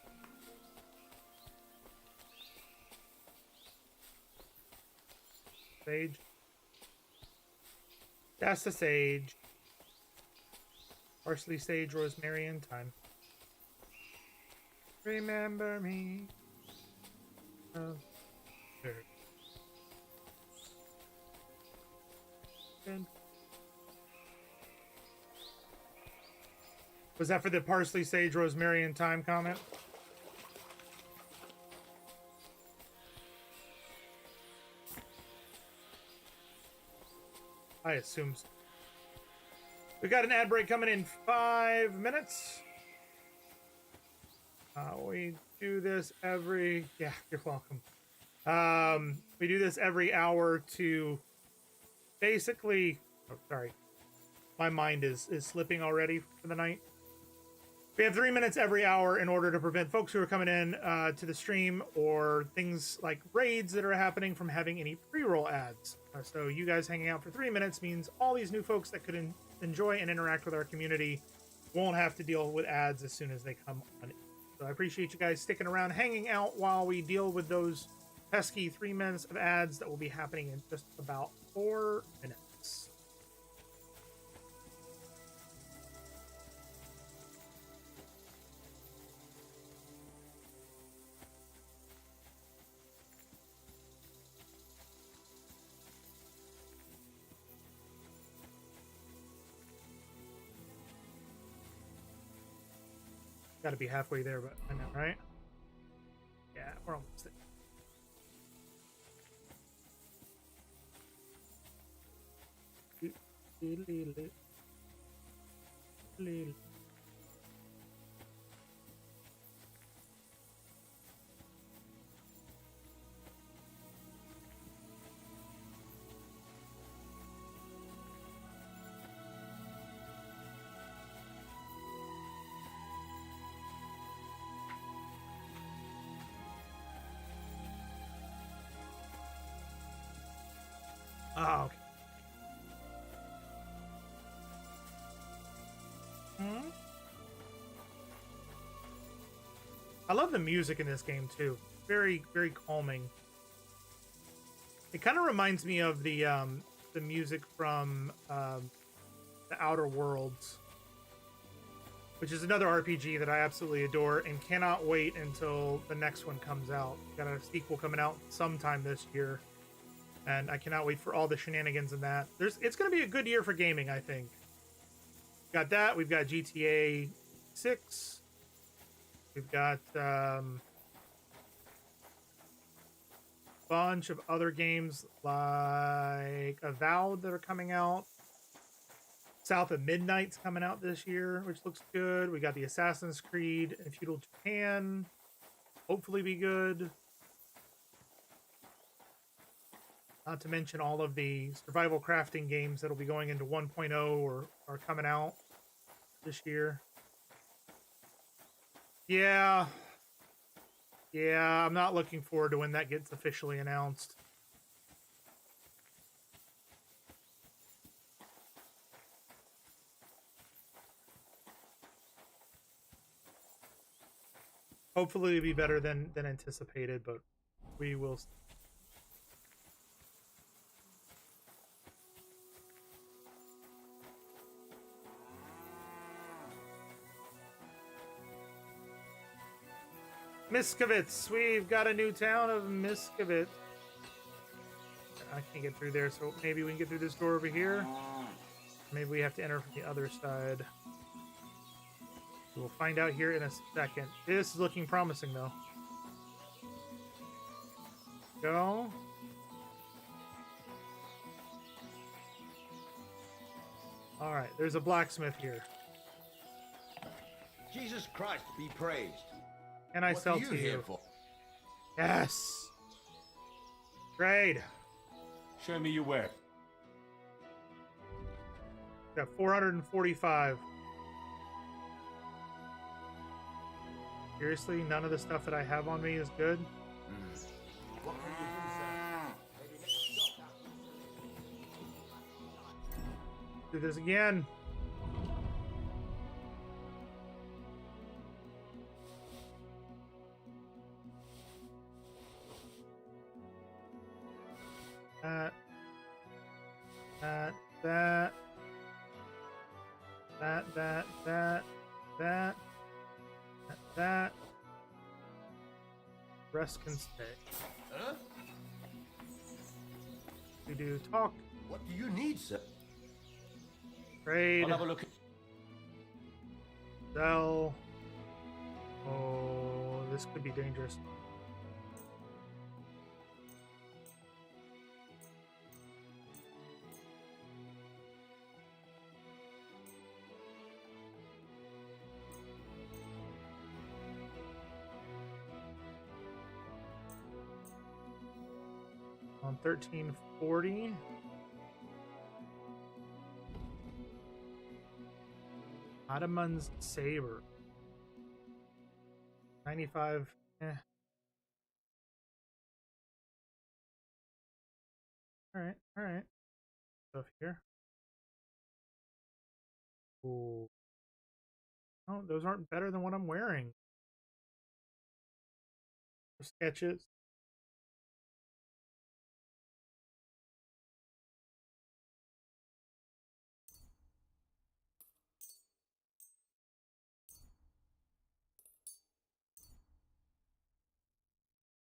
Speaker 2: Sage. That's the sage. Parsley, sage, rosemary, and thyme. Remember me. Oh, sure. Good. Was that for the parsley, sage, rosemary, and thyme comment? I assume so. We got an ad break coming in 5 minutes. We do this every... Yeah, you're welcome. We do this every hour to basically... Oh, sorry. My mind is slipping already for the night. We have 3 minutes every hour in order to prevent folks who are coming in to the stream or things like raids that are happening from having any pre-roll ads. So you guys hanging out for 3 minutes means all these new folks that could enjoy and interact with our community won't have to deal with ads as soon as they come on. So I appreciate you guys sticking around, hanging out while we deal with those pesky 3 minutes of ads that will be happening in just about 4 minutes. Got to be halfway there, but I know, right? Yeah, we're almost there. Oh, okay. Hmm? I love the music in this game too. Very, very calming. It kind of reminds me of the music from the Outer Worlds, which is another RPG that I absolutely adore and cannot wait until the next one comes out. Got a sequel coming out sometime this year, and I cannot wait for all the shenanigans in that. It's going to be a good year for gaming, I think. Got that. We've got GTA 6. We've got bunch of other games like Avowed that are coming out. South of Midnight's coming out this year, which looks good. We got the Assassin's Creed in Feudal Japan. Hopefully be good. Not to mention all of the survival crafting games that'll be going into 1.0 or are coming out this year. Yeah, I'm not looking forward to when that gets officially announced. Hopefully it'll be better than anticipated, but we will see. Miskovitz. We've got a new town of Miskovitz. I can't get through there, so maybe we can get through this door over here. Maybe we have to enter from the other side. We'll find out here in a second. This is looking promising, though. Go. All right, there's a blacksmith here.
Speaker 5: Jesus Christ be praised.
Speaker 2: Can I sell to you? Yes. Trade.
Speaker 3: Show me your wares.
Speaker 2: Got 445. Seriously, none of the stuff that I have on me is good? Do this again. That. Rest can stay.
Speaker 5: Huh?
Speaker 2: We do talk.
Speaker 5: What do you need, sir?
Speaker 2: Trade.
Speaker 3: I'll have a look.
Speaker 2: Sell. Oh, this could be dangerous. On 1340. Ottoman's Saber. 95. Alright. Stuff here. Ooh. Oh, those aren't better than what I'm wearing. Sketches.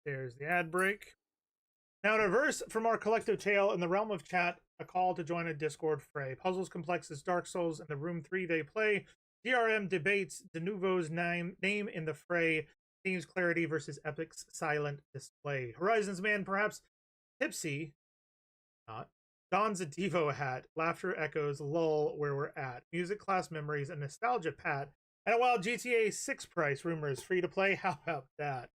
Speaker 2: There's the ad break. Now, in a verse from our collective tale in the realm of chat, a call to join a Discord fray. Puzzles complex as Dark Souls in the room 3 they play. DRM debates de nouveau's name in the fray. Themes clarity versus Epic's silent display. Horizons man, perhaps tipsy, not, dons a Devo hat. Laughter echoes lull where we're at. Music class memories and nostalgia pat. And a wild GTA 6 price rumors free to play. How about that?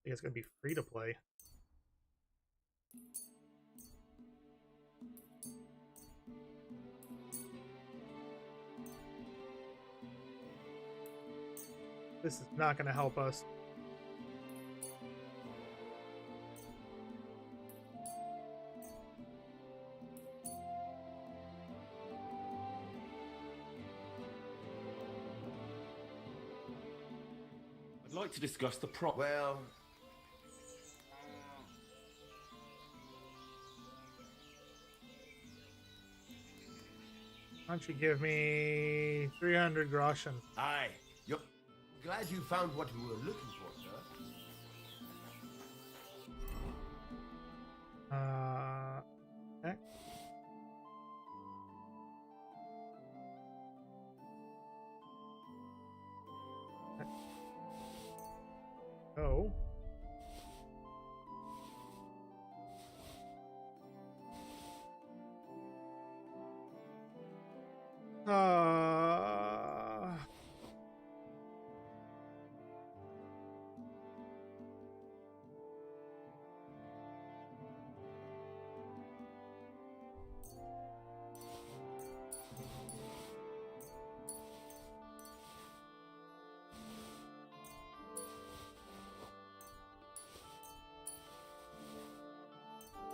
Speaker 2: I think it's going to be free to play. This is not going to help us.
Speaker 4: like to discuss the prop.
Speaker 6: Well,
Speaker 2: Why don't you give me 300 groschen?
Speaker 6: aye. You're glad you found what you were looking for, sir.
Speaker 2: Okay. Oh.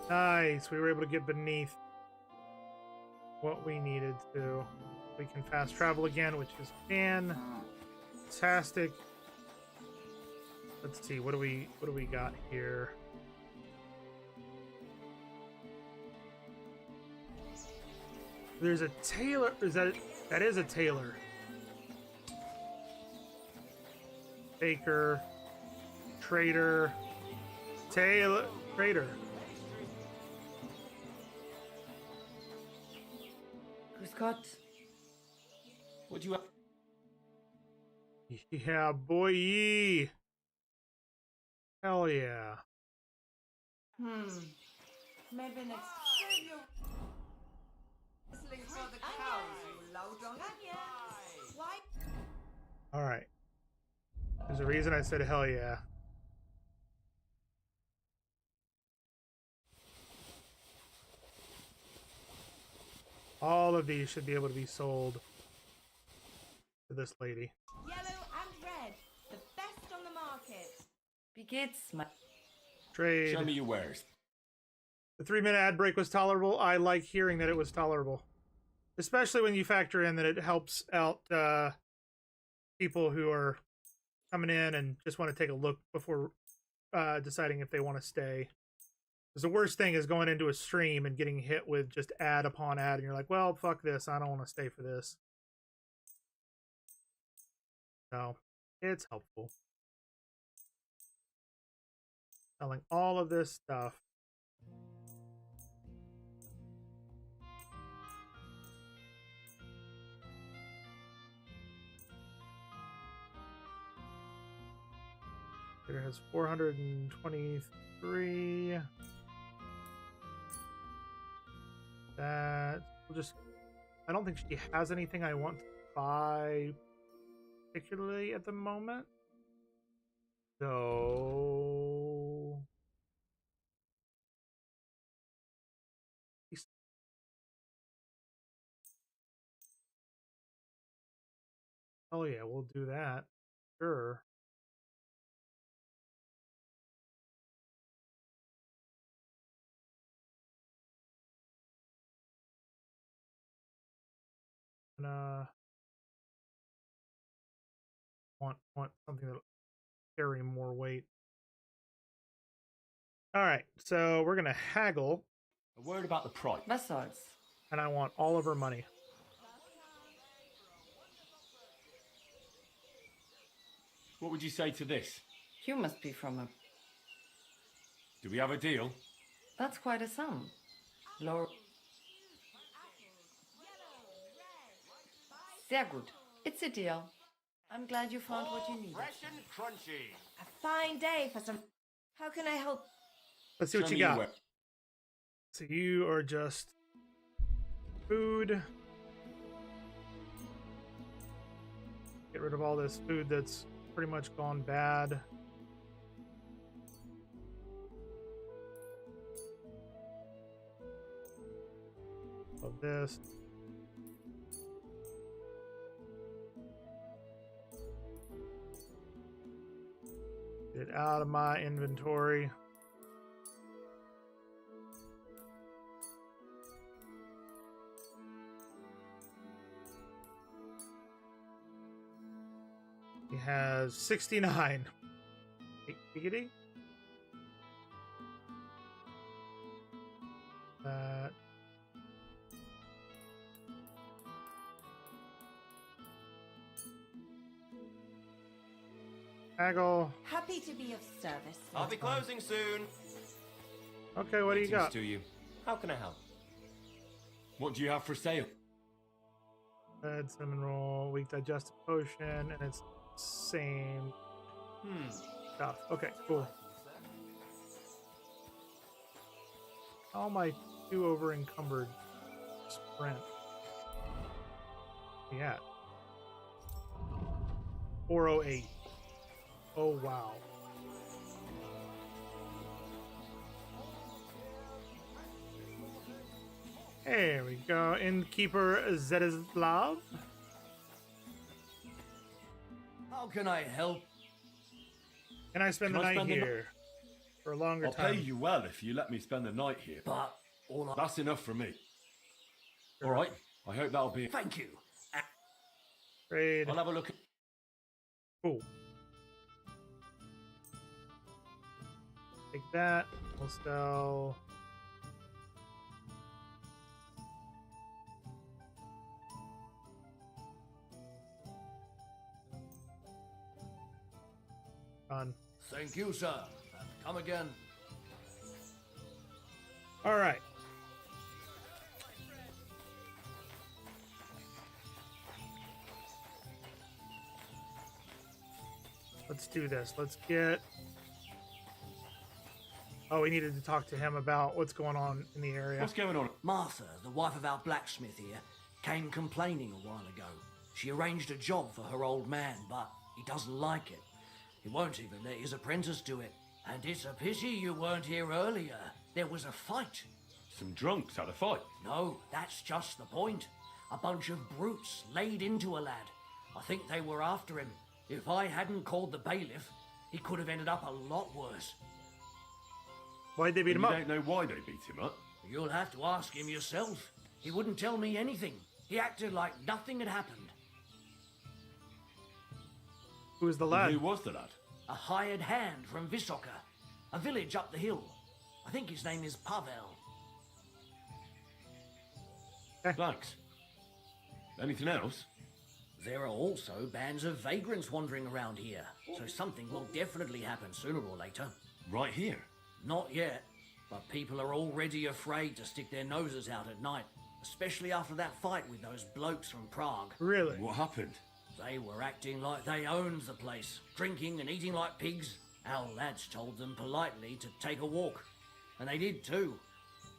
Speaker 2: Nice. We were able to get beneath what we needed to. We can fast travel again, which is fantastic. Let's see. What do we got here? There's a tailor. Is that is a tailor? Baker, trader, tailor, trader.
Speaker 15: Scott.
Speaker 6: What do you have?
Speaker 2: Yeah, boy. Hell yeah.
Speaker 15: Maybe next. Save your whistling for the cows, you loud on Why?
Speaker 2: All right. There's a reason I said hell yeah. All of these should be able to be sold to this lady.
Speaker 15: Yellow and red, the best on the market. Begits my
Speaker 2: Trade.
Speaker 4: Show me your wares.
Speaker 2: The 3-minute ad break was tolerable. I like hearing that it was tolerable. Especially when you factor in that it helps out people who are coming in and just want to take a look before deciding if they want to stay. Because the worst thing is going into a stream and getting hit with just ad upon ad, and you're like, well, fuck this. I don't want to stay for this. So, it's helpful. Selling all of this stuff. It has 423. That we'll just. I don't think she has anything I want to buy particularly at the moment. So. Oh yeah, we'll do that. Sure. Want something that'll carry more weight. All right, so we're gonna haggle.
Speaker 4: A word about the price.
Speaker 15: Vessels.
Speaker 2: And I want all of her money.
Speaker 4: What would you say to this?
Speaker 15: You must be from a.
Speaker 4: Do we have a deal?
Speaker 15: That's quite a sum. Lower. Sehr gut. It's a deal. I'm glad you found what you needed.
Speaker 6: Fresh and crunchy.
Speaker 15: A fine day for some. How can I help?
Speaker 2: Let's see what you got. So you are just food. Get rid of all this food that's pretty much gone bad. Of this. Get out of my inventory. He has 69. Giggity. That. Haggle.
Speaker 15: Happy to be of service.
Speaker 6: I'll be closing soon.
Speaker 2: Okay, what do you got?
Speaker 6: To you. How can I help?
Speaker 19: What do you have for sale?
Speaker 2: Red cinnamon roll, weak digestive potion, and it's same stuff. Okay, cool. How am I too over encumbered? Sprint. Yeah. 408. Oh wow. There we go. Innkeeper Zedislav.
Speaker 9: How can I help?
Speaker 2: Can I spend the night here for a longer
Speaker 19: I'll
Speaker 2: time?
Speaker 19: pay you well if you let me spend the night here.
Speaker 9: But
Speaker 19: that's enough for me. All right. I hope that'll be.
Speaker 9: Thank you.
Speaker 2: Trade.
Speaker 19: I'll have a look.
Speaker 2: Cool. Take that. We'll sell. Done.
Speaker 9: Thank you, sir. Come again.
Speaker 2: All right. Let's do this. Let's get... Oh, we needed to talk to him about what's going on in the area.
Speaker 19: What's going on?
Speaker 20: Martha, the wife of our blacksmith here, came complaining a while ago. She arranged a job for her old man, but he doesn't like it. He won't even let his apprentice do it. And it's a pity you weren't here earlier. There was a fight.
Speaker 19: Some drunks had a fight.
Speaker 20: No, that's just the point. A bunch of brutes laid into a lad. I think they were after him. If I hadn't called the bailiff, he could have ended up a lot worse.
Speaker 2: Why'd they beat him up?
Speaker 19: You don't know why they beat him up?
Speaker 20: You'll have to ask him yourself. He wouldn't tell me anything. He acted like nothing had happened.
Speaker 2: Who was the lad?
Speaker 19: Who was the lad?
Speaker 20: A hired hand from Visoka, a village up the hill. I think his name is Pavel.
Speaker 19: Thanks. Anything else?
Speaker 20: There are also bands of vagrants wandering around here, so something will definitely happen sooner or later.
Speaker 19: Right here?
Speaker 20: Not yet, but people are already afraid to stick their noses out at night, especially after that fight with those blokes from Prague.
Speaker 2: Really?
Speaker 19: What happened?
Speaker 20: They were acting like they owned the place, drinking and eating like pigs. Our lads told them politely to take a walk, and they did too,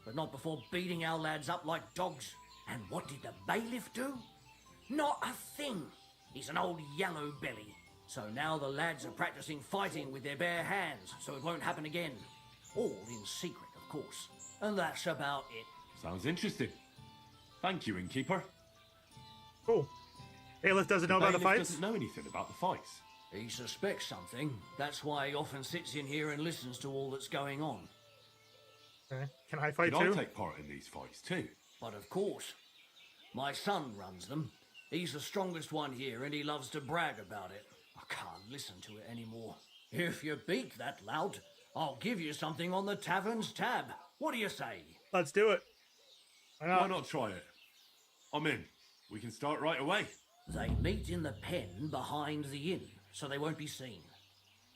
Speaker 20: but not before beating our lads up like dogs. And what did the bailiff do? Not a thing. He's an old yellow belly. So now the lads are practicing fighting with their bare hands, so it won't happen again. All in secret, of course. And that's about it.
Speaker 19: Sounds interesting. Thank you, innkeeper.
Speaker 2: Cool. Bailiff doesn't know about the fights?
Speaker 19: Doesn't know anything about the fights.
Speaker 20: He suspects something. That's why he often sits in here and listens to all that's going on.
Speaker 2: Okay. Can I fight
Speaker 19: Can
Speaker 2: too?
Speaker 19: I take part in these fights too?
Speaker 20: But of course. My son runs them. He's the strongest one here and he loves to brag about it. I can't listen to it anymore. If you beat that lout, I'll give you something on the tavern's tab. What do you say?
Speaker 2: Let's do it.
Speaker 19: Why not try it? I'm in. We can start right away.
Speaker 20: They meet in the pen behind the inn, so they won't be seen.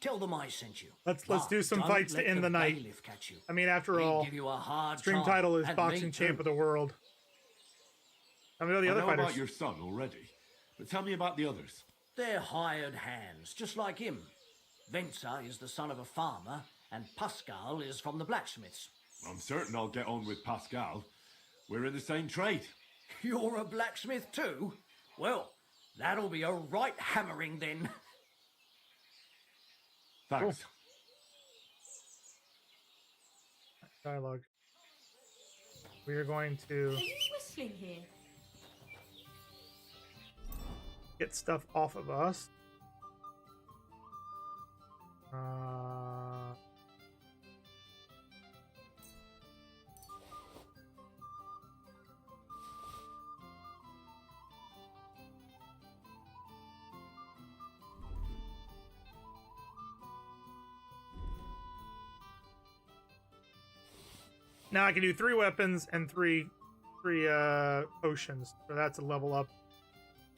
Speaker 20: Tell them I sent you.
Speaker 2: Let's
Speaker 20: But
Speaker 2: do some
Speaker 20: don't
Speaker 2: fights
Speaker 20: let
Speaker 2: to end the night.
Speaker 20: bailiff catch you.
Speaker 2: I mean, after
Speaker 20: He'll
Speaker 2: all,
Speaker 20: give you a hard
Speaker 2: stream
Speaker 20: time,
Speaker 2: title is
Speaker 20: and
Speaker 2: Boxing
Speaker 20: me
Speaker 2: Champ
Speaker 20: too.
Speaker 2: of the World. Tell me about the
Speaker 19: I
Speaker 2: other
Speaker 19: know
Speaker 2: fighters.
Speaker 19: about your son already, but tell me about the others.
Speaker 20: They're hired hands, just like him. Venza is the son of a farmer, and Pascal is from the blacksmiths.
Speaker 19: I'm certain I'll get on with Pascal. We're in the same trade.
Speaker 20: You're a blacksmith too? Well, that'll be a right hammering then.
Speaker 19: Thanks.
Speaker 2: Dialogue. We are going to
Speaker 11: Are you whistling here?
Speaker 2: get stuff off of us. Now I can do 3 weapons and three potions. So that's a level up.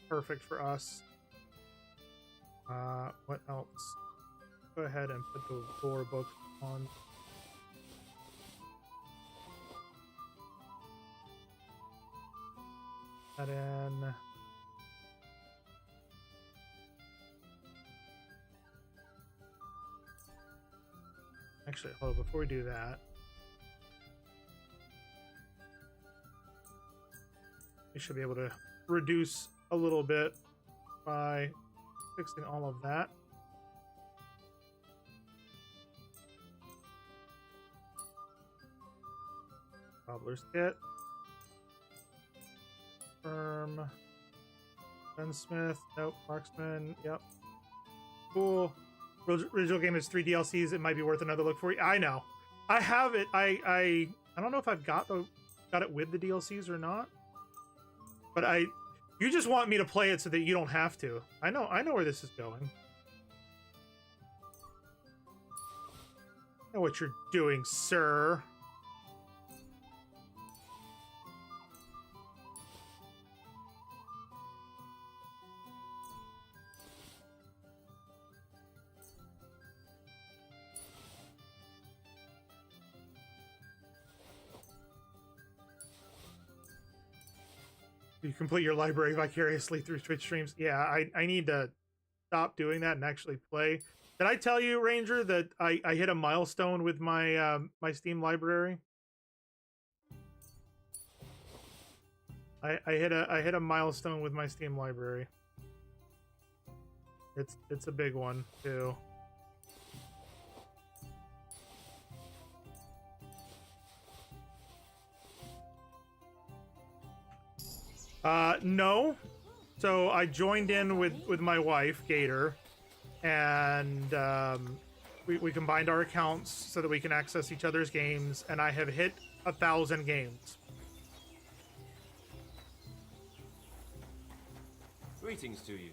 Speaker 2: Perfect for us. What else? Go ahead and put the lore book on. That in. Actually, hold on, before we do that. We should be able to reduce a little bit by fixing all of that. Cobbler's kit. Firm. Gunsmith. Nope. Marksman. Yep. Cool. Original game is 3 DLCs. It might be worth another look for you. I know. I have it. I don't know if I've got it with the DLCs or not. But you just want me to play it so that you don't have to. I know where this is going. I know what you're doing, sir. You complete your library vicariously through Twitch streams. Yeah, I need to stop doing that and actually play. Did I tell you, Ranger, that I hit a milestone with my my Steam library? I hit a milestone with my Steam library. It's a big one too. No. So I joined in with my wife, Gator, and we combined our accounts so that we can access each other's games, and I have hit 1,000 games.
Speaker 7: Greetings to you.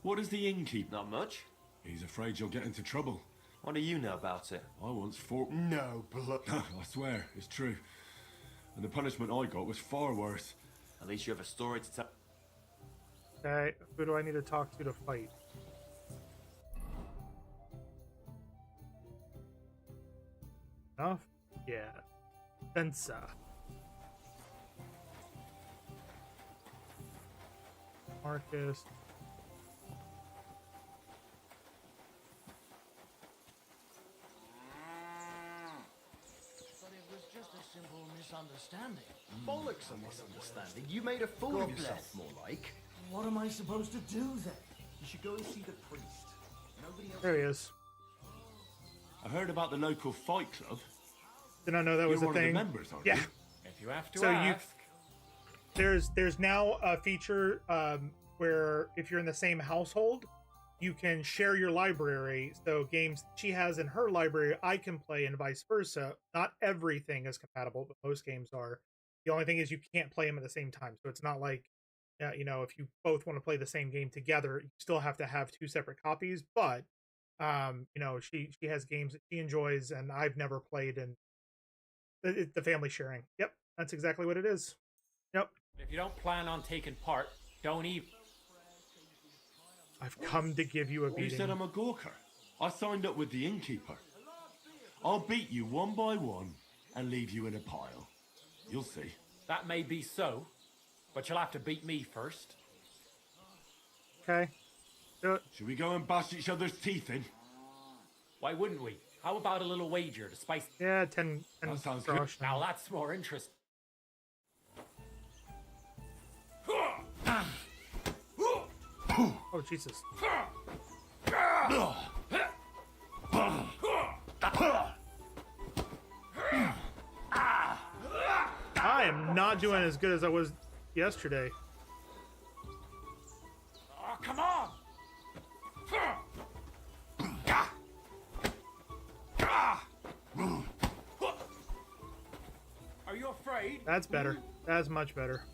Speaker 19: What does the innkeep?
Speaker 7: Not much.
Speaker 19: He's afraid you'll get into trouble.
Speaker 7: What do you know about it?
Speaker 19: I once fought...
Speaker 7: No, blood.
Speaker 19: I swear, it's true. And the punishment I got was far worse.
Speaker 7: At least you have a story to tell.
Speaker 2: Okay, who do I need to talk to fight? Enough? Yeah. Bensa. Marcus.
Speaker 20: Simple misunderstanding.
Speaker 18: Bollocks a misunderstanding. You made a fool of yourself, more like.
Speaker 20: What am I supposed to do then?
Speaker 18: You should go and see the priest. Nobody else.
Speaker 2: There he is.
Speaker 19: I heard about the local fight club.
Speaker 2: Did not know that was a
Speaker 19: You're
Speaker 2: thing.
Speaker 19: one of the members, aren't
Speaker 2: Yeah.
Speaker 19: you?
Speaker 10: If you have to
Speaker 2: So
Speaker 10: ask.
Speaker 2: there's now a feature where if you're in the same household, you can share your library. So games she has in her library, I can play, and vice versa. Not everything is compatible, but most games are. The only thing is you can't play them at the same time. So it's not like, you know, if you both want to play the same game together, you still have to have 2 separate copies. But you know, she has games that she enjoys, and I've never played, and the family sharing. Yep, that's exactly what it is. Yep.
Speaker 10: If you don't plan on taking part, don't even.
Speaker 2: I've come to give you a beating.
Speaker 19: You said I'm a gawker. I signed up with the innkeeper. I'll beat you one by one and leave you in a pile. You'll see.
Speaker 10: That may be so, but you'll have to beat me first.
Speaker 2: Okay. Do it.
Speaker 19: Should we go and bash each other's teeth in?
Speaker 10: Why wouldn't we? How about a little wager to spice?
Speaker 2: Yeah, 10
Speaker 19: That sounds good.
Speaker 2: grosh.
Speaker 10: Now that's more interesting.
Speaker 2: Oh, Jesus. I am not doing as good as I was yesterday.
Speaker 10: Oh, come on! Are you afraid?
Speaker 2: That's better. That's much better.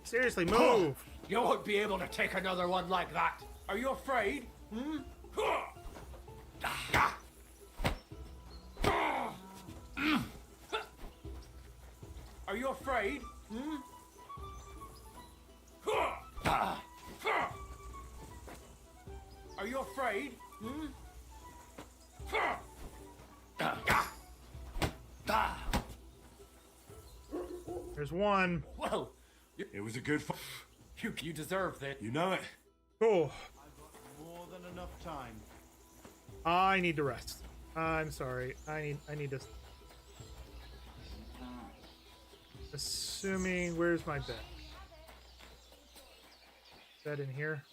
Speaker 2: Seriously, move!
Speaker 10: You won't be able to take another one like that. Are you afraid? Hmm? Are you afraid? Hmm? Are you afraid? Hmm?
Speaker 2: There's one.
Speaker 10: Well,
Speaker 4: it was a good fight.
Speaker 10: You deserved it.
Speaker 4: You know it.
Speaker 2: Cool.
Speaker 12: More than enough time.
Speaker 2: I need to rest. I'm sorry. I need to. Assuming, where's my bed? Bed in here.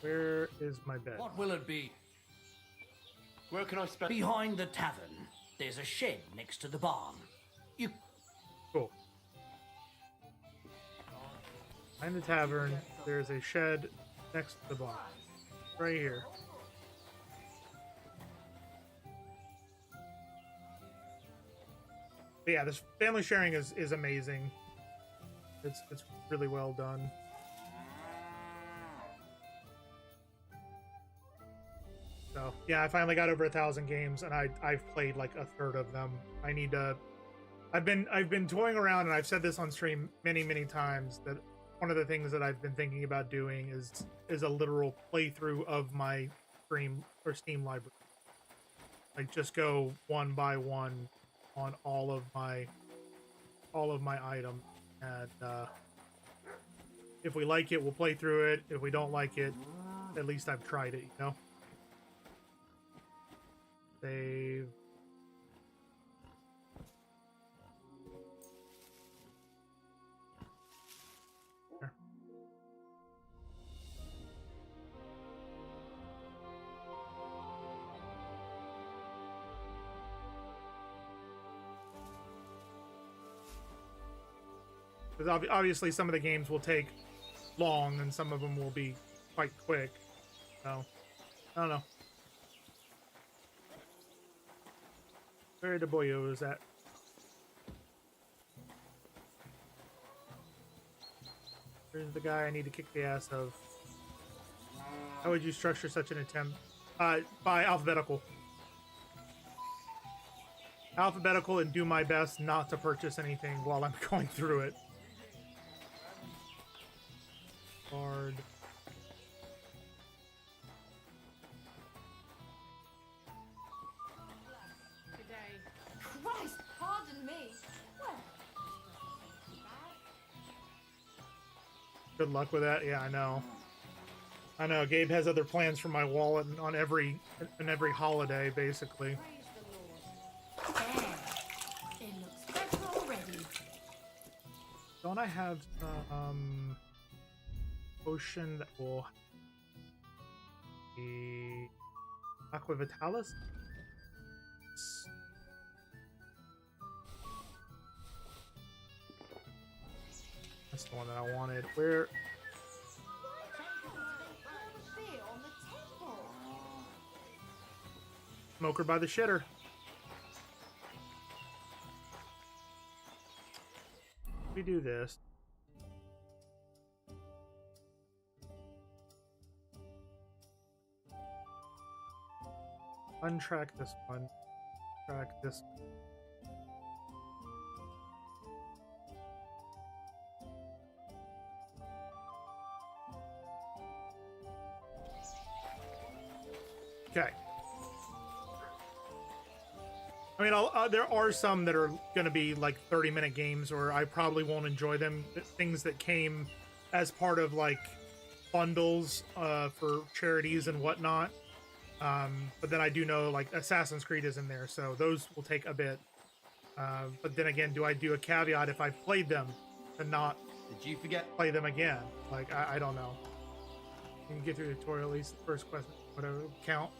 Speaker 2: Where is my bed?
Speaker 20: What will it be?
Speaker 4: Where can I spend?
Speaker 20: Behind the tavern. There's a shed next to the barn. You.
Speaker 2: Cool. Behind the tavern, there's a shed next to the barn. Right here. But yeah, this family sharing is amazing. It's really well done. So yeah, I finally got over 1,000 games, and I've played like a third of them. I need to. I've been toying around, and I've said this on stream many times that one of the things that I've been thinking about doing is a literal playthrough of my Steam library. Like just go one by one on all of my items, and if we like it, we'll play through it. If we don't like it, at least I've tried it, you know. Save. There. Because obviously some of the games will take long and some of them will be quite quick. So, I don't know. Where the boyo is at? Where's the guy I need to kick the ass of? How would you structure such an attempt? By alphabetical. Alphabetical, and do my best not to purchase anything while I'm going through it. Card.
Speaker 15: Christ, pardon me. Well,
Speaker 2: Good luck with that. Yeah, I know. I know. Gabe has other plans for my wallet on every holiday, basically.
Speaker 15: it looks better already.
Speaker 2: Don't I have potion that will be Aqua Vitalis? That's the one that I wanted. Where?
Speaker 15: Beer on the table.
Speaker 2: Smoker by the shitter. We do this. Untrack this one. Track this one. Okay. I mean, there are some that are going to be like 30-minute games, or I probably won't enjoy them. Things that came as part of like bundles for charities and whatnot. But then I do know like Assassin's Creed is in there, so those will take a bit. But then again, do I do a caveat if I've played them and not
Speaker 12: Did you forget?
Speaker 2: play them again? Like, I don't know. You can get through the tutorial, at least the first question, whatever count.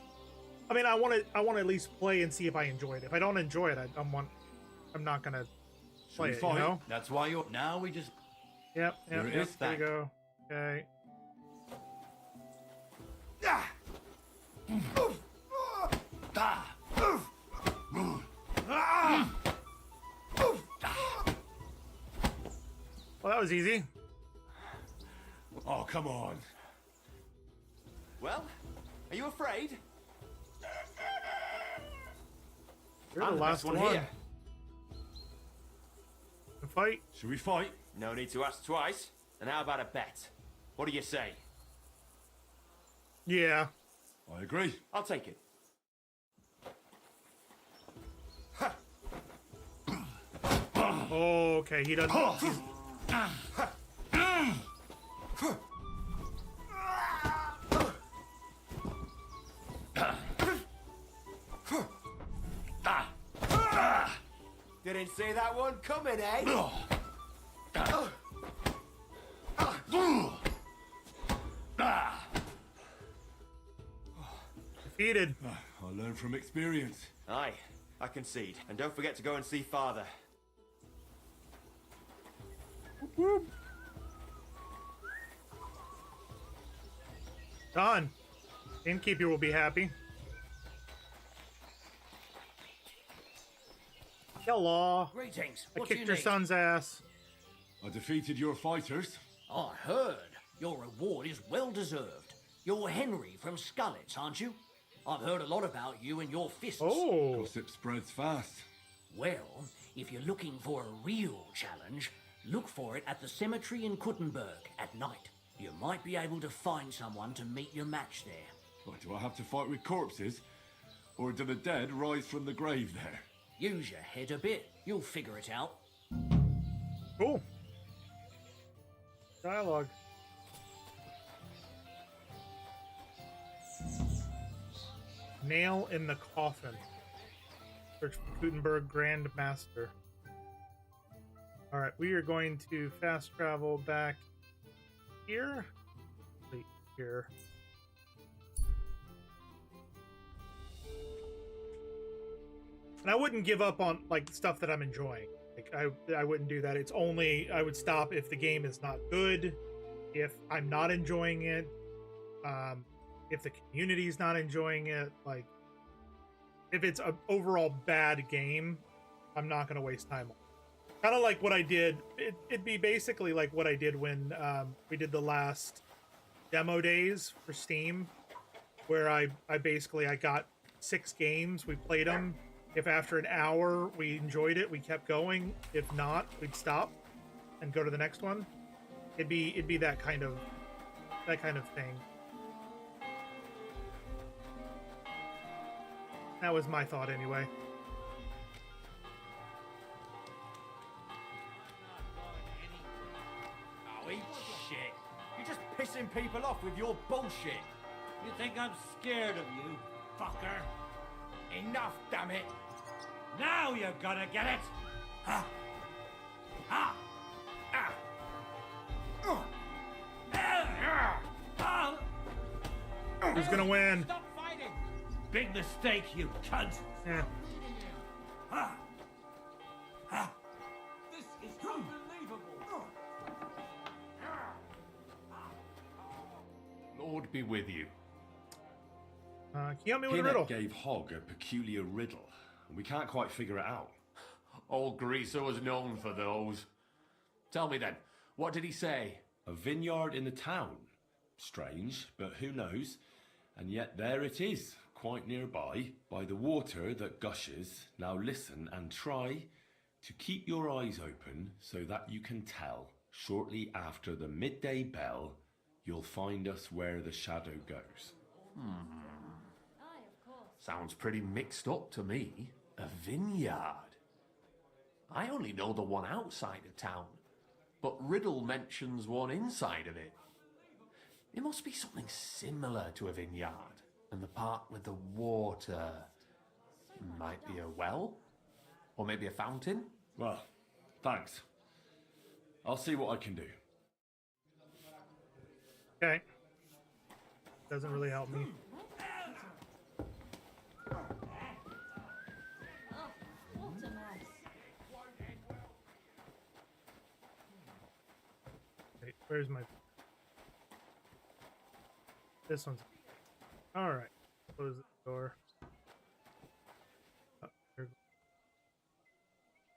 Speaker 2: I mean, I want to at least play and see if I enjoy it. If I don't enjoy it, I'm not gonna play it. You know?
Speaker 4: That's why you're. Now we just.
Speaker 2: Yep.
Speaker 4: There it
Speaker 2: There
Speaker 4: is,
Speaker 2: you go. Okay. Well, that was easy.
Speaker 4: Oh, come on.
Speaker 7: Well, are you afraid?
Speaker 2: You're
Speaker 7: I'm
Speaker 2: the last
Speaker 7: best
Speaker 2: one.
Speaker 7: here.
Speaker 2: The fight?
Speaker 4: Should we fight?
Speaker 7: No need to ask twice. And how about a bet? What do you say?
Speaker 2: Yeah.
Speaker 4: I agree.
Speaker 7: I'll take it.
Speaker 2: Oh, okay. He doesn't.
Speaker 7: Didn't see that one coming, eh?
Speaker 2: Defeated.
Speaker 4: I learn from experience.
Speaker 7: Aye, I concede. And don't forget to go and see Father.
Speaker 2: Done. Innkeeper will be happy. Hello.
Speaker 20: Greetings.
Speaker 2: I
Speaker 20: What do
Speaker 2: kicked
Speaker 20: you
Speaker 2: your
Speaker 20: need?
Speaker 2: son's ass.
Speaker 4: I defeated your fighters.
Speaker 20: I heard. Your reward is well deserved. You're Henry from Scullets, aren't you? I've heard a lot about you and your fists.
Speaker 2: Oh.
Speaker 4: Gossip spreads fast.
Speaker 20: Well, if you're looking for a real challenge, look for it at the cemetery in Kuttenberg at night. You might be able to find someone to meet your match there.
Speaker 4: What, do I have to fight with corpses? Or do the dead rise from the grave there?
Speaker 20: Use your head a bit. You'll figure it out.
Speaker 2: Cool. Dialogue. Nail in the coffin. Search for Gutenberg Grand Master. Alright, we are going to fast travel back here. Wait, here. And I wouldn't give up on like stuff that I'm enjoying. Like I wouldn't do that. It's only I would stop if the game is not good, if I'm not enjoying it, if the community is not enjoying it. Like if it's an overall bad game, I'm not going to waste time on it. Kind of like what I did. It'd be basically like what I did when we did the last demo days for Steam, where I basically got 6 games. We played them. If after an hour we enjoyed it, we kept going. If not, we'd stop and go to the next one. It'd be that kind of thing. That was my thought anyway.
Speaker 10: Oh, eat shit. You're just pissing people off with your bullshit. You think I'm scared of you, fucker? Enough, damn it! Now you're gonna get it! Ha! Ha! Ah!
Speaker 2: Who's gonna win?
Speaker 10: Stop fighting! Big mistake, you cunt!
Speaker 2: Yeah.
Speaker 10: Ha! Ha! This is unbelievable!
Speaker 3: Lord be with you.
Speaker 2: Can you help me with a
Speaker 4: Pinnock
Speaker 2: riddle?
Speaker 4: gave Hogg a peculiar riddle, and we can't quite figure it out.
Speaker 3: Old Greaser was known for those. Tell me then, what did he say?
Speaker 4: A vineyard in the town. Strange, but who knows? And yet there it is, quite nearby, by the water that gushes. Now listen and try to keep your eyes open so that you can tell. Shortly after the midday bell, you'll find us where the shadow goes.
Speaker 3: Sounds pretty mixed up to me. A vineyard. I only know the one outside of town, but Riddle mentions one inside of it. It must be something similar to a vineyard, and the part with the water might be a well, or maybe a fountain.
Speaker 4: Well, thanks. I'll see what I can do.
Speaker 2: Okay. Doesn't really help me. Wait, where's my... This one's... Alright. So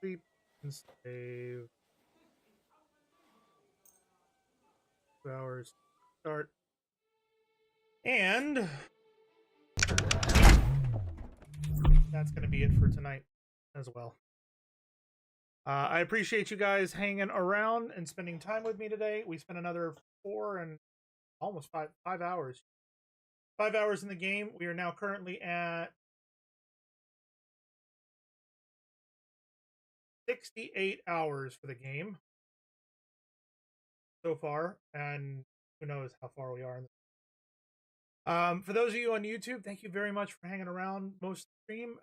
Speaker 2: sleep and save. 2 hours start. And that's going to be it for tonight as well. I appreciate you guys hanging around and spending time with me today. We spent another 4 and almost 5 hours. 5 hours in the game. We are now currently at 68 hours for the game so far, and who knows how far we are. For those of you on YouTube, thank you very much for hanging around most of the stream.